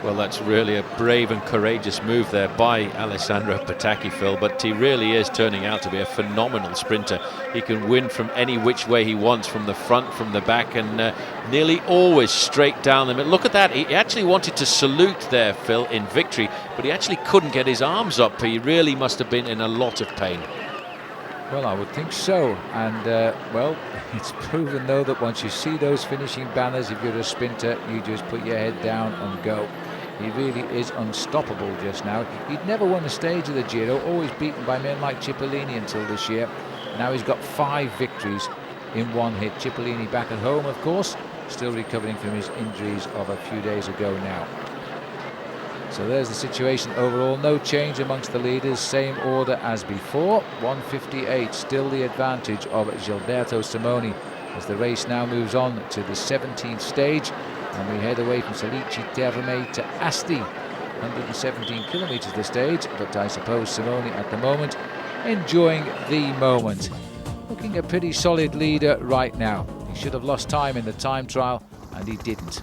Well, that's really a brave and courageous move there by Alessandro Patacchi, Phil, but he really is turning out to be a phenomenal sprinter. He can win from any which way he wants, from the front, from the back, and nearly always straight down the middle. Look at that. He actually wanted to salute there, Phil, in victory, but he actually couldn't get his arms up. He really must have been in a lot of pain. Well, I would think so, and well, it's proven though that once you see those finishing banners, if you're a sprinter, you just put your head down and go. He really is unstoppable just now. He'd never won a stage of the Giro, always beaten by men like Cipollini until this year. Now he's got 5 victories in one hit. Cipollini back at home, of course, still recovering from his injuries of a few days ago now. So there's the situation overall. No change amongst the leaders, same order as before. 1:58, still the advantage of Gilberto Simoni as the race now moves on to the 17th stage, and we head away from Salici Terme to Asti. 117 kilometres the stage, but I suppose Simoni at the moment enjoying the moment. Looking a pretty solid leader right now. He should have lost time in the time trial, and he didn't.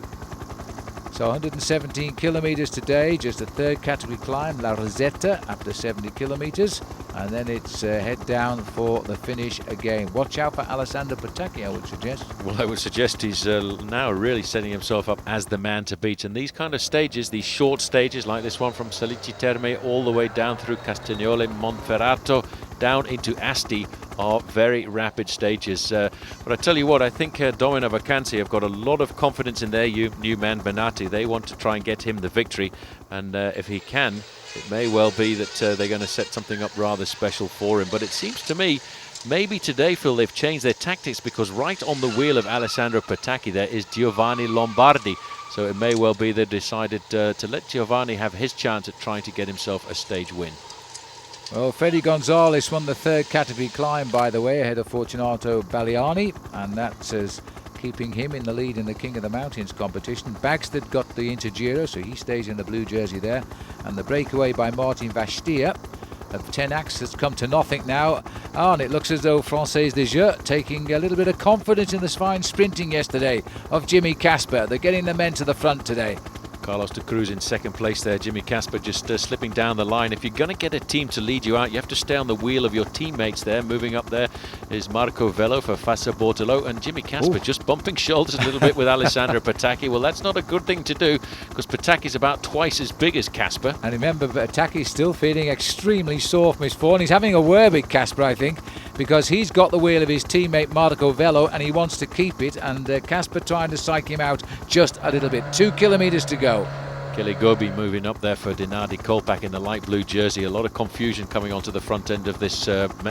So 117 kilometres today, just a third category climb, La Rosetta, after 70 kilometres, and then it's head down for the finish again. Watch out for Alessandro Patacchi, I would suggest. Well, I would suggest he's now really setting himself up as the man to beat. And these kind of stages, these short stages like this one from Salici Terme all the way down through Castagnole, Monferrato, down into Asti, are very rapid stages. But I tell you what, I think Domino Vacanzi have got a lot of confidence in their new man Bennati. They want to try and get him the victory, and if he can, it may well be that they're going to set something up rather special for him. But it seems to me maybe today, Phil, they've changed their tactics, because right on the wheel of Alessandro Patacchi there is Giovanni Lombardi. So it may well be they've decided to let Giovanni have his chance at trying to get himself a stage win. Well, Freddy Gonzalez won the third category climb, by the way, ahead of Fortunato Balliani, and that's keeping him in the lead in the King of the Mountains competition. Bagstad got the Intergiro, so he stays in the blue jersey there, and the breakaway by Martin Vastia of 10 acts has come to nothing now. And it looks as though Française des Jeux taking a little bit of confidence in the fine sprinting yesterday of Jimmy Kasper. They're getting the men to the front today. Carlos de Cruz in second place there. Jimmy Kasper just slipping down the line. If you're going to get a team to lead you out, you have to stay on the wheel of your teammates there. Moving up there is Marco Velo for Fassa Bortolo, and Jimmy Kasper just bumping shoulders a little bit with Alessandro Patacchi. Well, that's not a good thing to do, because Patacchi's about twice as big as Kasper. And remember, Patacchi's still feeling extremely sore from his fall, and he's having a word with Kasper, I think, because he's got the wheel of his teammate Marco Velo and he wants to keep it, and Kasper trying to psych him out just a little bit. 2 kilometres to go. Kelly Gobi moving up there for Dinardi Kolpak in the light blue jersey. A lot of confusion coming onto the front end of this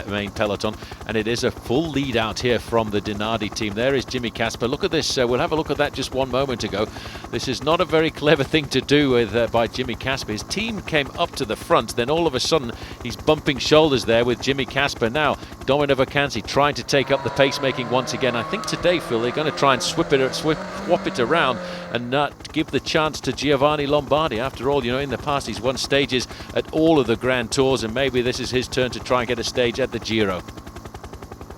main peloton, and it is a full lead out here from the Dinardi team. There is Jimmy Kasper. Look at this. We'll have a look at that just one moment ago. This is not a very clever thing to do with by Jimmy Kasper. His team came up to the front, then all of a sudden he's bumping shoulders there with Jimmy Kasper. Now Domino Vacanzi trying to take up the pacemaking once again. I think today, Phil, they're going to try and swap it around and not give the chance to Giovanni Lombardi. After all, you know, in the past he's won stages at all of the Grand Tours, and maybe this is his turn to try and get a stage at the Giro.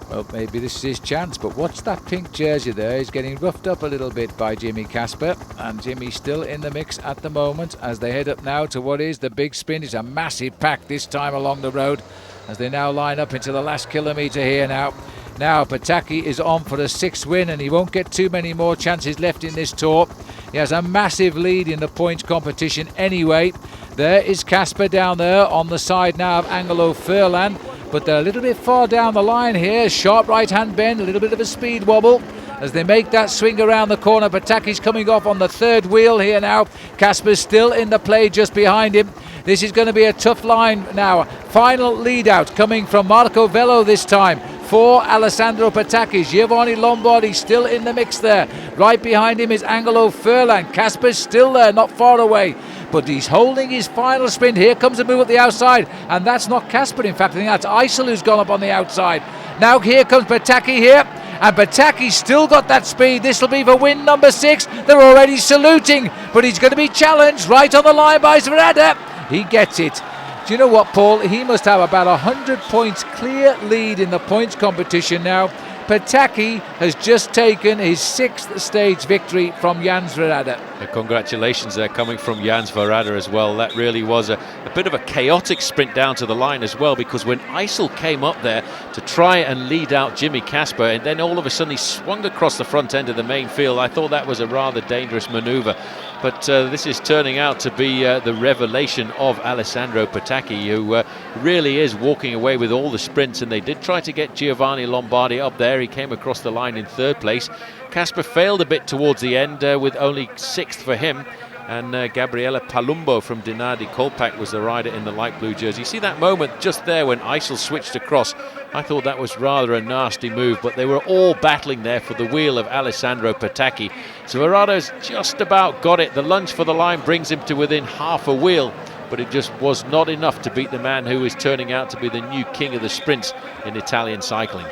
Well, maybe this is his chance, but watch that pink jersey there. He's getting roughed up a little bit by Jimmy Kasper, and Jimmy's still in the mix at the moment as they head up now to what is the big sprint. It's a massive pack this time along the road as they now line up into the last kilometre here now. Now Patacchi is on for a 6th win, and he won't get too many more chances left in this tour. He has a massive lead in the points competition anyway. There is Kasper down there on the side now of Angelo Furlan, but they're a little bit far down the line here. Sharp right-hand bend, a little bit of a speed wobble as they make that swing around the corner. Patacchi's coming off on the 3rd wheel here now. Kasper's still in the play just behind him. This is going to be a tough line now. Final lead out coming from Marco Velo this time for Alessandro Patacchi. Giovanni Lombardi still in the mix there. Right behind him is Angelo Furlan. Kasper's still there, not far away, but he's holding his final sprint. Here comes a move at the outside, and that's not Kasper. In fact, I think that's Eisel who's gone up on the outside. Now here comes Patacchi here, and Patacchi's still got that speed. This will be for win number 6. They're already saluting, but he's going to be challenged right on the line by Zverada. He gets it. Do you know what, Paul? He must have about 100 points clear lead in the points competition now. Pataki has just taken his 6th stage victory from Jans Verrada. Congratulations there coming from Jans Verrada as well. That really was a bit of a chaotic sprint down to the line as well, because when Eisel came up there to try and lead out Jimmy Casper, and then all of a sudden he swung across the front end of the main field, I thought that was a rather dangerous manoeuvre. But this is turning out to be the revelation of Alessandro Pataki, who really is walking away with all the sprints, and they did try to get Giovanni Lombardi up there. He came across the line in 3rd place. Casper failed a bit towards the end with only 6th for him. And Gabriele Palumbo from Dinardi Kolpak was the rider in the light blue jersey. See that moment just there when Eisel switched across? I thought that was rather a nasty move, but they were all battling there for the wheel of Alessandro Pataki. So Verrada's just about got it. The lunge for the line brings him to within half a wheel, but it just was not enough to beat the man who is turning out to be the new king of the sprints in Italian cycling.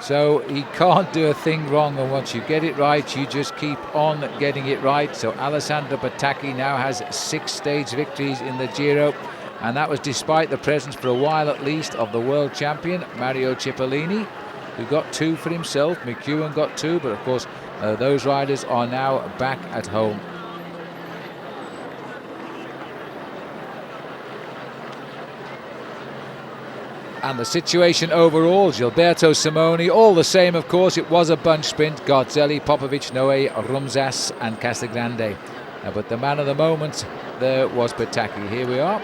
So he can't do a thing wrong, and once you get it right, you just keep on getting it right. So Alessandro Pataki now has 6 stage victories in the Giro, and that was despite the presence, for a while at least, of the world champion Mario Cipollini, who got 2 for himself. McEwen got 2, but of course those riders are now back at home. And the situation overall, Gilberto Simoni, all the same, of course, it was a bunch sprint. Garzelli, Popovic, Noe, Rumzas and Casagrande. But the man of the moment there was Pataki. Here we are,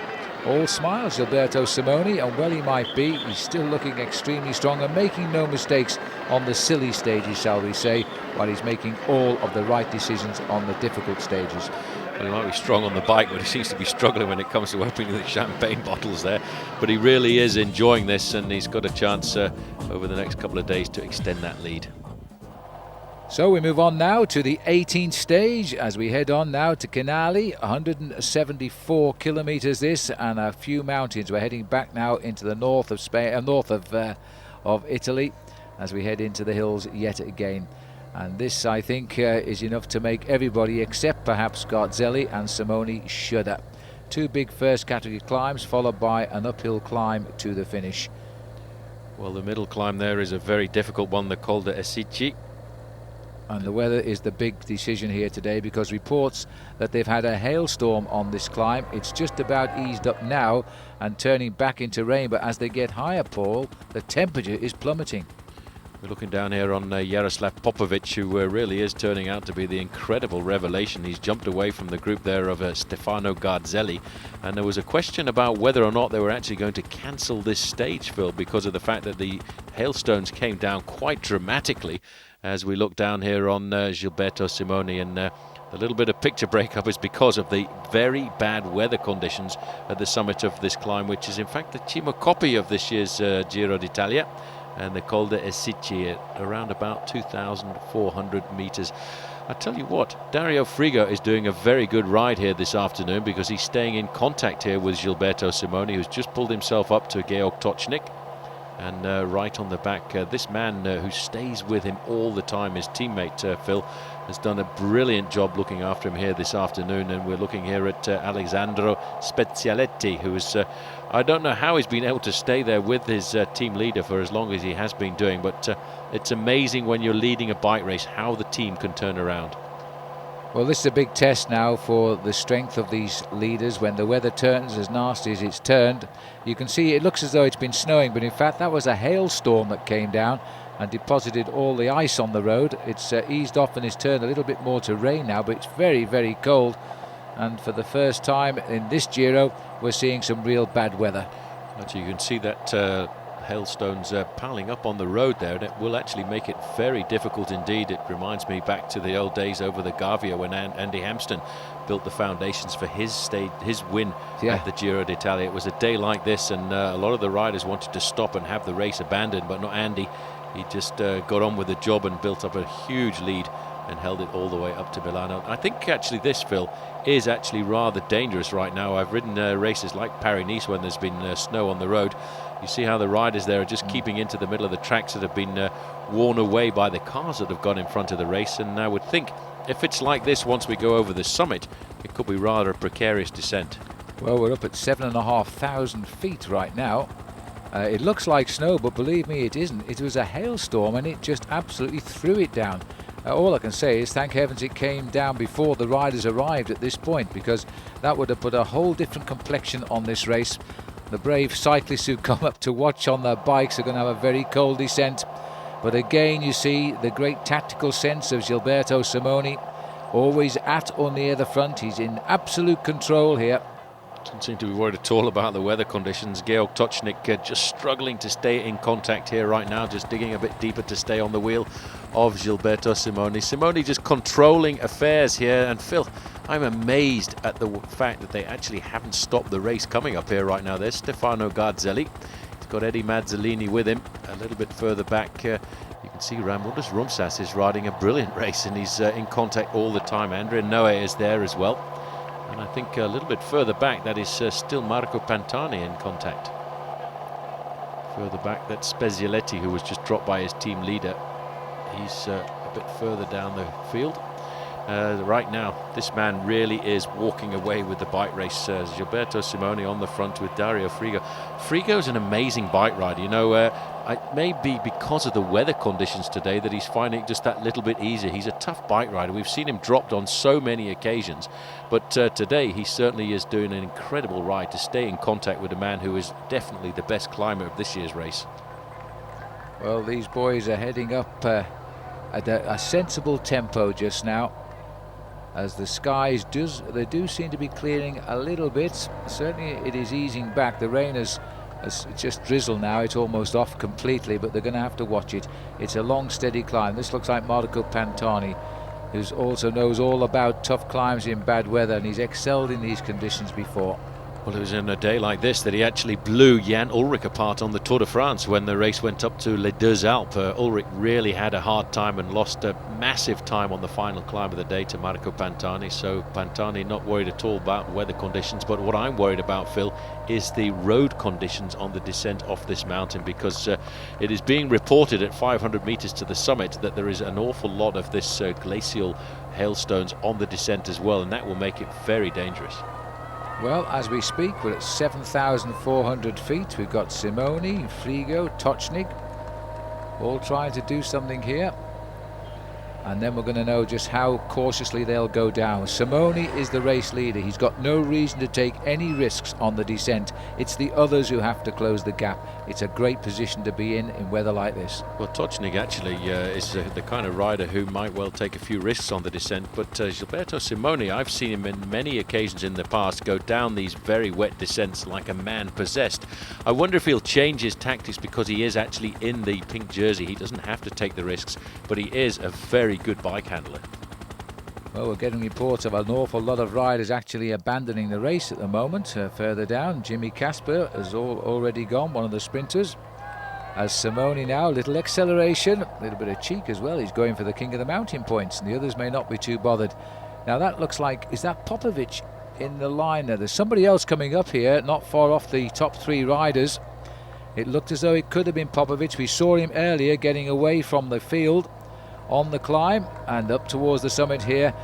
all smiles, Gilberto Simoni, and well he might be. He's still looking extremely strong and making no mistakes on the silly stages, shall we say, while he's making all of the right decisions on the difficult stages. Well, he might be strong on the bike, but he seems to be struggling when it comes to opening the champagne bottles there. But he really is enjoying this, and he's got a chance over the next couple of days to extend that lead. So we move on now to the 18th stage as we head on now to Canali. 174 kilometres this, and a few mountains. We're heading back now into the north of Spain, north of Italy, as we head into the hills yet again. And this, I think, is enough to make everybody, except perhaps Garzelli and Simoni, shudder. 2 big first category climbs, followed by an uphill climb to the finish. Well, the middle climb there is a very difficult one, the Col de Esici. And the weather is the big decision here today, because reports that they've had a hailstorm on this climb. It's just about eased up now and turning back into rain, but as they get higher, Paul, the temperature is plummeting. We're looking down here on Jaroslav Popovic, who really is turning out to be the incredible revelation. He's jumped away from the group there of Stefano Garzelli, and there was a question about whether or not they were actually going to cancel this stage, Phil, because of the fact that the hailstones came down quite dramatically. As we look down here on Gilberto Simoni, and the little bit of picture breakup is because of the very bad weather conditions at the summit of this climb, which is in fact the Cimo copy of this year's Giro d'Italia. And the Col de Esici at around about 2,400 metres. I tell you what, Dario Frigo is doing a very good ride here this afternoon, because he's staying in contact here with Gilberto Simoni, who's just pulled himself up to Georg Tocznik. And right on the back, this man who stays with him all the time, his teammate Phil, has done a brilliant job looking after him here this afternoon. And we're looking here at Alessandro Spezialetti, who is, I don't know how he's been able to stay there with his team leader for as long as he has been doing, but it's amazing when you're leading a bike race how the team can turn around. Well, this is a big test now for the strength of these leaders. When the weather turns as nasty as it's turned, you can see it looks as though it's been snowing, but in fact that was a hailstorm that came down and deposited all the ice on the road. It's eased off and it's turned a little bit more to rain now, but it's very, very cold. And for the first time in this Giro, we're seeing some real bad weather. Actually, you can see that hailstones piling up on the road there, and it will actually make it very difficult indeed. It reminds me back to the old days over the Gavia when Andy Hampsten built the foundations for his win at the Giro d'Italia. It was a day like this, and a lot of the riders wanted to stop and have the race abandoned, but not Andy. He just got on with the job and built up a huge lead and held it all the way up to Milano. I think actually this, Phil, is actually rather dangerous right now. I've ridden races like Paris-Nice when there's been snow on the road. You see how the riders there are just keeping into the middle of the tracks that have been worn away by the cars that have gone in front of the race. And I would think if it's like this once we go over the summit, it could be rather a precarious descent. Well, we're up at 7,500 feet right now. It looks like snow, but believe me, it isn't. It was a hailstorm and it just absolutely threw it down. All I can say is thank heavens it came down before the riders arrived at this point, because that would have put a whole different complexion on this race. The brave cyclists who come up to watch on their bikes are going to have a very cold descent. But again, you see the great tactical sense of Gilberto Simoni, always at or near the front. He's in absolute control here. Doesn't seem to be worried at all about the weather conditions. Georg Tocznik just struggling to stay in contact here right now, just digging a bit deeper to stay on the wheel of Gilberto Simoni. Simoni just controlling affairs here. And Phil, I'm amazed at the fact that they actually haven't stopped the race coming up here right now. There's Stefano Garzelli. He's got Eddie Mazzolini with him. A little bit further back, you can see Raimundas Rumsas is riding a brilliant race, and he's in contact all the time. Andrea Noe is there as well. And I think a little bit further back, that is still Marco Pantani in contact. Further back, that's Spezialetti, who was just dropped by his team leader. He's a bit further down the field. Right now, this man really is walking away with the bike race. Gilberto Simoni on the front with Dario Frigo. Frigo's an amazing bike rider. You know, it may be because of the weather conditions today that he's finding it just that little bit easier. He's a tough bike rider. We've seen him dropped on so many occasions. But today, he certainly is doing an incredible ride to stay in contact with a man who is definitely the best climber of this year's race. Well, these boys are heading up at a sensible tempo just now, as the skies do seem to be clearing a little bit. Certainly it is easing back. The rain has just drizzled now. It's almost off completely, but they're going to have to watch it. It's a long, steady climb. This looks like Marco Pantani, who also knows all about tough climbs in bad weather, and he's excelled in these conditions before. Well, it was in a day like this that he actually blew Jan Ullrich apart on the Tour de France when the race went up to Les Deux Alpes. Ullrich really had a hard time and lost a massive time on the final climb of the day to Marco Pantani. So Pantani not worried at all about weather conditions. But what I'm worried about, Phil, is the road conditions on the descent off this mountain, because it is being reported at 500 meters to the summit that there is an awful lot of this glacial hailstones on the descent as well, and that will make it very dangerous. Well, as we speak, we're at 7,400 feet. We've got Simoni, Frigo, Tocznik, all trying to do something here. And then we're going to know just how cautiously they'll go down. Simoni is the race leader. He's got no reason to take any risks on the descent. It's the others who have to close the gap. It's a great position to be in weather like this. Well, Tocznik actually is the kind of rider who might well take a few risks on the descent, but Gilberto Simoni, I've seen him in many occasions in the past go down these very wet descents like a man possessed. I wonder if he'll change his tactics because he is actually in the pink jersey. He doesn't have to take the risks, but he is a very good bike handler. Well, we're getting reports of an awful lot of riders actually abandoning the race at the moment. Further down, Jimmy Casper has already gone, one of the sprinters. As Simoni now, a little acceleration, a little bit of cheek as well. He's going for the king of the mountain points, and the others may not be too bothered. Now that looks like, is that Popovic in the line there? There's somebody else coming up here, not far off the top three riders. It looked as though it could have been Popovic. We saw him earlier getting away from the field on the climb and up towards the summit here.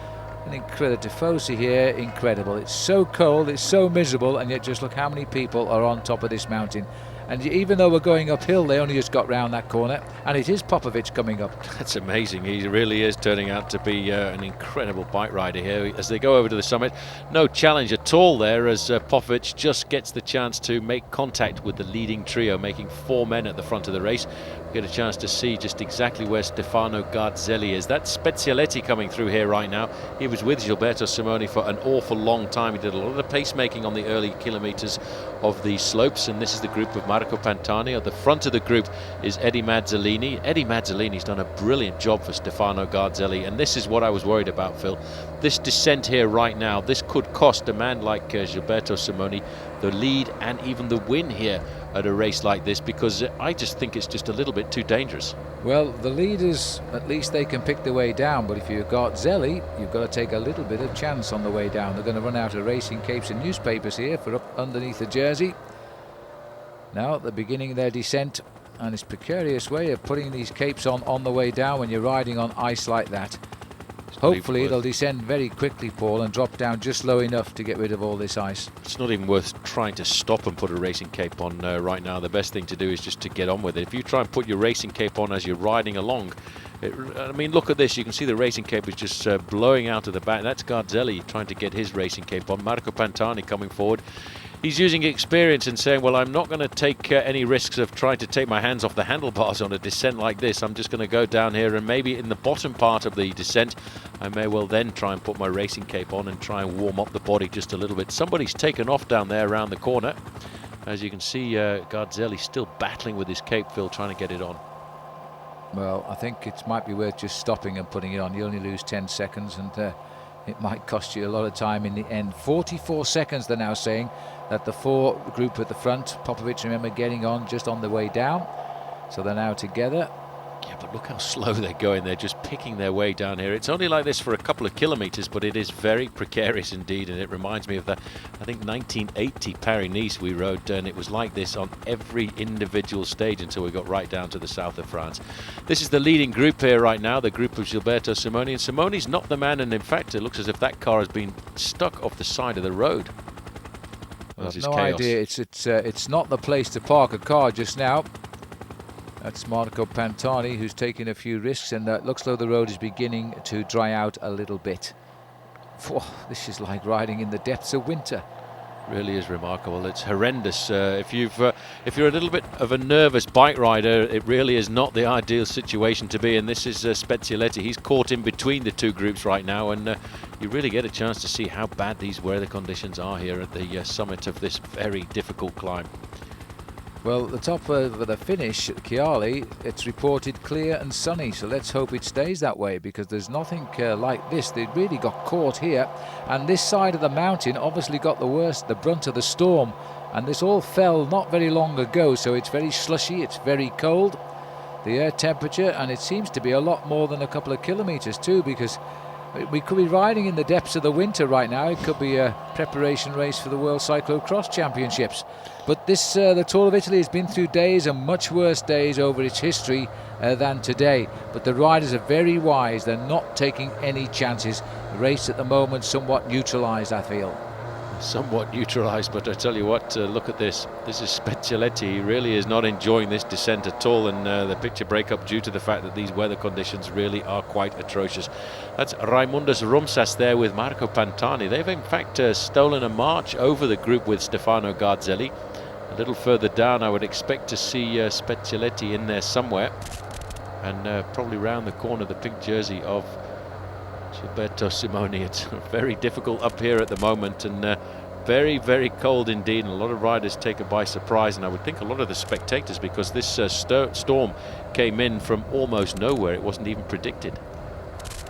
An incredible Tifosi here, incredible. It's so cold, it's so miserable, and yet just look how many people are on top of this mountain. And even though we're going uphill, they only just got round that corner, and it is Popovic coming up. That's amazing. He really is turning out to be an incredible bike rider here as they go over to the summit. No challenge at all there, as Popovic just gets the chance to make contact with the leading trio, making four men at the front of the race. We get a chance to see just exactly where Stefano Garzelli is. That's Spezialetti coming through here right now. He was with Gilberto Simoni for an awful long time. He did a lot of the pacemaking on the early kilometers of the slopes, and this is the group of Marco Pantani. At the front of the group is Eddie Mazzolini. Eddie Mazzolini's done a brilliant job for Stefano Garzelli, and this is what I was worried about, Phil. This descent here right now, this could cost a man like Gilberto Simoni the lead and even the win here at a race like this, because I just think it's just a little bit too dangerous. Well, the leaders, at least they can pick the way down, but if you've got Zelli, you've got to take a little bit of chance on the way down. They're going to run out of racing capes and newspapers here for up underneath the jersey. Now at the beginning of their descent, and it's a precarious way of putting these capes on the way down when you're riding on ice like that. Hopefully it'll descend very quickly, Paul, and drop down just low enough to get rid of all this ice. It's not even worth trying to stop and put a racing cape on right now. The best thing to do is just to get on with it. If you try and put your racing cape on as you're riding along, I mean, look at this. You can see the racing cape is just blowing out of the back. That's Garzelli trying to get his racing cape on. Marco Pantani coming forward. He's using experience and saying, well, I'm not going to take any risks of trying to take my hands off the handlebars on a descent like this. I'm just going to go down here, and maybe in the bottom part of the descent, I may well then try and put my racing cape on and try and warm up the body just a little bit. Somebody's taken off down there around the corner. As you can see, Garzelli still battling with his cape, Phil, trying to get it on. Well, I think it might be worth just stopping and putting it on. You only lose 10 seconds, and it might cost you a lot of time in the end. 44 seconds, they're now saying, that the four group at the front. Popovic, remember, getting on just on the way down. So they're now together. Yeah, but look how slow they're going. They're just picking their way down here. It's only like this for a couple of kilometres, but it is very precarious indeed. And it reminds me of the, I think, 1980 Paris-Nice we rode, and it was like this on every individual stage until we got right down to the south of France. This is the leading group here right now, the group of Gilberto Simoni. And Simoni's not the man, and in fact, it looks as if that car has been stuck off the side of the road. I've no idea. It's not the place to park a car just now. That's Marco Pantani, who's taking a few risks, and it looks like the road is beginning to dry out a little bit. Whoa, this is like riding in the depths of winter. Really is remarkable. It's horrendous. If you're a little bit of a nervous bike rider, it really is not the ideal situation to be in. This is Spezialetti. He's caught in between the two groups right now, and you really get a chance to see how bad these weather conditions are here at the summit of this very difficult climb. Well, the top of the finish, Chiali, it's reported clear and sunny, so let's hope it stays that way, because there's nothing like this. They really got caught here, and this side of the mountain obviously got the brunt of the storm, and this all fell not very long ago, so it's very slushy, it's very cold, the air temperature, and it seems to be a lot more than a couple of kilometres too, because we could be riding in the depths of the winter right now. It could be a preparation race for the World Cyclocross Championships. But this, the Tour of Italy has been through days and much worse days over its history than today. But the riders are very wise. They're not taking any chances. The race at the moment somewhat neutralised, I feel. Somewhat neutralised, but I tell you what, look at this. This is Spezialetti. He really is not enjoying this descent at all, and the picture breakup due to the fact that these weather conditions really are quite atrocious. That's Raimundus Rumsas there with Marco Pantani. They've in fact stolen a march over the group with Stefano Garzelli. A little further down, I would expect to see Spezialetti in there somewhere, and probably round the corner the pink jersey of Gilberto Simoni. It's very difficult up here at the moment, and very, very cold indeed, and a lot of riders taken by surprise, and I would think a lot of the spectators, because this storm came in from almost nowhere. It wasn't even predicted.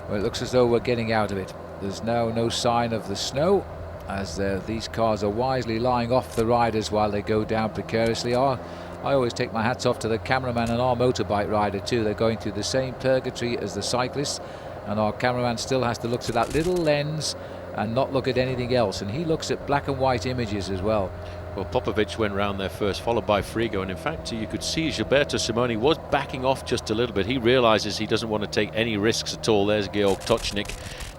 Well, it looks as though we're getting out of it. There's now no sign of the snow, as these cars are wisely lying off the riders while they go down precariously. I always take my hats off to the cameraman and our motorbike rider too. They're going through the same purgatory as the cyclists, and our cameraman still has to look to that little lens and not look at anything else, and he looks at black and white images as well. Well, Popovic went round there first, followed by Frigo, and in fact you could see Gilberto Simoni was backing off just a little bit. He realises he doesn't want to take any risks at all. There's Georg Tocznik.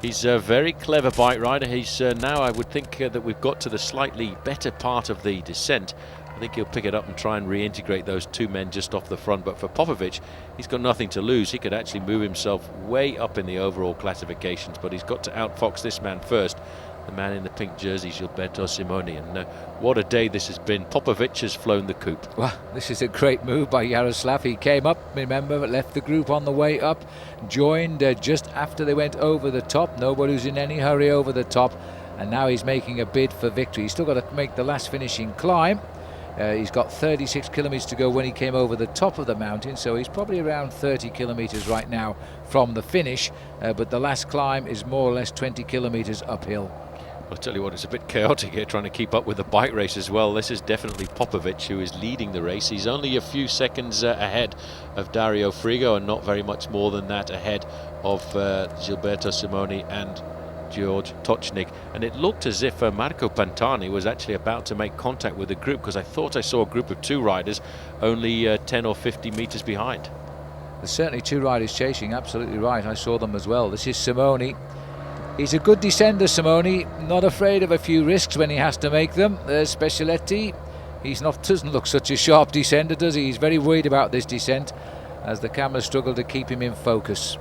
He's a very clever bike rider. He's now, I would think that we've got to the slightly better part of the descent. I think he'll pick it up and try and reintegrate those two men just off the front. But for Popovic, he's got nothing to lose. He could actually move himself way up in the overall classifications, but he's got to outfox this man first, the man in the pink jersey, Gilberto Simoni. And what a day this has been. Popovic has flown the coop. Well, this is a great move by Jaroslav. He came up, remember, but left the group on the way up, joined just after they went over the top. Nobody was in any hurry over the top, and now he's making a bid for victory. He's still got to make the last finishing climb. He's got 36 kilometres to go when he came over the top of the mountain, so he's probably around 30 kilometres right now from the finish, but the last climb is more or less 20 kilometres uphill. I'll tell you what, it's a bit chaotic here trying to keep up with the bike race as well. This is definitely Popovic who is leading the race. He's only a few seconds ahead of Dario Frigo, and not very much more than that ahead of Gilberto Simoni and Georg Tocznik. And it looked as if Marco Pantani was actually about to make contact with the group, because I thought I saw a group of two riders only 10 or 50 metres behind. There's certainly two riders chasing, absolutely right. I saw them as well. This is Simoni. He's a good descender, Simoni, not afraid of a few risks when he has to make them. There's Specialetti. Doesn't look such a sharp descender, does he? He's very worried about this descent as the cameras struggle to keep him in focus.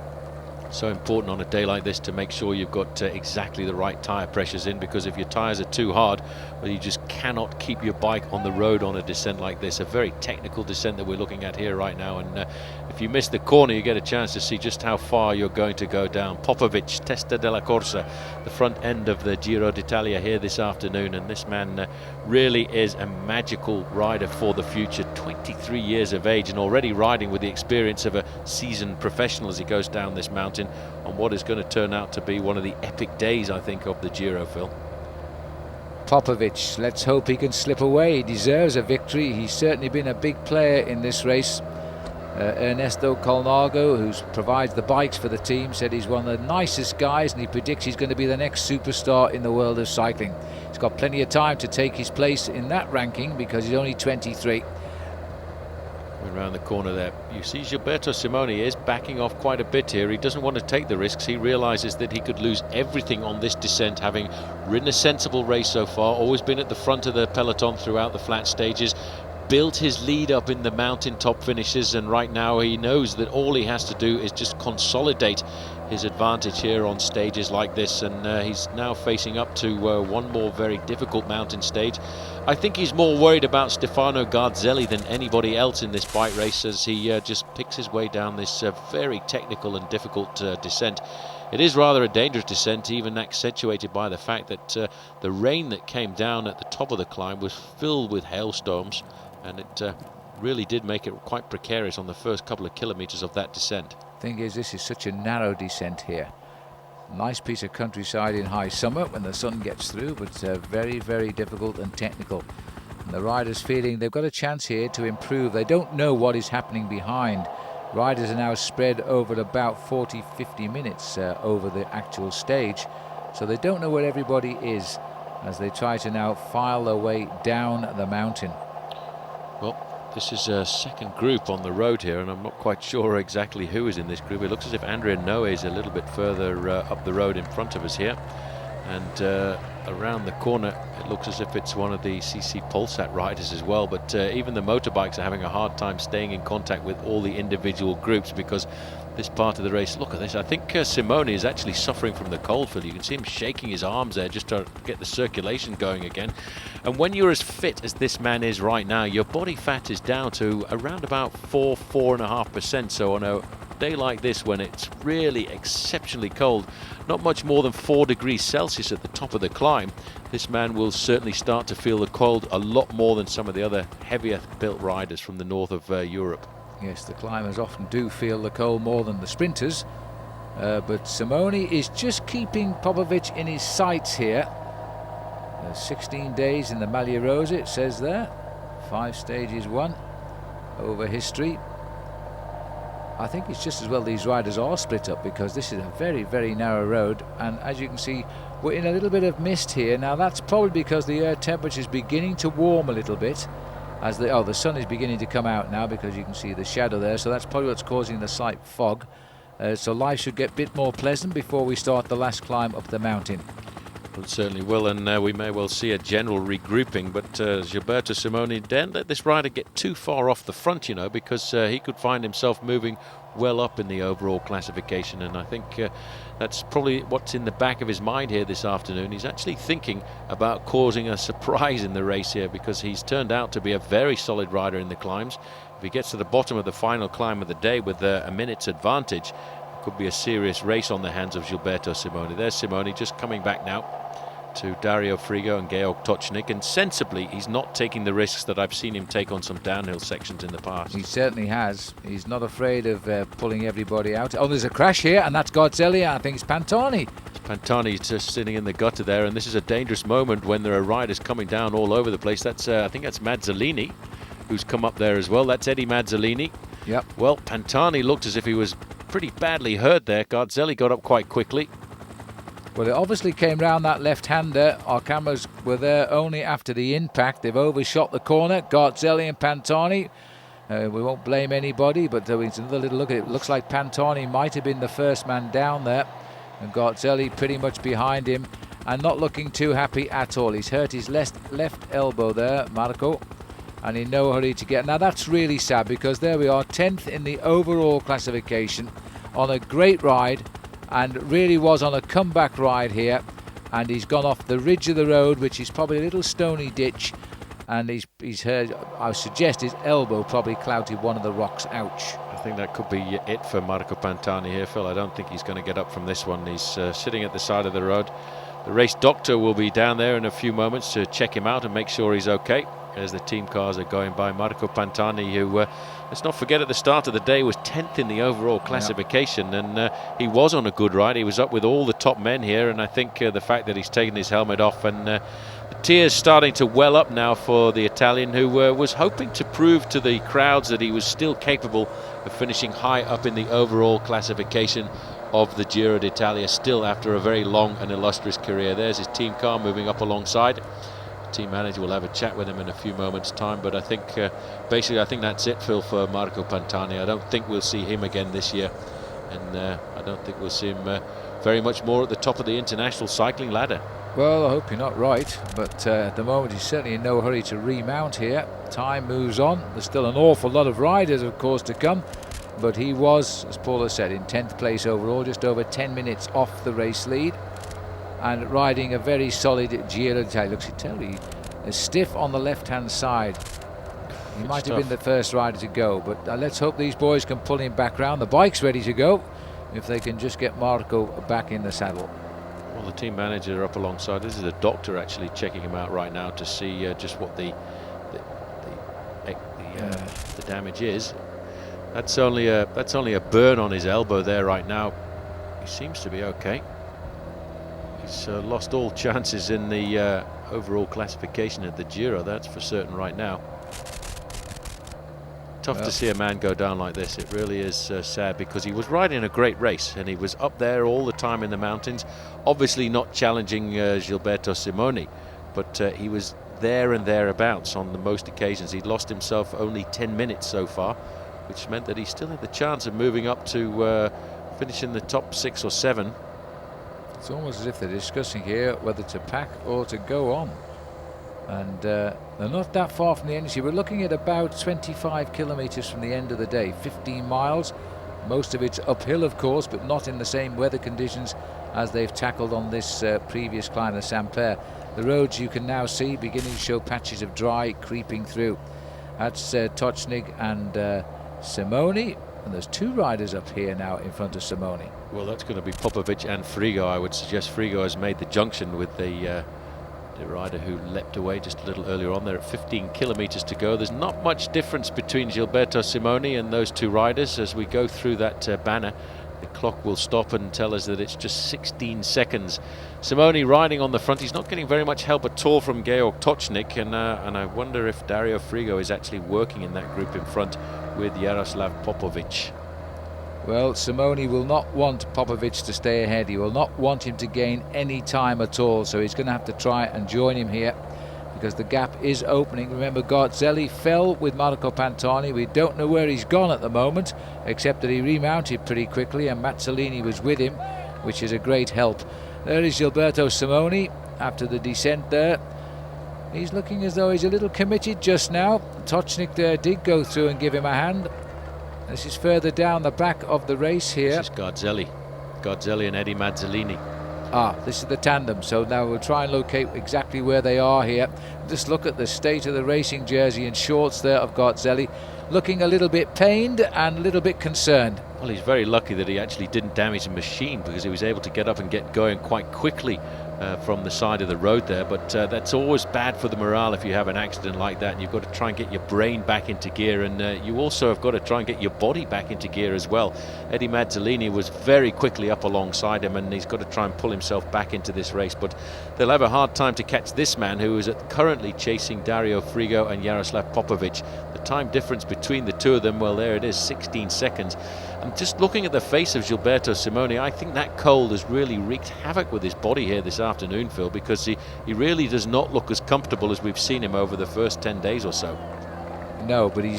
So important on a day like this to make sure you've got exactly the right tyre pressures in, because if your tyres are too hard, well, you just cannot keep your bike on the road on a descent like this. A very technical descent that we're looking at here right now, and if you miss the corner you get a chance to see just how far you're going to go down. Popovic, Testa della Corsa, the front end of the Giro d'Italia here this afternoon, and this man really is a magical rider for the future. 23 years of age and already riding with the experience of a seasoned professional as he goes down this mountain on what is going to turn out to be one of the epic days, I think, of the Giro, Phil. Popovic, let's hope he can slip away. He deserves a victory. He's certainly been a big player in this race. Ernesto Colnago, who provides the bikes for the team, said he's one of the nicest guys, and he predicts he's going to be the next superstar in the world of cycling. He's got plenty of time to take his place in that ranking because he's only 23. Around the corner there, you see Gilberto Simoni is backing off quite a bit here. He doesn't want to take the risks. He realizes that he could lose everything on this descent, having ridden a sensible race so far, always been at the front of the peloton throughout the flat stages, built his lead up in the mountain top finishes, and right now he knows that all he has to do is just consolidate his advantage here on stages like this, and he's now facing up to one more very difficult mountain stage. I think he's more worried about Stefano Garzelli than anybody else in this bike race as he just picks his way down this very technical and difficult descent. It is rather a dangerous descent, even accentuated by the fact that the rain that came down at the top of the climb was filled with hailstorms, and it really did make it quite precarious on the first couple of kilometres of that descent. Thing is, this is such a narrow descent here. Nice piece of countryside in high summer when the sun gets through, but very, very difficult and technical. And the riders feeling they've got a chance here to improve. They don't know what is happening behind. Riders are now spread over about 40-50 minutes over the actual stage, so they don't know where everybody is as they try to now file their way down the mountain. Well, this is a second group on the road here, and I'm not quite sure exactly who is in this group. It looks as if Andrea Noe is a little bit further up the road in front of us here, and around the corner it looks as if it's one of the CC Polsat riders as well, but even the motorbikes are having a hard time staying in contact with all the individual groups because this part of the race, look at this, I think Simoni is actually suffering from the cold, Phil. You can see him shaking his arms there just to get the circulation going again. And when you're as fit as this man is right now, your body fat is down to around about 4.5%. So on a day like this, when it's really exceptionally cold, not much more than 4 degrees Celsius at the top of the climb, this man will certainly start to feel the cold a lot more than some of the other heavier built riders from the north of Europe. Yes, the climbers often do feel the cold more than the sprinters, but Simoni is just keeping Popovic in his sights here. 16 days in the Maglia Rosa, it says there. 5 stages won over history. I think it's just as well these riders are split up because this is a very, very narrow road, and as you can see we're in a little bit of mist here. Now that's probably because the air temperature is beginning to warm a little bit as the sun is beginning to come out now, because you can see the shadow there, so that's probably what's causing the slight fog. So life should get a bit more pleasant before we start the last climb up the mountain. Well, it certainly will, and we may well see a general regrouping, but Gilberto Simoni, don't let this rider get too far off the front, you know, because he could find himself moving well up in the overall classification, and I think that's probably what's in the back of his mind here this afternoon. He's actually thinking about causing a surprise in the race here, because he's turned out to be a very solid rider in the climbs. If he gets to the bottom of the final climb of the day with a minute's advantage, it could be a serious race on the hands of Gilberto Simoni. There's Simoni just coming back now to Dario Frigo and Georg Tocznik, and sensibly he's not taking the risks that I've seen him take on some downhill sections in the past. He certainly has. He's not afraid of pulling everybody out. Oh, there's a crash here, and that's Garzelli. I think it's Pantani. Pantani just sitting in the gutter there, and this is a dangerous moment when there are riders coming down all over the place. That's I think that's Mazzolini who's come up there as well. That's Eddie Mazzolini. Yep. Well, Pantani looked as if he was pretty badly hurt there. Garzelli got up quite quickly. Well, it obviously came round that left-hander. Our cameras were there only after the impact. They've overshot the corner. Garzelli and Pantani We won't blame anybody, but it's another little look at it. Looks like Pantani might have been the first man down there, and Garzelli pretty much behind him and not looking too happy at all. He's hurt his left elbow there, Marco, and in no hurry to get. Now that's really sad, because there we are, 10th in the overall classification on a great ride, and really was on a comeback ride here, and he's gone off the ridge of the road, which is probably a little stony ditch, and he's hurt. I suggest his elbow probably clouted one of the rocks. Ouch. I think that could be it for Marco Pantani here, Phil. I don't think he's going to get up from this one. He's sitting at the side of the road. The race doctor will be down there in a few moments to check him out and make sure he's okay, as the team cars are going by. Marco Pantani, who, let's not forget, at the start of the day was 10th in the overall classification, and he was on a good ride. He was up with all the top men here, and I think the fact that he's taken his helmet off, and the tears starting to well up now for the Italian, who was hoping to prove to the crowds that he was still capable of finishing high up in the overall classification of the Giro d'Italia, still after a very long and illustrious career. There's his team car moving up alongside. Team manager will have a chat with him in a few moments' time, but I think basically I think that's it, Phil, for Marco Pantani. I don't think we'll see him again this year, and I don't think we'll see him very much more at the top of the international cycling ladder. Well, I hope you're not right, but at the moment he's certainly in no hurry to remount here. Time moves on. There's still an awful lot of riders, of course, to come, but he was, as Paul has said, in 10th place overall, just over 10 minutes off the race lead, and riding a very solid Giro d'Italia. Looks terribly stiff on the left-hand side. He might have been the first rider to go, but let's hope these boys can pull him back round. The bike's ready to go if they can just get Marco back in the saddle. Well, the team manager up alongside. This is a doctor actually checking him out right now to see just what the damage is. That's only a burn on his elbow there right now. He seems to be okay. He's lost all chances in the overall classification at the Giro, that's for certain right now. Tough to see a man go down like this. It really is sad, because he was riding a great race and he was up there all the time in the mountains, obviously not challenging Gilberto Simoni, but he was there and thereabouts on the most occasions. He'd lost himself only 10 minutes so far, which meant that he still had the chance of moving up to finish in the top 6 or 7. It's almost as if they're discussing here whether to pack or to go on. And they're not that far from the end. We're looking at about 25 kilometres from the end of the day, 15 miles. Most of it's uphill, of course, but not in the same weather conditions as they've tackled on this previous climb of Saint-Père. The roads you can now see beginning to show patches of dry creeping through. That's Tocznik and Simoni. And there's 2 riders up here now in front of Simoni. Well, that's going to be Popovic and Frigo. I would suggest Frigo has made the junction with the rider who leapt away just a little earlier on. There at 15 kilometres to go. There's not much difference between Gilberto Simoni and those 2 riders. As we go through that banner, the clock will stop and tell us that it's just 16 seconds. Simoni riding on the front. He's not getting very much help at all from Georg Tocznik, and I wonder if Dario Frigo is actually working in that group in front with Jaroslav Popovic. Well, Simoni will not want Popovic to stay ahead. He will not want him to gain any time at all, so he's going to have to try and join him here, because the gap is opening. Remember, Garzelli fell with Marco Pantani. We don't know where he's gone at the moment, except that he remounted pretty quickly, and Mazzolini was with him, which is a great help. There is Gilberto Simoni after the descent there. He's looking as though he's a little committed just now. Tocznik there did go through and give him a hand. This is further down the back of the race here. This is Garzelli and Eddie Mazzolini. This is the tandem, so now we'll try and locate exactly where they are here. Just look at the state of the racing jersey and shorts there of Garzelli, looking a little bit pained and a little bit concerned. Well, he's very lucky that he actually didn't damage the machine, because he was able to get up and get going quite quickly from the side of the road there, but that's always bad for the morale if you have an accident like that, and you've got to try and get your brain back into gear, and you also have got to try and get your body back into gear as well. Eddie Mazzolini was very quickly up alongside him, and he's got to try and pull himself back into this race, but they'll have a hard time to catch this man, who is currently chasing Dario Frigo and Jaroslav Popovic. The time difference between the 2 of them, well, there it is, 16 seconds. And just looking at the face of Gilberto Simoni, I think that cold has really wreaked havoc with his body here this afternoon, Phil, because he really does not look as comfortable as we've seen him over the first 10 days or so. No, but he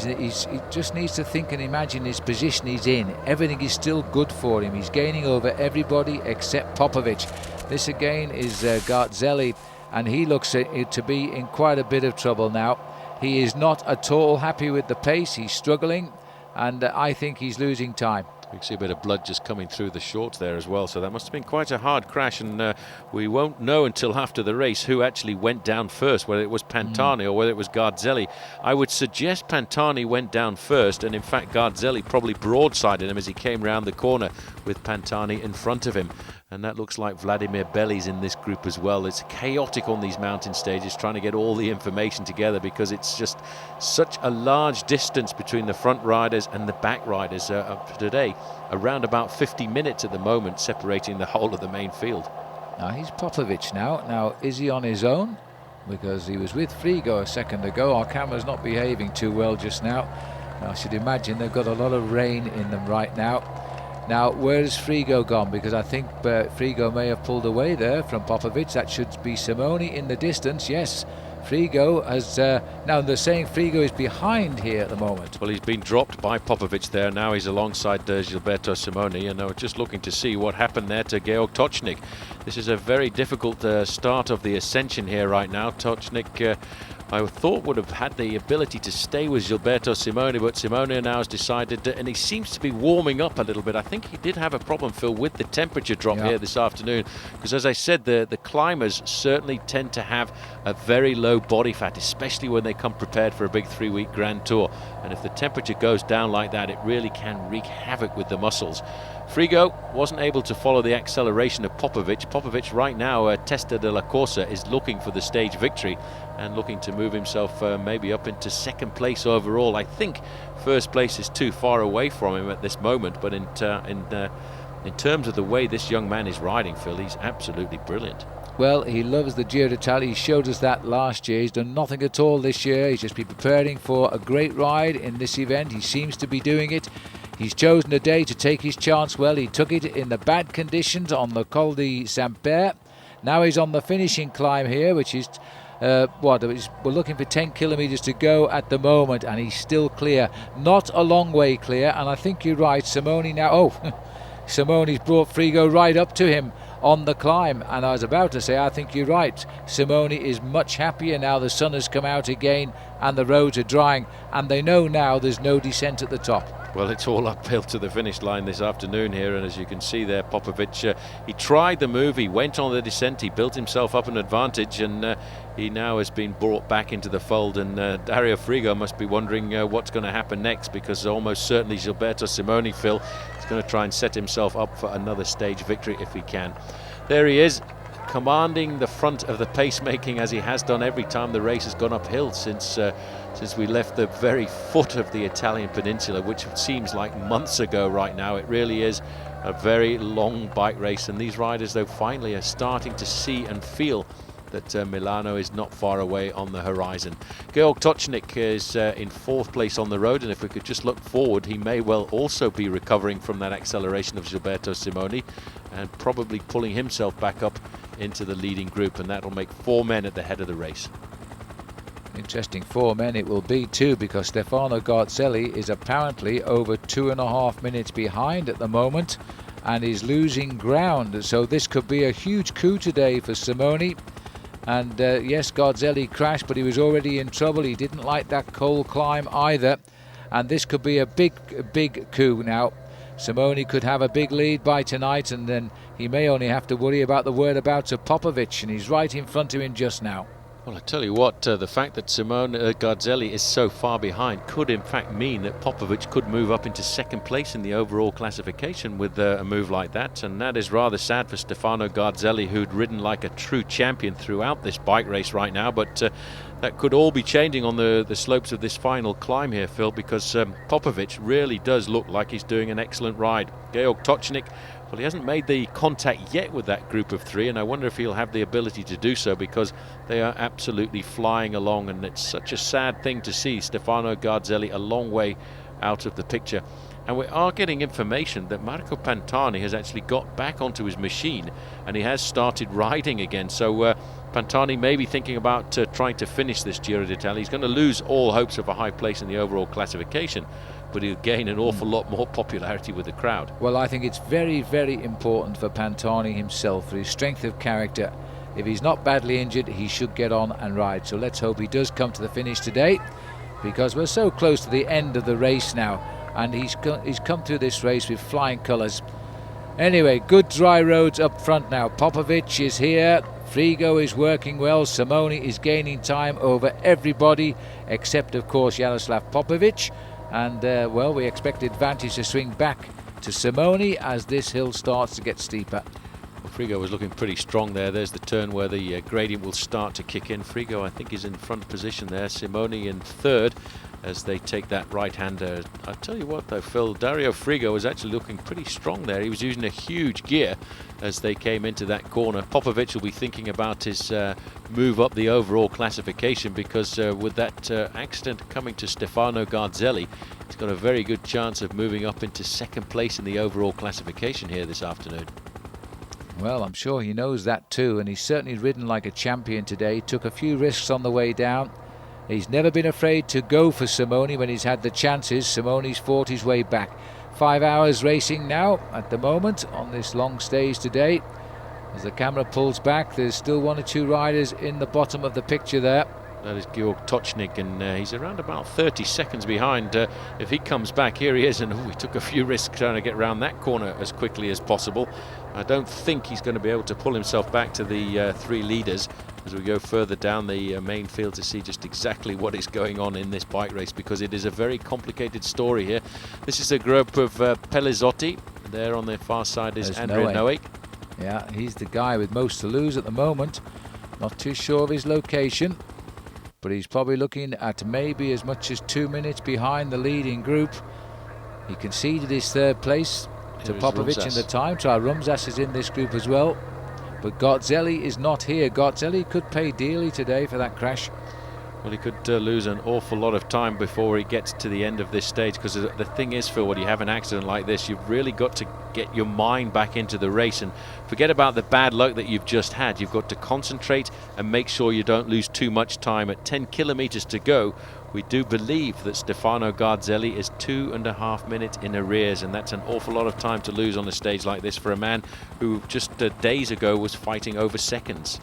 just needs to think and imagine his position he's in. Everything is still good for him. He's gaining over everybody except Popovic. This again is Garzelli, and he looks to be in quite a bit of trouble now. He is not at all happy with the pace. He's struggling, and I think he's losing time. You can see a bit of blood just coming through the shorts there as well, so that must have been quite a hard crash, and we won't know until after the race who actually went down first, whether it was Pantani or whether it was Garzelli. I would suggest Pantani went down first, and in fact Garzelli probably broadsided him as he came round the corner with Pantani in front of him. And that looks like Vladimir Belli's in this group as well. It's chaotic on these mountain stages, trying to get all the information together, because it's just such a large distance between the front riders and the back riders. Today, around about 50 minutes at the moment, separating the whole of the main field. Now he's Popovic now. Now, is he on his own? Because he was with Frigo a second ago. Our camera's not behaving too well just now. I should imagine they've got a lot of rain in them right now. Now, where has Frigo gone? Because I think Frigo may have pulled away there from Popovic. That should be Simone in the distance. Yes, Frigo has... now, they're saying Frigo is behind here at the moment. Well, he's been dropped by Popovic there. Now he's alongside Gilberto Simone. And we're just looking to see what happened there to Georg Tocznik. This is a very difficult start of the ascension here right now. Tocznik... I thought would have had the ability to stay with Gilberto Simone, but Simone now has decided, and he seems to be warming up a little bit. I think he did have a problem, Phil, with the temperature drop here this afternoon, because as I said, the climbers certainly tend to have a very low body fat, especially when they come prepared for a big 3-week Grand Tour. And if the temperature goes down like that, it really can wreak havoc with the muscles. Frigo wasn't able to follow the acceleration of Popovic. Popovic right now, Testa de la Corsa, is looking for the stage victory and looking to move himself maybe up into second place overall. I think first place is too far away from him at this moment, but in terms of the way this young man is riding, Phil, he's absolutely brilliant. Well, he loves the Giro d'Italia. He showed us that last year. He's done nothing at all this year. He's just been preparing for a great ride in this event. He seems to be doing it. He's chosen a day to take his chance. Well, he took it in the bad conditions on the Col di Saint-Père. Now he's on the finishing climb here, which is we're looking for 10 kilometres to go at the moment, and he's still clear. Not a long way clear, and I think you're right. Simone now... Oh, Simone's brought Frigo right up to him on the climb, and I was about to say, I think you're right. Simone is much happier now. The sun has come out again and the roads are drying, and they know now there's no descent at the top. Well, it's all uphill to the finish line this afternoon here, and as you can see there, Popovic, he tried the move, he went on the descent, he built himself up an advantage, and he now has been brought back into the fold, and Dario Frigo must be wondering what's going to happen next, because almost certainly Gilberto Simone, Phil, is going to try and set himself up for another stage victory if he can. There he is, commanding the front of the pacemaking, as he has done every time the race has gone uphill since we left the very foot of the Italian peninsula, which seems like months ago right now. It really is a very long bike race, and these riders, though, finally are starting to see and feel that Milano is not far away on the horizon. Georg Tocznik is in fourth place on the road, and if we could just look forward, he may well also be recovering from that acceleration of Gilberto Simone and probably pulling himself back up into the leading group, and that'll make 4 men at the head of the race. Interesting 4 men it will be too, because Stefano Garzelli is apparently over 2.5 minutes behind at the moment and is losing ground, so this could be a huge coup today for Simone. And yes, Garzelli crashed, but he was already in trouble. He didn't like that cold climb either, and this could be a big coup now. Simone could have a big lead by tonight, and then he may only have to worry about the whereabouts of Popovic, and he's right in front of him just now. Well, I tell you what, the fact that Simone Garzelli is so far behind could in fact mean that Popovic could move up into second place in the overall classification with a move like that, and that is rather sad for Stefano Garzelli, who'd ridden like a true champion throughout this bike race right now, but that could all be changing on the slopes of this final climb here, Phil, because Popovic really does look like he's doing an excellent ride. Georg Tocznik, well, he hasn't made the contact yet with that group of 3, and I wonder if he'll have the ability to do so, because they are absolutely flying along, and it's such a sad thing to see Stefano Garzelli a long way out of the picture. And we are getting information that Marco Pantani has actually got back onto his machine and he has started riding again. So Pantani may be thinking about trying to finish this Giro d'Italia. He's going to lose all hopes of a high place in the overall classification, but he'll gain an awful lot more popularity with the crowd. Well, I think it's very, very important for Pantani himself, for his strength of character. If he's not badly injured, he should get on and ride. So let's hope he does come to the finish today, because we're so close to the end of the race now, and he's come through this race with flying colours. Anyway, good dry roads up front now. Popovic is here. Frigo is working well. Simone is gaining time over everybody except, of course, Jaroslav Popovic. And, well, we expect the advantage to swing back to Simone as this hill starts to get steeper. Well, Frigo was looking pretty strong there. There's the turn where the gradient will start to kick in. Frigo, I think, is in front position there. Simone in third as they take that right-hander. I'll tell you what, though, Phil, Dario Frigo was actually looking pretty strong there. He was using a huge gear as they came into that corner. Popovic will be thinking about his move up the overall classification, because with that accident coming to Stefano Garzelli, he's got a very good chance of moving up into second place in the overall classification here this afternoon. Well, I'm sure he knows that too, and he's certainly ridden like a champion today. Took a few risks on the way down. He's never been afraid to go for Simone when he's had the chances. Simone's fought his way back. 5 hours racing now at the moment on this long stage today. As the camera pulls back, there's still one or two riders in the bottom of the picture there. That is Georg Tocznik, and he's around about 30 seconds behind. If he comes back, here he is, and he took a few risks trying to get around that corner as quickly as possible. I don't think he's going to be able to pull himself back to the three leaders as we go further down the main field to see just exactly what is going on in this bike race, because it is a very complicated story here. This is a group of Pellizotti. There on the far side is Andrea Noe. Yeah, he's the guy with most to lose at the moment. Not too sure of his location, but he's probably looking at maybe as much as 2 minutes behind the leading group. He conceded his third place to Popovic in the time trial. Rumsas is in this group as well, but Garzelli is not here. Garzelli could pay dearly today for that crash. Well, he could lose an awful lot of time before he gets to the end of this stage, because the thing is, Phil, when you have an accident like this, you've really got to get your mind back into the race and forget about the bad luck that you've just had. You've got to concentrate and make sure you don't lose too much time. At 10 kilometers to go, we do believe that Stefano Garzelli is 2.5 minutes in arrears, and that's an awful lot of time to lose on a stage like this for a man who just days ago was fighting over seconds.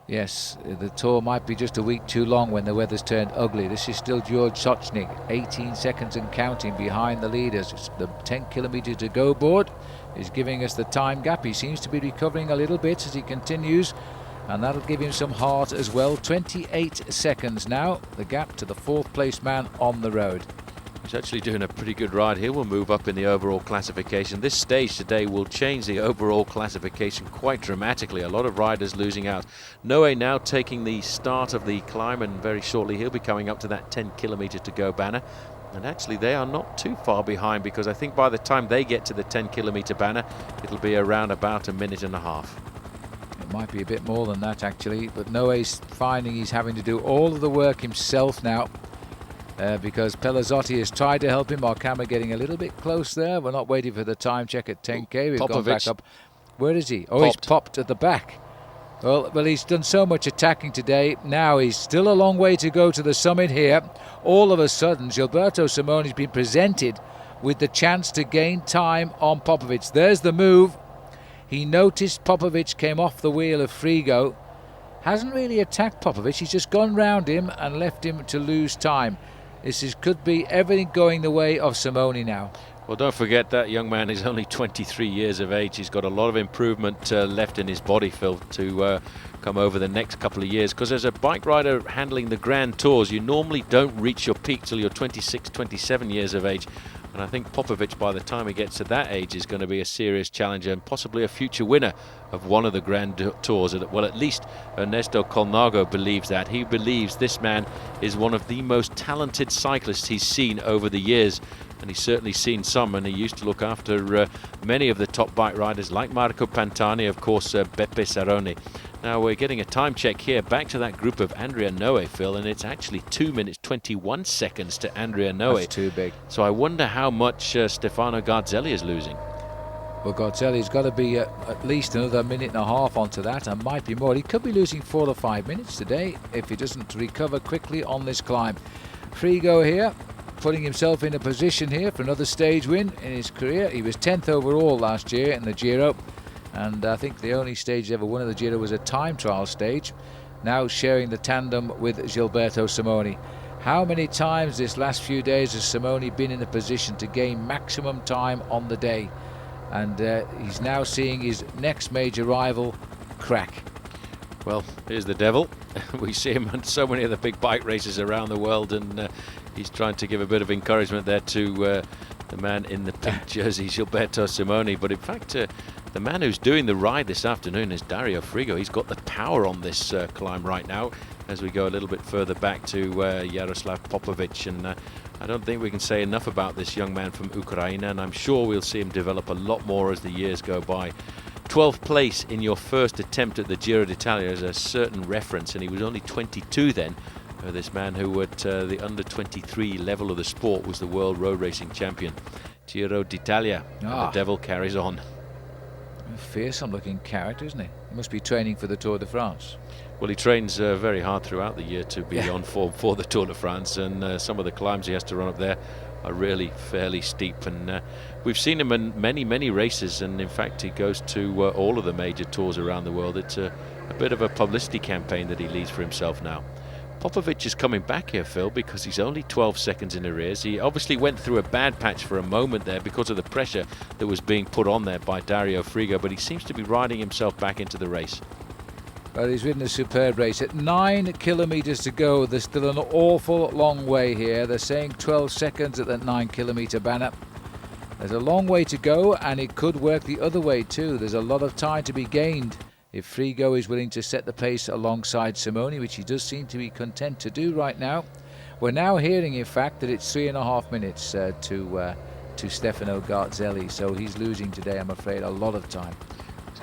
Yes, the tour might be just a week too long when the weather's turned ugly. This is still Georg Tocznik, 18 seconds and counting behind the leaders. It's the 10 kilometers to go board is giving us the time gap. He seems to be recovering a little bit as he continues, and that'll give him some heart as well. 28 seconds now, the gap to the fourth place man on the road. He's actually doing a pretty good ride. He will move up in the overall classification. This stage today will change the overall classification quite dramatically. A lot of riders losing out. Noe now taking the start of the climb, and very shortly he'll be coming up to that 10 kilometer to go banner. And actually they are not too far behind, because I think by the time they get to the 10 kilometer banner, it'll be around about a minute and a half. It might be a bit more than that actually, but Noe's finding he's having to do all of the work himself now. Because Pellizotti has tried to help him. Our camera getting a little bit close there. We're not waiting for the time check at 10k. We've gone back up. Where is he? Oh, he's popped at the back. Well, he's done so much attacking today. Now he's still a long way to go to the summit here. All of a sudden, Gilberto Simone's been presented with the chance to gain time on Popovic. There's the move. He noticed Popovic came off the wheel of Frigo. Hasn't really attacked Popovic. He's just gone round him and left him to lose time. Could be everything going the way of Simone now. Well, don't forget that young man is only 23 years of age. He's got a lot of improvement left in his body, Phil, to come over the next couple of years. Because as a bike rider handling the Grand Tours, you normally don't reach your peak till you're 26, 27 years of age. And I think Popovic, by the time he gets to that age, is going to be a serious challenger and possibly a future winner of one of the Grand Tours. Well, at least Ernesto Colnago believes that. He believes this man is one of the most talented cyclists he's seen over the years. And he's certainly seen some, and he used to look after many of the top bike riders like Marco Pantani, of course, Beppe Saroni. Now we're getting a time check here back to that group of Andrea Noe, Phil, and it's actually 2 minutes 21 seconds to Andrea Noe. That's too big. So I wonder how much Stefano Garzelli is losing. Well, Garzelli's got to be at least another minute and a half onto that, and might be more. He could be losing 4 or 5 minutes today if he doesn't recover quickly on this climb. Frigo here, putting himself in a position here for another stage win in his career. He was 10th overall last year in the Giro, and I think the only stage he ever won in the Giro was a time trial stage. Now sharing the tandem with Gilberto Simoni. How many times this last few days has Simoni been in a position to gain maximum time on the day? And he's now seeing his next major rival crack. Well, here's the devil. We see him on so many of the big bike races around the world, and he's trying to give a bit of encouragement there to the man in the pink jersey, Gilberto Simoni. But in fact, the man who's doing the ride this afternoon is Dario Frigo. He's got the power on this climb right now as we go a little bit further back to Jaroslav Popovic. And I don't think we can say enough about this young man from Ukraine, and I'm sure we'll see him develop a lot more as the years go by. 12th place in your first attempt at the Giro d'Italia is a certain reference, and he was only 22 then. This man who at the under-23 level of the sport was the world road racing champion. Giro d'Italia, and the devil carries on. A fearsome looking character, isn't he? He must be training for the Tour de France. Well, he trains very hard throughout the year to be on form for the Tour de France, and some of the climbs he has to run up there are really fairly steep. And we've seen him in many races, and in fact he goes to all of the major tours around the world. It's a bit of a publicity campaign that he leads for himself now. Popovic is coming back here, Phil, because he's only 12 seconds in arrears. He obviously went through a bad patch for a moment there because of the pressure that was being put on there by Dario Frigo, but he seems to be riding himself back into the race. Well, he's ridden a superb race. At 9 kilometres to go, there's still an awful long way here. They're saying 12 seconds at that 9 kilometre banner. There's a long way to go, and it could work the other way too. There's a lot of time to be gained if Frigo is willing to set the pace alongside Simoni, which he does seem to be content to do right now. We're now hearing, in fact, that it's 3.5 minutes to Stefano Garzelli, so he's losing today, I'm afraid, a lot of time.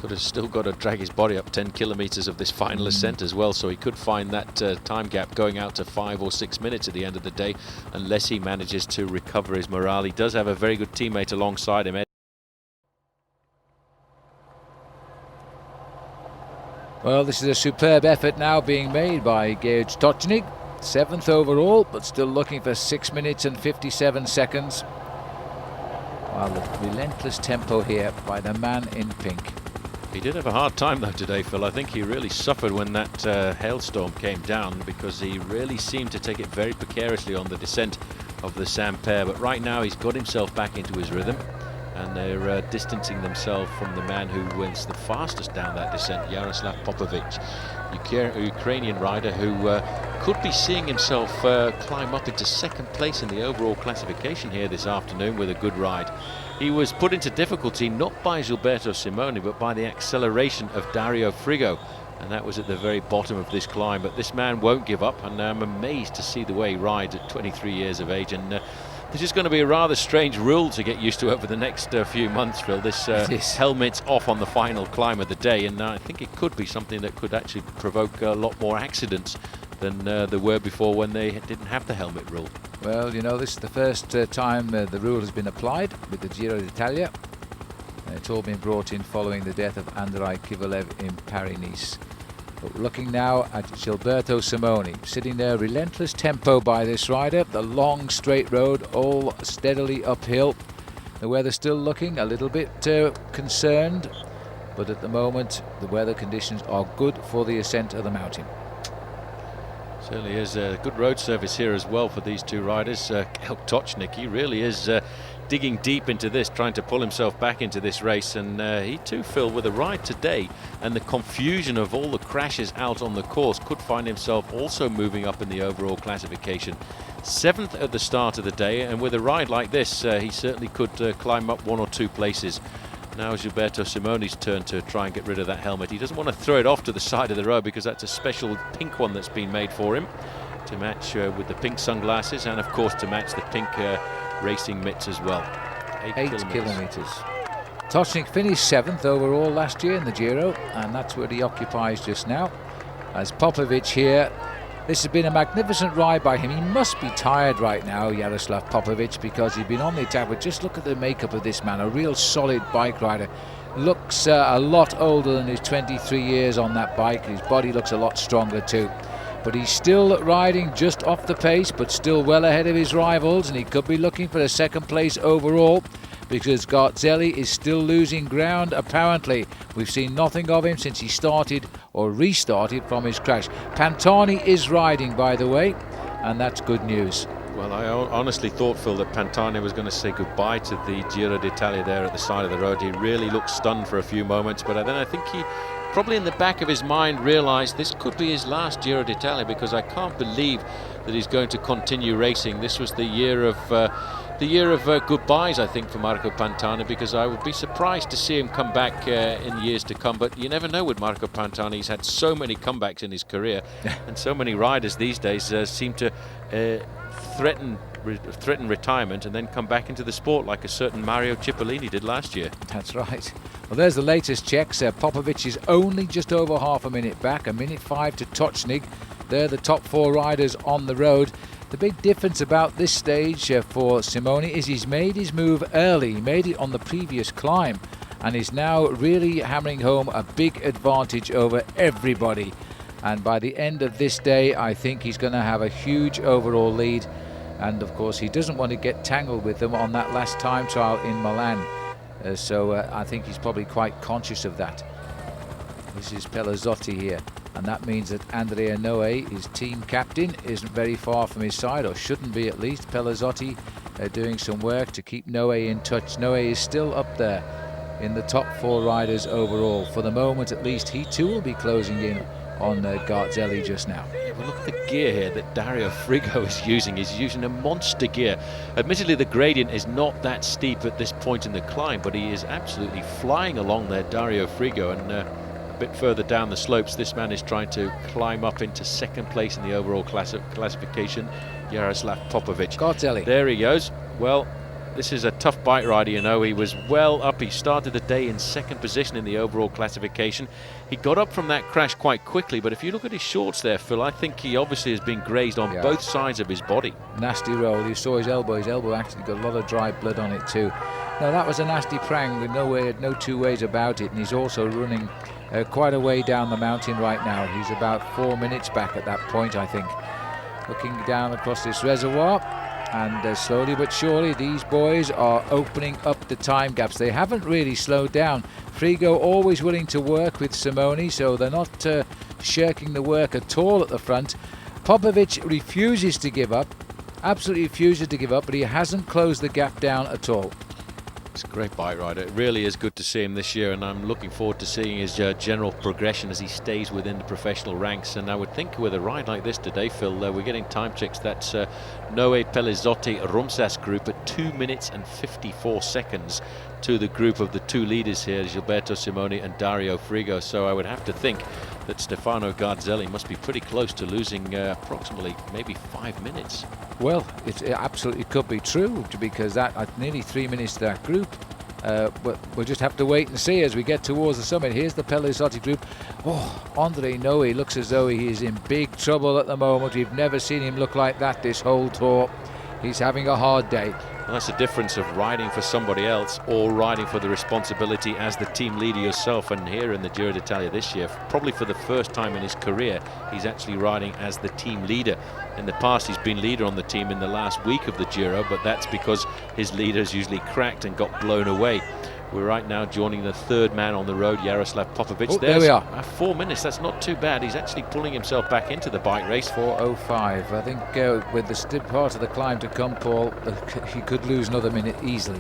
He's still got to drag his body up 10 kilometres of this final ascent as well, so he could find that time gap going out to 5 or 6 minutes at the end of the day, unless he manages to recover his morale. He does have a very good teammate alongside him. Well, this is a superb effort now being made by Georg Tocznik, 7th overall, but still looking for 6 minutes and 57 seconds. While the relentless tempo here by the man in pink. He did have a hard time though today, Phil. I think he really suffered when that hailstorm came down, because he really seemed to take it very precariously on the descent of the Saint-Père. But right now he's got himself back into his rhythm, and they're distancing themselves from the man who wins the fastest down that descent, Jaroslav Popovic, Ukrainian rider who could be seeing himself climb up into 2nd place in the overall classification here this afternoon with a good ride. He was put into difficulty not by Gilberto Simoni, but by the acceleration of Dario Frigo, and that was at the very bottom of this climb. But this man won't give up, and I'm amazed to see the way he rides at 23 years of age. And this is going to be a rather strange rule to get used to over the next few months, Phil. This helmet's off on the final climb of the day, and I think it could be something that could actually provoke a lot more accidents than there were before when they didn't have the helmet rule. Well, you know, this is the first time the rule has been applied with the Giro d'Italia. It's all been brought in following the death of Andrei Kovalev in Paris-Nice. But looking now at Gilberto Simoni, sitting there, relentless tempo by this rider, the long straight road, all steadily uphill. The weather still looking a little bit concerned, but at the moment the weather conditions are good for the ascent of the mountain. Certainly is a good road surface here as well for these two riders. Tocznik, he really is digging deep into this, trying to pull himself back into this race, and he too, Phil, with a ride today and the confusion of all the crashes out on the course, could find himself also moving up in the overall classification. 7th at the start of the day, and with a ride like this he certainly could climb up 1 or 2 places. Now Gilberto Simoni's turn to try and get rid of that helmet. He doesn't want to throw it off to the side of the road, because that's a special pink one that's been made for him to match with the pink sunglasses, and of course to match the pink racing mitts as well. 8 kilometres. Tocznik finished 7th overall last year in the Giro, and that's where he occupies just now. As Popovic here, this has been a magnificent ride by him. He must be tired right now, Jaroslav Popovic, because he's been on the attack. But just look at the makeup of this man, a real solid bike rider. Looks a lot older than his 23 years on that bike. His body looks a lot stronger too. But he's still riding just off the pace, but still well ahead of his rivals, and he could be looking for a 2nd place overall, because Garzelli is still losing ground apparently. We've seen nothing of him since he started or restarted from his crash. Pantani is riding, by the way, and that's good news. Well, I honestly thought, Phil, that Pantani was going to say goodbye to the Giro d'Italia there at the side of the road. He really looked stunned for a few moments, but then I think he probably in the back of his mind realised this could be his last Giro d'Italia, because I can't believe that he's going to continue racing. This was the year of goodbyes, I think, for Marco Pantani, because I would be surprised to see him come back in years to come. But you never know with Marco Pantani. He's had so many comebacks in his career, and so many riders these days seem to threaten retirement and then come back into the sport, like a certain Mario Cipollini did last year. That's right. Well, there's the latest checks. Popovic is only just over half a minute back, 1:05 to Tocznik. They're the top 4 riders on the road. The big difference about this stage for Simone is he's made his move early. He made it on the previous climb and is now really hammering home a big advantage over everybody. And by the end of this day, I think he's going to have a huge overall lead. And of course, he doesn't want to get tangled with them on that last time trial in Milan. So I think he's probably quite conscious of that. This is Pelazzotti here. And that means that Andrea Noe, his team captain, isn't very far from his side, or shouldn't be at least. Pelazzotti doing some work to keep Noe in touch. Noe is still up there in the top 4 riders overall. For the moment at least, he too will be closing in on Garzelli just now. Yeah, well, look at the gear here that Dario Frigo is using. He's using a monster gear. Admittedly, the gradient is not that steep at this point in the climb, but he is absolutely flying along there, Dario Frigo. And a bit further down the slopes, this man is trying to climb up into 2nd place in the overall classification, Jaroslav Popovic. Garzelli. There he goes. Well, this is a tough bike rider, you know. He was well up. He started the day in 2nd position in the overall classification. He got up from that crash quite quickly, but if you look at his shorts there, Phil, I think he obviously has been grazed on both sides of his body. Nasty roll. You saw his elbow. His elbow actually got a lot of dry blood on it too. No, that was a nasty prang with no two ways about it. And he's also running quite a way down the mountain right now. He's about 4 minutes back at that point, I think. Looking down across this reservoir, and slowly but surely these boys are opening up the time gaps. They haven't really slowed down. Frigo always willing to work with Simone, so they're not shirking the work at all at the front. Popovic refuses to give up, absolutely refuses to give up, but he hasn't closed the gap down at all. He's a great bike rider. It really is good to see him this year, and I'm looking forward to seeing his general progression as he stays within the professional ranks. And I would think with a ride like this today, Phil, we're getting time checks. That's Noe Pelazzotti Rumsas group at 2 minutes and 54 seconds to the group of the 2 leaders here, Gilberto Simone and Dario Frigo. So I would have to think that Stefano Garzelli must be pretty close to losing approximately maybe 5 minutes. Well, it absolutely could be true, because that at nearly 3 minutes to that group. But we'll just have to wait and see as we get towards the summit. Here's the Pelazzotti group. Oh, Andre Noe looks as though he is in big trouble at the moment. We've never seen him look like that this whole tour. He's having a hard day. Well, that's the difference of riding for somebody else or riding for the responsibility as the team leader yourself. And here in the Giro d'Italia this year, probably for the first time in his career, he's actually riding as the team leader. In the past, he's been leader on the team in the last week of the Giro, but that's because his leaders usually cracked and got blown away. We're right now joining the 3rd man on the road, Jaroslav Popovic. Oh, there we are. 4 minutes, that's not too bad. He's actually pulling himself back into the bike race. 4:05. I think with the steep part of the climb to come, Paul, he could lose another minute easily.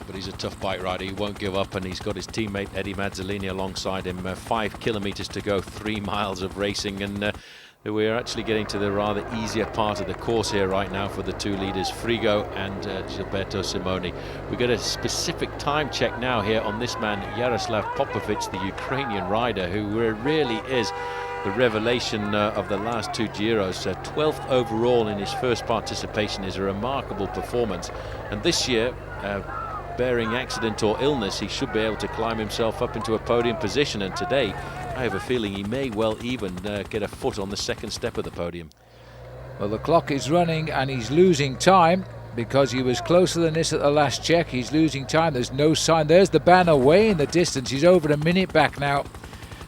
But he's a tough bike rider. He won't give up, and he's got his teammate Eddie Mazzolini alongside him. 5 kilometers to go, 3 miles of racing, and we're actually getting to the rather easier part of the course here right now for the 2 leaders, Frigo and Gilberto Simone. We get a specific time check now here on this man, Jaroslav Popovic, the Ukrainian rider, who really is the revelation of the last 2 Giros. 12th overall in his first participation is a remarkable performance. And this year, bearing accident or illness, he should be able to climb himself up into a podium position. And today, I have a feeling he may well even get a foot on the second step of the podium. Well, the clock is running and he's losing time because he was closer than this at the last check. He's losing time. There's no sign. There's the banner way in the distance. He's over a minute back now.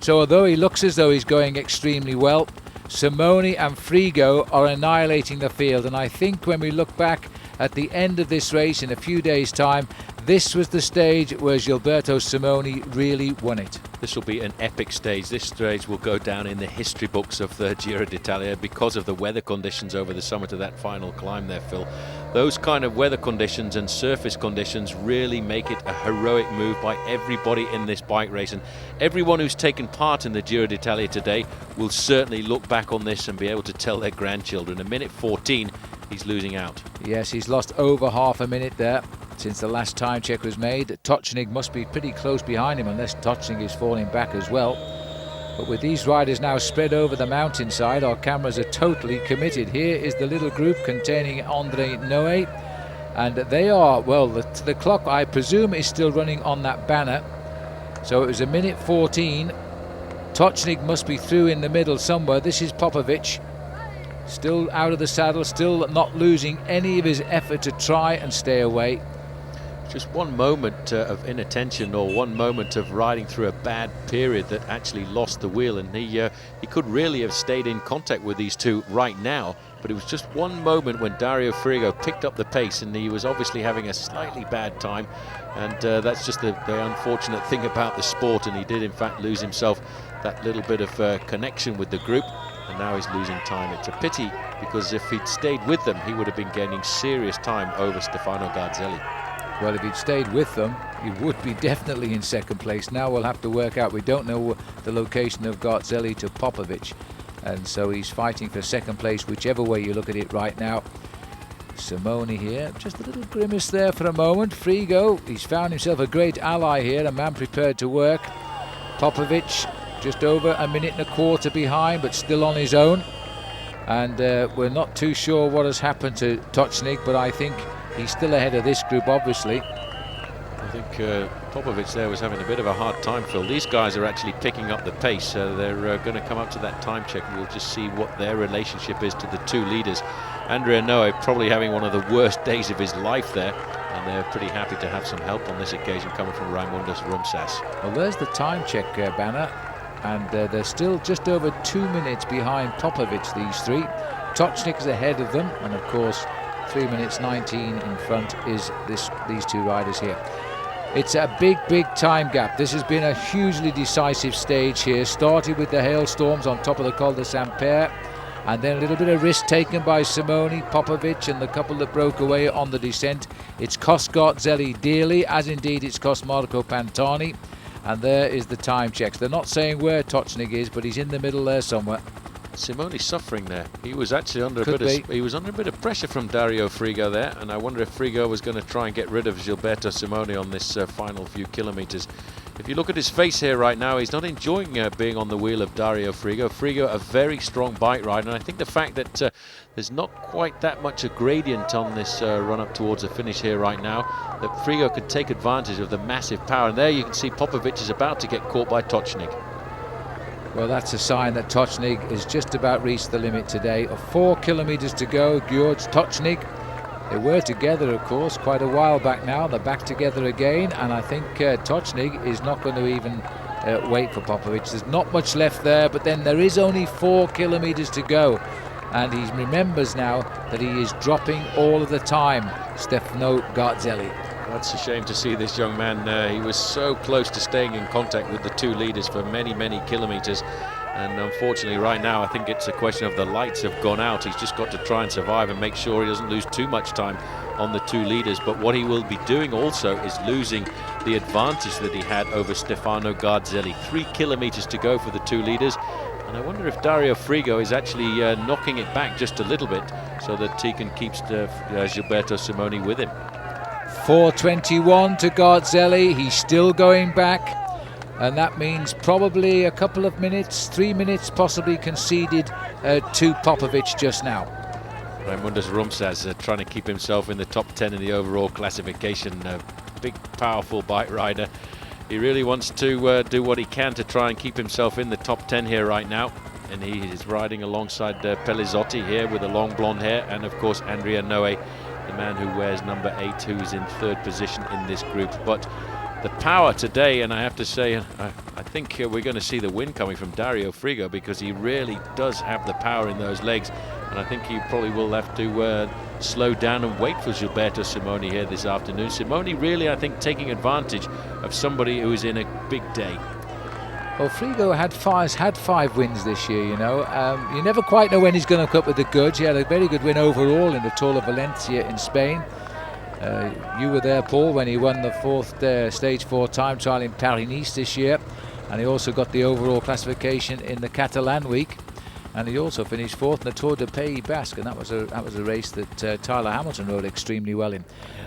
So although he looks as though he's going extremely well, Simoni and Frigo are annihilating the field. And I think when we look back at the end of this race in a few days' time, this was the stage where Gilberto Simoni really won it. This will be an epic stage. This stage will go down in the history books of the Giro d'Italia because of the weather conditions over the summit of that final climb there, Phil. Those kind of weather conditions and surface conditions really make it a heroic move by everybody in this bike race. And everyone who's taken part in the Giro d'Italia today will certainly look back on this and be able to tell their grandchildren. A minute 14, he's losing out. Yes, he's lost over half a minute there since the last time check was made. Tocznik must be pretty close behind him unless Tocznik is falling back as well. But with these riders now spread over the mountainside, our cameras are totally committed. Here is the little group containing Andre Noe, and they are, well, the clock I presume is still running on that banner. So it was a minute 14. Tocznik must be through in the middle somewhere. This is Popovic, still out of the saddle, still not losing any of his effort to try and stay away. Just one moment of inattention or one moment of riding through a bad period that actually lost the wheel, and he could really have stayed in contact with these two right now, but it was just one moment when Dario Frigo picked up the pace, and he was obviously having a slightly bad time, and that's just the unfortunate thing about the sport, and he did in fact lose himself that little bit of connection with the group, and now he's losing time. It's a pity, because if he'd stayed with them, he would have been gaining serious time over Stefano Garzelli. Well, if he'd stayed with them, he would be definitely in second place. Now we'll have to work out. We don't know the location of Garzelli to Popovic, and so he's fighting for second place, whichever way you look at it right now. Simoni here, just a little grimace there for a moment. Frigo, he's found himself a great ally here, a man prepared to work. Popovic, just over a minute and a quarter behind, but still on his own. And we're not too sure what has happened to Tocznik, but I think he's still ahead of this group, obviously. I think Popovic there was having a bit of a hard time, Phil. These guys are actually picking up the pace. They're going to come up to that time check, and we'll just see what their relationship is to the two leaders. Andrea Noe probably having one of the worst days of his life there, and they're pretty happy to have some help on this occasion coming from Raimundas Rumsas. Well, there's the time check banner, and they're still just over 2 minutes behind Popovic, these three. Tocznik is ahead of them, and of course 3 minutes 19 in front is these two riders here. It's a big time gap. This has been a hugely decisive stage here. Started with the hailstorms on top of the Col de Saint-Père, and then a little bit of risk taken by Simoni, Popovic, and the couple that broke away on the descent. It's cost Garzelli dearly, as indeed it's cost Marco Pantani. And there is the time checks. They're not saying where Tocznik is, but he's in the middle there somewhere. Simoni's suffering there. He was actually under a bit of pressure from Dario Frigo there, and I wonder if Frigo was going to try and get rid of Gilberto Simoni on this final few kilometers. If you look at his face here right now, he's not enjoying being on the wheel of Dario Frigo. Frigo, a very strong bike rider, and I think the fact that there's not quite that much a gradient on this run up towards the finish here right now, that Frigo could take advantage of the massive power. And there you can see Popovic is about to get caught by Tocznik. Well, that's a sign that Tocznik has just about reached the limit today. 4 kilometers to go. George Tocznik, they were together, of course, quite a while back now. They're back together again, and I think Tocznik is not going to even wait for Popovic. There's not much left there, but then there is only 4 kilometers to go, and he remembers now that he is dropping all of the time. Stefano Garzelli. That's a shame to see this young man. He was so close to staying in contact with the two leaders for many kilometers, and unfortunately right now I think it's a question of the lights have gone out. He's just got to try and survive and make sure he doesn't lose too much time on the two leaders. But what he will be doing also is losing the advantage that he had over Stefano Garzelli. 3 kilometers to go for the two leaders, and I wonder if Dario Frigo is actually knocking it back just a little bit so that he can keep Gilberto Simoni with him. 4:21 to Garzelli. He's still going back, and that means probably a couple of minutes, 3 minutes possibly conceded to Popovic just now. Raimundas Rumsas trying to keep himself in the top 10 in the overall classification. big, powerful bike rider. He really wants to do what he can to try and keep himself in the top 10 here right now. And he is riding alongside Pelizzotti here with the long blonde hair, and of course Andrea Noe, the man who wears number 8, who's in 3rd position in this group. But the power today, and I have to say, I think we're going to see the win coming from Dario Frigo, because he really does have the power in those legs. And I think he probably will have to slow down and wait for Gilberto Simoni here this afternoon. Simoni really, I think, taking advantage of somebody who is in a big day. Well, Frigo has had 5 wins this year, you know. You never quite know when he's going to come up with the goods. He had a very good win overall in the Tour of Valencia in Spain. You were there, Paul, when he won the stage 4 time trial in Paris-Nice this year. And he also got the overall classification in the Catalan week. And he also finished 4th in the Tour de Pays Basque, and that was a race that Tyler Hamilton rode extremely well in.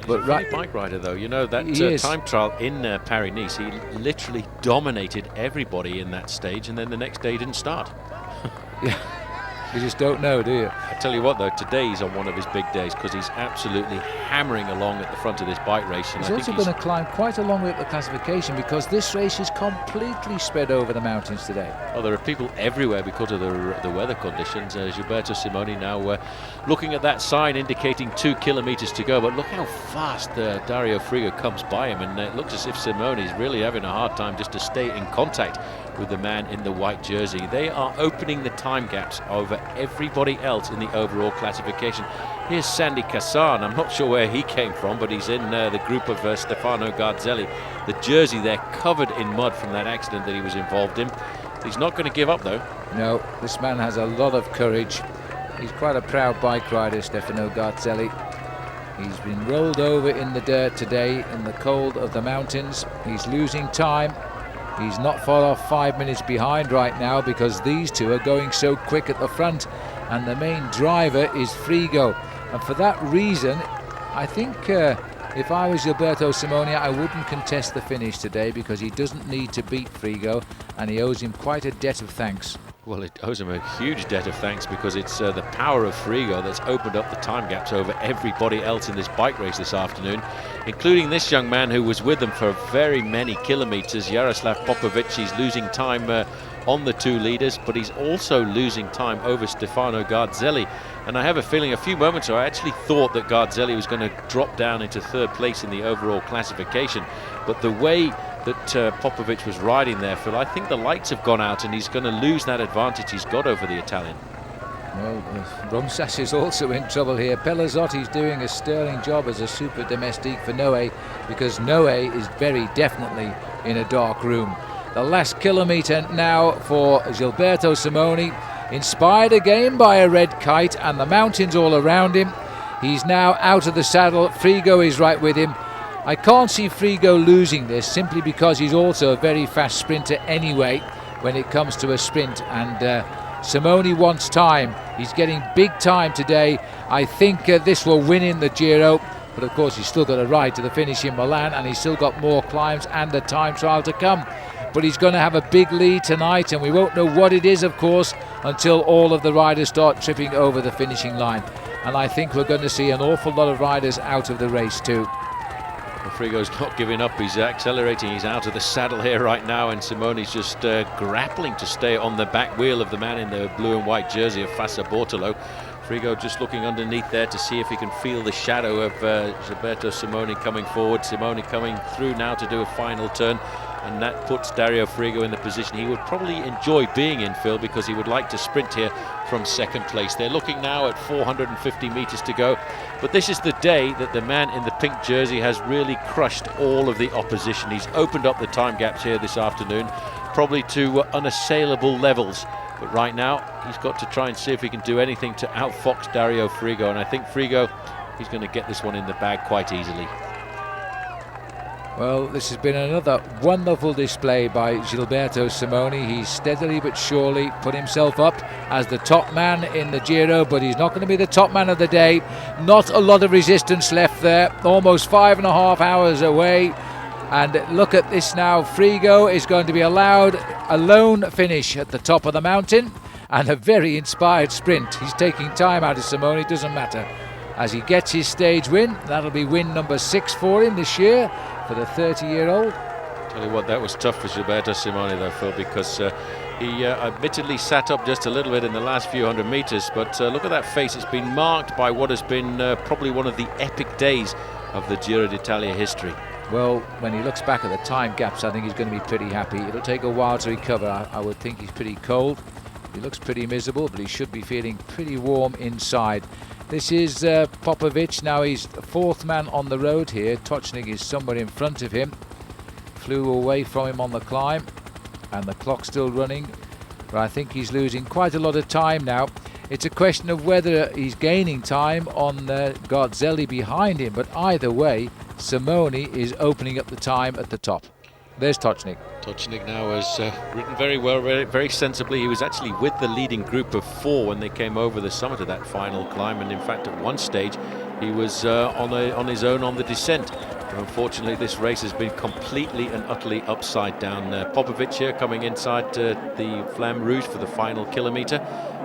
But right, bike rider though, you know, that time trial in Paris-Nice, he literally dominated everybody in that stage, and then the next day he didn't start. Yeah. You just don't know, do you? I tell you what though, today he's on one of his big days, because he's absolutely hammering along at the front of this bike race. And he's also going to climb quite a long way up the classification, because this race is completely spread over the mountains today. Well, there are people everywhere because of the weather conditions. Gilberto Simoni now looking at that sign indicating 2 kilometers to go, but look how fast Dario Frigo comes by him, and it looks as if Simoni's really having a hard time just to stay in contact with the man in the white jersey. They are opening the time gaps over everybody else in the overall classification. Here's Sandy Cassan. I'm not sure where he came from, but he's in the group of Stefano Garzelli. The jersey there covered in mud from that accident that he was involved in. He's not going to give up though. No, this man has a lot of courage. He's quite a proud bike rider, Stefano Garzelli. He's been rolled over in the dirt today in the cold of the mountains. He's losing time. He's not far off 5 minutes behind right now, because these two are going so quick at the front, and the main driver is Frigo. And for that reason, I think if I was Gilberto Simoni, I wouldn't contest the finish today, because he doesn't need to beat Frigo, and he owes him quite a debt of thanks. Well, it owes him a huge debt of thanks, because it's the power of Frigo that's opened up the time gaps over everybody else in this bike race this afternoon, including this young man who was with them for very many kilometers, Jaroslav Popovic. He's losing time on the 2 leaders, but he's also losing time over Stefano Garzelli. And I have a feeling a few moments ago I actually thought that Garzelli was going to drop down into 3rd place in the overall classification, but the way that Popovic was riding there, Phil, I think the lights have gone out, and he's going to lose that advantage he's got over the Italian. Well, Romsas is also in trouble here. Pelizzotti's doing a sterling job as a super domestique for Noe, because Noe is very definitely in a dark room. The last kilometre now for Gilberto Simoni, inspired again by a red kite and the mountains all around him. He's now out of the saddle. Frigo is right with him. I can't see Frigo losing this, simply because he's also a very fast sprinter anyway when it comes to a sprint, and Simoni wants time. He's getting big time today. I think this will win in the Giro, but of course he's still got a ride to the finish in Milan, and he's still got more climbs and a time trial to come. But he's going to have a big lead tonight, and we won't know what it is, of course, until all of the riders start tripping over the finishing line. And I think we're going to see an awful lot of riders out of the race too. Well, Frigo's not giving up. He's accelerating. He's out of the saddle here right now, and Simoni's just grappling to stay on the back wheel of the man in the blue and white jersey of Fassa Bortolo. Frigo just looking underneath there to see if he can feel the shadow of Gilberto Simoni coming forward. Simoni coming through now to do a final turn, and that puts Dario Frigo in the position he would probably enjoy being in, Phil, because he would like to sprint here from 2nd place. They're looking now at 450 meters to go, but this is the day that the man in the pink jersey has really crushed all of the opposition. He's opened up the time gaps here this afternoon, probably to unassailable levels. But right now, he's got to try and see if he can do anything to outfox Dario Frigo. And I think Frigo, he's going to get this one in the bag quite easily. Well, this has been another wonderful display by Gilberto Simoni. He's steadily but surely put himself up as the top man in the Giro, but he's not going to be the top man of the day. Not a lot of resistance left there. Almost 5.5 hours away. And look at this now. Frigo is going to be allowed a lone finish at the top of the mountain and a very inspired sprint. He's taking time out of Simoni, doesn't matter. as he gets his stage win. That'll be win number 6 for him this year for the 30-year-old. Tell you what, that was tough for Gilberto Simoni though, Phil, because he admittedly sat up just a little bit in the last few hundred metres, but look at that face. It's been marked by what has been probably one of the epic days of the Giro d'Italia history. Well, when he looks back at the time gaps, I think he's going to be pretty happy. It'll take a while to recover. I would think he's pretty cold. He looks pretty miserable, but he should be feeling pretty warm inside. This is Popovic. Now he's the 4th man on the road here. Tocznik is somewhere in front of him. Flew away from him on the climb, and the clock's still running, but I think he's losing quite a lot of time now. It's a question of whether he's gaining time on Garzelli behind him, but either way, Simoni is opening up the time at the top. There's Tocznik. Tocznik now has ridden very well, very sensibly. He was actually with the leading group of 4 when they came over the summit of that final climb, and in fact at one stage he was on his own on the descent. But unfortunately this race has been completely and utterly upside down. Popovic here coming inside the Flamme Rouge for the final kilometre,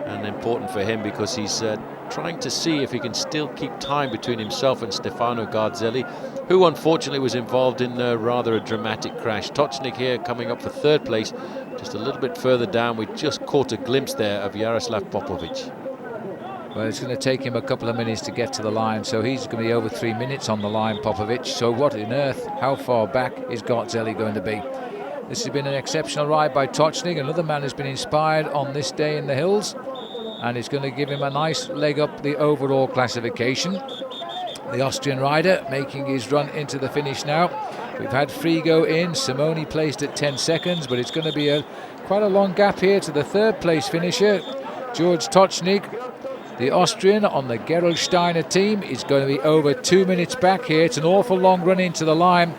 and important for him because he's trying to see if he can still keep time between himself and Stefano Garzelli, who unfortunately was involved in rather a dramatic crash. Tocznik here coming up for 3rd place, just a little bit further down. We just caught a glimpse there of Jaroslav Popovic. Well, it's going to take him a couple of minutes to get to the line, so he's going to be over 3 minutes on the line, Popovic. So what on earth, how far back is Garzelli going to be? This has been an exceptional ride by Tocznik, another man who's been inspired on this day in the hills, and it's going to give him a nice leg up the overall classification. The Austrian rider making his run into the finish now. We've had Frigo in, Simoni placed at 10 seconds, but it's going to be quite a long gap here to the 3rd place finisher, George Tocznik. The Austrian on the Gerolsteiner team is going to be over 2 minutes back here. It's an awful long run into the line,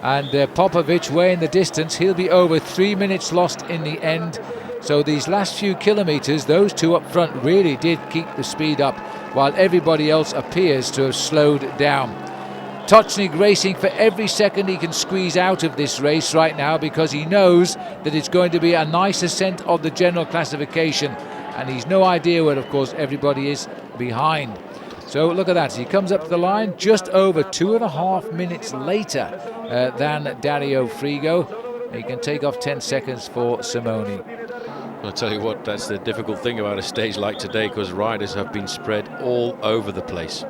and Popovic way in the distance. He'll be over 3 minutes lost in the end. So these last few kilometres, those 2 up front really did keep the speed up, while everybody else appears to have slowed down. Tocznik racing for every second he can squeeze out of this race right now, because he knows that it's going to be a nice ascent of the general classification, and he's no idea where, of course, everybody is behind. So look at that, he comes up to the line just over 2.5 minutes later than Dario Frigo. He can take off 10 seconds for Simoni. I'll tell you what, that's the difficult thing about a stage like today, because riders have been spread all over the place.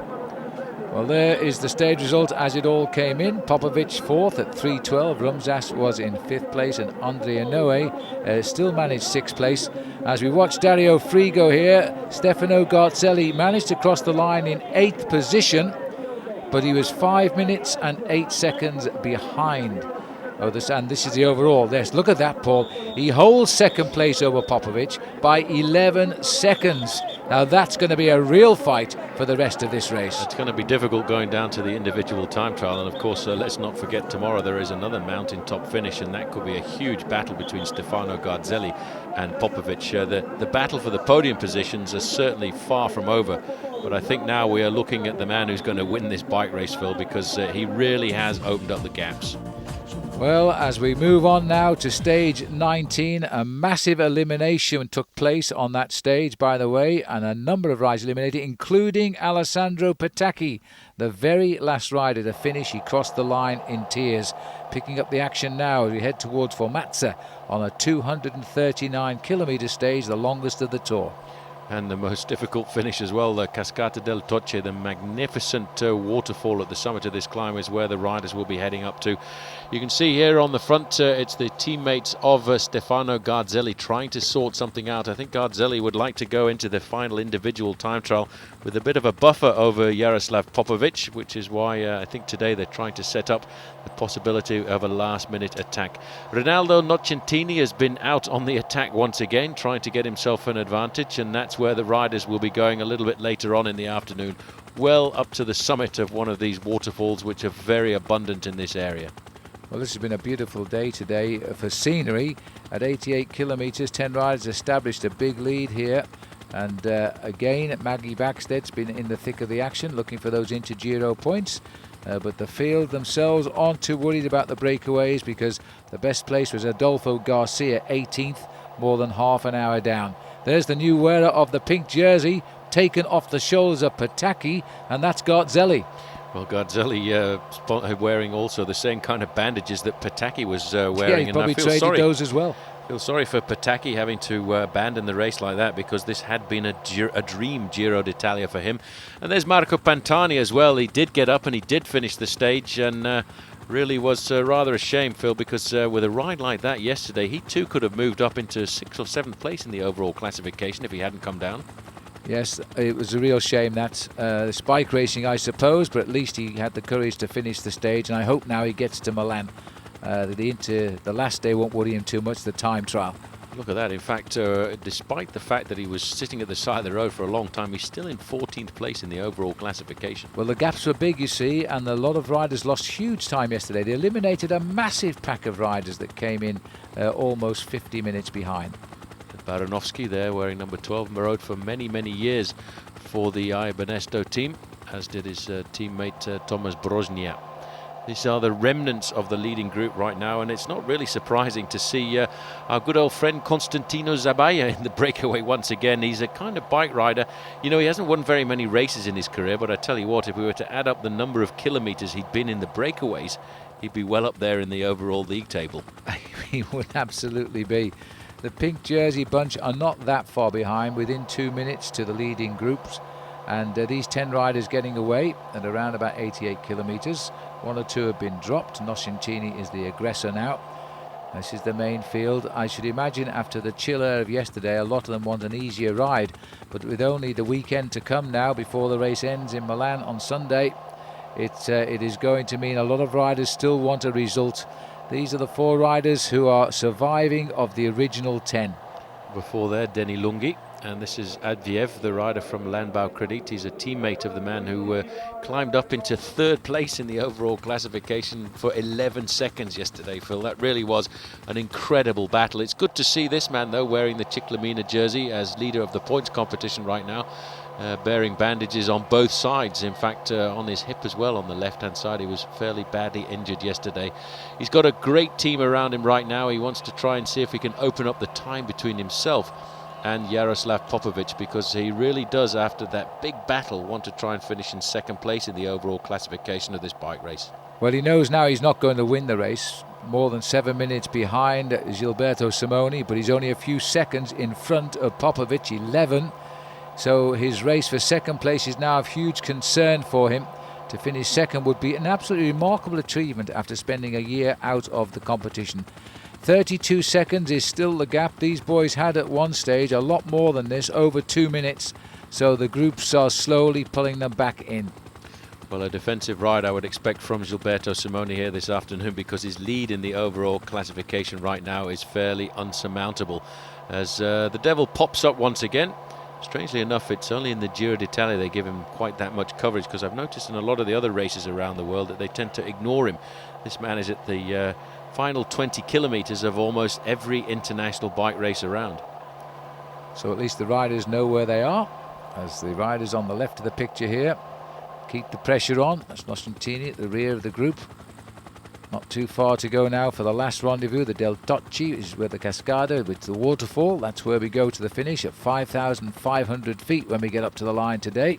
Well, there is the stage result as it all came in. Popovic 4th at 3:12. Rumsas was in 5th place, and Andrea Noe still managed 6th place. As we watch Dario Frigo here, Stefano Garzelli managed to cross the line in 8th position, but he was 5 minutes and 8 seconds behind. And this is the overall. Look at that, Paul. He holds 2nd place over Popovic by 11 seconds. Now that's going to be a real fight for the rest of this race. It's going to be difficult going down to the individual time trial, and of course let's not forget tomorrow there is another mountain top finish, and that could be a huge battle between Stefano Garzelli and Popovic. The battle for the podium positions is certainly far from over, but I think now we are looking at the man who's going to win this bike race, Phil, because he really has opened up the gaps. Well, as we move on now to stage 19, a massive elimination took place on that stage, by the way, and a number of riders eliminated, including Alessandro Petacchi, the very last rider to finish. He crossed the line in tears. Picking up the action now as we head towards Formazza on a 239-kilometre stage, the longest of the Tour. And the most difficult finish as well, the Cascata del Tocce, the magnificent waterfall at the summit of this climb, is where the riders will be heading up to. You can see here on the front, it's the teammates of Stefano Garzelli trying to sort something out. I think Garzelli would like to go into the final individual time trial with a bit of a buffer over Jaroslav Popovic, which is why I think today they're trying to set up the possibility of a last-minute attack. Rinaldo Nocentini has been out on the attack once again, trying to get himself an advantage, and that's where the riders will be going a little bit later on in the afternoon, well up to the summit of one of these waterfalls, which are very abundant in this area. Well, this has been a beautiful day today for scenery. At 88 kilometres, 10 riders established a big lead here. And again, Maggie Backstead's been in the thick of the action, looking for those Inter-Giro points. But the field themselves aren't too worried about the breakaways, because the best place was Adolfo Garcia, 18th, more than half an hour down. There's the new wearer of the pink jersey, taken off the shoulders of Pataki, and that's Garzelli. Well, Garzelli wearing also the same kind of bandages that Pataki was wearing. Yeah, he probably traded those as well. Feel sorry for Pataki having to abandon the race like that, because this had been a dream Giro d'Italia for him. And there's Marco Pantani as well. He did get up and he did finish the stage, and really was rather a shame, Phil, because with a ride like that yesterday, he too could have moved up into 6th or 7th place in the overall classification if he hadn't come down. Yes, it was a real shame that. Bike racing, I suppose, but at least he had the courage to finish the stage, and I hope now he gets to Milan. The last day won't worry him too much, the time trial. Look at that. In fact, despite the fact that he was sitting at the side of the road for a long time, he's still in 14th place in the overall classification. Well, the gaps were big, you see, and a lot of riders lost huge time yesterday. They eliminated a massive pack of riders that came in almost 50 minutes behind. Baranovsky there wearing number 12 rode for many, many years for the Ibanez team, as did his teammate Thomas Broznia. These are the remnants of the leading group right now, and it's not really surprising to see our good old friend Constantino Zabaya in the breakaway once again. He's a kind of bike rider. You know, he hasn't won very many races in his career, but I tell you what, if we were to add up the number of kilometres he'd been in the breakaways, he'd be well up there in the overall league table. He would absolutely be. The pink jersey bunch are not that far behind, within 2 minutes to the leading groups. And these 10 riders getting away at around about 88 kilometres. 1 or 2 have been dropped. Noscentini is the aggressor now. This is the main field. I should imagine after the chill air of yesterday, a lot of them want an easier ride. But with only the weekend to come now before the race ends in Milan on Sunday, it is going to mean a lot of riders still want a result. These are the 4 riders who are surviving of the original 10. Before there, Denny Lunghi. And this is Adviev, the rider from Landbau Credit. He's a teammate of the man who climbed up into 3rd place in the overall classification for 11 seconds yesterday, Phil. That really was an incredible battle. It's good to see this man, though, wearing the Ciclamina jersey as leader of the points competition right now, bearing bandages on both sides. In fact, on his hip as well on the left-hand side. He was fairly badly injured yesterday. He's got a great team around him right now. He wants to try and see if he can open up the time between himself and Jaroslav Popovic, because he really does, after that big battle, want to try and finish in 2nd place in the overall classification of this bike race. Well, he knows now he's not going to win the race. More than 7 minutes behind Gilberto Simoni, but he's only a few seconds in front of Popovic, 11. So his race for 2nd place is now of huge concern for him. To finish 2nd would be an absolutely remarkable achievement after spending a year out of the competition. 32 seconds is still the gap. These boys had at one stage a lot more than this, over 2 minutes. So the groups are slowly pulling them back in. Well, a defensive ride I would expect from Gilberto Simoni here this afternoon, because his lead in the overall classification right now is fairly unsurmountable. As the devil pops up once again. Strangely enough, it's only in the Giro d'Italia they give him quite that much coverage, because I've noticed in a lot of the other races around the world that they tend to ignore him. This man is at the final 20 kilometres of almost every international bike race around. So at least the riders know where they are, as the riders on the left of the picture here keep the pressure on. That's Noscentini at the rear of the group. Not too far to go now for the last rendezvous. The Del Tocci is where the Cascada with the waterfall. That's where we go to the finish at 5,500 feet when we get up to the line today.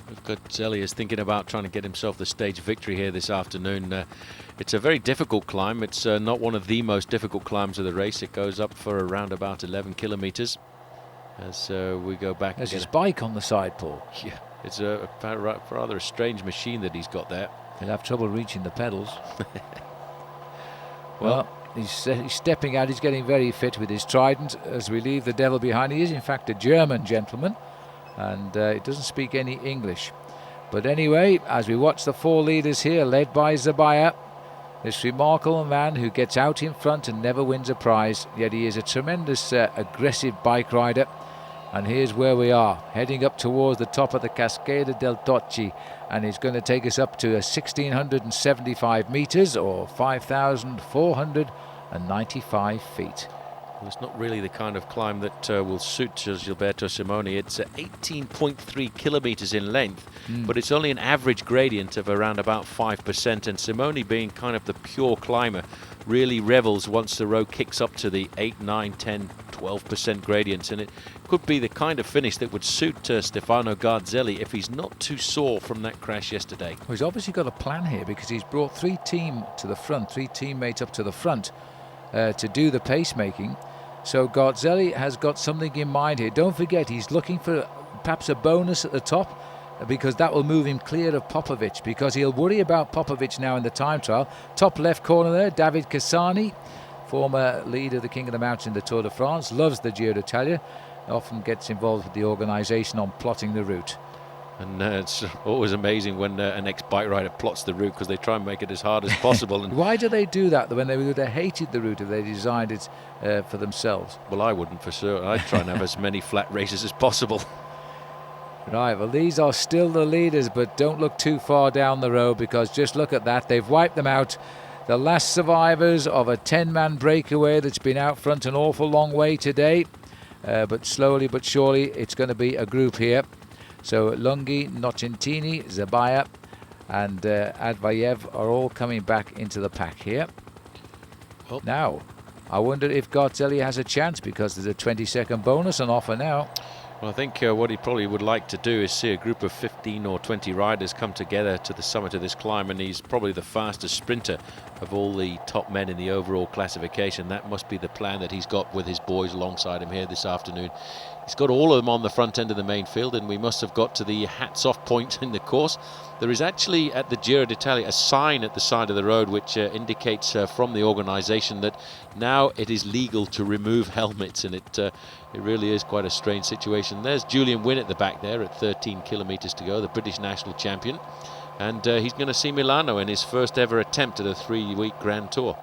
We've got Zelli is thinking about trying to get himself the stage victory here this afternoon. It's a very difficult climb. It's not one of the most difficult climbs of the race. It goes up for around about 11 kilometres as we go back. There's his bike on the side, Paul. Yeah, it's a rather a strange machine that he's got there. He'll have trouble reaching the pedals. Well, he's stepping out. He's getting very fit with his trident as we leave the devil behind. He is, in fact, a German gentleman, and he doesn't speak any English. But anyway, as we watch the 4 leaders here, led by Zabaya, this remarkable man who gets out in front and never wins a prize, yet he is a tremendous aggressive bike rider. And here's where we are, heading up towards the top of the Cascada del Tocci, and he's going to take us up to 1,675 metres or 5,495 feet. Well, it's not really the kind of climb that will suit Gilberto Simoni. It's 18.3 kilometres in length, but it's only an average gradient of around about 5%. And Simoni, being kind of the pure climber, really revels once the road kicks up to the 8, 9, 10, 12% gradients, and it could be the kind of finish that would suit Stefano Garzelli if he's not too sore from that crash yesterday. Well, he's obviously got a plan here, because he's brought three teammates up to the front to do the pacemaking. So Garzelli has got something in mind here. Don't forget, he's looking for perhaps a bonus at the top, because that will move him clear of Popovic, because he'll worry about Popovic now in the time trial. Top left corner there, David Cassani, former leader of the King of the Mountain, the Tour de France, loves the Giro d'Italia, often gets involved with the organisation on plotting the route. And it's always amazing when an ex-bike rider plots the route, because they try and make it as hard as possible. And why do they do that when they would have hated the route if they designed it for themselves? Well, I wouldn't for sure. I'd try and have as many flat races as possible. Right, well, these are still the leaders, but don't look too far down the road, because just look at that. They've wiped them out. The last survivors of a 10-man breakaway that's been out front an awful long way today. But slowly but surely, it's going to be a group here. So Lunghi, Nocentini, Zabaya and Advayev are all coming back into the pack here. Oh. Now, I wonder if Garzelli has a chance, because there's a 20-second bonus on offer now. Well, I think what he probably would like to do is see a group of 15 or 20 riders come together to the summit of this climb, and he's probably the fastest sprinter of all the top men in the overall classification. That must be the plan that he's got with his boys alongside him here this afternoon. He's got all of them on the front end of the main field, and we must have got to the hats-off point in the course. There is actually at the Giro d'Italia a sign at the side of the road which indicates from the organisation that now it is legal to remove helmets, and it really is quite a strange situation. There's Julian Wynne at the back there at 13 kilometres to go, the British national champion, and he's going to see Milano in his first ever attempt at a 3-week Grand Tour.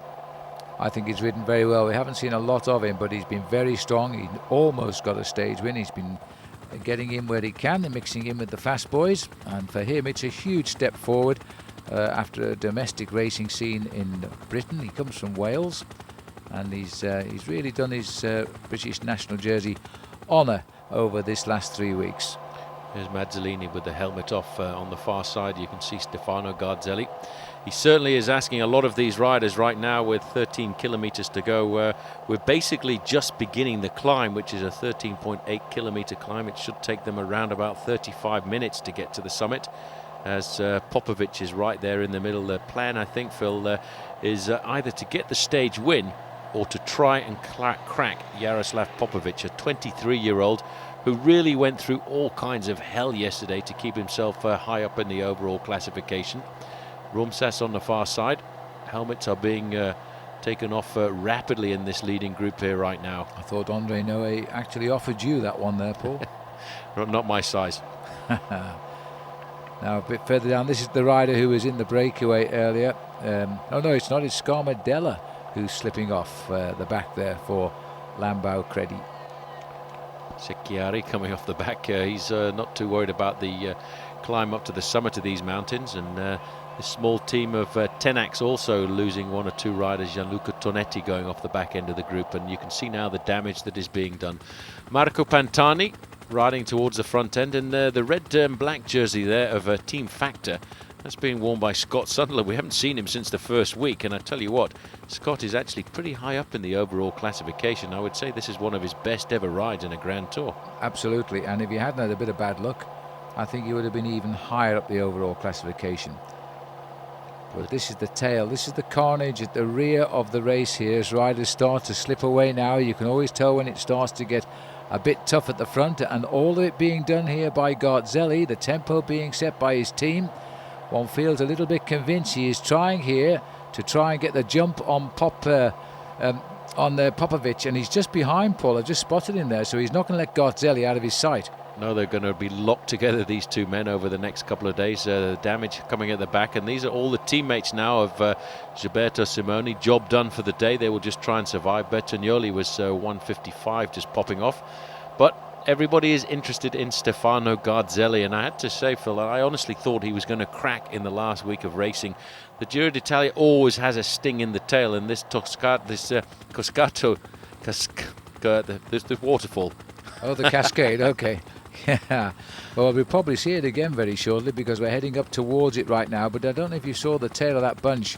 I think he's ridden very well. We haven't seen a lot of him, but he's been very strong. He almost got a stage win. He's been getting in where he can and mixing in with the fast boys, and for him it's a huge step forward after a domestic racing scene in Britain. He comes from Wales, and he's really done his British national jersey honour over this last 3 weeks. There's Mazzolini with the helmet off on the far side. You can see Stefano Garzelli. He certainly is asking a lot of these riders right now with 13 kilometres to go. We're basically just beginning the climb, which is a 13.8 kilometre climb. It should take them around about 35 minutes to get to the summit, as Popovic is right there in the middle. The plan, I think, Phil, is either to get the stage win or to try and crack Jaroslav Popovic, a 23-year-old who really went through all kinds of hell yesterday to keep himself high up in the overall classification. Rumsas on the far side. Helmets are being taken off rapidly in this leading group here right now. I thought Andre Noe actually offered you that one there, Paul. Not my size. Now a bit further down, this is the rider who was in the breakaway earlier. Oh no, it's not, it's Scarmadella who's slipping off the back there for Lambau Credi. Secchiari coming off the back. He's not too worried about the climb up to the summit of these mountains, and this small team of Tenax also losing one or two riders. Gianluca Tonetti going off the back end of the group, and you can see now the damage that is being done. Marco Pantani riding towards the front end, and the red and black jersey there of Team Factor, that's being worn by Scott Sunderland. We haven't seen him since the first week, and I tell you what, Scott is actually pretty high up in the overall classification. I would say this is one of his best ever rides in a Grand Tour. Absolutely, and if he hadn't had a bit of bad luck, I think he would have been even higher up the overall classification. But this is the tail, this is the carnage at the rear of the race here as riders start to slip away now. You can always tell when it starts to get a bit tough at the front, and all of it being done here by Garzelli, the tempo being set by his team. One feels a little bit convinced he is trying here to try and get the jump on Popovic, and he's just behind Paul. I just spotted him there, so he's not going to let Garzelli out of his sight. No, they're going to be locked together, these two men, over the next couple of days. Damage coming at the back, and these are all the teammates now of Gilberto Simoni. Job done for the day. They will just try and survive. Bertagnoli was 155, just popping off. But everybody is interested in Stefano Garzelli, and I had to say, Phil, I honestly thought he was going to crack in the last week of racing. The Giro d'Italia always has a sting in the tail, and this Coscato, the waterfall. Oh, the cascade, okay. Yeah, well, we'll probably see it again very shortly, because we're heading up towards it right now. But I don't know if you saw the tail of that bunch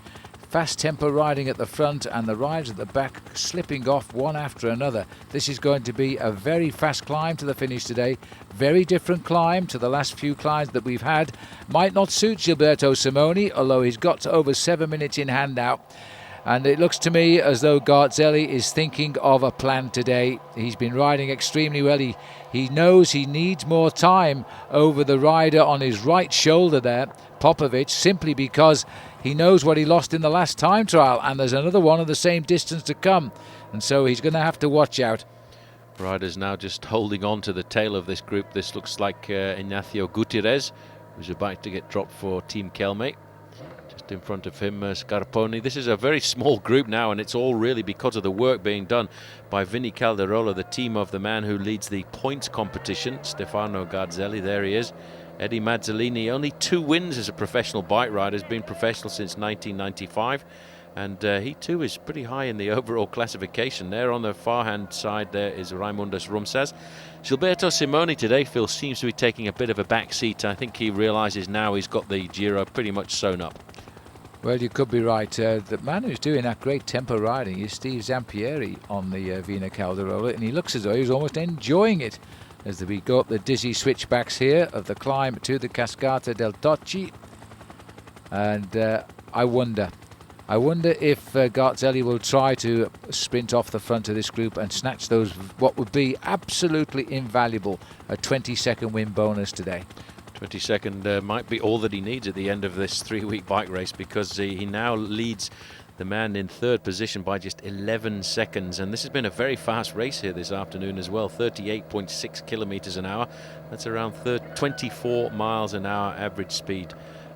fast tempo riding at the front and the riders at the back slipping off one after another. This is going to be a very fast climb to the finish today. Very different climb to the last few climbs that we've had. Might not suit Gilberto Simoni, although he's got over 7 minutes in hand now. And it looks to me as though Garzelli is thinking of a plan today. He's been riding extremely well. He knows he needs more time over the rider on his right shoulder there, Popovic, simply because he knows what he lost in the last time trial, and there's another one of the same distance to come, and so he's going to have to watch out. Riders now just holding on to the tail of this group. This looks like Ignacio Gutierrez, who's about to get dropped for Team Kelme. Just in front of him, Scarponi. This is a very small group now, and it's all really because of the work being done by Vinny Calderola, the team of the man who leads the points competition, Stefano Garzelli. There he is. Eddie Mazzolini, only 2 wins as a professional bike rider, has been professional since 1995, and he too is pretty high in the overall classification. There on the far hand side there is Raimundas Rumsas. Gilberto Simoni today, Phil, seems to be taking a bit of a back seat. I think he realises now he's got the Giro pretty much sewn up. Well, you could be right. The man who's doing that great tempo riding is Steve Zampieri on the Vina Calderola, and he looks as though he's almost enjoying it as we go up the dizzy switchbacks here of the climb to the Cascata del Tocci. And I wonder if Garzelli will try to sprint off the front of this group and snatch those, what would be absolutely invaluable, a 20-second win bonus today. 20-second might be all that he needs at the end of this 3-week bike race, because he now leads the man in 3rd position by just 11 seconds. And this has been a very fast race here this afternoon as well, 38.6 kilometers an hour. That's around 24 miles an hour average speed.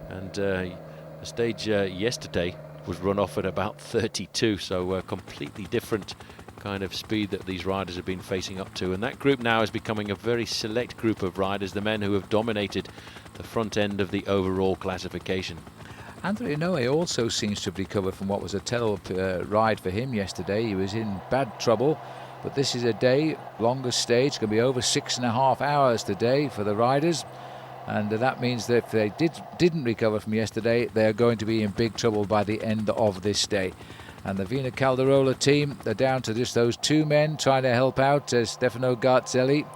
And the stage yesterday was run off at about 32, so completely different kind of speed that these riders have been facing up to. And that group now is becoming a very select group of riders, the men who have dominated the front end of the overall classification. Andre Noe also seems to have recovered from what was a terrible ride for him yesterday. He was in bad trouble, but this is a day, longest stage, going to be over 6.5 hours today for the riders. And that means that if they didn't recover from yesterday, they're going to be in big trouble by the end of this day. And the Vina Calderola team, they're down to just those 2 men trying to help out Stefano Garzelli.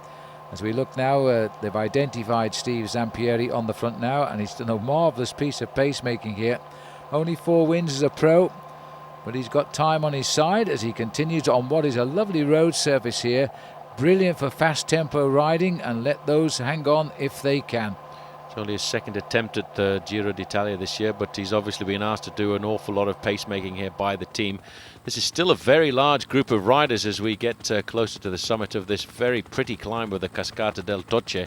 As we look now, they've identified Steve Zampieri on the front now, and he's done a marvellous piece of pacemaking here. Only 4 wins as a pro, but he's got time on his side as he continues on what is a lovely road surface here. Brilliant for fast tempo riding, and let those hang on if they can. It's only his 2nd attempt at the Giro d'Italia this year, but he's obviously been asked to do an awful lot of pacemaking here by the team. This is still a very large group of riders as we get closer to the summit of this very pretty climb of the Cascata del Tocci.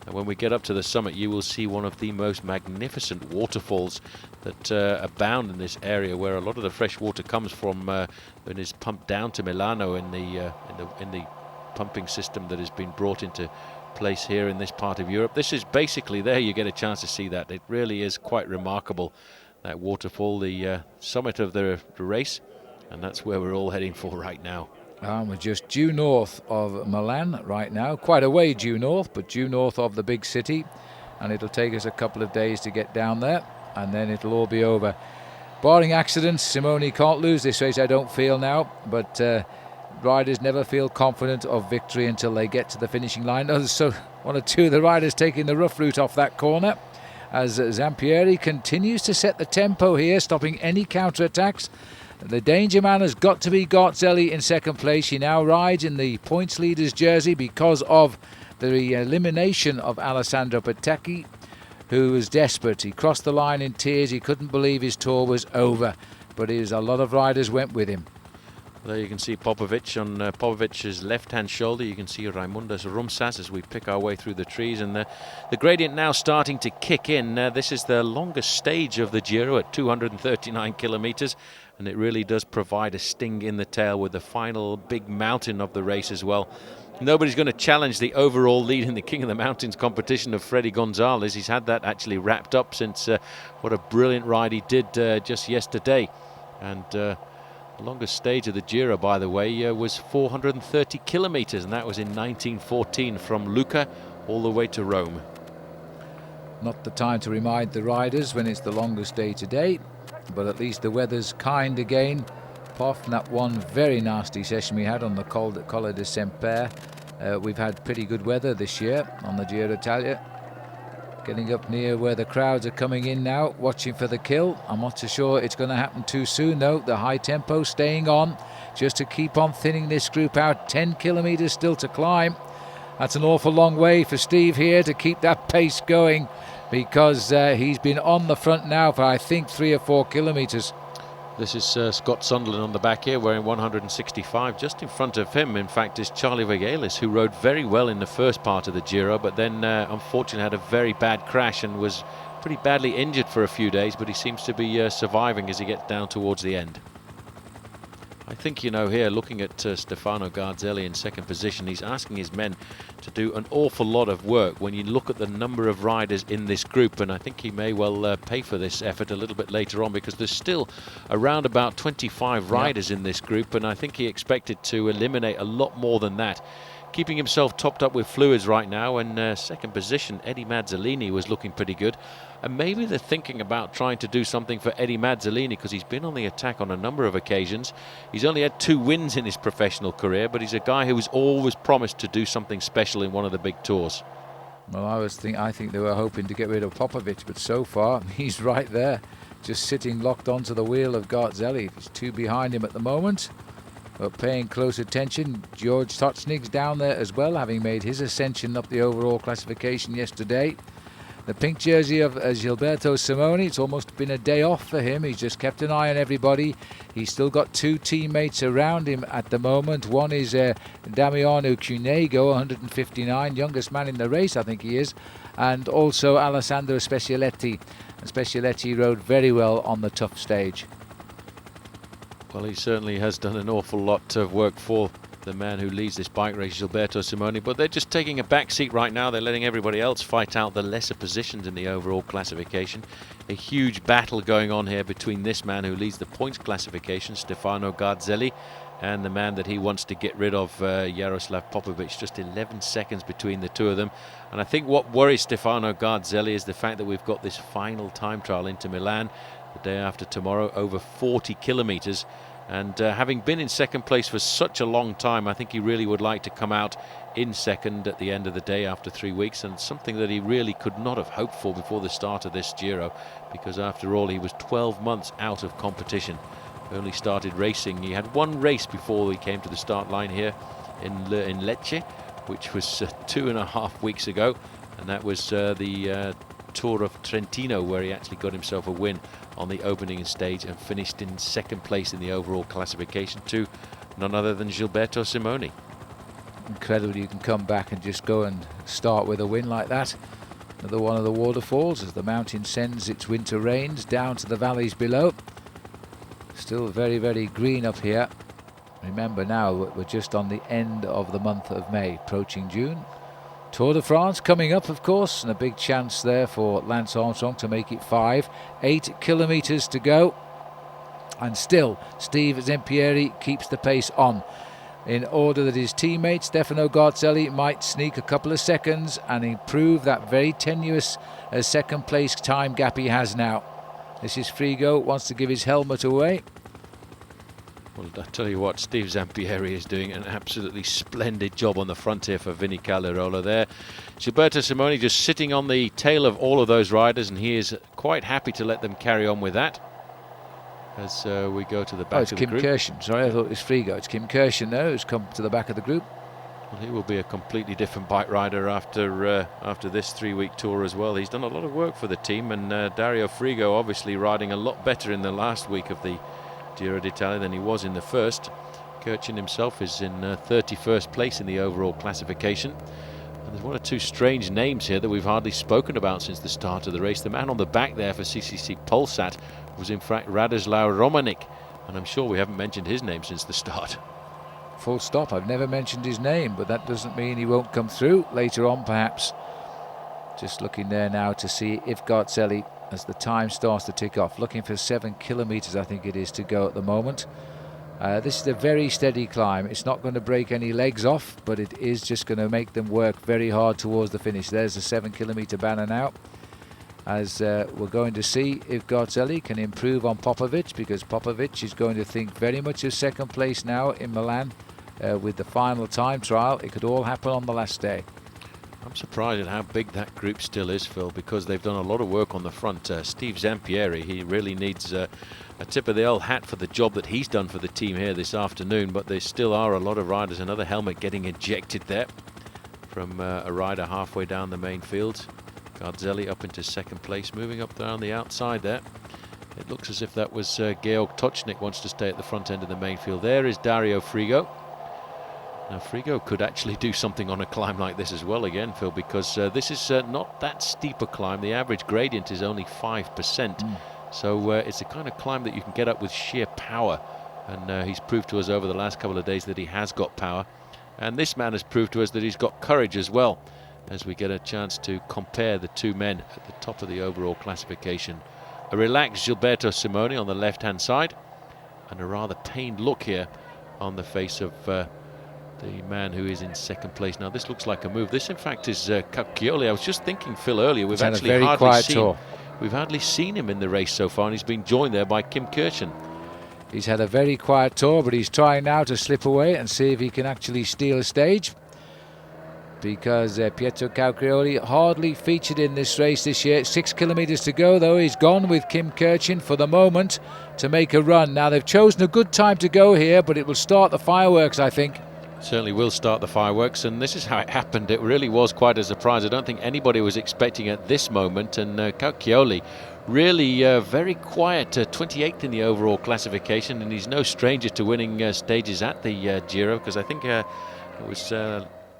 And when we get up to the summit, you will see one of the most magnificent waterfalls that abound in this area, where a lot of the fresh water comes from and is pumped down to Milano in the pumping system that has been brought into place here in this part of Europe. This is basically, there you get a chance to see that. It really is quite remarkable, that waterfall, the summit of the race, and that's where we're all heading for right now. We're just due north of Milan right now, quite a way due north, but due north of the big city, and it'll take us a couple of days to get down there, and then it'll all be over. Barring accidents, Simoni can't lose this race, I don't feel now, but riders never feel confident of victory until they get to the finishing line. So 1 or 2 of the riders taking the rough route off that corner, as Zampieri continues to set the tempo here, stopping any counter-attacks. The danger man has got to be Garzelli in 2nd place. He now rides in the points leader's jersey because of the elimination of Alessandro Petacchi, who was desperate. He crossed the line in tears. He couldn't believe his tour was over, but a lot of riders went with him. There you can see Popovic on Popovic's left-hand shoulder. You can see Raimundas Rumsas as we pick our way through the trees, and the gradient now starting to kick in. This is the longest stage of the Giro at 239 kilometers, and it really does provide a sting in the tail with the final big mountain of the race as well. Nobody's going to challenge the overall lead in the King of the Mountains competition of Freddy Gonzalez. He's had that actually wrapped up since what a brilliant ride he did just yesterday. And the longest stage of the Giro, by the way, was 430 kilometers, and that was in 1914 from Lucca all the way to Rome. Not the time to remind the riders when it's the longest day today. but at least the weather's kind again. Apart from that one very nasty session we had on the Colle de Semper, we've had pretty good weather this year on the Giro d'Italia. Getting up near where the crowds are coming in now, watching for the kill. I'm not so sure it's going to happen too soon though. The high tempo staying on just to keep on thinning this group out. 10 kilometres still to climb. That's an awful long way for Steve here to keep that pace going, because he's been on the front now for I think 3 or 4 kilometres. This is Scott Sunderland on the back here, wearing 165. Just in front of him, in fact, is Charlie Vergelis, who rode very well in the first part of the Giro, but then unfortunately had a very bad crash and was pretty badly injured for a few days, but he seems to be surviving as he gets down towards the end. I think, you know, here looking at Stefano Garzelli in second position, he's asking his men to do an awful lot of work when you look at the number of riders in this group, and I think he may well pay for this effort a little bit later on, because there's still around about 25 riders in this group, and I think he expected to eliminate a lot more than that. Keeping himself topped up with fluids right now, and second position, Eddie Mazzolini was looking pretty good. And maybe they're thinking about trying to do something for Eddie Mazzolini, because he's been on the attack on a number of occasions. He's only had 2 wins in his professional career, but he's a guy who was always promised to do something special in one of the big tours. Well, I think they were hoping to get rid of Popovic, but so far he's right there, just sitting locked onto the wheel of Garzelli. There's 2 behind him at the moment. But paying close attention, George Totsnig's down there as well, having made his ascension up the overall classification yesterday. The pink jersey of Gilberto Simoni, it's almost been a day off for him. He's just kept an eye on everybody. He's still got 2 teammates around him at the moment. One is Damiano Cunego, 159, youngest man in the race, I think he is. And also Alessandro Specialetti. And Specialetti rode very well on the tough stage. Well, he certainly has done an awful lot of work for the man who leads this bike race, Gilberto Simoni, but they're just taking a back seat right now. They're letting everybody else fight out the lesser positions in the overall classification. A huge battle going on here between this man who leads the points classification, Stefano Garzelli, and the man that he wants to get rid of, Jaroslav Popovic. Just 11 seconds between the two of them. And I think what worries Stefano Garzelli is the fact that we've got this final time trial into Milan the day after tomorrow, over 40 kilometres. And having been in second place for such a long time, I think he really would like to come out in second at the end of the day after 3 weeks, and something that he really could not have hoped for before the start of this Giro, because after all he was 12 months out of competition. Only started racing, he had 1 race before he came to the start line here in Lecce, which was 2.5 weeks ago, and that was the Tour of Trentino, where he actually got himself a win on the opening stage and finished in second place in the overall classification to none other than Gilberto Simoni. Incredible you can come back and just go and start with a win like that. Another one of the waterfalls as the mountain sends its winter rains down to the valleys below. Still very, very green up here. Remember now we're just on the end of the month of May, approaching June. Tour de France coming up, of course, and a big chance there for Lance Armstrong to make it 5. 8 kilometres to go, and still Steve Zampieri keeps the pace on, in order that his teammate Stefano Garzelli might sneak a couple of seconds and improve that very tenuous second place time gap he has now. This is Frigo, wants to give his helmet away. Well, I tell you what, Steve Zampieri is doing an absolutely splendid job on the front here for Vinny Calderola there. Gilberto Simoni just sitting on the tail of all of those riders, and he is quite happy to let them carry on with that. As we go to the back of the group. It's Kim Kirchen, sorry, I thought it was Frigo. It's Kim Kirchen now who's come to the back of the group. Well, he will be a completely different bike rider after this 3-week tour as well. He's done a lot of work for the team, and Dario Frigo obviously riding a lot better in the last week of the Giro d'Italia than he was in the first. Kirchen himself is in 31st place in the overall classification. And there's 1 or 2 strange names here that we've hardly spoken about since the start of the race. The man on the back there for CCC Polsat was in fact Radoslaw Romanik, and I'm sure we haven't mentioned his name since the start. Full stop. I've never mentioned his name, but that doesn't mean he won't come through later on perhaps. Just looking there now to see if Garzelli, as the time starts to tick off, looking for 7 kilometres I think it is to go at the moment. This is a very steady climb. It's not going to break any legs off, but it is just going to make them work very hard towards the finish. There's the 7 kilometre banner now, as we're going to see if Garzelli can improve on Popovic, because Popovic is going to think very much of second place now in Milan with the final time trial. It could all happen on the last day. I'm surprised at how big that group still is, Phil, because they've done a lot of work on the front. Steve Zampieri, he really needs a tip of the old hat for the job that he's done for the team here this afternoon, but there still are a lot of riders. Another helmet getting ejected there from a rider halfway down the main field. Garzelli up into second place, moving up down the outside there. It looks as if that was Georg Tocznik wants to stay at the front end of the main field. There is Dario Frigo. Now Frigo could actually do something on a climb like this as well again, Phil, because this is not that steep a climb. The average gradient is only 5%. So it's the kind of climb that you can get up with sheer power. And he's proved to us over the last couple of days that he has got power. And this man has proved to us that he's got courage as well, as we get a chance to compare the two men at the top of the overall classification. A relaxed Gilberto Simoni on the left-hand side, and a rather pained look here on the face of the man who is in second place. Now this looks like a move. This in fact is Cacchioli. I was just thinking, Phil, earlier, we've hardly seen him in the race so far, and he's been joined there by Kim Kirchen. He's had a very quiet tour, but he's trying now to slip away and see if he can actually steal a stage, because Pietro Cacchioli hardly featured in this race this year. 6 kilometres to go, though. He's gone with Kim Kirchen for the moment to make a run. Now they've chosen a good time to go here, but it will start the fireworks, I think. Certainly will start the fireworks, and this is how it happened. It really was quite a surprise. I don't think anybody was expecting at this moment, and Cacchioli really very quiet, 28th in the overall classification, and he's no stranger to winning stages at the Giro, because I think it was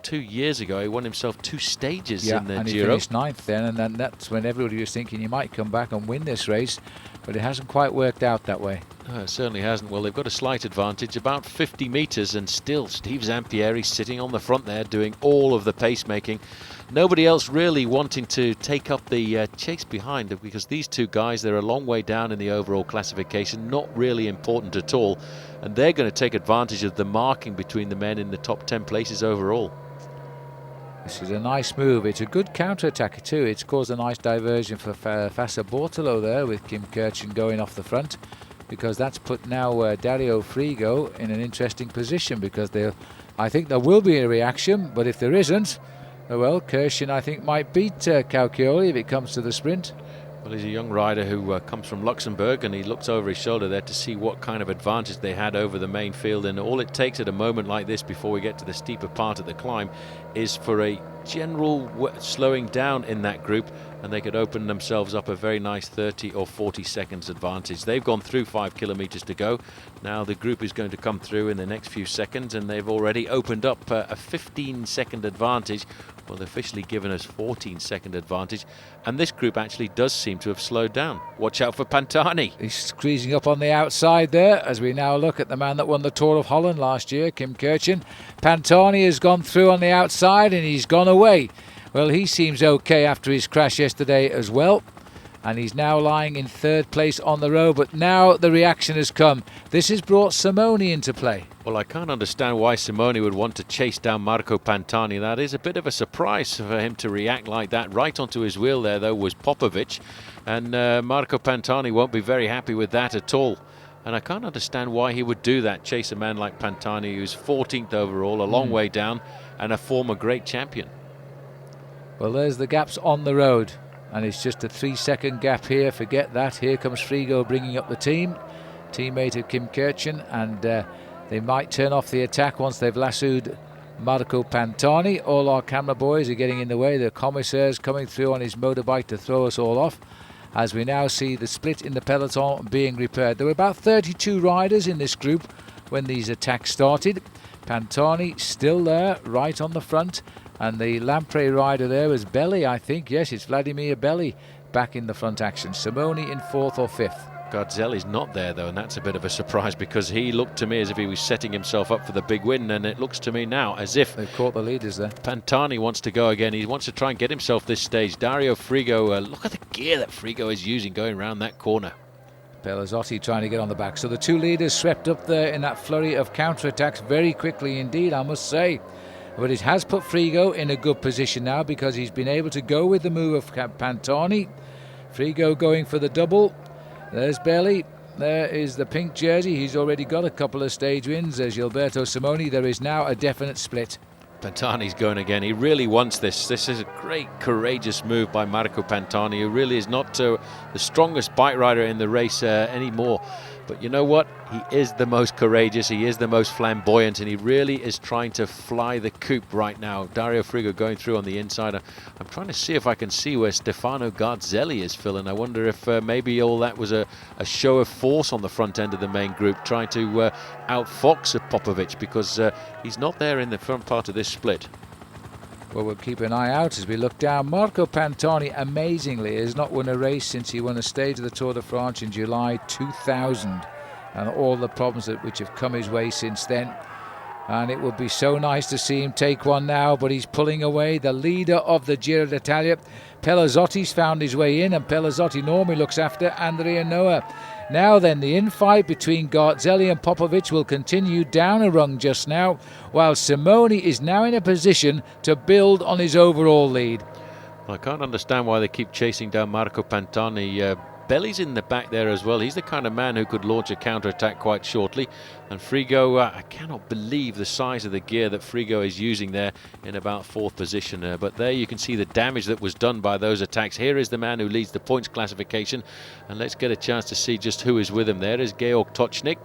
2 years ago he won himself 2 stages in the and Giro. He finished 9th then, and then that's when everybody was thinking he might come back and win this race, but it hasn't quite worked out that way. No, it certainly hasn't. Well, they've got a slight advantage, about 50 metres, and still Steve Zampieri sitting on the front there doing all of the pacemaking. Nobody else really wanting to take up the chase behind, because these two guys, they're a long way down in the overall classification, not really important at all, and they're going to take advantage of the marking between the men in the top 10 places overall. This is a nice move. It's a good counter-attack too. It's caused a nice diversion for Fassa Bortolo there, with Kim Kirchen going off the front, because that's put now Dario Frigo in an interesting position, because I think there will be a reaction, but if there isn't, well, Kirchen I think might beat Cacchioli if it comes to the sprint. Well, he's a young rider who comes from Luxembourg, and he looks over his shoulder there to see what kind of advantage they had over the main field. And all it takes at a moment like this, before we get to the steeper part of the climb, is for a general slowing down in that group, and they could open themselves up a very nice 30 or 40 seconds advantage. They've gone through 5 kilometres to go. Now the group is going to come through in the next few seconds, and they've already opened up a 15-second advantage. Well, they've officially given us 14-second advantage, and this group actually does seem to have slowed down. Watch out for Pantani. He's squeezing up on the outside there, as we now look at the man that won the Tour of Holland last year, Kim Kirchen. Pantani has gone through on the outside, and he's gone away. Well, he seems okay after his crash yesterday as well, and he's now lying in 3rd place on the road, but now the reaction has come. This has brought Simoni into play. Well, I can't understand why Simoni would want to chase down Marco Pantani. That is a bit of a surprise for him to react like that. Right onto his wheel there, though, was Popovic, and Marco Pantani won't be very happy with that at all. And I can't understand why he would do that, chase a man like Pantani, who's 14th overall, a long way down, and a former great champion. Well, there's the gaps on the road, and it's just a 3-second gap here. Forget that. Here comes Frigo bringing up the teammate of Kim Kirchen, and they might turn off the attack once they've lassoed Marco Pantani. All our camera boys are getting in the way. The commissaires coming through on his motorbike to throw us all off, as we now see the split in the peloton being repaired. There were about 32 riders in this group when these attacks started. Pantani still there, right on the front, and the Lampre rider there was Belli, I think. Yes, it's Vladimir Belli back in the front action. Simoni in 4th or 5th. Garzelli's not there, though, and that's a bit of a surprise, because he looked to me as if he was setting himself up for the big win, and it looks to me now as if they've caught the leaders there. Pantani wants to go again. He wants to try and get himself this stage. Dario Frigo, look at the gear that Frigo is using going around that corner. Pelazzotti trying to get on the back. So the two leaders swept up there in that flurry of counter-attacks very quickly indeed, I must say. But it has put Frigo in a good position now, because he's been able to go with the move of Pantani. Frigo going for the double. There's Belly. There is the pink jersey. He's already got a couple of stage wins. There's Gilberto Simoni. There is now a definite split. Pantani's going again. He really wants this. This is a great, courageous move by Marco Pantani, who really is not the strongest bike rider in the race anymore. But you know what? He is the most courageous, he is the most flamboyant, and he really is trying to fly the coop right now. Dario Frigo going through on the inside. I'm trying to see if I can see where Stefano Garzelli is, Phil, and I wonder if maybe all that was a show of force on the front end of the main group, trying to outfox Popovic, because he's not there in the front part of this split. Well, we'll keep an eye out as we look down. Marco Pantani, amazingly, has not won a race since he won a stage of the Tour de France in July 2000, and all the problems which have come his way since then. And it would be so nice to see him take one now, but he's pulling away. The leader of the Giro d'Italia, Pellizotti's found his way in, and Pellizotti normally looks after Andrea Noah. Now then, the infight between Garzelli and Popovic will continue down a rung just now, while Simoni is now in a position to build on his overall lead. I can't understand why they keep chasing down Marco Pantani. Belly's in the back there as well. He's the kind of man who could launch a counter-attack quite shortly. And Frigo, I cannot believe the size of the gear that Frigo is using there in about fourth position. But there you can see the damage that was done by those attacks. Here is the man who leads the points classification. And let's get a chance to see just who is with him. There is Georg Tocznik.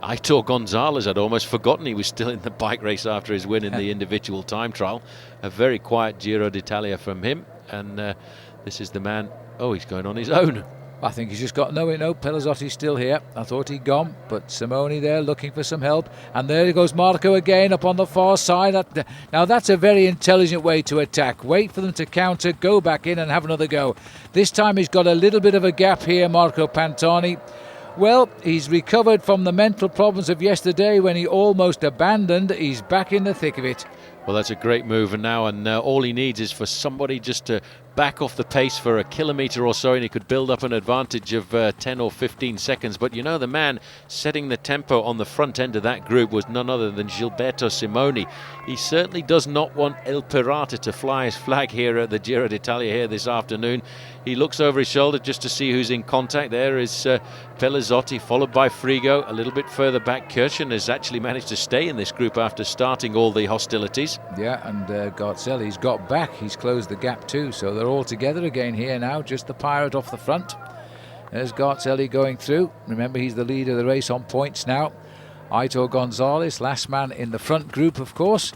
Aitor Gonzalez, I'd almost forgotten he was still in the bike race after his win in the individual time trial. A very quiet Giro d'Italia from him. And this is the man. Oh, he's going on his own. I think he's just got no, Pellizotti's still here. I thought he'd gone, but Simoni there looking for some help. And there goes Marco again up on the far side. Now that's a very intelligent way to attack. Wait for them to counter, go back in and have another go. This time he's got a little bit of a gap here, Marco Pantani. Well, he's recovered from the mental problems of yesterday when he almost abandoned. He's back in the thick of it. Well, that's a great move now, and all he needs is for somebody just to back off the pace for a kilometre or so, and he could build up an advantage of 10 or 15 seconds. But you know, the man setting the tempo on the front end of that group was none other than Gilberto Simoni. He certainly does not want El Pirata to fly his flag here at the Giro d'Italia here this afternoon. He looks over his shoulder just to see who's in contact. There is Pellizotti, followed by Frigo. A little bit further back, Kirchen has actually managed to stay in this group after starting all the hostilities. Yeah, and Garzelli's got back. He's closed the gap too, so they're all together again here now. Just the Pirate off the front. There's Garzelli going through. Remember, he's the leader of the race on points now. Aitor Gonzalez, last man in the front group, of course.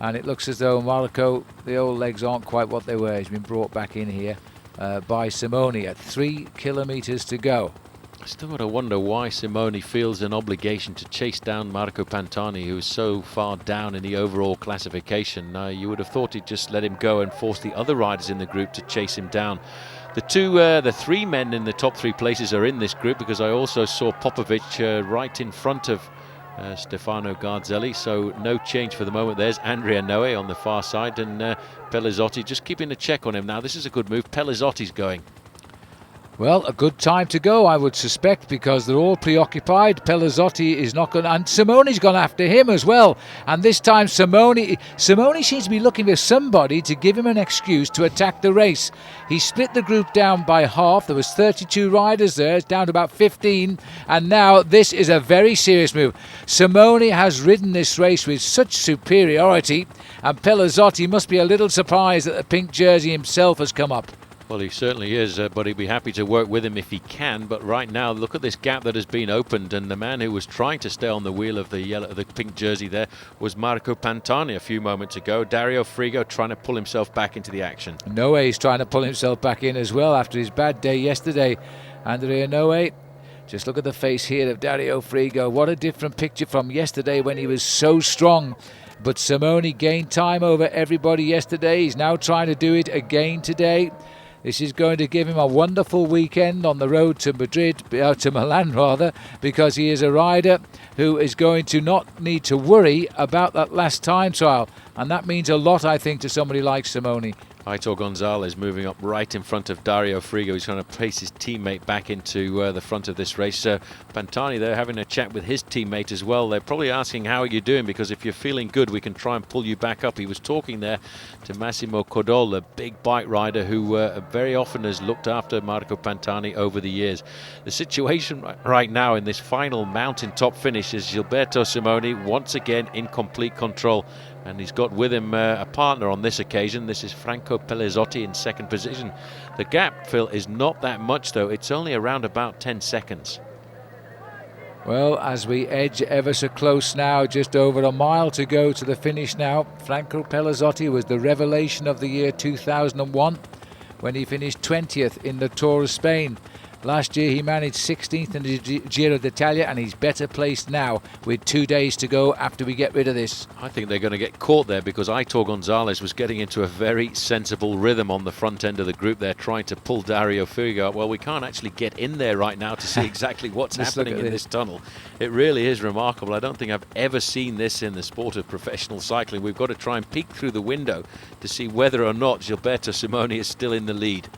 And it looks as though Marco, the old legs aren't quite what they were. He's been brought back in here by Simoni at 3 kilometres to go. I still got to wonder why Simoni feels an obligation to chase down Marco Pantani, who is so far down in the overall classification. You would have thought he'd just let him go and force the other riders in the group to chase him down. The three men in the top 3 places are in this group, because I also saw Popovic right in front of Stefano Garzelli, so no change for the moment. There's Andrea Noe on the far side, and Pellizotti just keeping a check on him. Now this is a good move. Pellizotti's going. Well, a good time to go, I would suspect, because they're all preoccupied. Pellizotti is not going, and Simoni's gone after him as well. And this time Simoni seems to be looking for somebody to give him an excuse to attack the race. He split the group down by half. There was 32 riders there. It's down to about 15. And now this is a very serious move. Simoni has ridden this race with such superiority, and Pellizotti must be a little surprised that the pink jersey himself has come up. Well, he certainly is, but he'd be happy to work with him if he can. But right now, look at this gap that has been opened, and the man who was trying to stay on the wheel of the pink jersey there was Marco Pantani a few moments ago. Dario Frigo trying to pull himself back into the action. Noe is trying to pull himself back in as well after his bad day yesterday. Andrea Noe. Just look at the face here of Dario Frigo. What a different picture from yesterday when he was so strong. But Simoni gained time over everybody yesterday. He's now trying to do it again today. This is going to give him a wonderful weekend on the road to Milan rather, because he is a rider who is going to not need to worry about that last time trial. And that means a lot, I think, to somebody like Simoni. Aitor Gonzalez moving up right in front of Dario Frigo. He's trying to place his teammate back into the front of this race. Pantani there having a chat with his teammate as well. They're probably asking, how are you doing? Because if you're feeling good, we can try and pull you back up. He was talking there to Massimo Codol, a big bike rider who very often has looked after Marco Pantani over the years. The situation right now in this final mountaintop finish is Gilberto Simoni once again in complete control. And he's got with him a partner on this occasion. This is Franco Pellizotti in second position. The gap, Phil, is not that much, though. It's only around about 10 seconds. Well, as we edge ever so close now, just over a mile to go to the finish now. Franco Pellizotti was the revelation of the year 2001 when he finished 20th in the Tour of Spain. Last year he managed 16th in the Giro d'Italia, and he's better placed now with 2 days to go after we get rid of this. I think they're going to get caught there because Aitor Gonzalez was getting into a very sensible rhythm on the front end of the group there, trying to pull Dario Frigo up. Well, we can't actually get in there right now to see exactly what's happening in this tunnel. It really is remarkable. I don't think I've ever seen this in the sport of professional cycling. We've got to try and peek through the window to see whether or not Gilberto Simoni is still in the lead.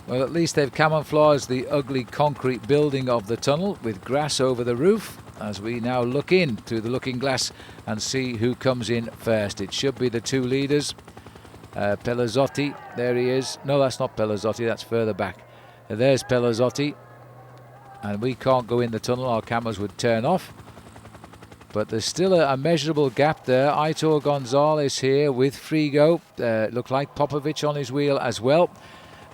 Well, at least they've camouflaged the ugly concrete building of the tunnel with grass over the roof as we now look in through the looking glass and see who comes in first. It should be the two leaders. Pellizotti, there he is. No, that's not Pellizotti, that's further back. There's Pellizotti. And we can't go in the tunnel, our cameras would turn off. But there's still a measurable gap there. Aitor Gonzalez here with Frigo. Look like Popovic on his wheel as well.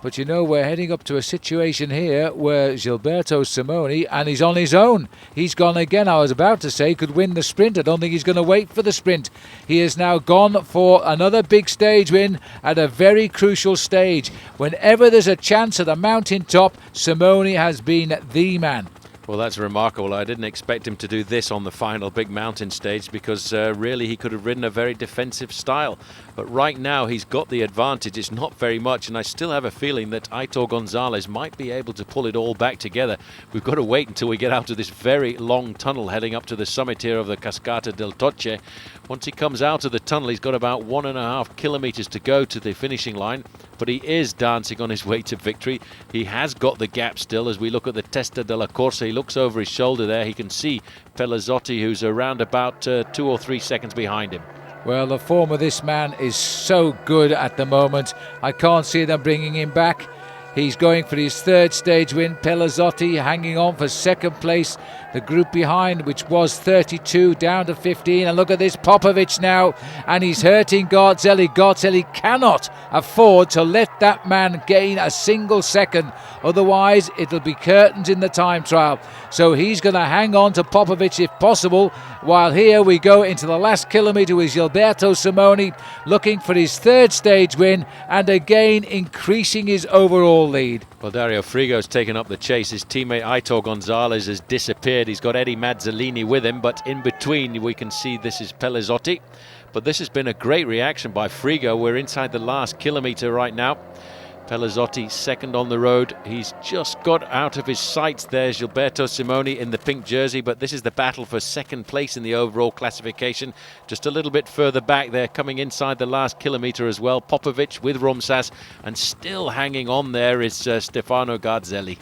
But you know, we're heading up to a situation here where Gilberto Simoni, and he's on his own. He's gone again. I was about to say could win the sprint. I don't think he's going to wait for the sprint. He has now gone for another big stage win at a very crucial stage. Whenever there's a chance at a mountaintop, Simoni has been the man. Well, that's remarkable. I didn't expect him to do this on the final big mountain stage because really he could have ridden a very defensive style. But right now he's got the advantage. It's not very much, and I still have a feeling that Aitor Gonzalez might be able to pull it all back together. We've got to wait until we get out of this very long tunnel heading up to the summit here of the Cascata del Toce. Once he comes out of the tunnel, he's got about 1.5 kilometers to go to the finishing line, but he is dancing on his way to victory. He has got the gap still. As we look at the Testa della Corsa, he looks over his shoulder there. He can see Pellizotti, who's around about 2 or 3 seconds behind him. Well, the form of this man is so good at the moment. I can't see them bringing him back. He's going for his third stage win. Pellizotti hanging on for second place. The group behind, which was 32, down to 15. And look at this, Popovic now. And he's hurting Garzelli. Garzelli cannot afford to let that man gain a single second. Otherwise, it'll be curtains in the time trial. So he's going to hang on to Popovic if possible. While here we go into the last kilometre with Gilberto Simoni looking for his third stage win and again increasing his overall lead. Well, Dario Frigo's taken up the chase. His teammate Aitor Gonzalez has disappeared. He's got Eddie Mazzolini with him, but in between we can see this is Pellizotti. But this has been a great reaction by Frigo. We're inside the last kilometre right now. Pellizotti second on the road. He's just got out of his sights there, Gilberto Simoni in the pink jersey, but this is the battle for second place in the overall classification. Just a little bit further back there, coming inside the last kilometre as well. Popovic with Romsas, and still hanging on there is Stefano Garzelli.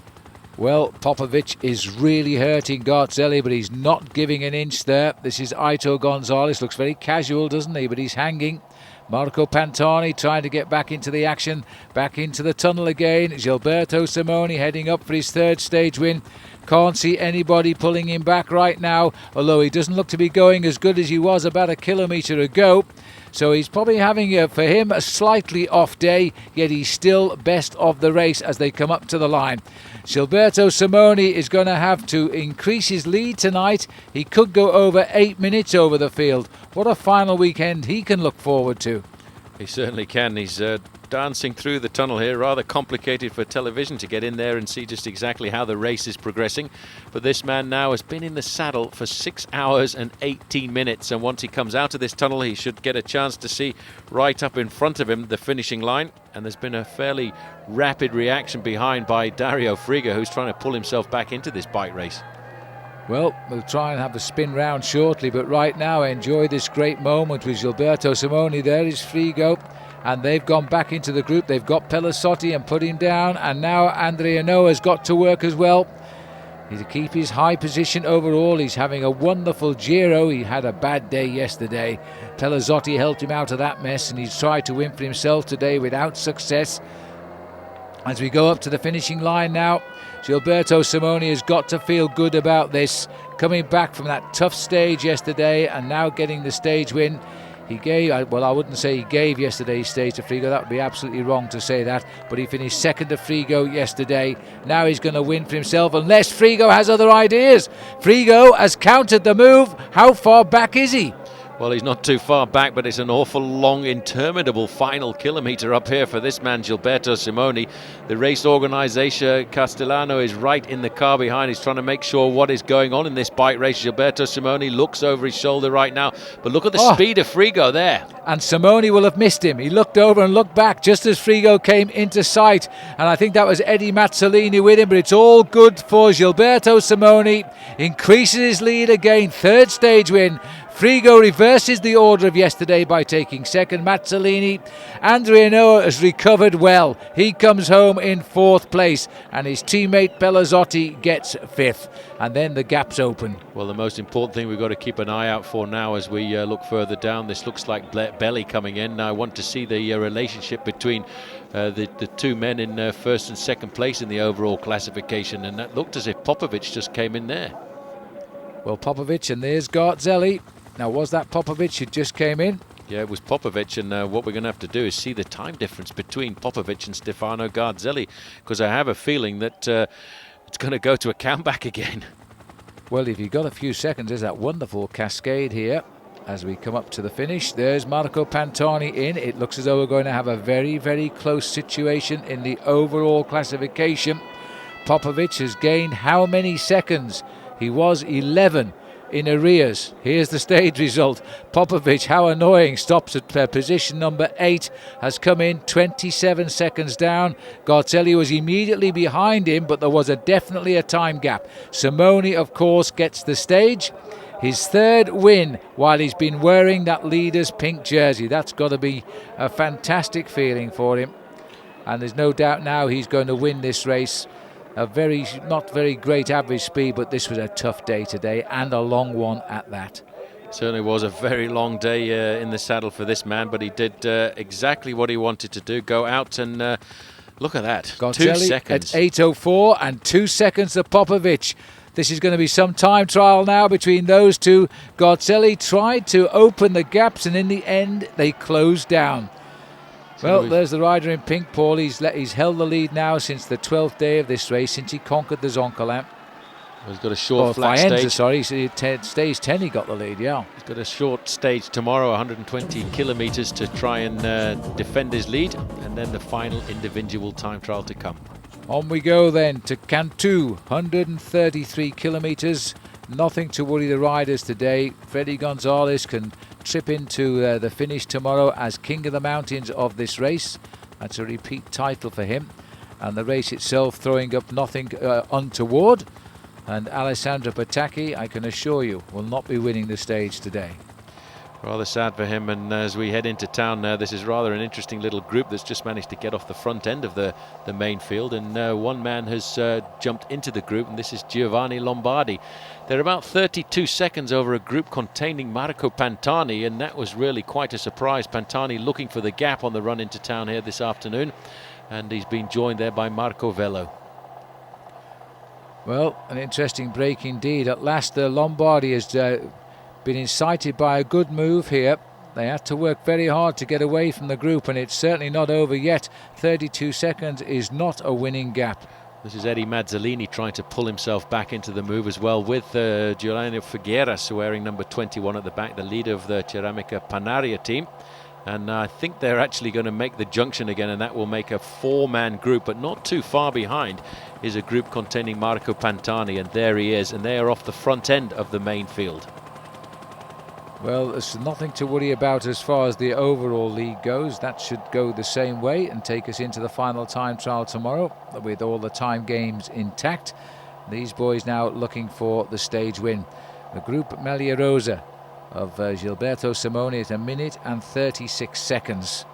Well, Popovic is really hurting Garzelli, but he's not giving an inch there. This is Aitor Gonzalez. Looks very casual, doesn't he? But he's hanging. Marco Pantani trying to get back into the action, back into the tunnel again. Gilberto Simoni heading up for his third stage win. Can't see anybody pulling him back right now, although he doesn't look to be going as good as he was about a kilometre ago. So he's probably having, for him, a slightly off day, yet he's still best of the race as they come up to the line. Gilberto Simoni is going to have to increase his lead tonight. He could go over 8 minutes over the field. What a final weekend he can look forward to. He certainly can. He's dancing through the tunnel here. Rather complicated for television to get in there and see just exactly how the race is progressing. But this man now has been in the saddle for 6 hours and 18 minutes. And once he comes out of this tunnel, he should get a chance to see right up in front of him the finishing line. And there's been a fairly rapid reaction behind by Dario Frigo, who's trying to pull himself back into this bike race. Well, we'll try and have a spin round shortly, but right now enjoy this great moment with Gilberto Simoni. There is Frigo, and they've gone back into the group. They've got Pellizotti and put him down, and now Andrea Noah's got to work as well. He's to keep his high position overall. He's having a wonderful Giro. He had a bad day yesterday. Pellizotti helped him out of that mess, and he's tried to win for himself today without success. As we go up to the finishing line now, Gilberto Simoni has got to feel good about this, coming back from that tough stage yesterday and now getting the stage win. He gave, well, I wouldn't say he gave yesterday's stage to Frigo. That would be absolutely wrong to say that. But he finished second to Frigo yesterday. Now he's going to win for himself unless Frigo has other ideas. Frigo has countered the move. How far back is he? Well, he's not too far back, but it's an awful long, interminable final kilometre up here for this man, Gilberto Simoni. The race organizer, Castellano, is right in the car behind. He's trying to make sure what is going on in this bike race. Gilberto Simoni looks over his shoulder right now, but look at the speed of Frigo there. And Simoni will have missed him. He looked over and looked back just as Frigo came into sight, and I think that was Eddie Mazzolini with him, but it's all good for Gilberto Simoni. Increases his lead again, third stage win. Frigo reverses the order of yesterday by taking second. Mazzolini, Andrea Noah has recovered well. He comes home in fourth place, and his teammate Pellizotti gets fifth. And then the gap's open. Well, the most important thing we've got to keep an eye out for now as we look further down. This looks like Belly coming in. I want to see the relationship between the two men in first and second place in the overall classification, and that looked as if Popovic just came in there. Well, Popovic, and there's Garzelli. Now, was that Popovic who just came in? Yeah, it was Popovic, and what we're going to have to do is see the time difference between Popovic and Stefano Garzelli, because I have a feeling that it's going to go to a comeback again. Well, if you've got a few seconds, there's that wonderful cascade here as we come up to the finish. There's Marco Pantani in. It looks as though we're going to have a very, very close situation in the overall classification. Popovic has gained how many seconds? He was 11 in arrears. Here's the stage result. Popovic, how annoying, stops at position number 8, has come in 27 seconds down. Garzelli was immediately behind him, but there was definitely a time gap. Simoni, of course, gets the stage. His third win while he's been wearing that leader's pink jersey. That's got to be a fantastic feeling for him. And there's no doubt now he's going to win this race. Not very great average speed, but this was a tough day today, and a long one at that. Certainly was a very long day in the saddle for this man, but he did exactly what he wanted to do, go out and look at that, Garzelli 2 seconds. At 8:04 and 2 seconds to Popovic. This is going to be some time trial now between those two. Garzelli tried to open the gaps, and in the end they closed down. Well, there's the rider in pink, Paul. He's held the lead now since the 12th day of this race, since he conquered the Zoncolan. He's got a short flat stage. Sorry, stage 10 he got the lead, yeah. He's got a short stage tomorrow, 120 kilometres to try and defend his lead, and then the final individual time trial to come. On we go then to Cantu, 133 kilometres. Nothing to worry the riders today. Freddy Gonzalez can trip into the finish tomorrow as King of the Mountains of this race. That's a repeat title for him. And the race itself throwing up nothing untoward. And Alessandro Patacchi, I can assure you, will not be winning the stage today. Rather sad for him, and as we head into town now, this is rather an interesting little group that's just managed to get off the front end of the main field, and one man has jumped into the group, and this is Giovanni Lombardi. They're about 32 seconds over a group containing Marco Pantani, and that was really quite a surprise. Pantani looking for the gap on the run into town here this afternoon, and he's been joined there by Marco Velo. Well, an interesting break indeed. At last, Lombardi has been incited by a good move here. They had to work very hard to get away from the group, and it's certainly not over yet. 32 seconds is not a winning gap. This is Eddie Mazzolini trying to pull himself back into the move as well, with Giuliano Figueras wearing number 21 at the back, the leader of the Ceramica Panaria team. And I think they're actually going to make the junction again, and that will make a 4-man group, but not too far behind is a group containing Marco Pantani, and there he is, and they are off the front end of the main field. Well, there's nothing to worry about as far as the overall league goes. That should go the same way and take us into the final time trial tomorrow with all the time games intact. These boys now looking for the stage win. The group Maglia Rosa of Gilberto Simoni at 1 minute and 36 seconds.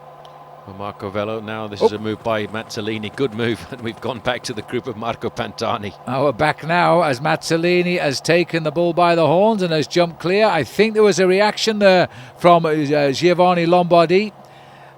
Well, Marco Velo, now this is a move by Mazzolini. Good move, and we've gone back to the group of Marco Pantani. Oh, we're back now as Mazzolini has taken the bull by the horns and has jumped clear. I think there was a reaction there from Giovanni Lombardi.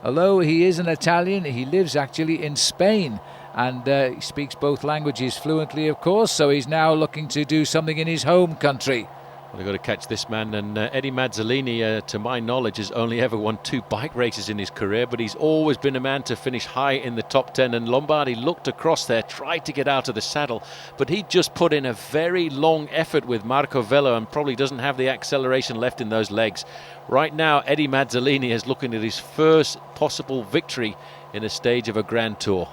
Although he is an Italian, he lives actually in Spain, and he speaks both languages fluently, of course, so he's now looking to do something in his home country. Well, they've got to catch this man, and Eddie Mazzolini, to my knowledge, has only ever won 2 bike races in his career, but he's always been a man to finish high in the top 10, and Lombardi looked across there, tried to get out of the saddle, but he just put in a very long effort with Marco Velo and probably doesn't have the acceleration left in those legs. Right now, Eddie Mazzolini is looking at his first possible victory in a stage of a Grand Tour.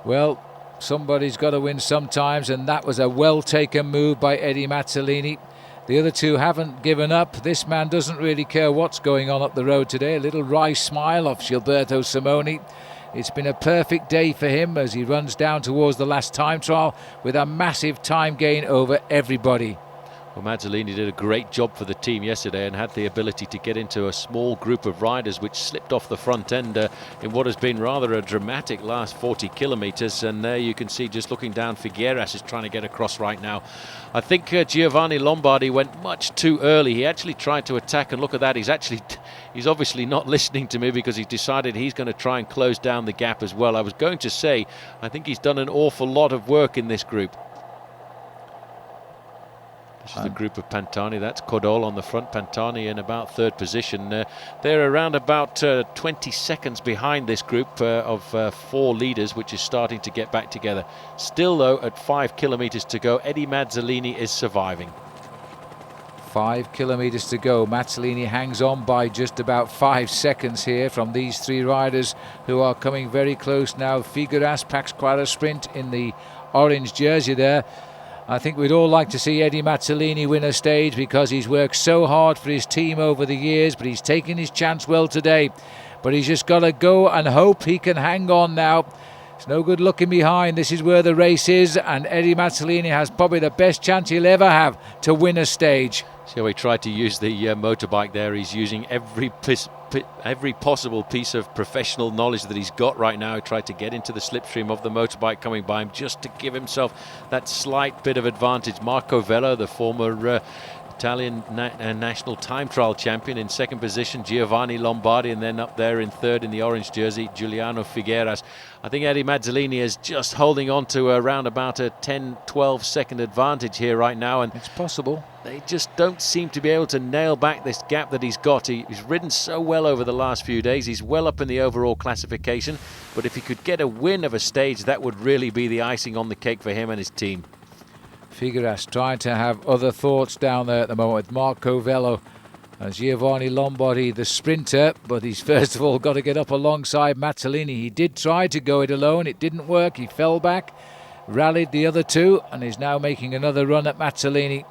Well, somebody's got to win sometimes, and that was a well-taken move by Eddie Mazzolini. The other two haven't given up. This man doesn't really care what's going on up the road today. A little wry smile off Gilberto Simoni. It's been a perfect day for him as he runs down towards the last time trial with a massive time gain over everybody. Well, Mazzolini did a great job for the team yesterday and had the ability to get into a small group of riders which slipped off the front end in what has been rather a dramatic last 40 kilometres. And there you can see, just looking down, Figueras is trying to get across right now. I think Giovanni Lombardi went much too early. He actually tried to attack, and look at that. He's obviously not listening to me because he's decided he's going to try and close down the gap as well. I was going to say, I think he's done an awful lot of work in this group. This is the group of Pantani. That's Codol on the front, Pantani in about 3rd position. They're around about 20 seconds behind this group of 4 leaders, which is starting to get back together. Still, though, at 5 kilometres to go, Eddie Mazzolini is surviving. 5 kilometres to go. Mazzolini hangs on by just about 5 seconds here from these 3 riders who are coming very close now. Figueras packs quite a sprint in the orange jersey there. I think we'd all like to see Eddie Mazzolini win a stage because he's worked so hard for his team over the years, but he's taken his chance well today. But he's just got to go and hope he can hang on now. It's no good looking behind. This is where the race is, and Eddie Mazzolini has probably the best chance he'll ever have to win a stage. See how he tried to use the motorbike there. He's using every possible piece of professional knowledge that he's got right now. He tried to get into the slipstream of the motorbike coming by him just to give himself that slight bit of advantage. Marco Velo, the former Italian national time trial champion, in 2nd position. Giovanni Lombardi, and then up there in 3rd in the orange jersey, Giuliano Figueras. I think Eddie Mazzolini is just holding on to around about a 10-12 second advantage here right now, and it's possible. They just don't seem to be able to nail back this gap that he's got. He's ridden so well over the last few days. He's well up in the overall classification, but if he could get a win of a stage, that would really be the icing on the cake for him and his team. Figueras trying to have other thoughts down there at the moment with Marco Velo and Giovanni Lombardi, the sprinter, but he's first of all got to get up alongside Mazzolini. He did try to go it alone. It didn't work. He fell back, rallied the other 2, and is now making another run at Mazzolini.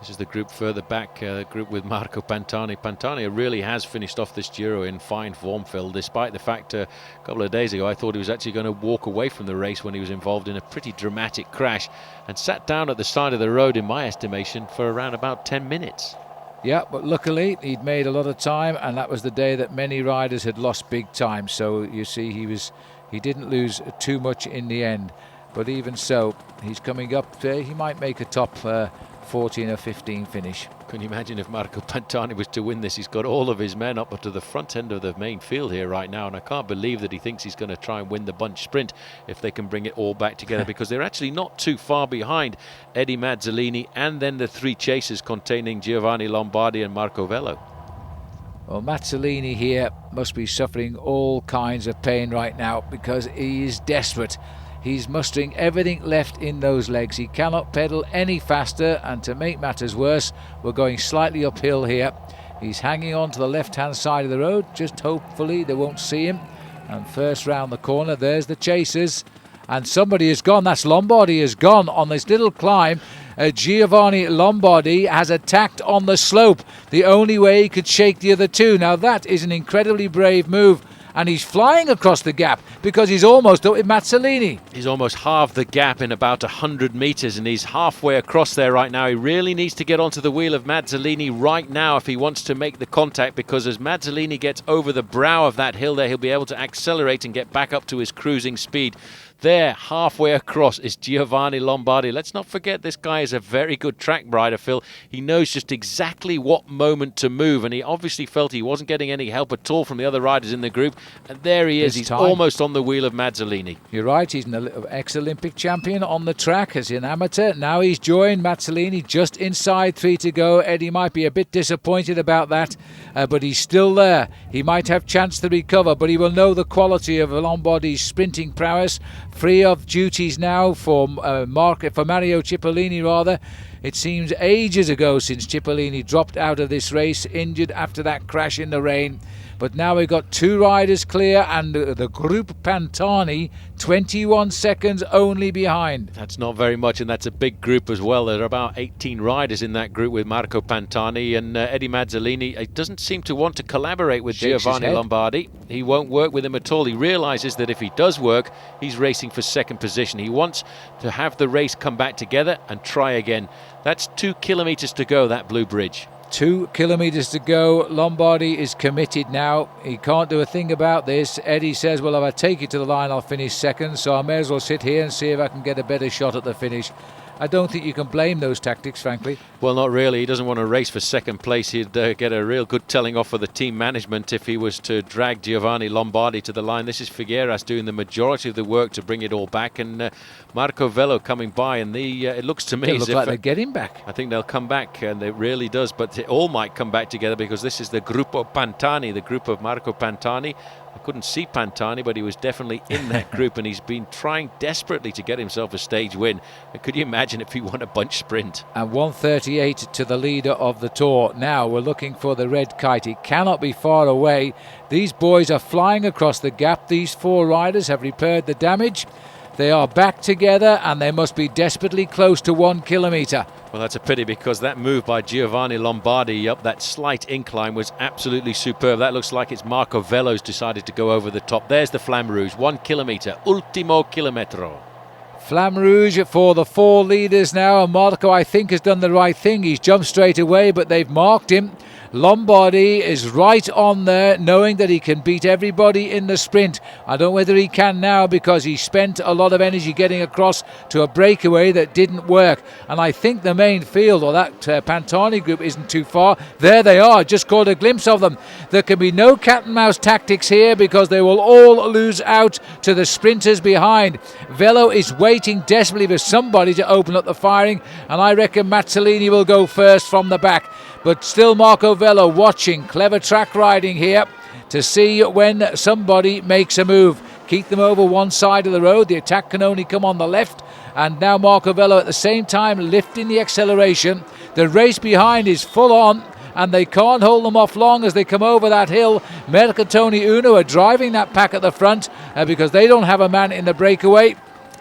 This is the group further back, group with Marco Pantani. Pantani really has finished off this Giro in fine form, Phil, despite the fact a couple of days ago I thought he was actually going to walk away from the race when he was involved in a pretty dramatic crash and sat down at the side of the road, in my estimation, for around about 10 minutes. Yeah, but luckily he'd made a lot of time, and that was the day that many riders had lost big time. So you see, he didn't lose too much in the end. But even so, he's coming up. He might make a top 14 or 15 finish. Can you imagine if Marco Pantani was to win this? He's got all of his men up to the front end of the main field here right now, and I can't believe that he thinks he's going to try and win the bunch sprint if they can bring it all back together, because they're actually not too far behind Eddie Mazzolini and then the 3 chasers containing Giovanni Lombardi and Marco Velo. Well, Mazzolini here must be suffering all kinds of pain right now because he is desperate. He's mustering everything left in those legs. He cannot pedal any faster, and to make matters worse, we're going slightly uphill here. He's hanging on to the left-hand side of the road, just hopefully they won't see him. And first round the corner, there's the chasers. And somebody has gone, that's Lombardi has gone on this little climb. Giovanni Lombardi has attacked on the slope, the only way he could shake the other 2. Now that is an incredibly brave move, and he's flying across the gap because he's almost up with Mazzolini. He's almost halved the gap in about 100 metres, and he's halfway across there right now. He really needs to get onto the wheel of Mazzolini right now if he wants to make the contact, because as Mazzolini gets over the brow of that hill there, he'll be able to accelerate and get back up to his cruising speed. There, halfway across, is Giovanni Lombardi. Let's not forget this guy is a very good track rider, Phil. He knows just exactly what moment to move, and he obviously felt he wasn't getting any help at all from the other riders in the group. And there he is. He's almost on the wheel of Mazzolini. You're right. He's an ex-Olympic champion on the track as an amateur. Now he's joined Mazzolini just inside 3 to go. Eddie might be a bit disappointed about that, but he's still there. He might have chance to recover, but he will know the quality of Lombardi's sprinting prowess. Free of duties now for Mario Cipollini, rather. It seems ages ago since Cipollini dropped out of this race, injured after that crash in the rain. But now we've got 2 riders clear, and the group Pantani 21 seconds only behind. That's not very much, and that's a big group as well. There are about 18 riders in that group with Marco Pantani, and Eddie Mazzolini doesn't seem to want to collaborate with Giovanni Lombardi. He won't work with him at all. He realises that if he does work, he's racing for second position. He wants to have the race come back together and try again. That's 2 kilometres to go, that blue bridge. 2 kilometres to go. Lombardi is committed now. He can't do a thing about this. Eddie says, well, if I take it to the line, I'll finish second, so I may as well sit here and see if I can get a better shot at the finish. I don't think you can blame those tactics, frankly. Well, not really. He doesn't want to race for second place. He'd get a real good telling off for the team management if he was to drag Giovanni Lombardi to the line. This is Figueras doing the majority of the work to bring it all back, and Marco Velo coming by, and it looks to me as if like they're getting back. I think they'll come back, and it really does, but it all might come back together because this is the Gruppo Pantani, the group of Marco Pantani. I couldn't see Pantani, but he was definitely in that group, and he's been trying desperately to get himself a stage win. And could you imagine if he won a bunch sprint? And 1:38 to the leader of the Tour. Now we're looking for the red kite. It cannot be far away. These boys are flying across the gap. These 4 riders have repaired the damage. They are back together, and they must be desperately close to 1 kilometre. Well, that's a pity, because that move by Giovanni Lombardi up that slight incline was absolutely superb. That looks like it's Marco Velo's decided to go over the top. There's the Flamme Rouge, 1 kilometre, ultimo chilometro. Flamme Rouge for the 4 leaders now, and Marco, I think, has done the right thing. He's jumped straight away, but they've marked him. Lombardi is right on there, knowing that he can beat everybody in the sprint. I don't know whether he can now, because he spent a lot of energy getting across to a breakaway that didn't work. And I think the main field, or that Pantani group, isn't too far. There they are, just caught a glimpse of them. There can be no cat and mouse tactics here, because they will all lose out to the sprinters behind. Velo is waiting desperately for somebody to open up the firing, and I reckon Mazzolini will go first from the back. But still Marco Velo watching. Clever track riding here to see when somebody makes a move. Keep them over one side of the road. The attack can only come on the left. And now Marco Velo at the same time lifting the acceleration. The race behind is full on, and they can't hold them off long as they come over that hill. Mercatoni Uno are driving that pack at the front because they don't have a man in the breakaway.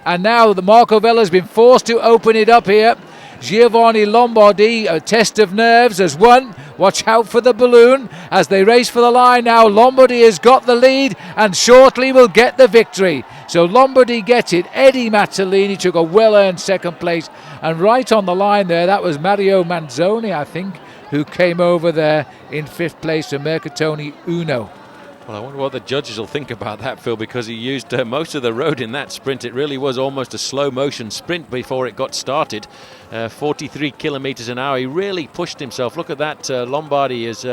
And now the Marco Velo has been forced to open it up here. Giovanni Lombardi, a test of nerves, has won. Watch out for the balloon as they race for the line now. Lombardi has got the lead and shortly will get the victory. So Lombardi gets it. Eddie Mazzolini took a well-earned second place. And right on the line there, that was Mario Manzoni, I think, who came over there in 5th place for Mercatoni Uno. Well, I wonder what the judges will think about that, Phil, because he used most of the road in that sprint. It really was almost a slow-motion sprint before it got started. 43 kilometres an hour. He really pushed himself. Look at that. Lombardi is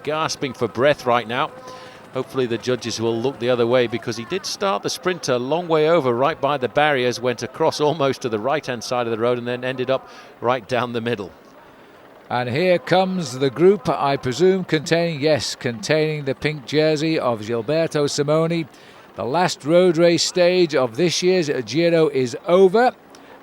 gasping for breath right now. Hopefully the judges will look the other way, because he did start the sprint a long way over, right by the barriers, went across almost to the right-hand side of the road and then ended up right down the middle. And here comes the group, I presume, containing the pink jersey of Gilberto Simoni. The last road race stage of this year's Giro is over,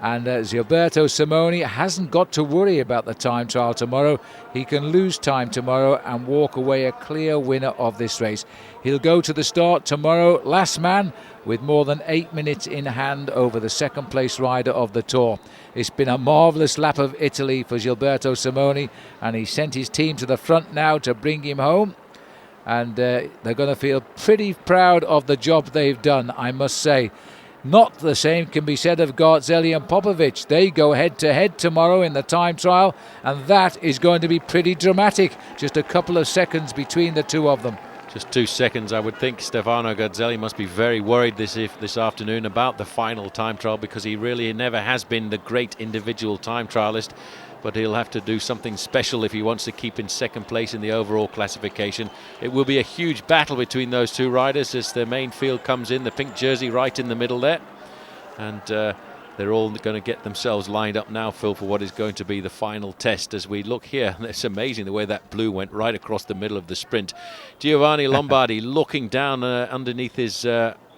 and Gilberto Simoni hasn't got to worry about the time trial tomorrow. He can lose time tomorrow and walk away a clear winner of this race. He'll go to the start tomorrow, last man, with more than 8 minutes in hand over the second place rider of the Tour. It's been a marvellous lap of Italy for Gilberto Simoni, and he sent his team to the front now to bring him home. and they're going to feel pretty proud of the job they've done, I must say. Not the same can be said of Garzelli and Popovic. They go head-to-head tomorrow in the time trial, and that is going to be pretty dramatic. Just a couple of seconds between the two of them. Just 2 seconds. I would think Stefano Garzelli must be very worried this afternoon about the final time trial, because he really never has been the great individual time trialist. But he'll have to do something special if he wants to keep in second place in the overall classification. It will be a huge battle between those two riders as the main field comes in. The pink jersey right in the middle there. And they're all going to get themselves lined up now, Phil, for what is going to be the final test. As we look here, it's amazing the way that blue went right across the middle of the sprint. Giovanni Lombardi looking down underneath his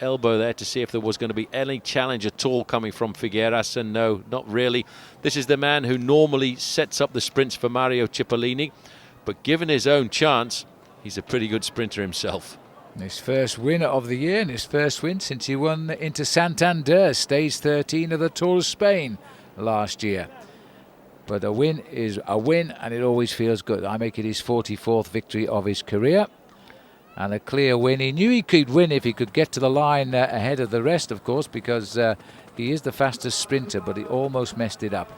elbow there to see if there was going to be any challenge at all coming from Figueras, and no, not really. This is the man who normally sets up the sprints for Mario Cipollini, but given his own chance, he's a pretty good sprinter himself. His first win of the year, and his first win since he won into Santander, stage 13 of the Tour of Spain last year. But a win is a win, and it always feels good. I make it his 44th victory of his career, and a clear win. He knew he could win if he could get to the line ahead of the rest, of course, because he is the fastest sprinter, but he almost messed it up.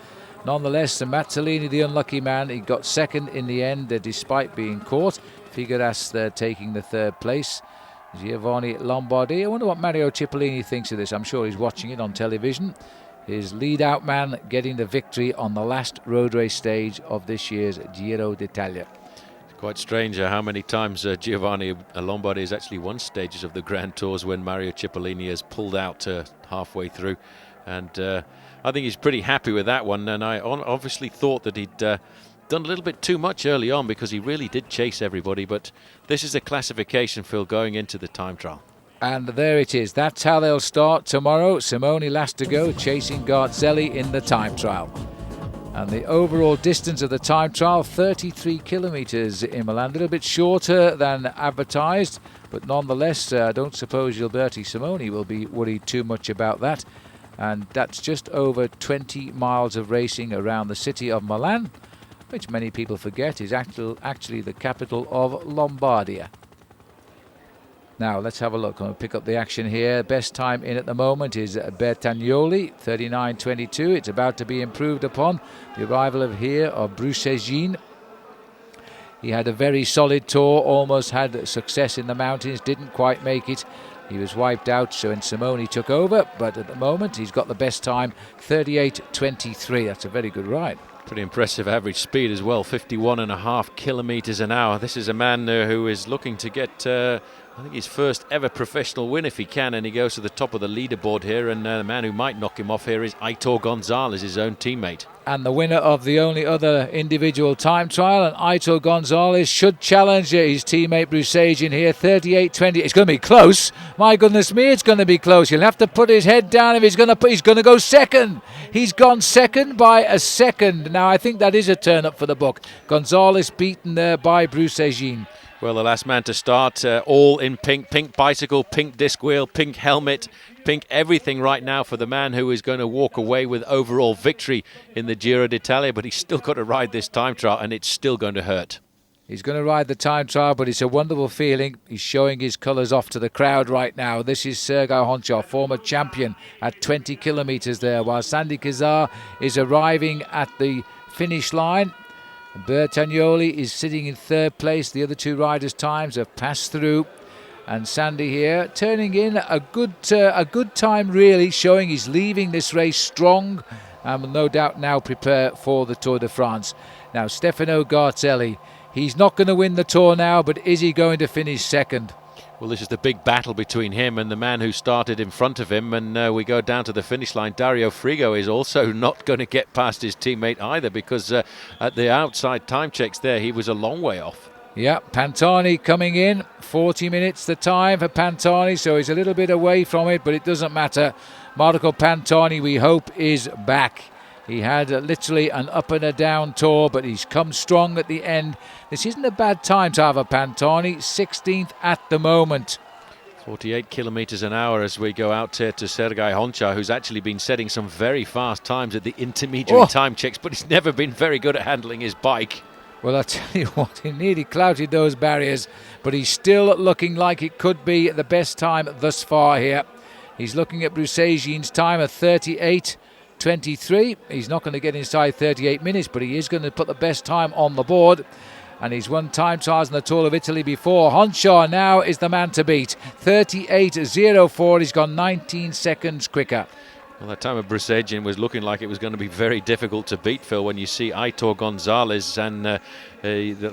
Nonetheless, Mazzolini, the unlucky man, he got second in the end, despite being caught. Figueras taking the third place. Giovanni Lombardi. I wonder what Mario Cipollini thinks of this. I'm sure he's watching it on television. His lead-out man getting the victory on the last road race stage of this year's Giro d'Italia. It's quite strange how many times Giovanni Lombardi has actually won stages of the Grand Tours when Mario Cipollini has pulled out halfway through. And I think he's pretty happy with that one. And I obviously thought that he'd done a little bit too much early on, because he really did chase everybody. But this is a classification, Phil, going into the time trial. And there it is. That's how they'll start tomorrow. Simone last to go, chasing Garzelli in the time trial. And the overall distance of the time trial, 33 kilometres in Milan. A little bit shorter than advertised, but nonetheless, I don't suppose Gilberto Simoni will be worried too much about that. And that's just over 20 miles of racing around the city of Milan, which many people forget is actually the capital of Lombardia. Now let's have a look. I'm going to pick up the action here. Best time in at the moment is Bertagnoli, 39.22. It's about to be improved upon. The arrival of Brucegin. He had a very solid tour, almost had success in the mountains, didn't quite make it. He was wiped out, so when Simoni took over, but at the moment he's got the best time, 38.23. That's a very good ride. Pretty impressive average speed as well, 51.5 kilometres an hour. This is a man who is looking to get, I think, his first ever professional win if he can, and he goes to the top of the leaderboard here, and the man who might knock him off here is Aitor Gonzalez, his own teammate. And the winner of the only other individual time trial, and Aitor Gonzalez should challenge his teammate Brucegin here, 38.20. It's going to be close. My goodness me, it's going to be close. He'll have to put his head down if he's going to go second. He's gone second by a second. Now, I think that is a turn up for the book. Gonzalez beaten there by Brucegin. Well, the last man to start, all in pink, pink bicycle, pink disc wheel, pink helmet, pink everything right now for the man who is going to walk away with overall victory in the Giro d'Italia, but he's still got to ride this time trial, and it's still going to hurt. He's going to ride the time trial, but it's a wonderful feeling. He's showing his colours off to the crowd right now. This is Sergei Honchar, former champion, at 20 kilometres there, while Sandy Cazar is arriving at the finish line. Bertagnoli is sitting in third place. The other two riders' times have passed through. And Sandy here turning in a good time, really, showing he's leaving this race strong and will no doubt now prepare for the Tour de France. Now, Stefano Garzelli, he's not going to win the Tour now, but is he going to finish second? Well, this is the big battle between him and the man who started in front of him, and we go down to the finish line. Dario Frigo is also not going to get past his teammate either, because at the outside time checks there, he was a long way off. Yeah, Pantani coming in, 40 minutes the time for Pantani, so he's a little bit away from it, but it doesn't matter. Marco Pantani, we hope, is back. He had literally an up and a down tour, but he's come strong at the end. This isn't a bad time to have a Pantani, 16th at the moment. 48 kilometres an hour as we go out here to Sergei Honchar, who's actually been setting some very fast times at the intermediate time checks, but he's never been very good at handling his bike. Well, I tell you what, he nearly clouted those barriers, but he's still looking like it could be the best time thus far here. He's looking at Brusagin's time of 38.23. He's not going to get inside 38 minutes, but he is going to put the best time on the board. And he's won time trials in the Tour of Italy before. Honshaw now is the man to beat. 38.04. He's gone 19 seconds quicker. Well, that time of Brusagin was looking like it was going to be very difficult to beat, Phil, when you see Aitor Gonzalez and the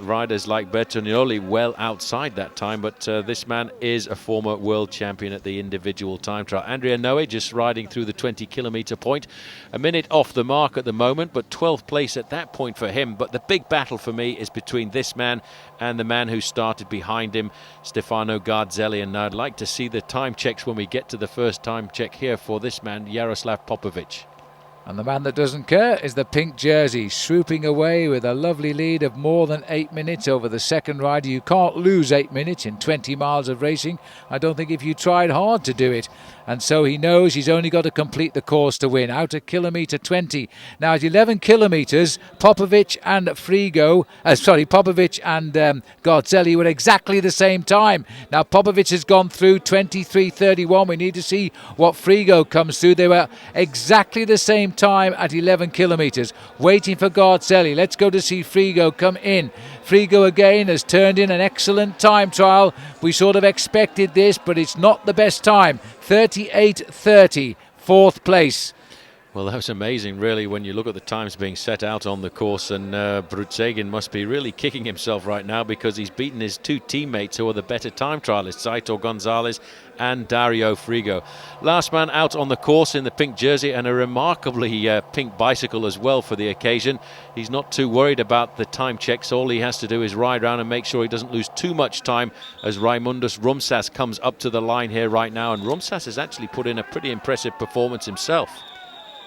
riders like Bertagnoli well outside that time. But this man is a former world champion at the individual time trial. Andrea Noe just riding through the 20-kilometre point. A minute off the mark at the moment, but 12th place at that point for him. But the big battle for me is between this man and the man who started behind him, Stefano Garzelli. And I'd like to see the time checks when we get to the first time check here for this man, Jaroslav Popovic. And the man that doesn't care is the pink jersey, swooping away with a lovely lead of more than 8 minutes over the second rider. You can't lose 8 minutes in 20 miles of racing. I don't think if you tried hard to do it. And so he knows he's only got to complete the course to win, out at kilometre 20. Now at 11 kilometres, Popovic and Garzelli were exactly the same time. Now Popovic has gone through 23.31. We need to see what Frigo comes through. They were exactly the same time at 11 kilometres, waiting for Garzelli. Let's go to see Frigo come in. Frigo again has turned in an excellent time trial. We sort of expected this, but it's not the best time. 38.30, fourth place. Well, that was amazing, really, when you look at the times being set out on the course. And Brusagin must be really kicking himself right now because he's beaten his two teammates who are the better time trialists, Aitor Gonzalez and Dario Frigo. Last man out on the course in the pink jersey, and a remarkably pink bicycle as well for the occasion. He's not too worried about the time checks. All he has to do is ride around and make sure he doesn't lose too much time as Raimundus Rumsas comes up to the line here right now. And Rumsas has actually put in a pretty impressive performance himself.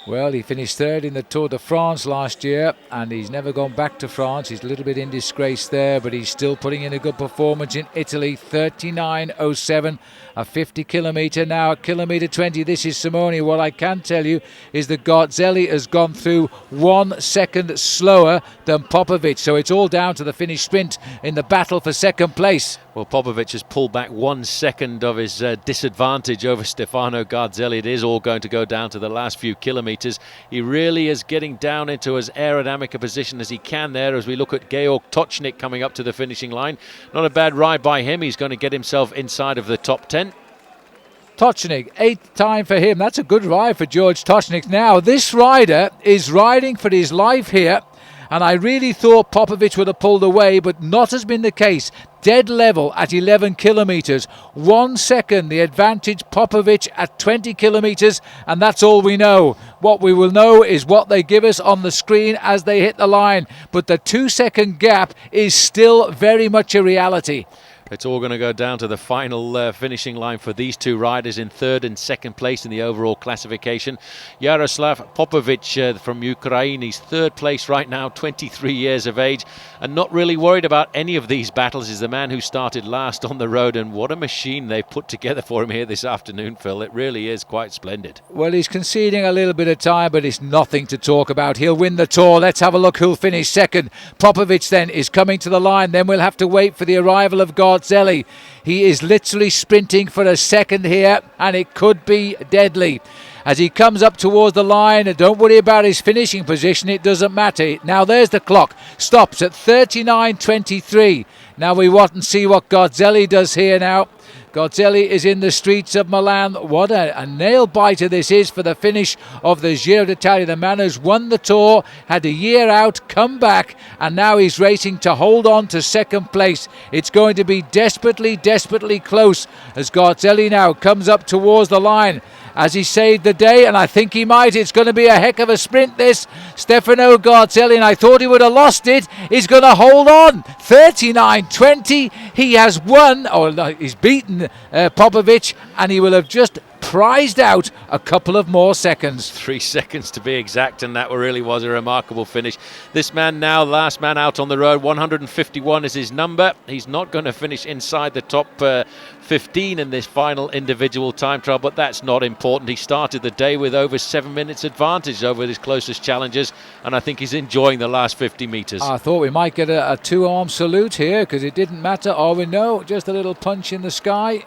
Well, he finished third in the Tour de France last year, and he's never gone back to France. He's a little bit in disgrace there, but he's still putting in a good performance in Italy. 39.07, a 50 kilometre. Now at kilometre 20, this is Simone. What I can tell you is that Garzelli has gone through 1 second slower than Popovic. So it's all down to the finish sprint in the battle for second place. Well, Popovic has pulled back 1 second of his disadvantage over Stefano Garzelli. It is all going to go down to the last few kilometres. He really is getting down into as aerodynamic a position as he can there as we look at Georg Tocznik coming up to the finishing line. Not a bad ride by him. He's going to get himself inside of the top 10. Tocznik, 8th time for him. That's a good ride for George Tocznik. Now, this rider is riding for his life here. And I really thought Popovic would have pulled away, but not has been the case. Dead level at 11 kilometres. 1 second the advantage Popovic at 20 kilometres, and that's all we know. What we will know is what they give us on the screen as they hit the line. But the 2 second gap is still very much a reality. It's all going to go down to the final finishing line for these two riders in third and second place in the overall classification. Jaroslav Popovic from Ukraine, he's third place right now, 23 years of age, and not really worried about any of these battles. Is the man who started last on the road, and what a machine they've put together for him here this afternoon, Phil. It really is quite splendid. Well, he's conceding a little bit of time, but it's nothing to talk about. He'll win the Tour. Let's have a look who'll finish second. Popovic then is coming to the line. Then we'll have to wait for the arrival of Garzelli. He is literally sprinting for a second here, and it could be deadly. As he comes up towards the line, don't worry about his finishing position, it doesn't matter. Now there's the clock, stops at 39.23. Now we want and see what Garzelli does here now. Garzelli is in the streets of Milan. What a nail biter this is for the finish of the Giro d'Italia. The man who's won the Tour, had a year out, come back, and now he's racing to hold on to second place. It's going to be desperately, desperately close as Garzelli now comes up towards the line. As he saved the day, and I think he might. It's going to be a heck of a sprint, this. Stefano Garzelli, and I thought he would have lost it. He's going to hold on. 39.20. He has won, or he's beaten Popovic, and he will have just prized out a couple of more seconds. 3 seconds to be exact, and that really was a remarkable finish. This man now, last man out on the road, 151 is his number. He's not going to finish inside the top 15 in this final individual time trial, but that's not important. He started the day with over 7 minutes advantage over his closest challengers, and I think he's enjoying the last 50 metres. I thought we might get a two-arm salute here, because it didn't matter. Oh, we know, just a little punch in the sky.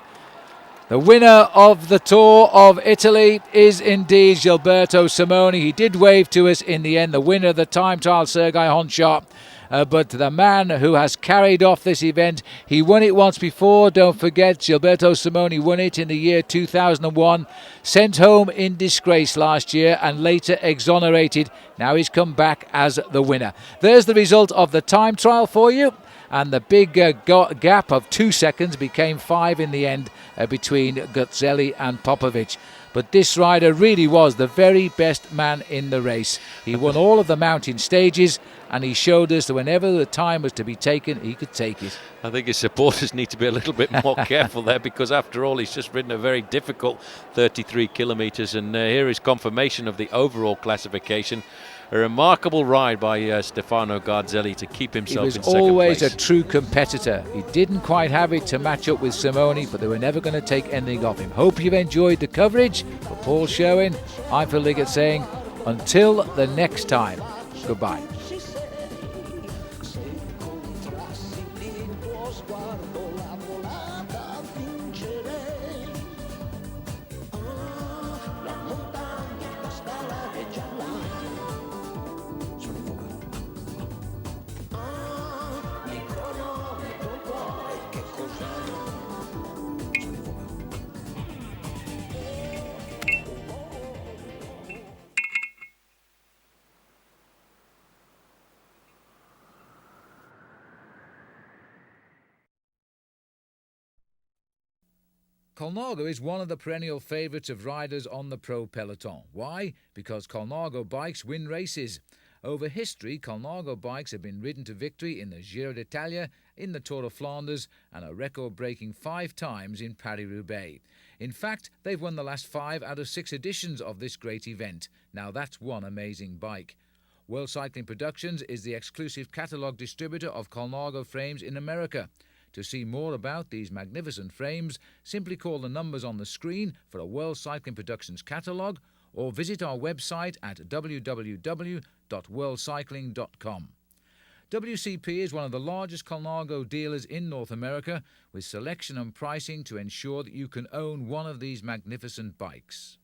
The winner of the Tour of Italy is indeed Gilberto Simoni. He did wave to us in the end, the winner of the time trial, Sergei Honchar. But the man who has carried off this event, he won it once before. Don't forget, Gilberto Simoni won it in the year 2001. Sent home in disgrace last year and later exonerated. Now he's come back as the winner. There's the result of the time trial for you. And the big gap of 2 seconds became 5 in the end between Gutzelli and Popovic. But this rider really was the very best man in the race. He won all of the mountain stages, and he showed us that whenever the time was to be taken, he could take it. I think his supporters need to be a little bit more careful there, because after all, he's just ridden a very difficult 33 kilometres, and here is confirmation of the overall classification. A remarkable ride by Stefano Garzelli to keep himself in second place. He was always a true competitor. He didn't quite have it to match up with Simoni, but they were never going to take anything off him. Hope you've enjoyed the coverage. For Paul Sherwen, I'm Phil Liggett saying, until the next time, goodbye. Colnago is one of the perennial favourites of riders on the pro peloton. Why? Because Colnago bikes win races. Over history, Colnago bikes have been ridden to victory in the Giro d'Italia, in the Tour of Flanders, and a record-breaking 5 times in Paris-Roubaix. In fact, they've won the last 5 out of 6 editions of this great event. Now that's one amazing bike. World Cycling Productions is the exclusive catalogue distributor of Colnago frames in America. To see more about these magnificent frames, simply call the numbers on the screen for a World Cycling Productions catalogue, or visit our website at www.worldcycling.com. WCP is one of the largest Colnago dealers in North America, with selection and pricing to ensure that you can own one of these magnificent bikes.